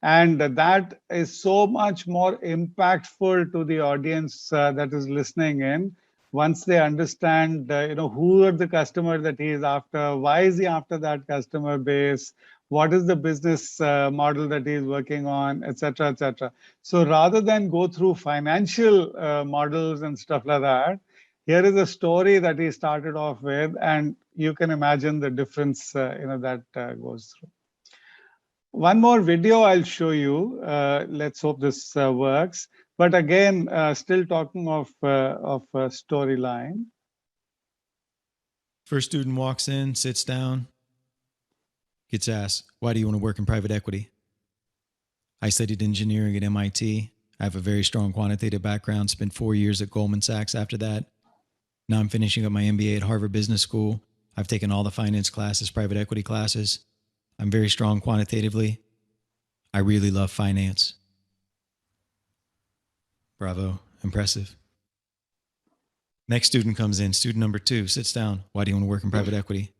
And that is so much more impactful to the audience that is listening in once they understand, who are the customer that he is after, why is he after that customer base, what is the business model that he is working on, etc., etc. So rather than go through financial models and stuff like that, here is a story that he started off with, and you can imagine the difference that goes through. One more video I'll show you. Let's hope this works. But again, still talking of storyline. First student walks in, sits down, gets asked, "Why do you want to work in private equity?" I studied engineering at MIT. I have a very strong quantitative background, spent 4 years at Goldman Sachs after that. Now I'm finishing up my MBA at Harvard Business School. I've taken all the finance classes, private equity classes. I'm very strong quantitatively. I really love finance. Bravo, impressive. Next student comes in, student number 2, sits down. "Why do you want to work in private equity?"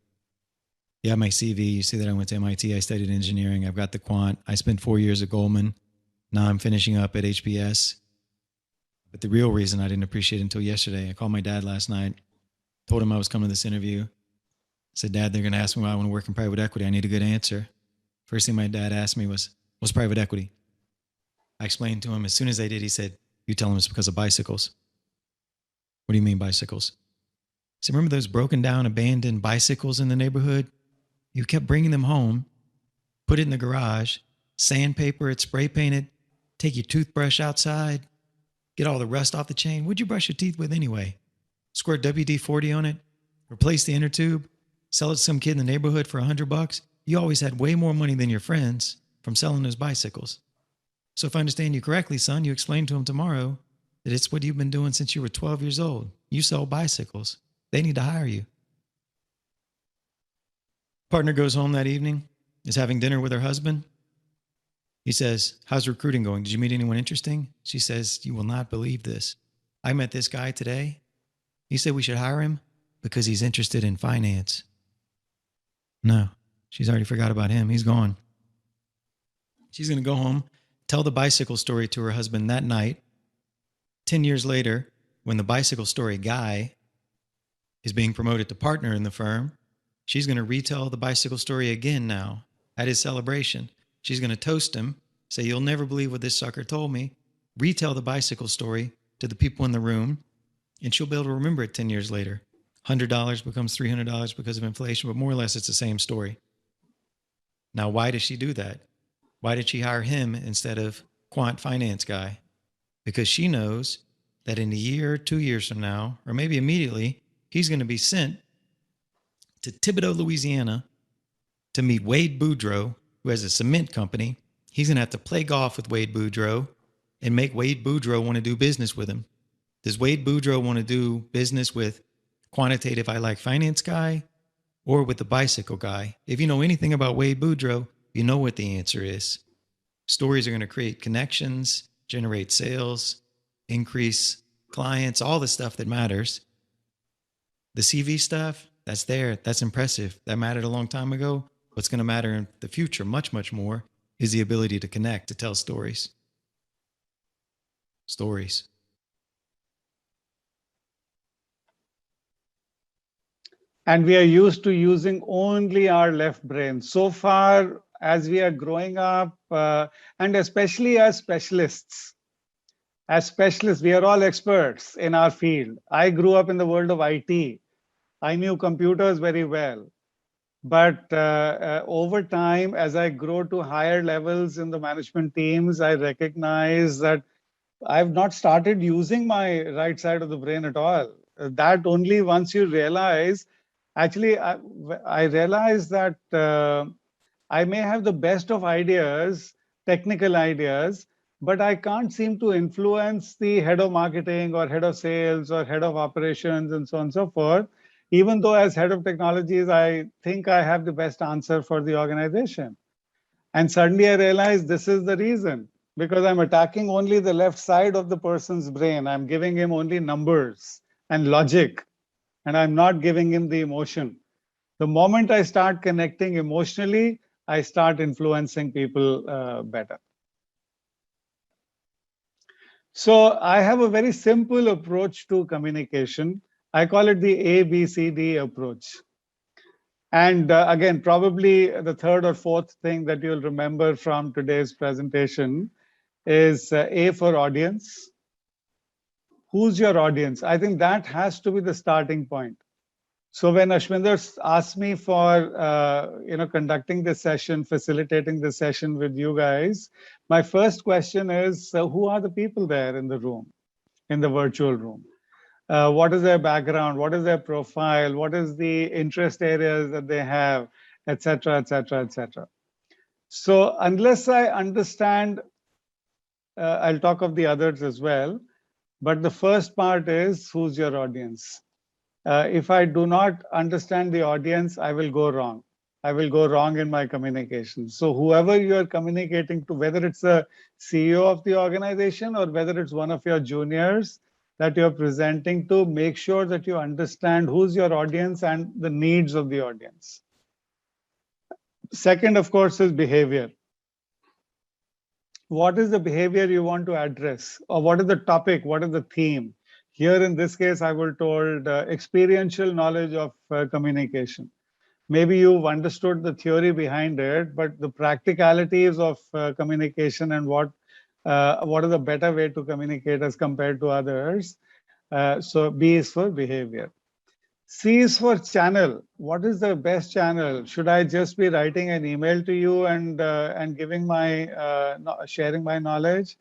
Yeah, my CV, you see that I went to MIT, I studied engineering, I've got the quant, I spent 4 years at Goldman. Now I'm finishing up at HBS. But the real reason I didn't appreciate it until yesterday, I called my dad last night, told him I was coming to this interview. I said, "Dad, they're going to ask me why I want to work in private equity. I need a good answer." First thing my dad asked me was, "What's private equity?" I explained to him. As soon as I did, he said, "You tell him it's because of bicycles." "What do you mean bicycles?" I said, "Remember those broken down, abandoned bicycles in the neighborhood? You kept bringing them home, put it in the garage, sandpaper it, spray paint it, take your toothbrush outside, get all the rust off the chain. What'd you brush your teeth with anyway? Squirt WD-40 on it, replace the inner tube, sell it to some kid in the neighborhood for $100. You always had way more money than your friends from selling those bicycles. So if I understand you correctly, son, you explain to him tomorrow that it's what you've been doing since you were 12 years old. You sell bicycles. They need to hire you. Partner goes home that evening, is having dinner with her husband. He says, how's recruiting going? Did you meet anyone interesting? She says, you will not believe this. I met this guy today. He said we should hire him because he's interested in finance. No, she's already forgot about him. He's gone. She's going to go home, tell the bicycle story to her husband that night. 10 years later, when the bicycle story guy is being promoted to partner in the firm, she's going to retell the bicycle story again now at his celebration. She's going to toast him, say, you'll never believe what this sucker told me, retell the bicycle story to the people in the room, and she'll be able to remember it 10 years later. $100 becomes $300 because of inflation, but more or less it's the same story. Now, why does she do that? Why did she hire him instead of quant finance guy? Because she knows that in a year or 2 years from now, or maybe immediately, he's going to be sent to Thibodaux, Louisiana to meet Wade Boudreaux, who has a cement company. He's going to have to play golf with Wade Boudreaux and make Wade Boudreaux want to do business with him. Does Wade Boudreaux want to do business with quantitative I like finance guy or with the bicycle guy? If you know anything about Wade Boudreaux, you know what the answer is. Stories are going to create connections, generate sales, increase clients, all the stuff that matters. The CV stuff, that's there. That's impressive. That mattered a long time ago. What's going to matter in the future, much, much more, is the ability to connect, to tell stories. Stories. And we are used to using only our left brain. So far, as we are growing up, and especially as specialists, we are all experts in our field. I grew up in the world of IT. I knew computers very well. But over time, as I grow to higher levels in the management teams, I recognize that I've not started using my right side of the brain at all. That only once you realize, actually, I realized that I may have the best of ideas, technical ideas, but I can't seem to influence the head of marketing or head of sales or head of operations and so on and so forth. Even though as head of technologies, I think I have the best answer for the organization. And suddenly I realized this is the reason, because I'm attacking only the left side of the person's brain. I'm giving him only numbers and logic, and I'm not giving him the emotion. The moment I start connecting emotionally, I start influencing people better. So I have a very simple approach to communication. I call it the ABCD approach. And again, probably the third or fourth thing that you'll remember from today's presentation is A for audience. Who's your audience? I think that has to be the starting point. So when Ashwinder asked me for conducting this session, facilitating this session with you guys, my first question is, who are the people there in the room, in the virtual room? What is their background? What is their profile? What is the interest areas that they have, et cetera, et cetera, et cetera. So unless I understand, I'll talk of the others as well. But the first part is, who's your audience? If I do not understand the audience, I will go wrong. I will go wrong in my communication. So whoever you are communicating to, whether it's a CEO of the organization or whether it's one of your juniors that you're presenting to, make sure that you understand who's your audience and the needs of the audience. Second, of course, is behavior. What is the behavior you want to address? Or what is the topic? What is the theme? Here in this case, I was told experiential knowledge of communication. Maybe you've understood the theory behind it, but the practicalities of communication and what is a better way to communicate as compared to others. So B is for behavior. C is for channel. What is the best channel? Should I just be writing an email to you and giving my sharing my knowledge?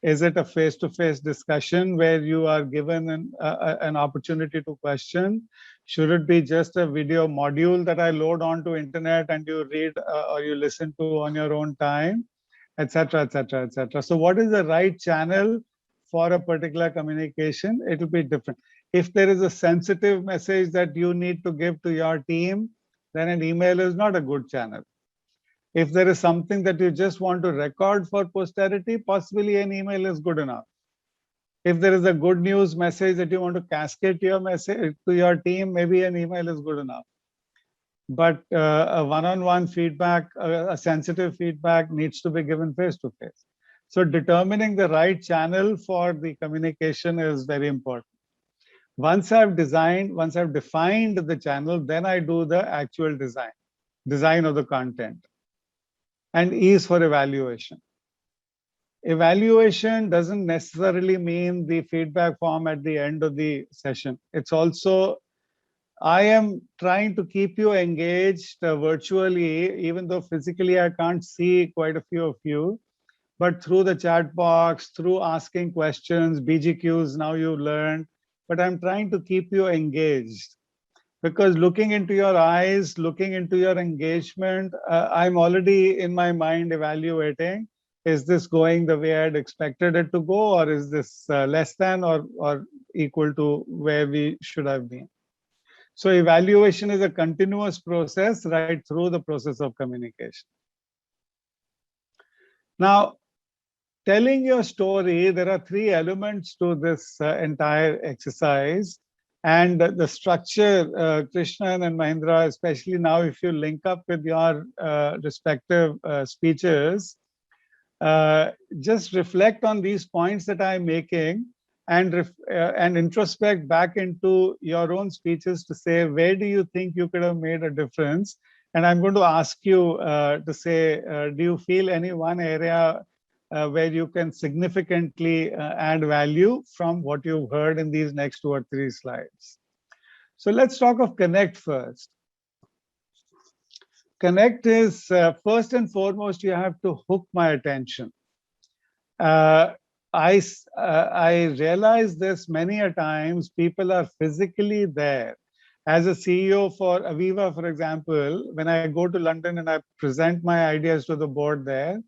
Is it a face-to-face discussion where you are given an opportunity to question? Should it be just a video module that I load onto internet and you read or you listen to on your own time? etc., etc., etc. So what is the right channel for a particular communication? It will be different. If there is a sensitive message that you need to give to your team, then an email is not a good channel. If there is something that you just want to record for posterity, possibly an email is good enough. If there is a good news message that you want to cascade to your message to your team, maybe an email is good enough. But a one-on-one feedback, a sensitive feedback needs to be given face-to-face. So determining the right channel for the communication is very important. Once I've defined the channel, then I do the actual design of the content. And E is for evaluation. Evaluation doesn't necessarily mean the feedback form at the end of the session. It's also, I am trying to keep you engaged virtually, even though physically I can't see quite a few of you, but through the chat box, through asking questions, BGQs, now you've learned, but I'm trying to keep you engaged. Because looking into your eyes, looking into your engagement, I'm already in my mind evaluating, is this going the way I'd expected it to go, or is this less than or equal to where we should have been? So evaluation is a continuous process right through the process of communication. Now, telling your story, there are 3 elements to this entire exercise. And the structure, Krishnan and Mahindra, especially now, if you link up with your respective speeches, just reflect on these points that I'm making and introspect back into your own speeches to say, where do you think you could have made a difference? And I'm going to ask you to say, do you feel any one area where you can significantly add value from what you've heard in these next 2 or 3 slides? So let's talk of Connect first. Connect is first and foremost, you have to hook my attention. I realize this many a times, people are physically there. As a CEO for Aviva, for example, when I go to London and I present my ideas to the board there,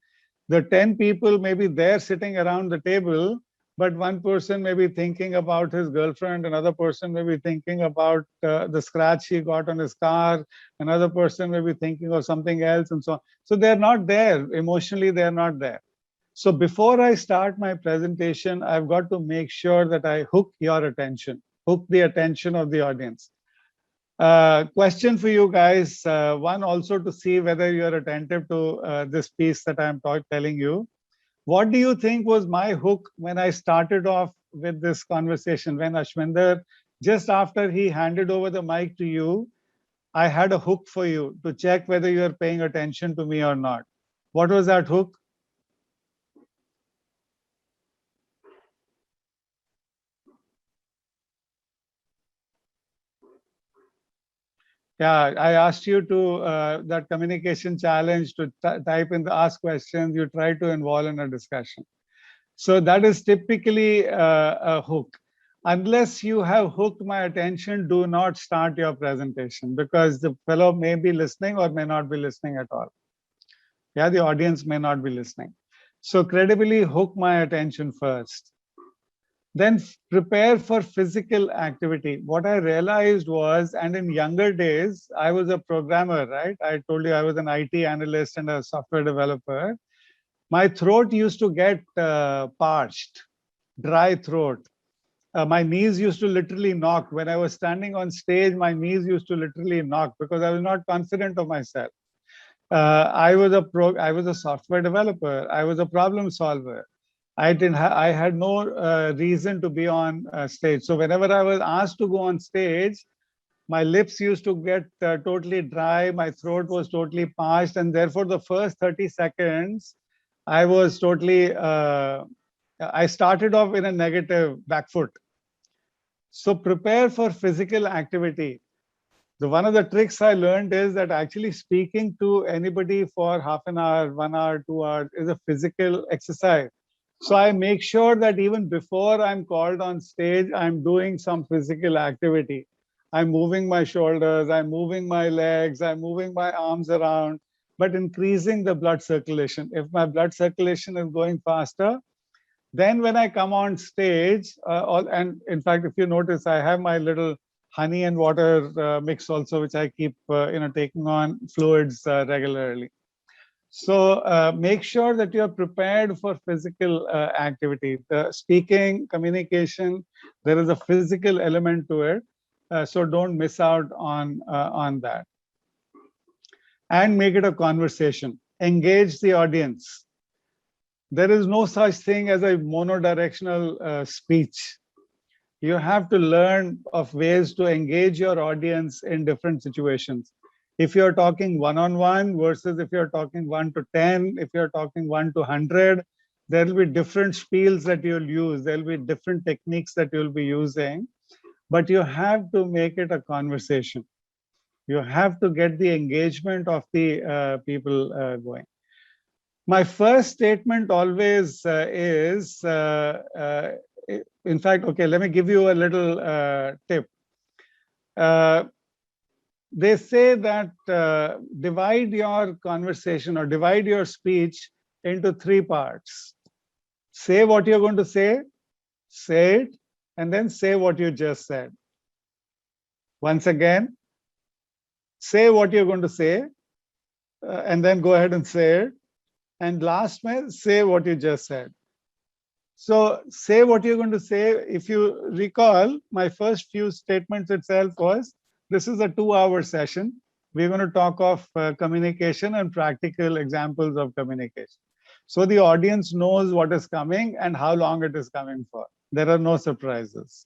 the 10 people may be there sitting around the table, but one person may be thinking about his girlfriend, another person may be thinking about the scratch he got on his car, another person may be thinking of something else, and so on. So they're not there. Emotionally, they're not there. So before I start my presentation, I've got to make sure that I hook your attention, hook the attention of the audience. Question for you guys, one also to see whether you're attentive to this piece that I'm telling you. What do you think was my hook when I started off with this conversation? When Ashwinder, just after he handed over the mic to you, I had a hook for you to check whether you're paying attention to me or not. What was that hook? Yeah, I asked you to, that communication challenge, to type in the ask questions, you try to involve in a discussion. So that is typically a hook. Unless you have hooked my attention, do not start your presentation, because the fellow may be listening or may not be listening at all. Yeah, the audience may not be listening. So credibly hook my attention first. Then prepare for physical activity. What I realized was, and in younger days, I was a programmer, right? I told you I was an IT analyst and a software developer. My throat used to get parched, dry throat. My knees used to literally knock. When I was standing on stage, my knees used to literally knock because I was not confident of myself. I was a software developer. I was a problem solver. I had no reason to be on stage. So whenever I was asked to go on stage, my lips used to get totally dry. My throat was totally parched. And therefore, the first 30 seconds, I was totally, I started off in a negative back foot. So prepare for physical activity. One of the tricks I learned is that actually speaking to anybody for half an hour, 1 hour, 2 hours is a physical exercise. So I make sure that even before I'm called on stage, I'm doing some physical activity. I'm moving my shoulders, I'm moving my legs, I'm moving my arms around. but increasing the blood circulation. If my blood circulation is going faster, then when I come on stage, and in fact, if you notice, I have my little honey and water mix also, which I keep taking on fluids regularly. So make sure that you're prepared for physical activity. The speaking, communication, there is a physical element to it. So don't miss out on that. And make it a conversation. Engage the audience. There is no such thing as a monodirectional speech. You have to learn of ways to engage your audience in different situations. If you're talking one-on-one versus if you're talking 1 to 10, if you're talking 1 to 100, there will be different spiels that you'll use. There'll be different techniques that you'll be using, but you have to make it a conversation. You have to get the engagement of the people going. My first statement always is, in fact, okay, let me give you a little tip. They say that divide your conversation or divide your speech into 3 parts. Say what you're going to say it, and then say what you just said. Once again, say what you're going to say, and then go ahead and say it. And last, say what you just said. So say what you're going to say. If you recall, my first few statements itself was, this is a 2-hour session. We're going to talk of communication and practical examples of communication. So the audience knows what is coming and how long it is coming for. There are no surprises.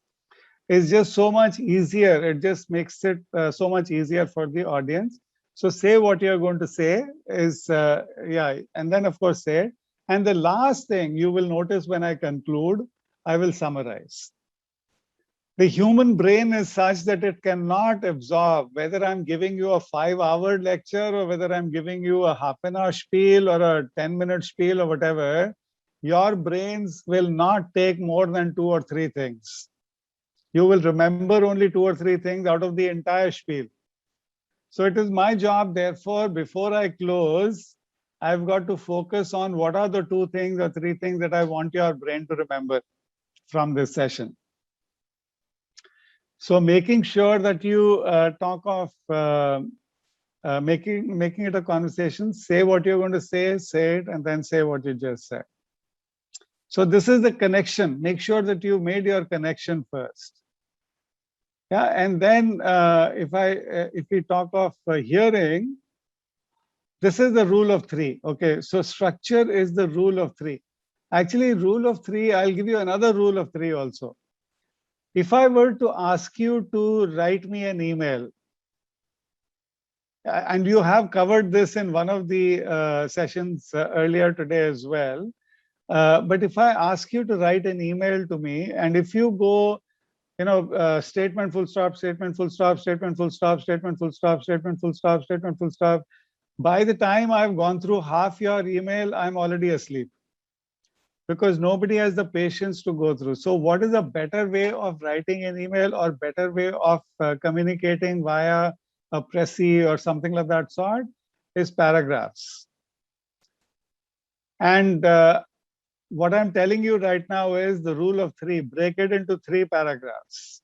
It's just so much easier. It just makes it so much easier for the audience. So say what you're going to say is, and then of course say it. And the last thing you will notice when I conclude, I will summarize. The human brain is such that it cannot absorb whether I'm giving you a 5-hour lecture or whether I'm giving you a half-an-hour spiel or a 10-minute spiel or whatever. Your brains will not take more than 2 or 3 things. You will remember only 2 or 3 things out of the entire spiel. So it is my job, therefore, before I close, I've got to focus on what are the 2 things or 3 things that I want your brain to remember from this session. So making sure that you talk of making it a conversation, say what you're going to say it, and then say what you just said. So this is the connection. Make sure that you made your connection first. Yeah, and then if we talk of hearing, this is the rule of 3. Okay, so structure is the rule of 3. Actually, rule of 3, I'll give you another rule of 3 also. If I were to ask you to write me an email, and you have covered this in one of the sessions earlier today as well, but if I ask you to write an email to me, and if you go, statement full stop, statement full stop, statement full stop, statement full stop, statement full stop, statement full stop, by the time I've gone through half your email, I'm already asleep, because nobody has the patience to go through. So what is a better way of writing an email or better way of communicating via a Prezi or something like that sort is paragraphs. And what I'm telling you right now is the rule of 3, break it into 3 paragraphs.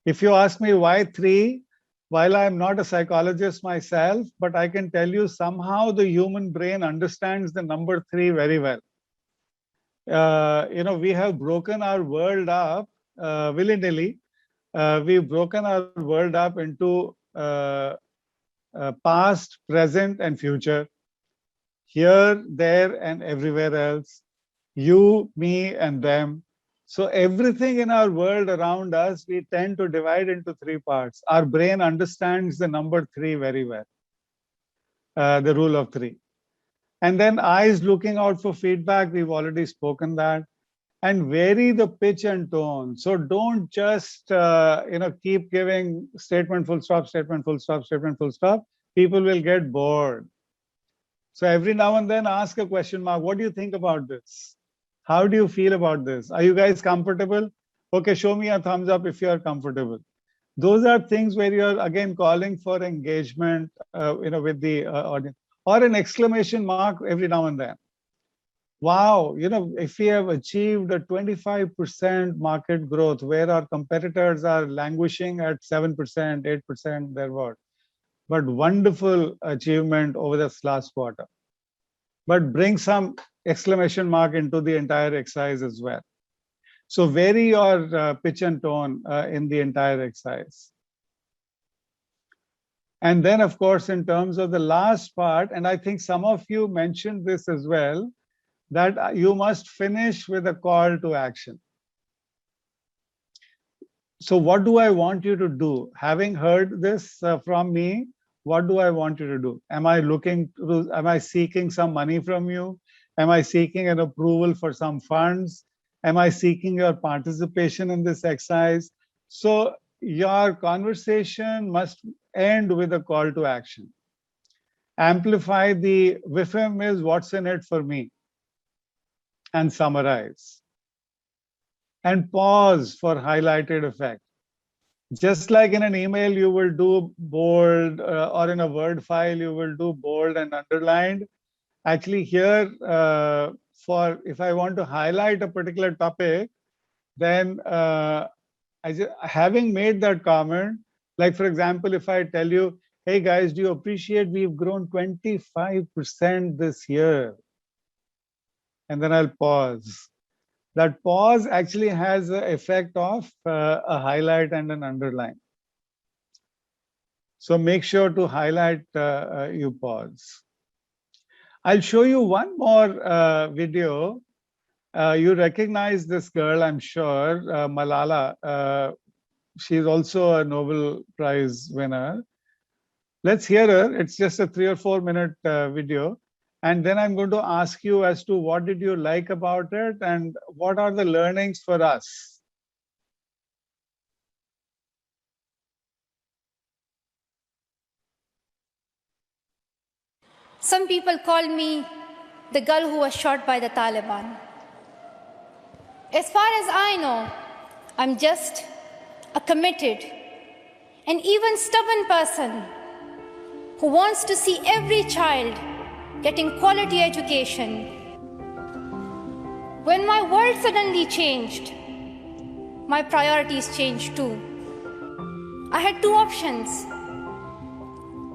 If you ask me why 3, while I'm not a psychologist myself, but I can tell you somehow the human brain understands the number 3 very well. We have broken our world up willy-nilly. We've broken our world up into past, present, and future. Here, there, and everywhere else. You, me, and them. So everything in our world around us, we tend to divide into 3 parts. Our brain understands the number 3 very well. The rule of 3. And then eyes looking out for feedback, we've already spoken that. And vary the pitch and tone. So don't just keep giving statement full stop, statement full stop, statement full stop. People will get bored. So every now and then ask a question mark. What do you think about this? How do you feel about this? Are you guys comfortable? Okay, show me a thumbs up if you are comfortable. Those are things where you're again calling for engagement with the audience. or an exclamation mark every now and then. Wow, if we have achieved a 25% market growth where our competitors are languishing at 7%, 8%, they're what? But wonderful achievement over this last quarter. But bring some exclamation mark into the entire exercise as well. So vary your pitch and tone in the entire exercise. And then, of course, in terms of the last part, and I think some of you mentioned this as well, that you must finish with a call to action. So what do I want you to do? Having heard this from me, what do I want you to do? Am I seeking some money from you? Am I seeking an approval for some funds? Am I seeking your participation in this exercise? So your conversation must end with a call to action. Amplify the WIFM is what's in it for me, and summarize. And pause for highlighted effect. Just like in an email, you will do bold, or in a Word file, you will do bold and underlined. Actually here, if I want to highlight a particular topic, then having made that comment, like for example, if I tell you, hey guys, do you appreciate we've grown 25% this year? And then I'll pause. That pause actually has the effect of a highlight and an underline. So make sure to highlight, you pause. I'll show you one more video. You recognize this girl, I'm sure, Malala. She's also a Nobel Prize winner. Let's hear her. It's just a 3 or 4 minute video. And then I'm going to ask you as to what did you like about it and what are the learnings for us? Some people call me the girl who was shot by the Taliban. As far as I know, I'm just a committed and even stubborn person who wants to see every child getting quality education. When my world suddenly changed, my priorities changed too. I had two options.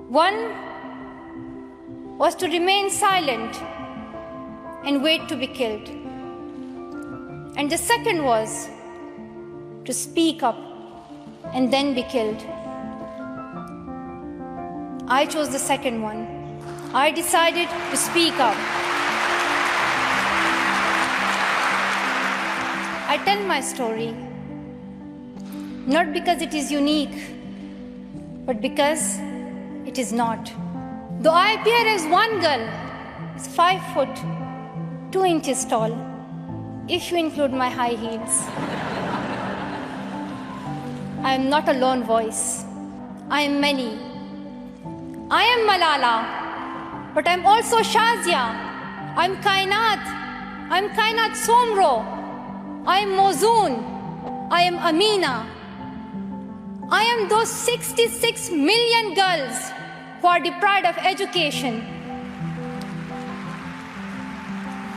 One was to remain silent and wait to be killed. And the second was to speak up and then be killed. I chose the second one. I decided to speak up. I tell my story, not because it is unique, but because it is not. Though I appear as one girl, is 5 foot, 2 inches tall, if you include my high heels. I am not a lone voice. I am many. I am Malala, but I'm also Shazia. I'm Kainat. I'm Kainat Somro. I am Mozoon. I am Amina. I am those 66 million girls who are deprived of education.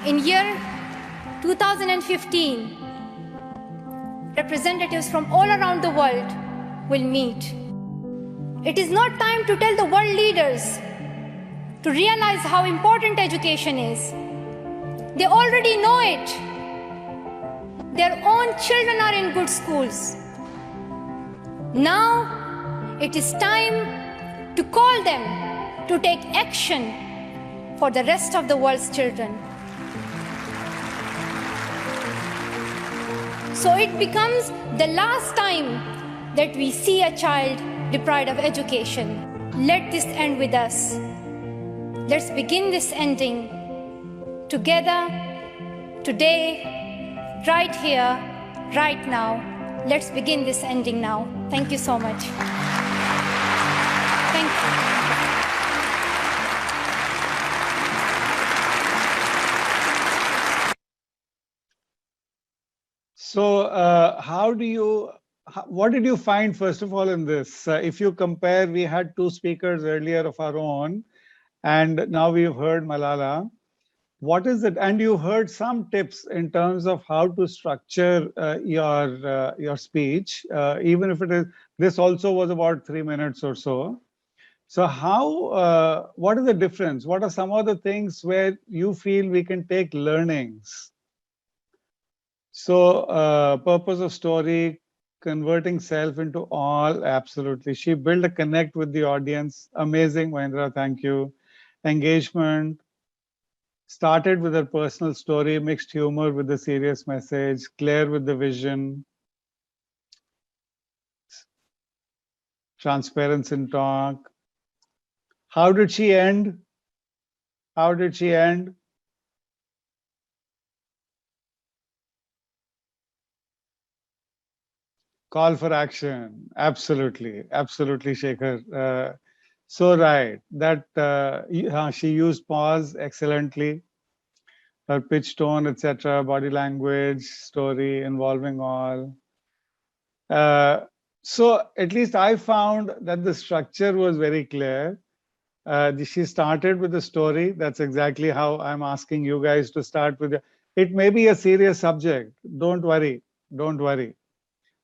In year 2015, representatives from all around the world will meet. It is not time to tell the world leaders to realize how important education is. They already know it. Their own children are in good schools. Now it is time to call them to take action for the rest of the world's children. So it becomes the last time that we see a child deprived of education. Let this end with us. Let's begin this ending together, today, right here, right now. Let's begin this ending now. Thank you so much. Thank you. So what did you find, first of all, in this? If you compare, we had two speakers earlier of our own, And now we've heard Malala. What is it? And you heard some tips in terms of how to structure your speech, even if it is, this also was about 3 minutes or so. So how, what is the difference? What are some of the things where you feel we can take learnings? So purpose of story, converting self into all, absolutely. She built a connect with the audience. Amazing, Mahindra, thank you. Engagement, started with her personal story, mixed humor with the serious message, Claire with the vision, transparency in talk. How did she end? How did she end? Call for action. Absolutely. Absolutely, Shekhar. So right. That she used pause excellently. Her pitch, tone, etc., body language, story involving all. So at least I found that the structure was very clear. She started with the story. That's exactly how I'm asking you guys to start with. It may be a serious subject. Don't worry. Don't worry.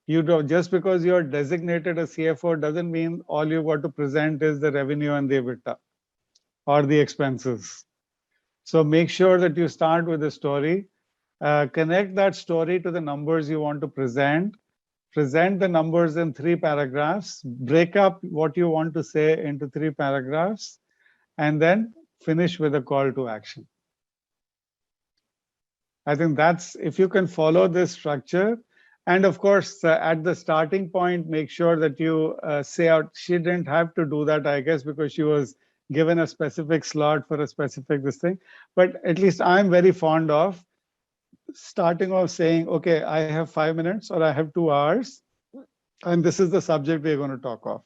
You don't, just because you're designated a CFO doesn't mean all you've got to present is the revenue and the EBITDA or the expenses. So make sure that you start with the story, connect that story to the numbers you want to present the numbers in 3 paragraphs, break up what you want to say into 3 paragraphs, and then finish with a call to action. I think that's, if you can follow this structure, and of course, at the starting point, make sure that you say out, she didn't have to do that, I guess, because she was given a specific slot for a specific this thing. But at least I'm very fond of starting off saying, okay, I have 5 minutes or I have 2 hours, and this is the subject we're going to talk of.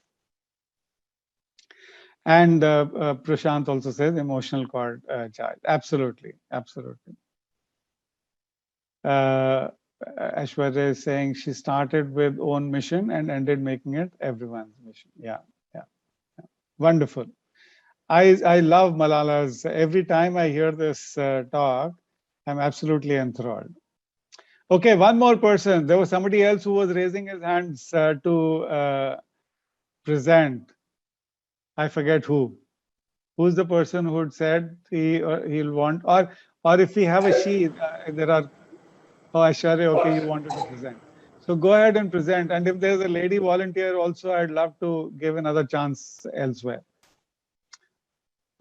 And Prashant also says emotional cord charge. Absolutely, absolutely. Aishwarya is saying she started with own mission and ended making it everyone's mission. Yeah, yeah, yeah. Wonderful. I love Malala's. Every time I hear this talk, I'm absolutely enthralled. Okay, one more person. There was somebody else who was raising his hands to present. I forget who. Who's the person who had said he'll want, or if we have a she, there are. Oh, Aishwarya, okay, you wanted to present. So go ahead and present. And if there's a lady volunteer also, I'd love to give another chance elsewhere.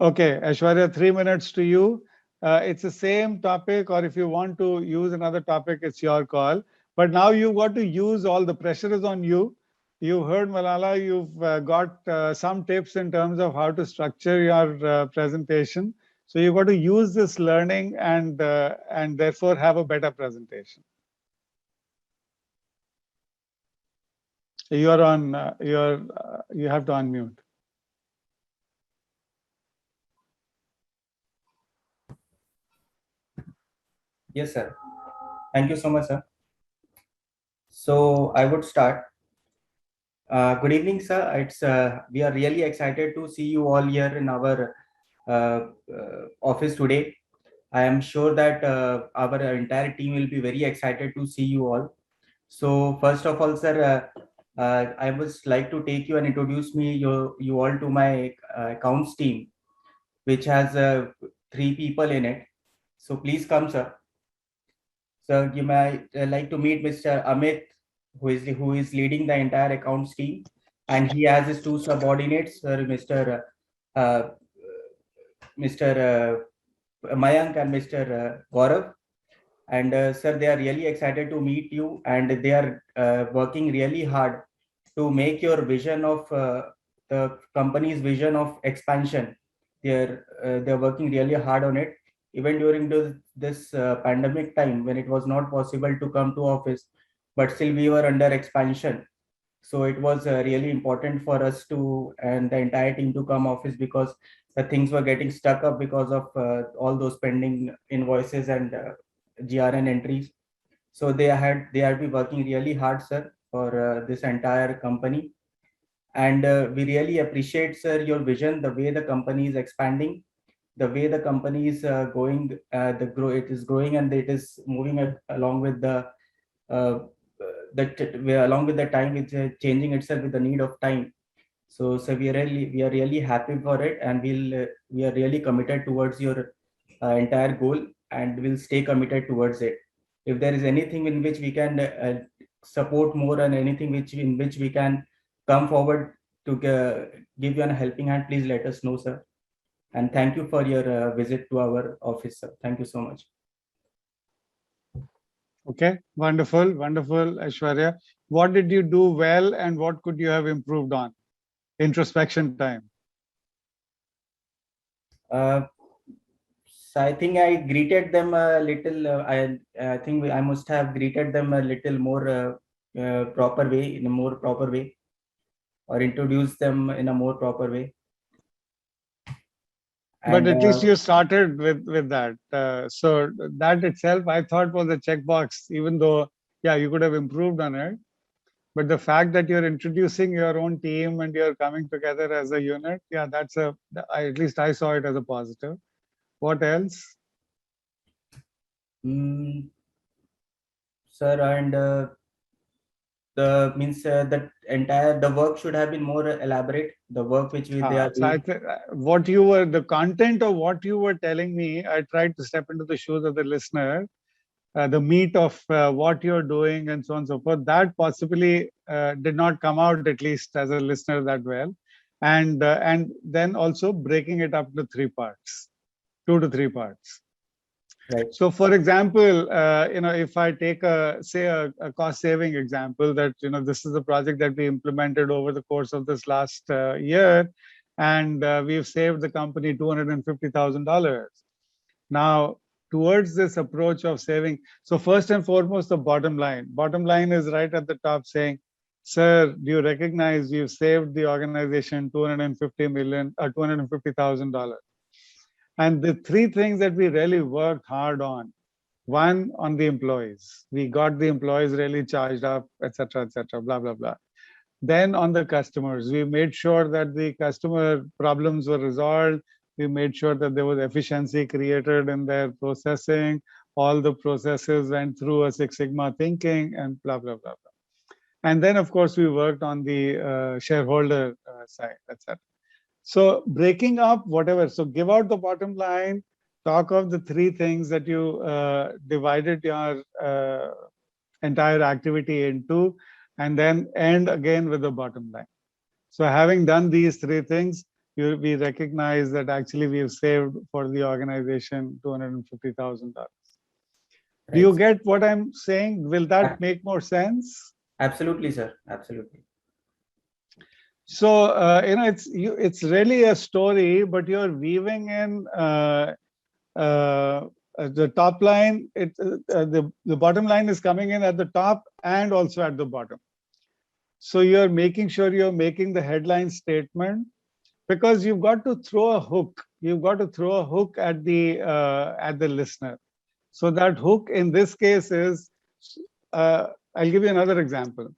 Okay, Aishwarya, 3 minutes to you. It's the same topic, or if you want to use another topic, it's your call. But now you've got to use all the pressure is on you. You heard Malala, you've got some tips in terms of how to structure your presentation. So you've got to use this learning and therefore have a better presentation. You're on. You have to unmute. Yes, sir. Thank you so much, sir. So I would start. Good evening, sir. It's we are really excited to see you all here in our office today. I am sure that our entire team will be very excited to see you all. So first of all, sir, I would like to take you and introduce you all to my accounts team, which has 3 people in it. So please come, sir. So you might like to meet Mr. Amit, who is leading the entire accounts team, and he has his 2 subordinates, Mr. Mayank and Mr. Gaurav. And sir, they are really excited to meet you, and they are working really hard to make your vision of the company's vision of expansion. They're working really hard on it. Even during this pandemic time, when it was not possible to come to office, but still we were under expansion. So it was really important for us to, and the entire team, to come office, because the things were getting stuck up because of all those pending invoices and GRN entries. So they had been working really hard, sir, for this entire company. And we really appreciate, sir, your vision, the way the company is expanding, the way the company is going, it is growing and it is moving along with along with the time, it's changing itself with the need of time. So we are really happy for it, and we are really committed towards your entire goal, and we'll stay committed towards it. If there is anything in which we can support more, and anything in which we can come forward to give you a helping hand, please let us know, sir. And thank you for your visit to our office, sir. Thank you so much. Okay, wonderful, wonderful, Aishwarya. What did you do well and what could you have improved on? Introspection time. So I think I greeted them a little. I think I must have greeted them a little more proper way, in a more proper way, or introduced them in a more proper way. But at least you started with that. So that itself, I thought, was a checkbox, even though, yeah, you could have improved on it. But the fact that you're introducing your own team and you're coming together as a unit, yeah, at least I saw it as a positive. What else? Sir, and the work should have been more elaborate. The work which they are doing. So the content of what you were telling me, I tried to step into the shoes of the listener. The meat of what you're doing and so on and so forth, that possibly did not come out, at least as a listener, that well. And then also breaking it up to 3 parts, 2 to 3 parts. Right. So, for example, if I take a cost-saving example, that this is a project that we implemented over the course of this last year, and we've saved the company $250,000. Now, towards this approach of saving, so first and foremost, the bottom line. Bottom line is right at the top saying, sir, do you recognize you've saved the organization $250,000? And the 3 things that we really worked hard on: 1, on the employees. We got the employees really charged up, etc., blah, blah, blah. Then on the customers, we made sure that the customer problems were resolved. We made sure that there was efficiency created in their processing. All the processes went through a Six Sigma thinking and blah, blah, blah, blah. And then, of course, we worked on the shareholder side, etc. So breaking up whatever, so give out the bottom line, talk of the 3 things that you divided your entire activity into, and then end again with the bottom line. So having done these 3 things, we recognize that actually we've saved for the organization $250,000. Right. Do you get what I'm saying? Will that make more sense? Absolutely, sir. Absolutely. So it's really a story, but you're weaving in the top line. The bottom line is coming in at the top and also at the bottom. So you're making sure you're making the headline statement, because you've got to throw a hook. You've got to throw a hook at the listener. So that hook in this case is, I'll give you another example.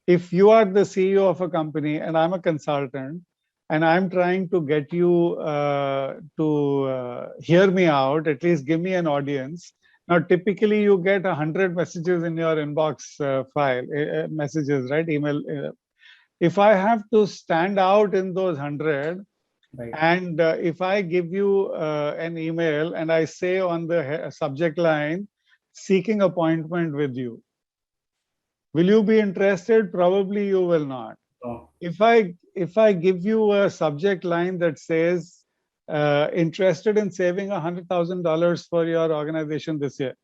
If you are the CEO of a company and I'm a consultant and I'm trying to get you to hear me out, at least give me an audience. Now, typically you get 100 messages in your inbox file, messages, right? Email. If I have to stand out in those 100, right, and if I give you an email and I say on the subject line, seeking appointment with you, will you be interested? Probably you will not. Oh. If I give you a subject line that says, interested in saving $100,000 for your organization this year, ?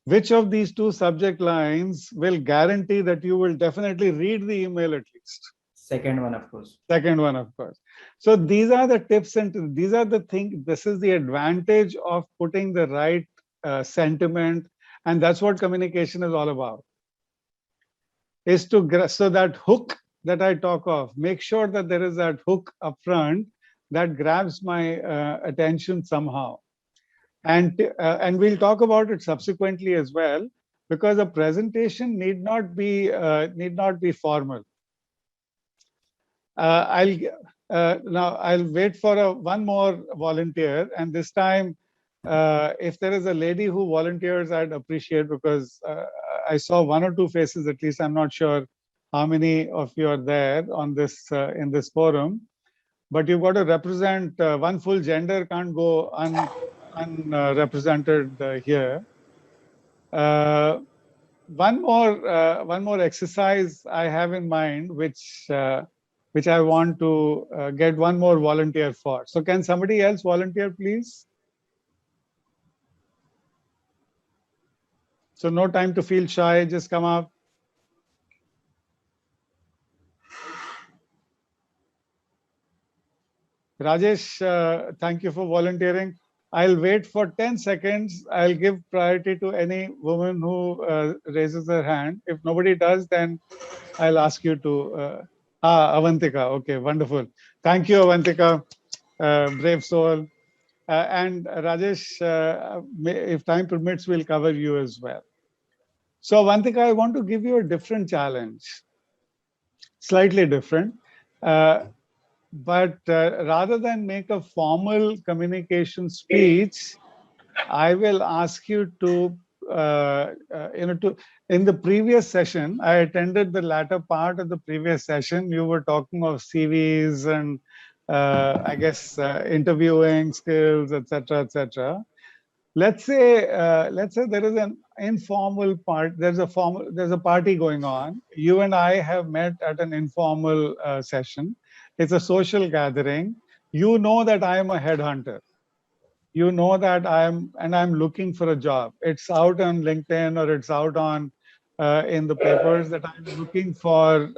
Which of these 2 subject lines will guarantee that you will definitely read the email at least? Second one, of course. Second one, of course. So these are the tips and these are the things. This is the advantage of putting the right sentiment. And that's what communication is all about. Is to, so that hook that I talk of, make sure that there is that hook up front that grabs my attention somehow. And we'll talk about it subsequently as well, because a presentation need not be formal. Now I'll wait for one more volunteer, and this time, if there is a lady who volunteers, I'd appreciate, because I saw one or two faces at least. I'm not sure how many of you are there on this in this forum, but you've got to represent one full gender. Can't go unrepresented here. One more exercise I have in mind, which I want to get one more volunteer for. So can somebody else volunteer, please? So no time to feel shy, just come up. Rajesh, thank you for volunteering. I'll wait for 10 seconds. I'll give priority to any woman who raises her hand. If nobody does, then I'll ask you to. Avantika. Okay, wonderful. Thank you, Avantika. Brave soul. And Rajesh, if time permits, we'll cover you as well. So Avantika, I want to give you a different challenge, slightly different. But rather than make a formal communication speech, I will ask you to, in the previous session, I attended the latter part of the previous session. You were talking of CVs and I guess interviewing skills, etc., etc. Let's say there is an informal part. There's a party going on. You and I have met at an informal session. It's a social gathering. You know that I am a headhunter. You know that I'm looking for a job. It's out on LinkedIn or it's out on in the papers that I'm looking for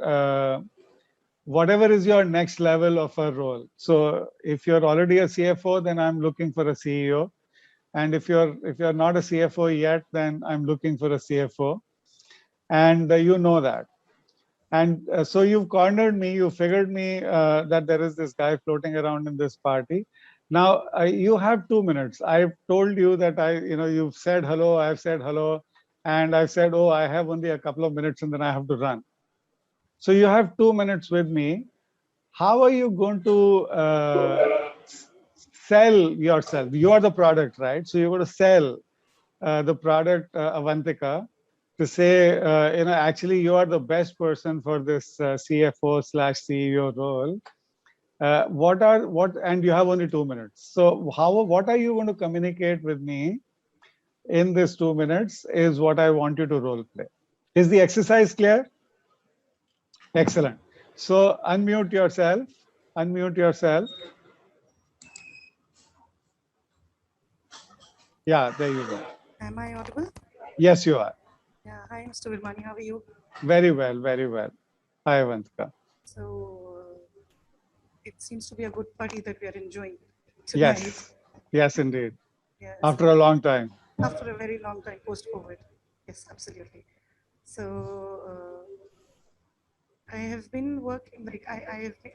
whatever is your next level of a role. So if you're already a CFO, then I'm looking for a CEO. And if you're not a CFO yet, then I'm looking for a CFO. And you know that. And so you've cornered me, you figured me that there is this guy floating around in this party. Now you have 2 minutes. I've told you that you've said hello, I've said hello, and I've said, oh, I have only a couple of minutes and then I have to run. So you have 2 minutes with me. How are you going to sell yourself? You are the product, right? So you're going to sell the product, Avantika, to say, actually, you are the best person for this CFO/CEO role. And you have only 2 minutes. So what are you going to communicate with me in this 2 minutes is what I want you to role play. Is the exercise clear? Excellent. So unmute yourself. Unmute yourself. Yeah, there you go. Am I audible? Yes, you are. Yeah. Hi, Mr. Virmani. How are you? Very well, very well. Hi, Avantika. So it seems to be a good party that we are enjoying tonight. Yes. Yes, indeed. Yes. After a long time. After a very long time, post-COVID. Yes, absolutely. So I have been working, like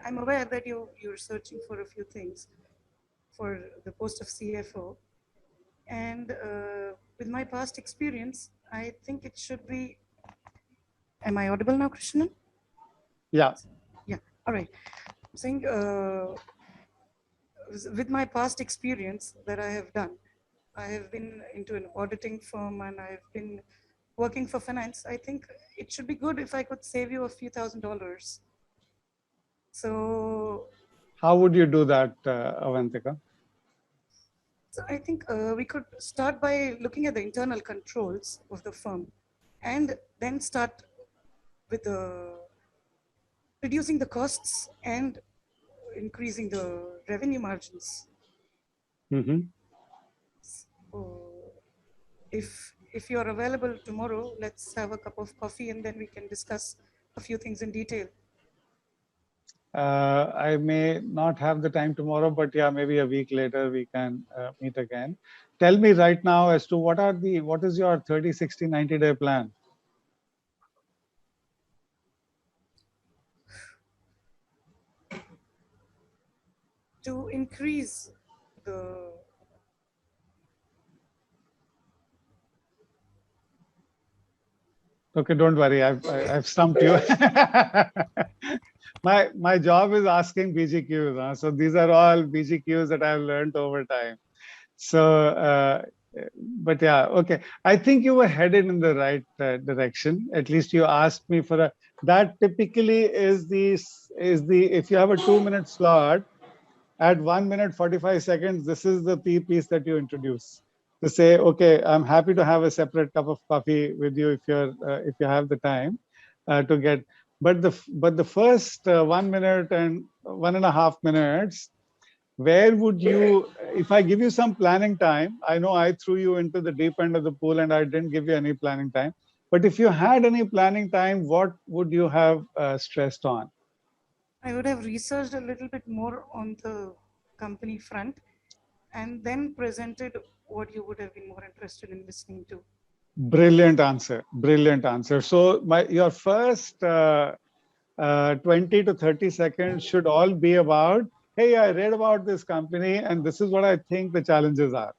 I'm aware that you're searching for a few things for the post of CFO. And with my past experience, I think it should be, am I audible now, Krishnan? Yeah. Yeah, all right. I'm saying with my past experience that I have done, I have been into an auditing firm and I've been working for finance. I think it should be good if I could save you a few $1,000s. So how would you do that, Avantika? So I think we could start by looking at the internal controls of the firm and then start with reducing the costs and increasing the revenue margins. Mm-hmm. So if you're available tomorrow, let's have a cup of coffee and then we can discuss a few things in detail. I may not have the time tomorrow, but yeah, maybe a week later we can meet again. Tell me right now as to what is your 30, 60, 90-day plan? To increase the Okay, don't worry. I've stumped you. My job is asking BGQs. Huh? So these are all BGQs that I've learned over time. So, but yeah, okay. I think you were headed in the right direction. At least you asked me for a. That typically is the if you have a 2-minute slot, at 1 minute 45 seconds, this is the piece that you introduce to say, okay, I'm happy to have a separate cup of coffee with you if you have the time to get. But the first 1 minute and 1.5 minutes, where would you, if I give you some planning time, I know I threw you into the deep end of the pool and I didn't give you any planning time. But if you had any planning time, what would you have stressed on? I would have researched a little bit more on the company front and then presented what you would have been more interested in listening to. Brilliant answer. Brilliant answer. So your first 20 to 30 seconds should all be about, hey, I read about this company and this is what I think the challenges are.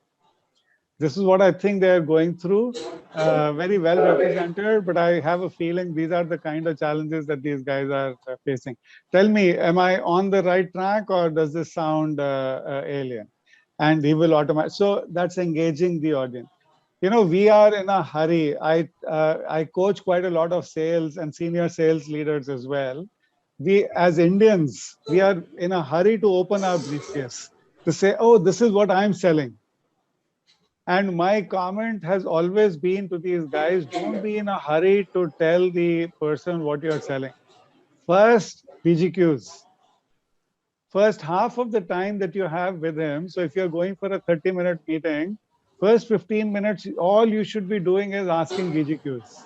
This is what I think they're going through. Very well represented, but I have a feeling these are the kind of challenges that these guys are facing. Tell me, am I on the right track or does this sound alien? And he will automatically. So that's engaging the audience. You know, we are in a hurry. I coach quite a lot of sales and senior sales leaders as well. We, as Indians, we are in a hurry to open our briefcase to say, oh, this is what I'm selling. And my comment has always been to these guys, don't be in a hurry to tell the person what you're selling. First, BGQs. First half of the time that you have with him. So if you're going for a 30-minute meeting, first 15 minutes, all you should be doing is asking BGQs.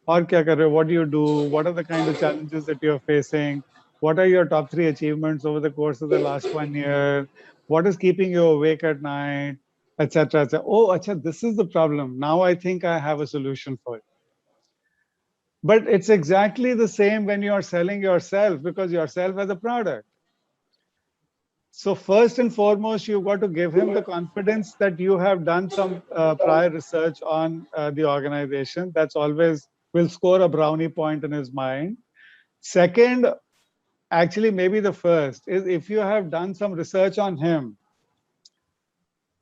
Aur kya kar rahe ho? What do you do? What are the kind of challenges that you're facing? What are your top 3 achievements over the course of the last 1 year? What is keeping you awake at night? Etc. etc. Oh, acha, this is the problem. Now I think I have a solution for it. But it's exactly the same when you are selling yourself, because yourself as a product. So first and foremost, you've got to give him the confidence that you have done some prior research on the organization. That's always will score a brownie point in his mind. Second, actually maybe the first, is if you have done some research on him.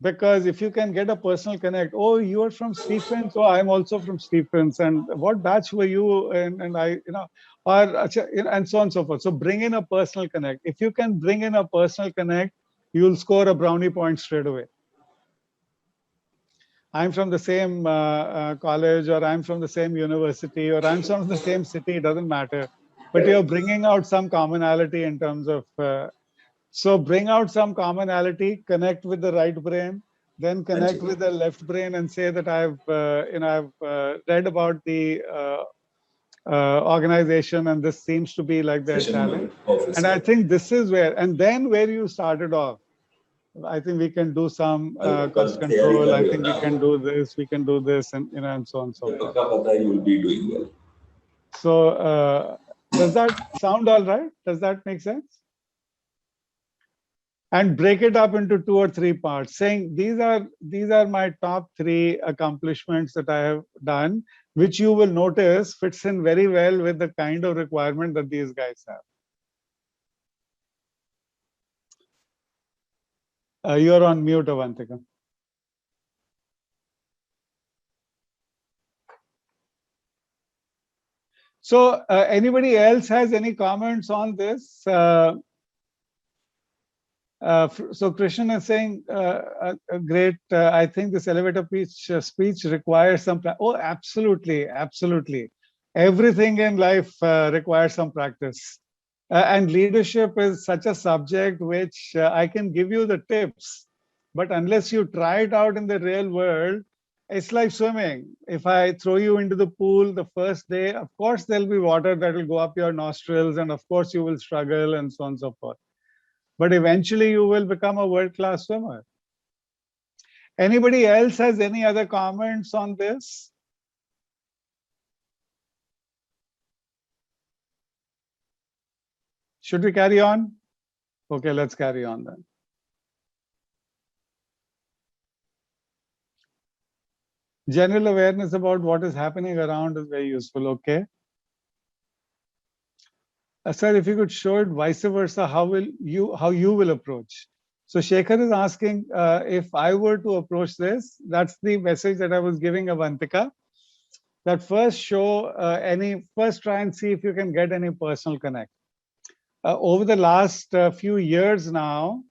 Because if you can get a personal connect, oh, you are from Stephens, oh, I'm also from Stephens, and what batch were you? And I, you know, or and so on and so forth. So bring in a personal connect. If you can bring in a personal connect, you'll score a brownie point straight away. I'm from the same college, or I'm from the same university, or I'm from the same city. It doesn't matter, but you're bringing out some commonality in terms of. So bring out some commonality, connect with the right brain, then connect with the left brain and say that I've read about the organization and this seems to be like their challenge. And I think this is where, and then where you started off, I think we can do some cost control. I think we can do this, and and so on and so forth. You will be doing well. So does that sound all right? Does that make sense? And break it up into 2 or 3 parts, saying these are my top 3 accomplishments that I have done, which you will notice fits in very well with the kind of requirement that these guys have. You're on mute, Avantika. So anybody else has any comments on this? So Krishnan is saying, great. I think this elevator pitch speech requires some. Oh, absolutely, absolutely. Everything in life requires some practice, and leadership is such a subject which I can give you the tips, but unless you try it out in the real world, it's like swimming. If I throw you into the pool the first day, of course there'll be water that will go up your nostrils, and of course you will struggle and so on and so forth. But eventually you will become a world-class swimmer. Anybody else has any other comments on this? Should we carry on? Okay, let's carry on then. General awareness about what is happening around is very useful, okay? Sir, if you could show it vice versa, how you will approach. So Shekhar is asking if I were to approach this, that's the message that I was giving Avantika. That first first try and see if you can get any personal connect. Over the last few years now,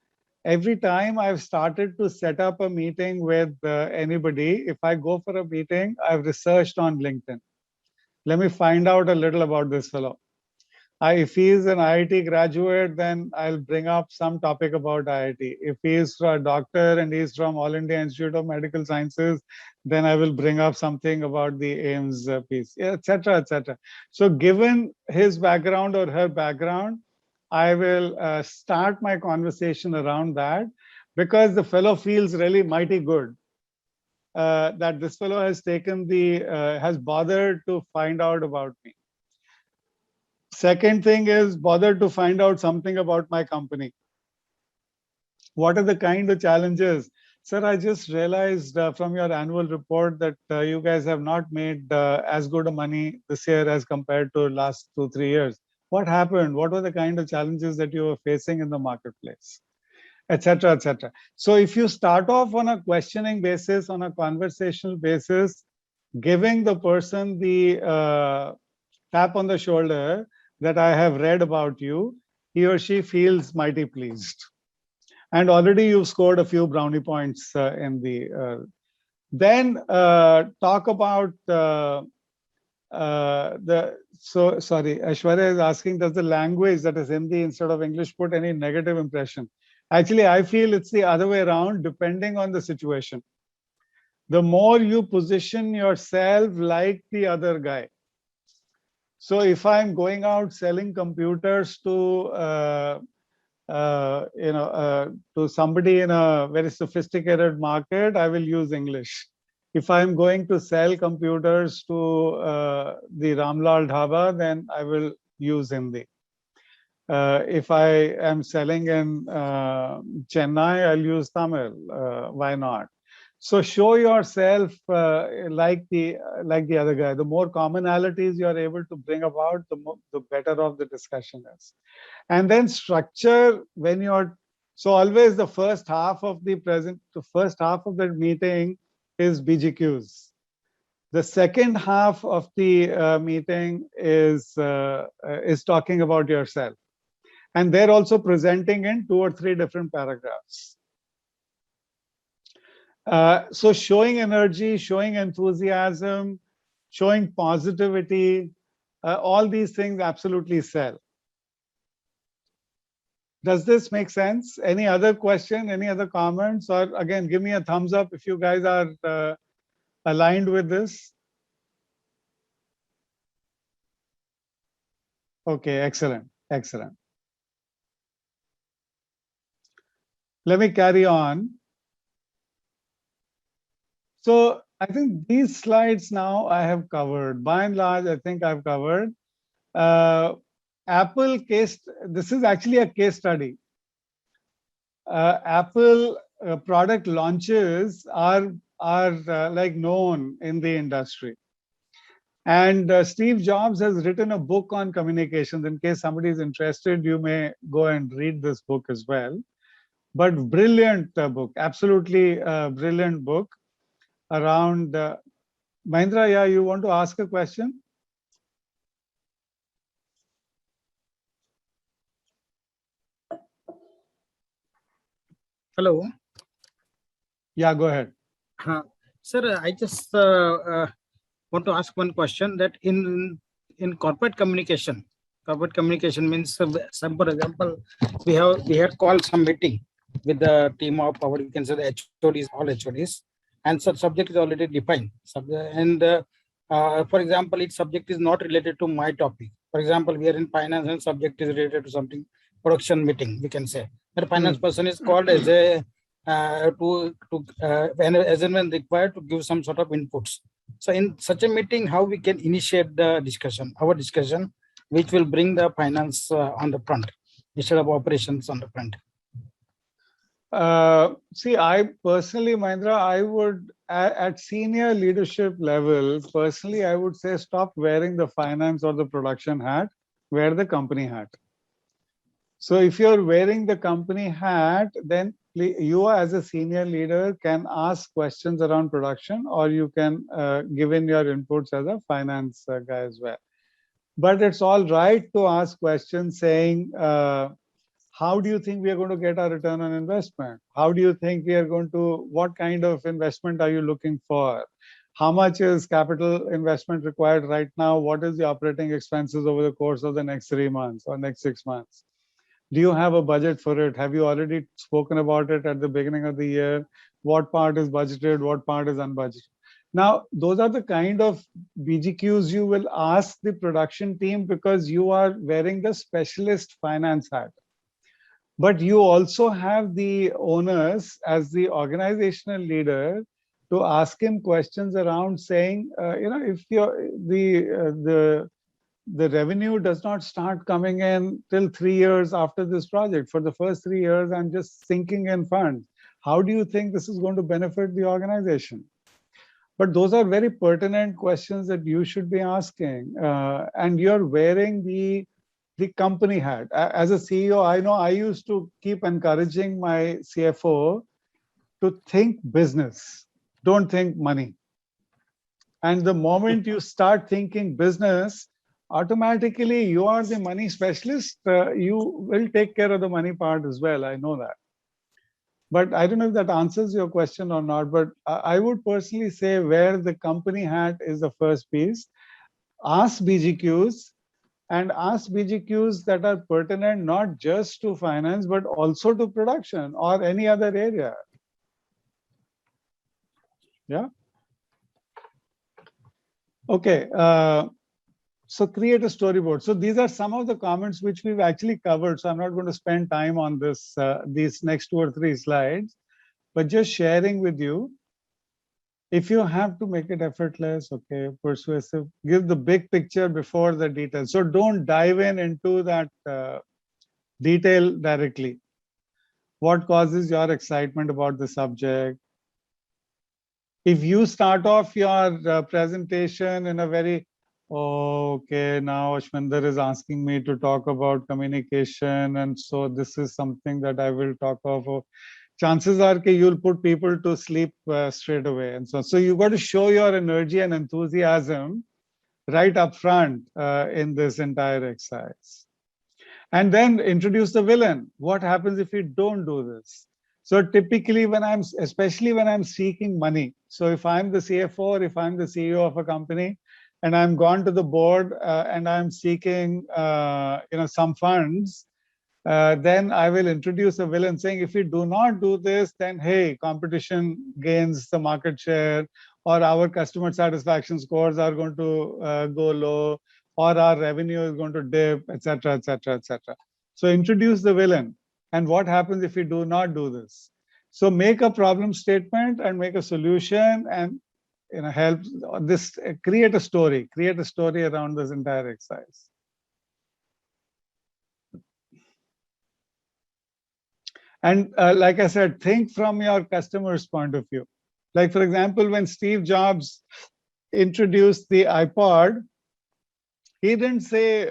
every time I've started to set up a meeting with anybody, if I go for a meeting, I've researched on LinkedIn. Let me find out a little about this fellow. If he is an IIT graduate, then I'll bring up some topic about IIT. If he is a doctor and he's from All India Institute of Medical Sciences, then I will bring up something about the AIIMS piece, etc., etc. So given his background or her background, I will start my conversation around that, because the fellow feels really mighty good that this fellow has taken has bothered to find out about me. Second thing is bothered to find out something about my company. What are the kind of challenges? Sir, I just realized from your annual report that you guys have not made as good a money this year as compared to last 2-3 years. What happened? What were the kind of challenges that you were facing in the marketplace? Etc., etc. So if you start off on a questioning basis, on a conversational basis, giving the person the tap on the shoulder that I have read about you, he or she feels mighty pleased. And already you've scored a few brownie points in the. Then talk about sorry, Aishwarya is asking, does the language, that is Hindi instead of English, put any negative impression? Actually, I feel it's the other way around, depending on the situation. The more you position yourself like the other guy. So if I'm going out selling computers to to somebody in a very sophisticated market, I will use English. If I'm going to sell computers to the Ramlal Dhaba, then I will use Hindi. If I am selling in Chennai, I'll use Tamil. Why not? So show yourself like the other guy. The more commonalities you are able to bring about, the better off the discussion is. And then structure when you're, so always the first half of the meeting is BGQs. The second half of the meeting is talking about yourself. And they're also presenting in 2 or 3 different paragraphs. So showing energy, showing enthusiasm, showing positivity, all these things absolutely sell. Does this make sense? Any other question, any other comments? Or again, give me a thumbs up if you guys are aligned with this. Okay, excellent, excellent. Let me carry on. So I think these slides now I have covered. By and large, I think I've covered. Apple case, this is actually a case study. Apple product launches are like known in the industry. And Steve Jobs has written a book on communications. In case somebody is interested, you may go and read this book as well. But brilliant book, absolutely brilliant book around. Mahindra, yeah, you want to ask a question? Hello. Yeah, go ahead. Sir, I just want to ask one question, that in corporate communication means, some, for example, we had called some meeting with the team of our, you can say the HODs, all HODs, and such subject is already defined. And for example, its subject is not related to my topic. For example, we are in finance and subject is related to something, production meeting, we can say. The finance person is called as a as and when required to give some sort of inputs. So in such a meeting, how we can initiate the discussion, our discussion, which will bring the finance on the front instead of operations on the front. See, I personally, Mahindra, I would at senior leadership level, personally, I would say stop wearing the finance or the production hat. wear the company hat. So if you're wearing the company hat, then you as a senior leader can ask questions around production, or you can give in your inputs as a finance guy as well. But it's all right to ask questions saying, how do you think we are going to get our return on investment? How do you think we are going to, what kind of investment are you looking for? How much is capital investment required right now? What is the operating expenses over the course of the next 3 months or next 6 months? Do you have a budget for it? Have you already spoken about it at the beginning of the year? What part is budgeted? What part is unbudgeted? Now, those are the kind of BGQs you will ask the production team because you are wearing the specialist finance hat. But you also have the onus as the organizational leader to ask him questions around saying, if the revenue does not start coming in till 3 years after this project. For the first 3 years, I'm just sinking in funds. How do you think this is going to benefit the organization? But those are very pertinent questions that you should be asking. And you're wearing the company hat. As a CEO, I know I used to keep encouraging my CFO to think business, don't think money. And the moment you start thinking business, automatically you are the money specialist. You will take care of the money part as well. I know that. But I don't know if that answers your question or not, but I would personally say where the company hat is the first piece. Ask BGQs and ask BGQs that are pertinent not just to finance, but also to production or any other area. Yeah. Okay. So create a storyboard. So these are some of the comments which we've actually covered. So I'm not going to spend time on this, these next 2 or 3 slides, but just sharing with you. If you have to make it effortless, okay, persuasive, give the big picture before the details. So don't dive into that detail directly. What causes your excitement about the subject? If you start off your presentation in a very, okay, now Ashwinder is asking me to talk about communication, and so this is something that I will talk of. Chances are that you'll put people to sleep straight away. And so you got to show your energy and enthusiasm right up front in this entire exercise. And then introduce the villain. What happens if you don't do this? So typically especially when I'm seeking money. So if I'm the CFO or if I'm the CEO of a company and I'm gone to the board and I'm seeking some funds, then I will introduce a villain saying, if we do not do this, then hey, competition gains the market share, or our customer satisfaction scores are going to go low, or our revenue is going to dip, etc., etc., etc. So introduce the villain. And what happens if we do not do this? So make a problem statement and make a solution, and help this create a story around this entire exercise. And like I said, think from your customer's point of view. Like, for example, when Steve Jobs introduced the iPod, he didn't say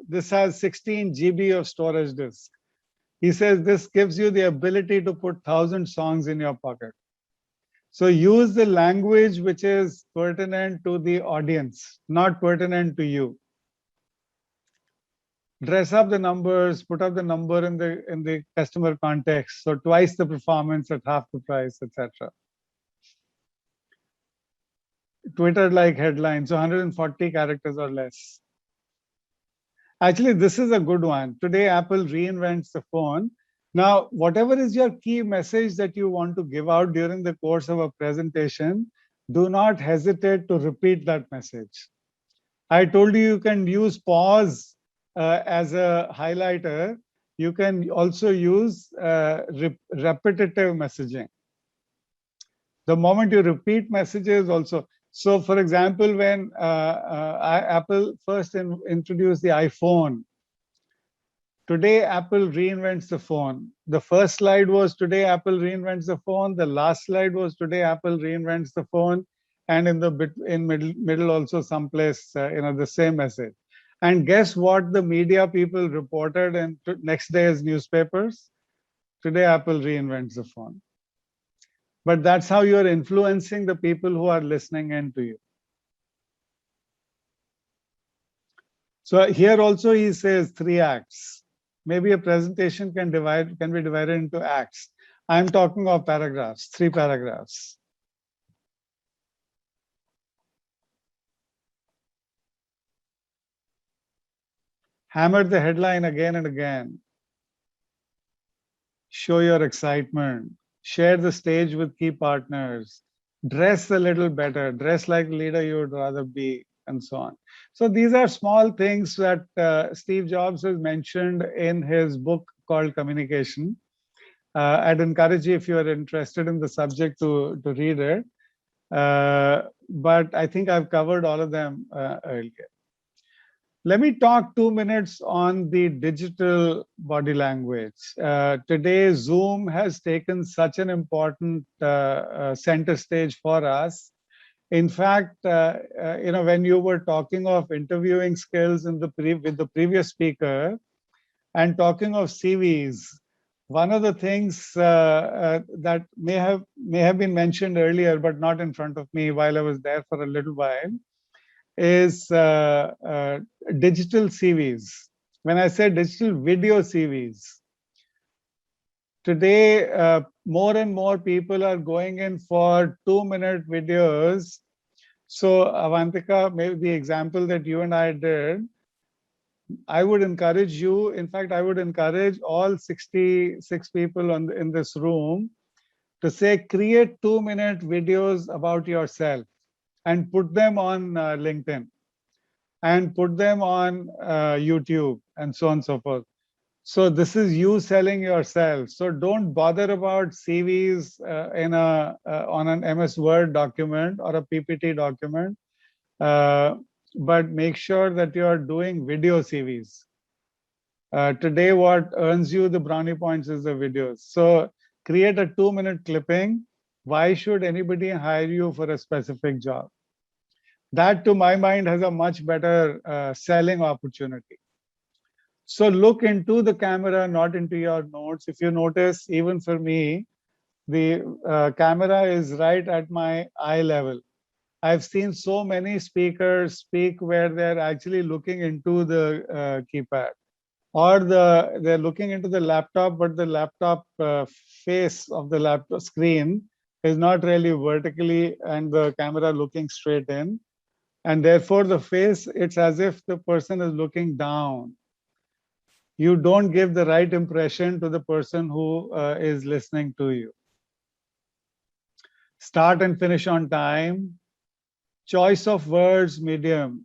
this has 16 GB of storage disk. He says this gives you the ability to put 1,000 songs in your pocket. So use the language which is pertinent to the audience, not pertinent to you. Dress up the numbers, put up the number in the customer context. So twice the performance at half the price, etc. Twitter-like headlines, so 140 characters or less. Actually, this is a good one. Today, Apple reinvents the phone. Now, whatever is your key message that you want to give out during the course of a presentation, do not hesitate to repeat that message. I told you you can use pause as a highlighter. You can also use repetitive messaging. The moment you repeat messages also. So for example, when Apple first introduced the iPhone, today Apple reinvents the phone. The first slide was today Apple reinvents the phone. The last slide was today Apple reinvents the phone. And in the middle also someplace, the same message. And guess what the media people reported in next day's newspapers? Today, Apple reinvents the phone. But that's how you're influencing the people who are listening in to you. So here also he says 3 acts. Maybe a presentation can be divided into acts. I'm talking of paragraphs, 3 paragraphs. Hammer the headline again and again. Show your excitement. Share the stage with key partners. Dress a little better. Dress like the leader you would rather be, and so on. So these are small things that Steve Jobs has mentioned in his book called Communication. I'd encourage you, if you are interested in the subject, to read it. But I think I've covered all of them earlier. Let me talk 2 minutes on the digital body language. Today, Zoom has taken such an important center stage for us. In fact, when you were talking of interviewing skills with the previous speaker and talking of CVs, one of the things that may have been mentioned earlier, but not in front of me while I was there for a little while, is digital CVs. When I say digital video CVs, today more and more people are going in for 2-minute videos. So Avantika, maybe the example that you and I did, I would encourage you, in fact, I would encourage all 66 people in this room to say, create 2-minute videos about yourself and put them on LinkedIn and put them on YouTube and so on and so forth. So this is you selling yourself. So don't bother about CVs on an MS Word document or a PPT document, but make sure that you are doing video CVs. Today, what earns you the brownie points is the videos. So create a 2-minute clipping. Why should anybody hire you for a specific job? That, to my mind, has a much better selling opportunity. So look into the camera, not into your notes. If you notice, even for me, the camera is right at my eye level. I've seen so many speakers speak where they're actually looking into the keypad, or they're looking into the laptop, but the laptop face of the laptop screen is not really vertically and the camera looking straight in. And therefore the face, it's as if the person is looking down. You don't give the right impression to the person who is listening to you. Start and finish on time. Choice of words, medium.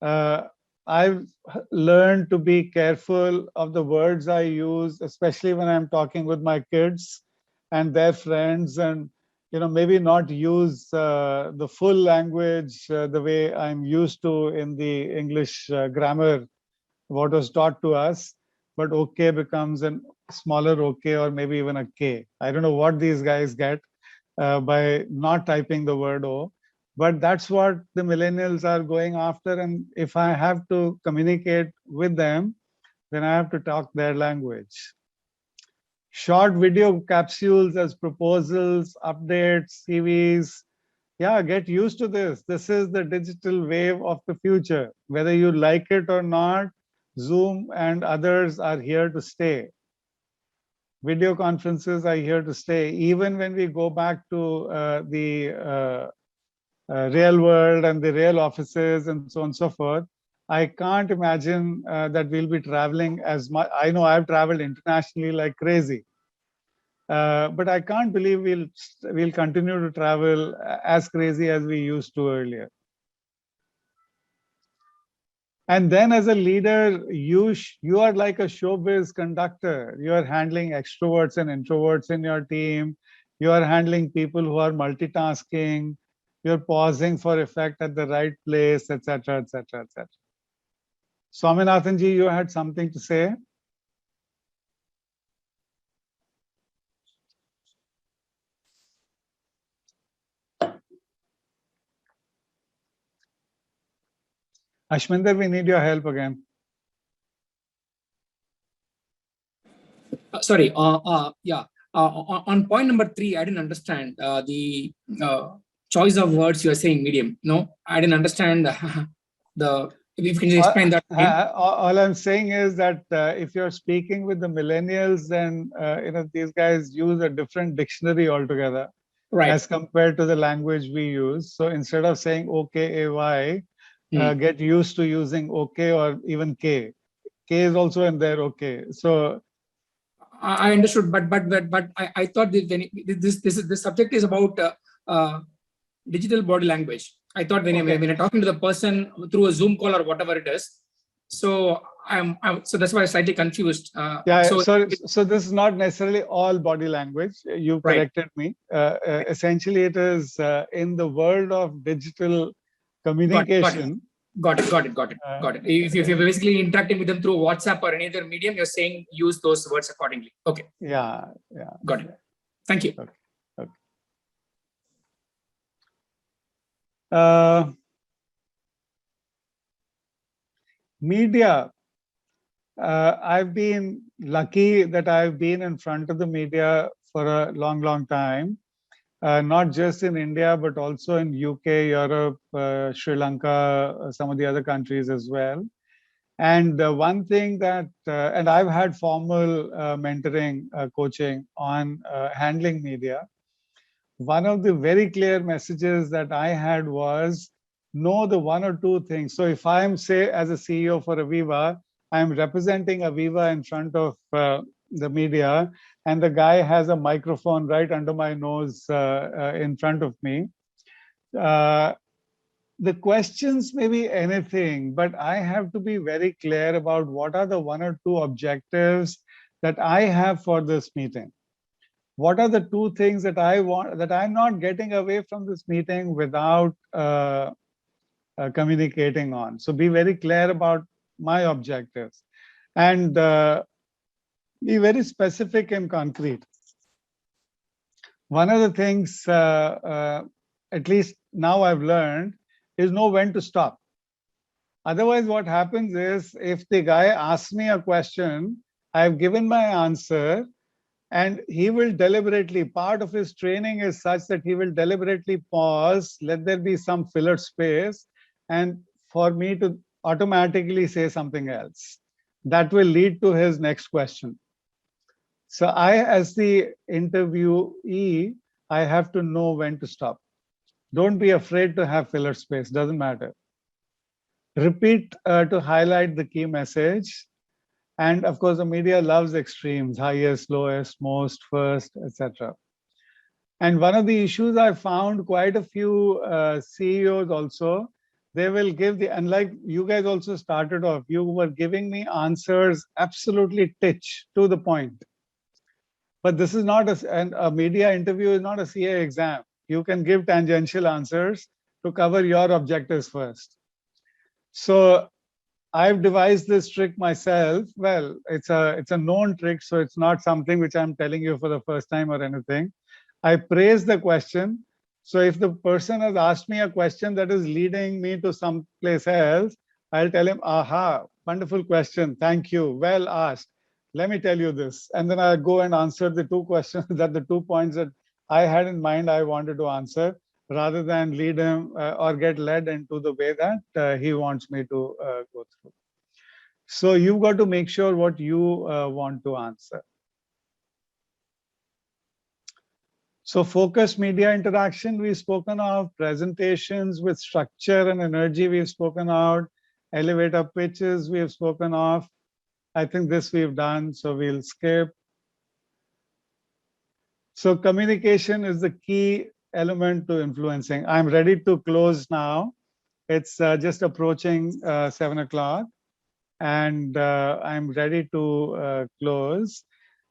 I've learned to be careful of the words I use, especially when I'm talking with my kids and their friends, and maybe not use the full language the way I'm used to in the English grammar, what was taught to us, but okay becomes a smaller okay, or maybe even a K. I don't know what these guys get by not typing the word O, but that's what the millennials are going after. And if I have to communicate with them, then I have to talk their language. Short video capsules as proposals, updates, CVs. Yeah, get used to this. This is the digital wave of the future. Whether you like it or not, Zoom and others are here to stay. Video conferences are here to stay. Even when we go back to the real world and the real offices and so on and so forth, I can't imagine that we'll be traveling as much. I know I've traveled internationally like crazy, but I can't believe we'll continue to travel as crazy as we used to earlier. And then as a leader, you are like a showbiz conductor. You are handling extroverts and introverts in your team. You are handling people who are multitasking. You're pausing for effect at the right place, etc., etc., etc. Swaminathan ji, you had something to say? Ashminder, we need your help again. Sorry. On point number 3, I didn't understand the choice of words you are saying, medium. No, I didn't understand the. If you can explain that again. All I'm saying is that if you're speaking with the millennials, then these guys use a different dictionary altogether, right, as compared to the language we use. So instead of saying OKAY, get used to using OK or even K. K is also in there. OK. So I understood, but I thought that this subject is about digital body language. I thought when I'm talking to the person through a Zoom call or whatever it is, so so that's why I'm slightly confused. So this is not necessarily all body language. You corrected me. Essentially, it is in the world of digital communication. Got it. If you're basically interacting with them through WhatsApp or any other medium, you're saying use those words accordingly. Okay. Yeah. Got it. Thank you. Okay. Media. I've been lucky that I've been in front of the media for a long time. Not just in India, but also in UK, Europe, Sri Lanka, some of the other countries as well. And one thing that, and I've had formal mentoring, coaching on handling media. One of the very clear messages that I had was know the one or two things. So if I'm, say, as a CEO for Aviva, I'm representing Aviva in front of the media, and the guy has a microphone right under my nose in front of me. The questions may be anything, but I have to be very clear about what are the one or two objectives that I have for this meeting. What are the two things that I want, that I'm not getting away from this meeting without communicating on? So be very clear about my objectives and be very specific and concrete. One of the things, at least now I've learned, is know when to stop. Otherwise, what happens is if the guy asks me a question, I've given my answer, and he will deliberately, part of his training is such that he will deliberately pause, let there be some filler space, and for me to automatically say something else. That will lead to his next question. So I, as the interviewee, I have to know when to stop. Don't be afraid to have filler space, doesn't matter. Repeat to highlight the key message. And of course, the media loves extremes, highest, lowest, most, first, etc. And one of the issues I found quite a few CEOs also, they will give the, and like you guys also started off, you were giving me answers absolutely to the point. But this is not a media interview is not a CA exam. You can give tangential answers to cover your objectives first. So I've devised this trick myself. Well, it's a known trick, so it's not something which I'm telling you for the first time or anything. I praise the question. So if the person has asked me a question that is leading me to someplace else, I'll tell him, aha, wonderful question. Thank you. Well asked. Let me tell you this. And then I go and answer the two questions that the 2 points that I had in mind I wanted to answer, rather than lead him or get led into the way that he wants me to go through. So you've got to make sure what you want to answer. So focused media interaction, we've spoken of. Presentations with structure and energy, we've spoken of. Elevator pitches, we have spoken of. I think this we've done, so we'll skip. So communication is the key element to influencing. I'm ready to close now. It's just approaching 7 o'clock, and I'm ready to close.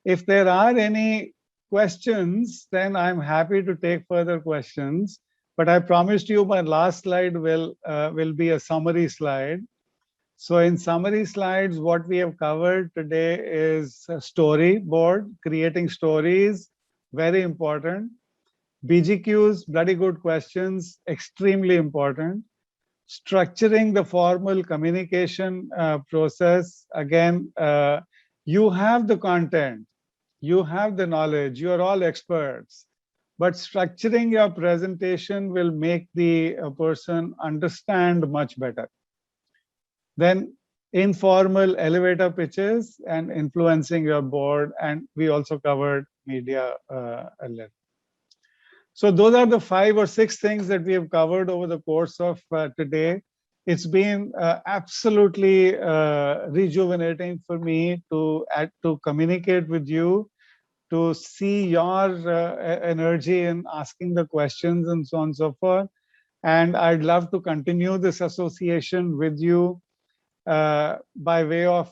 If there are any questions, then I'm happy to take further questions. But I promised you my last slide will be a summary slide. So in summary slides, what we have covered today is a storyboard, creating stories, very important. BGQs, bloody good questions, extremely important. structuring the formal communication process. Again, you have the content, you have the knowledge, you are all experts, but structuring your presentation will make the person understand much better. Then informal elevator pitches and influencing your board, and we also covered media earlier. So those are the 5 or 6 things that we have covered over the course of today. It's been absolutely rejuvenating for me to communicate with you, to see your energy in asking the questions and so on and so forth. And I'd love to continue this association with you by way of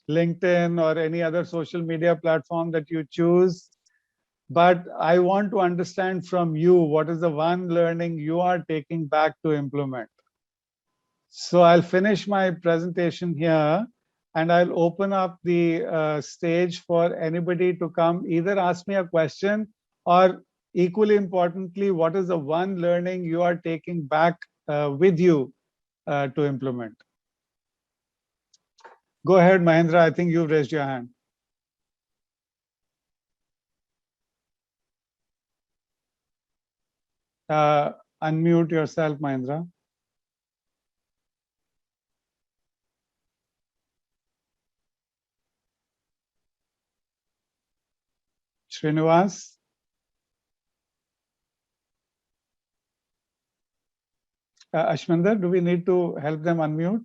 LinkedIn or any other social media platform that you choose. But I want to understand from you, what is the one learning you are taking back to implement? So I'll finish my presentation here, and I'll open up the stage for anybody to come, either ask me a question, or equally importantly, what is the one learning you are taking back with you to implement? Go ahead, Mahendra. I think you've raised your hand. Unmute yourself, Mahendra. Srinivas. Ashminder, do we need to help them unmute?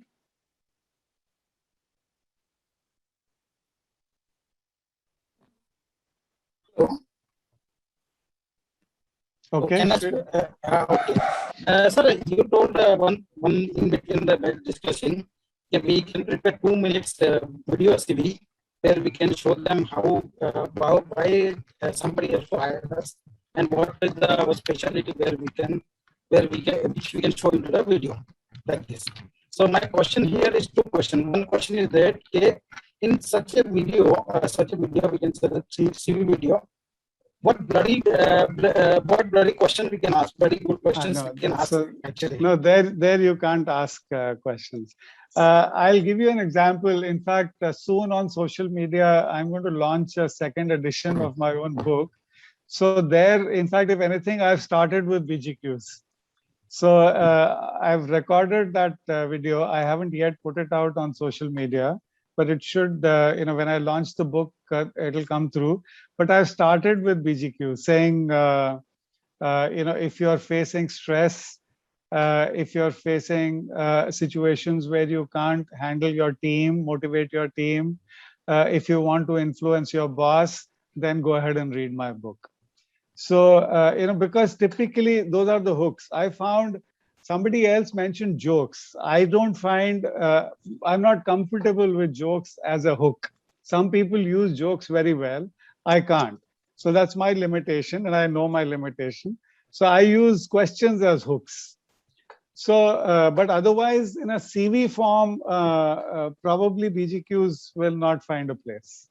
Okay. Sir, you told one in between the discussion, we can prepare 2 minutes video CV where we can show them why somebody has to hire us and what is our specialty which we can show into the video like this. So my question here is 2 questions. One question is that in such a video we can say the CV video, what bloody question we can ask, very good questions we can ask actually. No, there you can't ask questions. I'll give you an example. In fact, soon on social media, I'm going to launch a 2nd edition of my own book. So there, in fact, if anything, I've started with BGQs. So I've recorded that video. I haven't yet put it out on social media, but it should, when I launch the book, it'll come through. But I've started with BGQ saying, if you're facing stress, if you're facing situations where you can't handle your team, motivate your team, if you want to influence your boss, then go ahead and read my book. So, because typically those are the hooks. I found somebody else mentioned jokes. I don't find, I'm not comfortable with jokes as a hook. Some people use jokes very well. I can't. So that's my limitation, and I know my limitation. So I use questions as hooks. So, but otherwise in a CV form, probably BGQs will not find a place.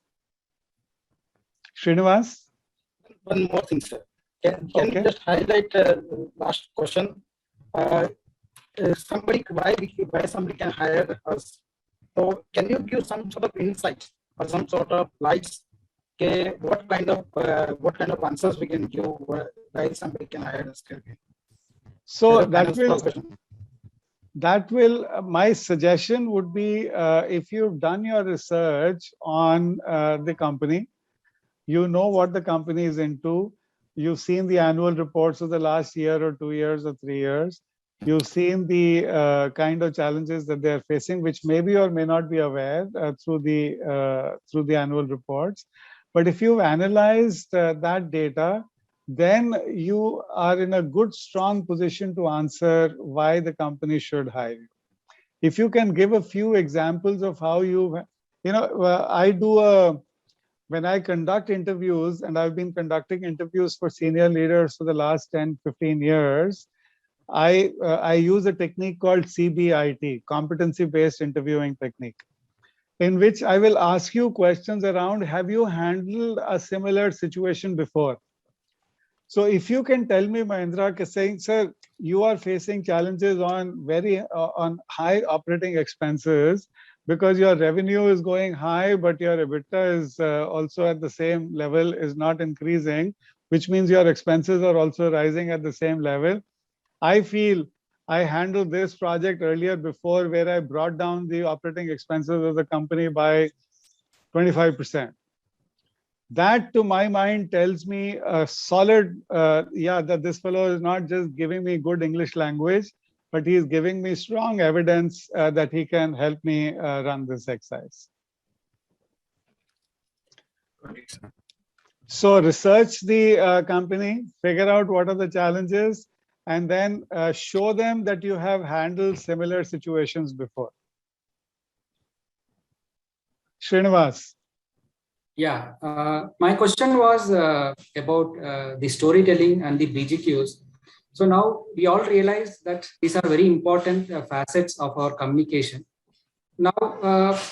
Srinivas? One more thing, sir. Can you just highlight last question? Why somebody can hire us? So can you give some sort of insights or some sort of lights? Okay, what kind of answers we can give why somebody can hire us? So that will my suggestion would be, if you've done your research on the company, you know what the company is into, you've seen the annual reports of the last year or 2 years or 3 years, you've seen the kind of challenges that they're facing, which maybe or may not be aware through the annual reports. But if you've analyzed that data, then you are in a good, strong position to answer why the company should hire you. If you can give a few examples of how when I conduct interviews, and I've been conducting interviews for senior leaders for the last 10, 15 years, I use a technique called CBIT, competency-based interviewing technique, in which I will ask you questions around, have you handled a similar situation before? So if you can tell me, Mahendra, saying, sir, you are facing challenges on on high operating expenses because your revenue is going high, but your EBITDA is also at the same level, is not increasing, which means your expenses are also rising at the same level. I feel I handled this project earlier before where I brought down the operating expenses of the company by 25%. That, to my mind, tells me a solid, that this fellow is not just giving me good English language, but he is giving me strong evidence that he can help me run this exercise. So research the company, figure out what are the challenges, and then show them that you have handled similar situations before. Srinivas. Yeah, my question was about the storytelling and the BGQs. So now we all realize that these are very important facets of our communication. Now,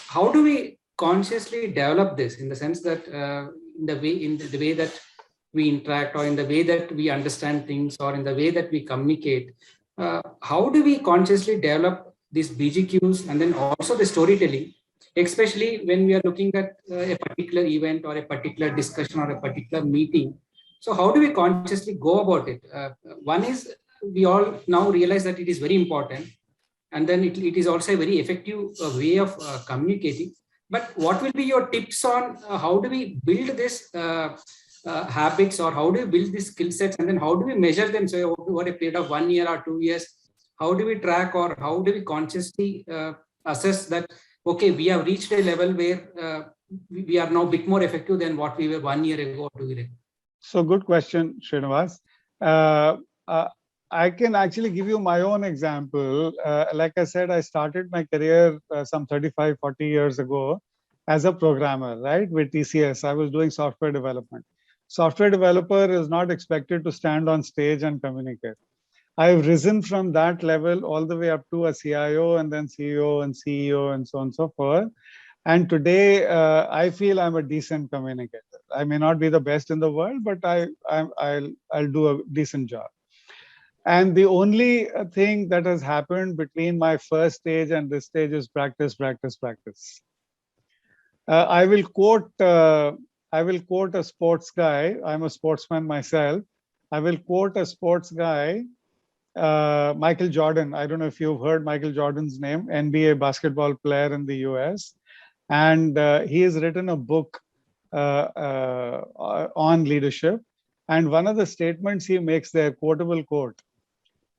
how do we consciously develop this in the sense that in the way that we interact, or in the way that we understand things, or in the way that we communicate? How do we consciously develop these BGQs and then also the storytelling, especially when we are looking at a particular event or a particular discussion or a particular meeting? So how do we consciously go about it? One is, we all now realize that it is very important, and then it is also a very effective way of communicating. But what will be your tips on how do we build this habits, or how do we build these skill sets, and then how do we measure them? So over a period of 1 year or 2 years, how do we track, or how do we consciously assess that, okay, we have reached a level where we are now a bit more effective than what we were 1 year ago or 2 years ago? So good question, Srinivas. I can actually give you my own example. Like I said, I started my career some 35, 40 years ago as a programmer, right? With TCS, I was doing software development. Software developer is not expected to stand on stage and communicate. I've risen from that level all the way up to a CIO, and then CEO and CEO, and so on and so forth. And today, I feel I'm a decent communicator. I may not be the best in the world, but I'll do a decent job. And the only thing that has happened between my first stage and this stage is practice, practice, practice. I will quote a sports guy. I'm a sportsman myself. I will quote a sports guy, Michael Jordan. I don't know if you've heard Michael Jordan's name, NBA basketball player in the US. And he has written a book on leadership. And one of the statements he makes there, quotable quote,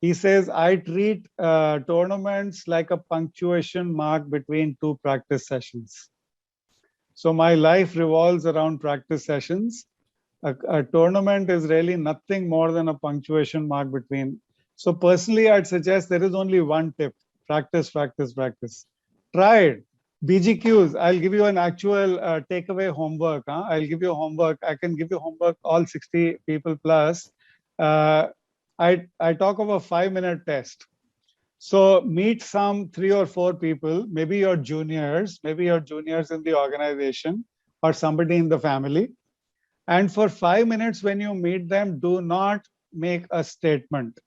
he says, I treat tournaments like a punctuation mark between two practice sessions. So my life revolves around practice sessions. A tournament is really nothing more than a punctuation mark between. So personally, I'd suggest there is only one tip: practice, practice, practice. Try it. BGQs, I'll give you an actual takeaway homework. I'll give you homework. I can give you homework, all 60 people plus. I talk of a 5-minute test. So meet some 3 or 4 people, maybe your juniors in the organization or somebody in the family. And for 5 minutes, when you meet them, do not make a statement.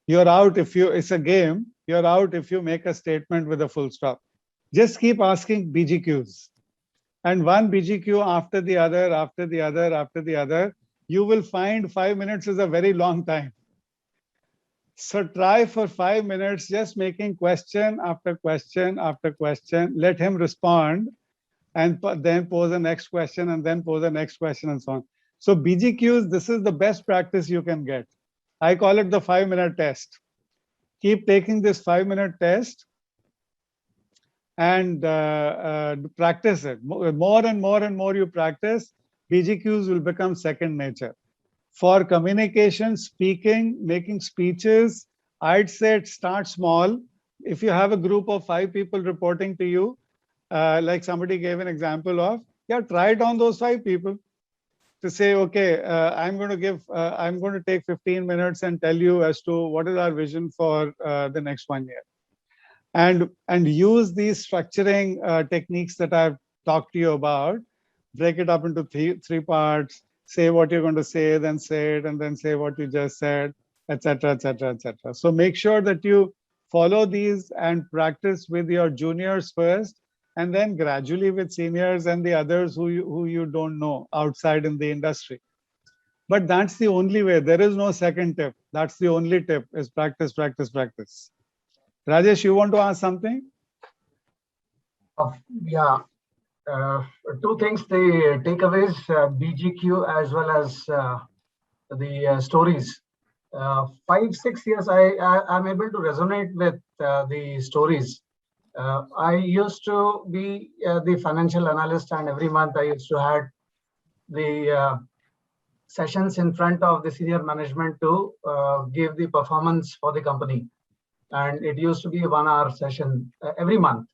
You're out if you, it's a game, you're out if you make a statement with a full stop. Just keep asking BGQs. And one BGQ after the other, after the other, after the other, you will find 5 minutes is a very long time. So try for 5 minutes, just making question after question after question. Let him respond, and then pose the next question, and then pose the next question, and so on. So BGQs, this is the best practice you can get. I call it the 5-minute test. Keep taking this 5-minute test and practice it. More and more and more you practice, BGQs will become second nature. For communication, speaking, making speeches, I'd say start small. If you have a group of 5 people reporting to you, like somebody gave an example of, try it on those 5 people to say, okay, I'm going to take 15 minutes and tell you as to what is our vision for the next 1 year. And use these structuring techniques that I've talked to you about. Break it up into three parts. Say what you're going to say, then say it, and then say what you just said. etc., etc., etc. So make sure that you follow these and practice with your juniors first, and then gradually with seniors and the others who you don't know outside in the industry. But that's the only way. There is no second tip. That's the only tip, is practice, practice, practice. Rajesh, you want to ask something? Yeah. Two things, the takeaways, BGQ as well as the stories. 5-6 years, I'm able to resonate with the stories. I used to be the financial analyst, and every month I used to have the sessions in front of the senior management to give the performance for the company. And it used to be a 1-hour session every month.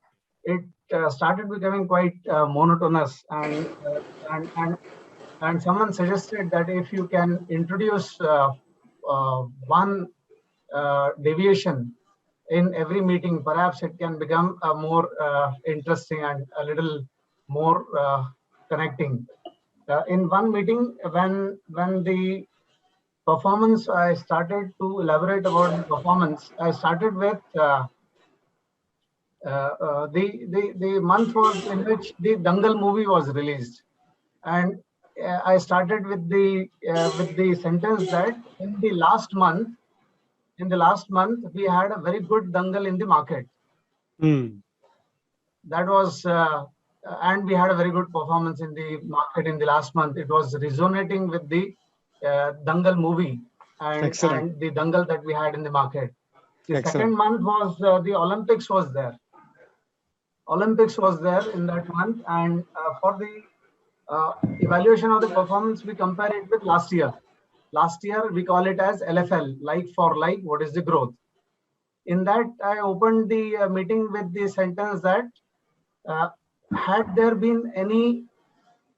It started becoming quite monotonous, and someone suggested that if you can introduce one deviation in every meeting, perhaps it can become a more interesting and a little more connecting. In one meeting, when the performance, I started to elaborate about the performance. I started with the month was in which the Dangal movie was released, and I started with the sentence that in the last month we had a very good Dangal in the market. That was and we had a very good performance in the market in the last month. It was resonating with the Dangal movie and the Dangal that we had in the market. The second month was the Olympics was there. Olympics was there in that month, and for the evaluation of the performance, we compare it with last year. Last year, we call it as LFL, like for like, what is the growth? In that, I opened the meeting with the sentence that had there been any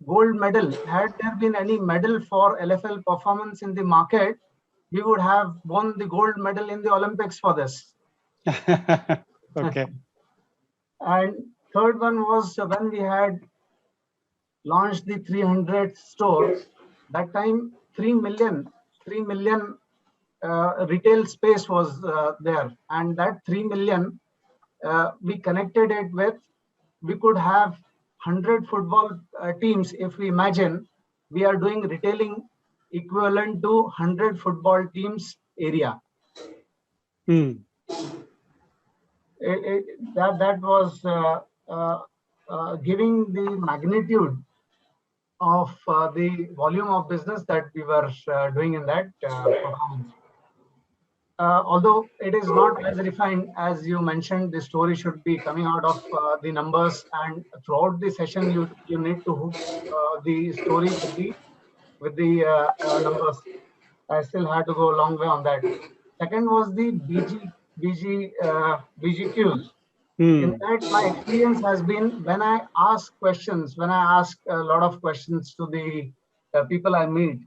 gold medal, had there been any medal for LFL performance in the market, we would have won the gold medal in the Olympics for this. Okay. And third one was when we had launched the 300 stores. That time 3 million retail space was there, and that 3 million we connected it with, we could have 100 football teams. If we imagine we are doing retailing equivalent to 100 football teams area. That was giving the magnitude of the volume of business that we were doing in that performance. Although it is not as refined as you mentioned, the story should be coming out of the numbers, and throughout the session you need to hook the story with the numbers. I still had to go a long way on that. Second was the BGQs. In that, my experience has been when I ask questions, when I ask a lot of questions to the people I meet,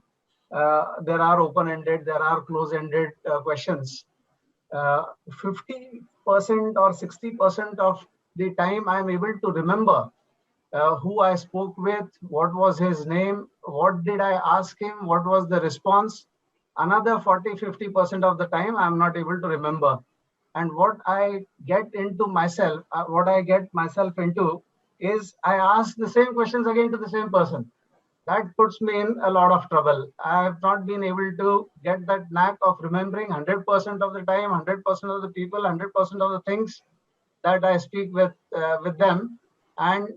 there are open-ended, there are close-ended questions. 50% or 60% of the time I'm able to remember who I spoke with, what was his name, what did I ask him, what was the response. Another 40-50% of the time I'm not able to remember. And what I get into myself, what I get myself into is I ask the same questions again to the same person. That puts me in a lot of trouble. I have not been able to get that knack of remembering 100% of the time, 100% of the people, 100% of the things that I speak with them, and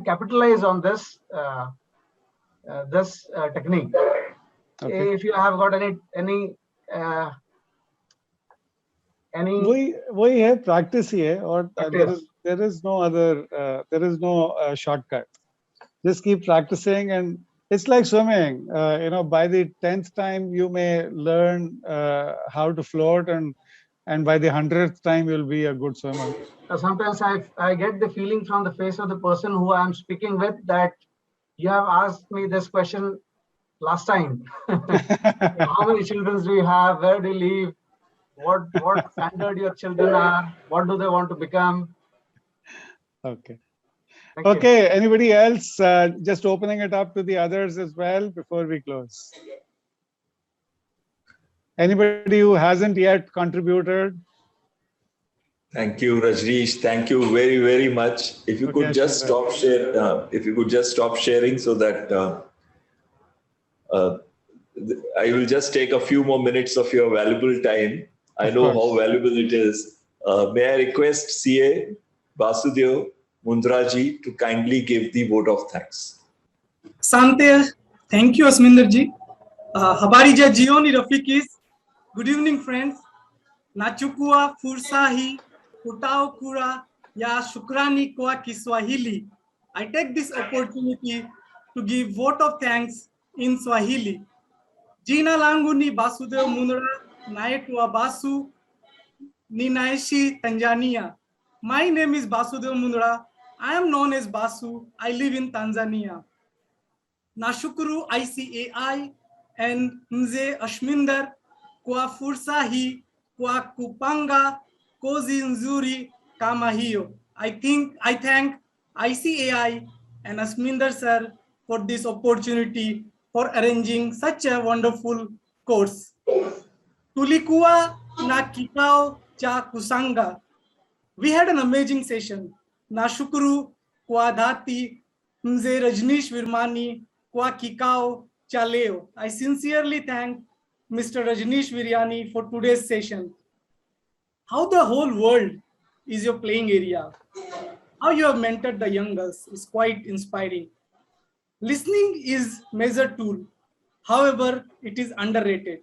capitalize on this technique. Okay. If you have got any we have practice here, or there is no other shortcut. Just keep practicing, and it's like swimming. By the 10th time you may learn how to float, and by the 100th time you'll be a good swimmer. Sometimes I get the feeling from the face of the person who I'm speaking with that you have asked me this question last time. How many children do you have? Where do you live? What standard your children are? What do they want to become? Okay. Okay. Anybody else? Just opening it up to the others as well before we close. Anybody who hasn't yet contributed? Thank you, Rajneesh. Thank you very, very much. If you could just stop sharing so that I will just take a few more minutes of your valuable time. I know how valuable it is. May I request CA Vasudev Mundraji to kindly give the vote of thanks. Sante, thank you, Asminder ji. Habarija Jioni Rafikis. Good evening, friends. Nachukua fursahi utao kura ya shukrani kwa Kiswahili. I take this opportunity to give vote of thanks in Swahili. Jina langu ni Vasudev Mundra, naitwa Basu, ninaishi Tanzania. My name is Vasudev Mundra. I am known as Basu. I live in Tanzania. Nashukuru ICAI and Mzee Ashminder kwa fursa hii kwa kupanga kozi nzuri kama hiyo. I thank ICAI and Ashminder sir for this opportunity for arranging such a wonderful course. Tulikuwa na kikao cha kusanga. We had an amazing session. Nashukuru kwa dhati Mzee Rajneesh Virmani kwa kikao cha leo. I sincerely thank Mr. Rajneesh Viryani for today's session. How the whole world is your playing area. How you have mentored the young girls is quite inspiring. Listening is major tool. However, it is underrated.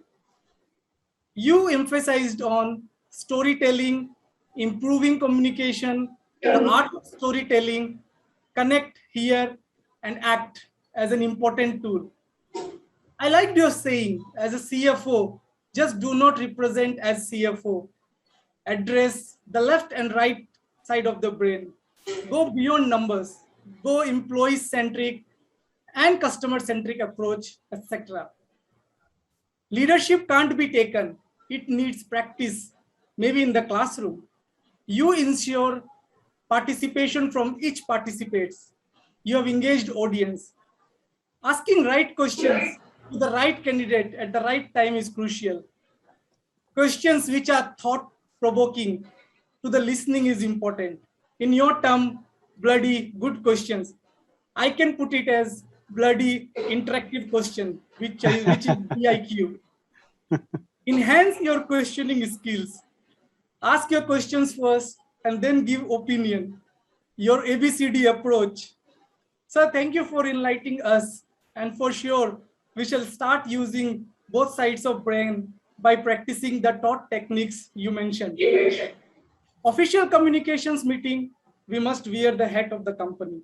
You emphasized on storytelling, improving communication, the art of storytelling, connect, hear, and act as an important tool. I liked your saying, as a CFO, just do not represent as CFO. Address the left and right side of the brain. Go beyond numbers. Go employee-centric and customer-centric approach, etc. Leadership can't be taken. It needs practice, maybe in the classroom. You ensure participation from each participates. You have engaged audience. Asking right questions to the right candidate at the right time is crucial. Questions which are thought-provoking to the listening is important. In your term, bloody good questions. I can put it as bloody interactive question, which is BIQ. Enhance your questioning skills. Ask your questions first and then give opinion. Your ABCD approach. Sir, thank you for enlightening us, and for sure, we shall start using both sides of brain by practicing the taught techniques you mentioned. Official communications meeting, we must wear the hat of the company.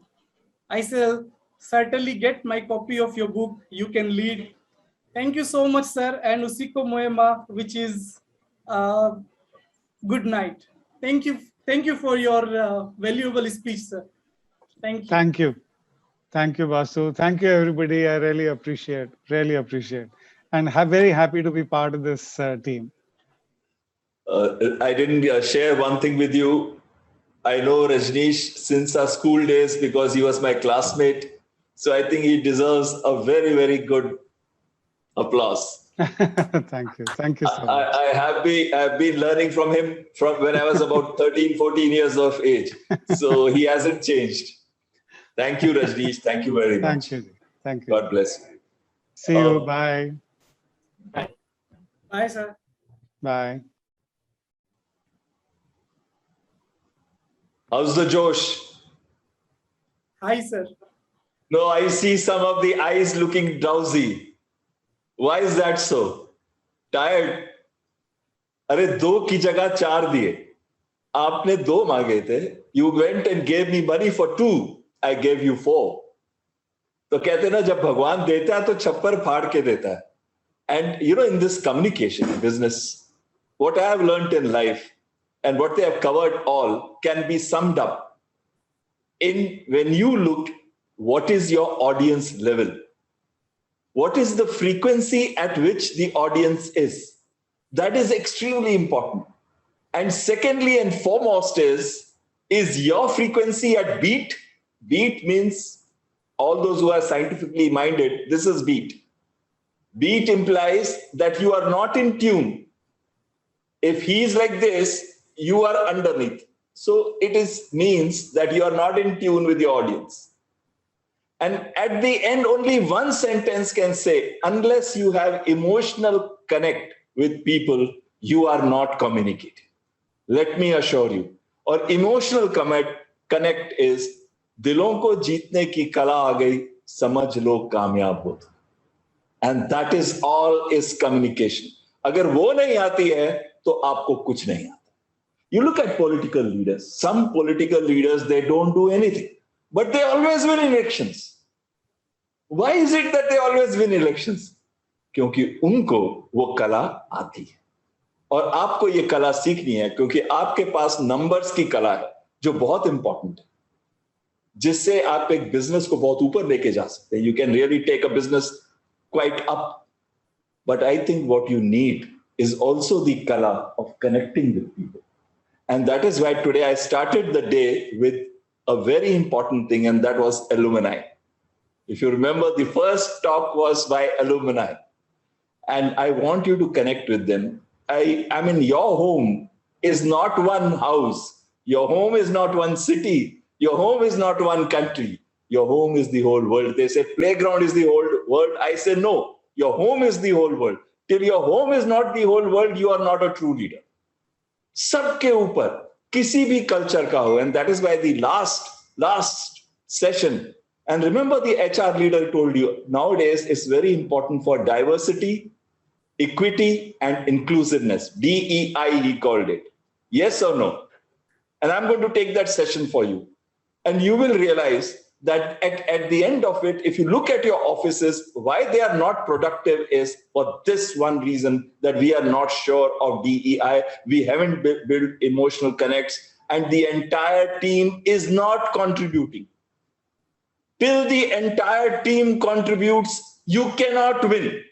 I shall certainly get my copy of your book, You Can Lead. Thank you so much, sir, and Usiko Moema, which is good night. Thank you for your valuable speech, sir. Thank you. Thank you. Thank you, Vasu. Thank you, everybody. I really appreciate, and very happy to be part of this team. I didn't share one thing with you. I know Rajneesh since our school days because he was my classmate. So I think he deserves a very, very good applause. Thank you. Thank you so much. I have been learning from him from when I was about 13, 14 years of age. So he hasn't changed. Thank you, Rajneesh. Thank you very much. Thank you. Thank you. God bless you. See you. Bye. Bye, sir. Bye. How's the Josh? Hi, sir. No, I see some of the eyes looking drowsy. Why is that so? Tired? अरे दो की जगह चार दिए. आपने दो मांगे थे. You went and gave me money for 2. I gave you 4. तो कहते ना जब भगवान देता है तो छप्पर फाड़ के देता है. And you know, in this communication business, what I have learned in life and what they have covered all can be summed up in when you look, what is your audience level? What is the frequency at which the audience is? That is extremely important. And secondly and foremost is your frequency at beat? Beat means, all those who are scientifically minded, this is beat. Beat implies that you are not in tune. If he's like this, you are underneath. So it means that you are not in tune with your audience. And at the end, only one sentence can say, unless you have emotional connect with people, you are not communicating. Let me assure you. Or emotional connect is, दिलों को जीतने की कला आ गई, समझ लो कामयाब हो. And that is all is communication. अगर वो नहीं आती है, तो आपको कुछ नहीं आता. You look at political leaders. Some political leaders, they don't do anything, but they always win elections. Why is it that they always win elections? क्योंकि उनको वो कला आती है. और आपको ये कला सीखनी है, क्योंकि आपके पास नंबर्स की कला है, जो बहुत इंपॉर्टेंट है, जिससे आप एक बिजनेस को बहुत ऊपर लेके जा सकते हैं. You can really take a business quite up. But I think what you need is also the kala of connecting with people. And that is why today I started the day with a very important thing, and that was alumni. If you remember, the first talk was by alumni. And I want you to connect with them. I mean, your home is not one house. Your home is not one city. Your home is not one country. Your home is the whole world. They say playground is the whole world. I say no, your home is the whole world. Till your home is not the whole world, you are not a true leader. सबके ऊपर किसी भी culture का हो, and that is why the last session, and remember the HR leader told you, nowadays it's very important for diversity, equity, and inclusiveness. DEI, he called it. Yes or no? And I'm going to take that session for you. And you will realize that at the end of it, if you look at your offices, why they are not productive is for this one reason, that we are not sure of DEI. We haven't built emotional connects, and the entire team is not contributing. Till the entire team contributes, you cannot win.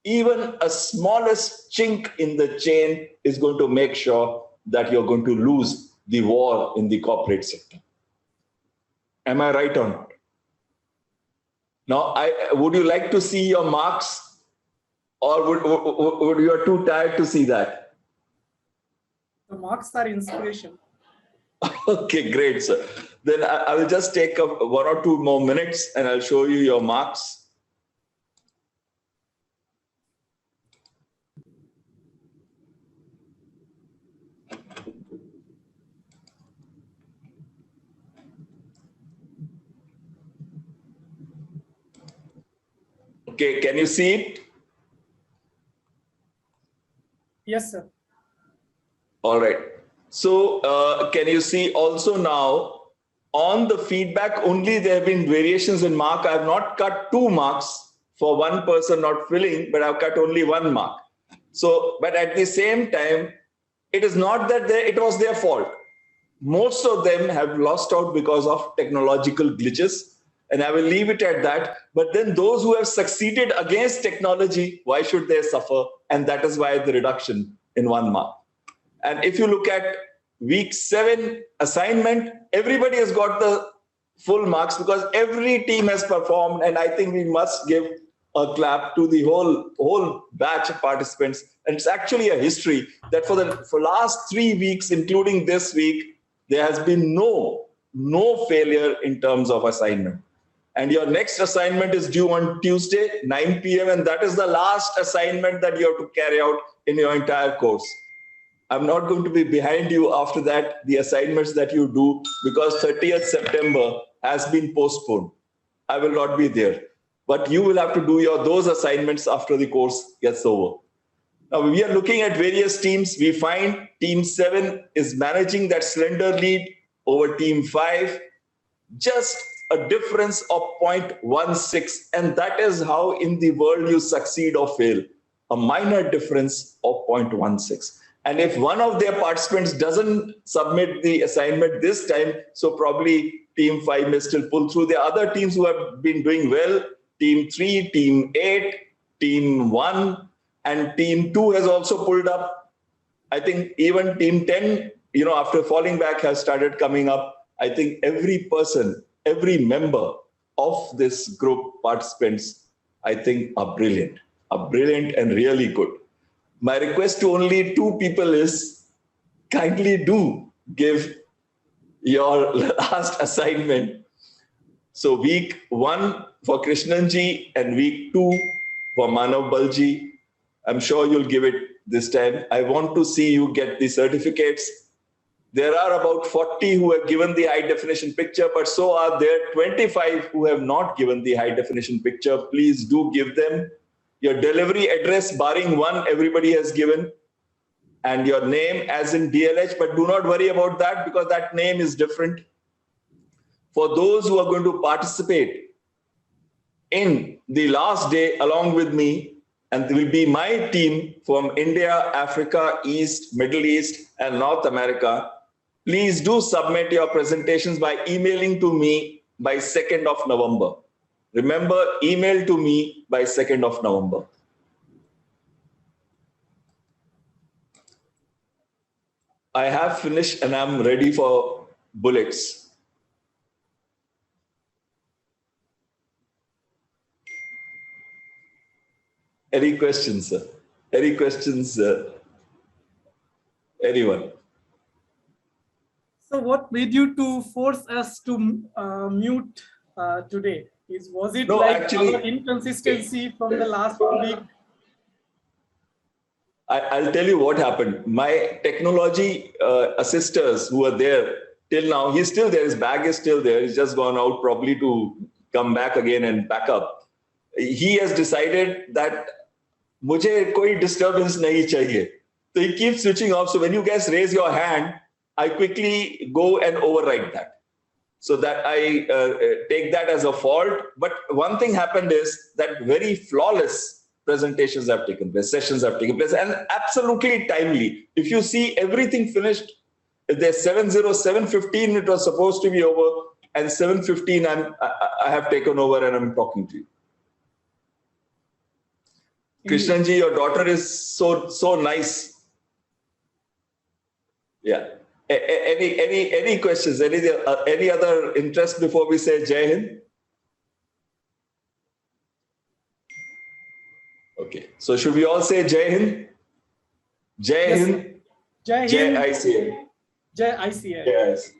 Even a smallest chink in the chain is going to make sure that you're going to lose the war in the corporate sector. Am I right or not? Now, would you like to see your marks, or would you are too tired to see that? The marks are inspiration. Okay, great, sir. Then I will just take 1 or 2 more minutes and I'll show you your marks. Okay, can you see it? Yes, sir. All right. So can you see also now on the feedback only there have been variations in mark. I have not cut 2 marks for one person not filling, but I've cut only 1 mark. So, but at the same time, it is not that it was their fault. Most of them have lost out because of technological glitches. And I will leave it at that. But then those who have succeeded against technology, why should they suffer? And that is why the reduction in 1 mark. And if you look at week 7 assignment, everybody has got the full marks because every team has performed. And I think we must give a clap to the whole batch of participants. And it's actually a history that for last 3 weeks, including this week, there has been no failure in terms of assignment. And your next assignment is due on Tuesday, 9 p.m. And that is the last assignment that you have to carry out in your entire course. I'm not going to be behind you after that, the assignments that you do, because 30th September has been postponed. I will not be there. But you will have to do those assignments after the course gets over. Now, we are looking at various teams. We find team 7 is managing that slender lead over team 5. Just a difference of 0.16, and that is how in the world you succeed or fail, a minor difference of 0.16. And if one of their participants doesn't submit the assignment this time, so probably team 5 may still pull through. The other teams who have been doing well, team 3, team 8, team 1, and team 2 has also pulled up. I think even team 10, after falling back has started coming up. I think every person, every member of this group participants, I think are brilliant. are brilliant and really good. My request to only 2 people is kindly do give your last assignment. So week 1 for Krishnanji and week 2 for Manav Balji. I'm sure you'll give it this time. I want to see you get the certificates. There are about 40 who have given the high definition picture, but so are there 25 who have not given the high definition picture. Please do give them. Your delivery address, barring one, everybody has given. And your name as in DLH, but do not worry about that because that name is different. For those who are going to participate in the last day along with me, and it will be my team from India, Africa, East, Middle East, and North America, please do submit your presentations by emailing to me by 2nd of November. Remember, email to me by 2nd of November. I have finished and I'm ready for bullets. Any questions, sir? Any questions, anyone? So what made you to force us to mute today? Was it No, like actually, our inconsistency from the last week? I'll tell you what happened. My technology assisters who are there till now, he's still there, his bag is still there. He's just gone out probably to come back again and pack up. He has decided that mujhe koi disturbance nahi chahiye. So he keeps switching off. So when you guys raise your hand, I quickly go and override that. So that I take that as a fault. But one thing happened is that very flawless presentations have taken place, sessions have taken place, and absolutely timely. If you see everything finished, if there's 7:15, it was supposed to be over, and 7:15, I have taken over and I'm talking to you. Krishnanji, your daughter is so nice. Yeah. Any questions? Any other interest before we say Jai Hind? Okay. So should we all say Jai Hind? Jai Hind. Jai Hind. Jai ICA. Jai ICA. Yes.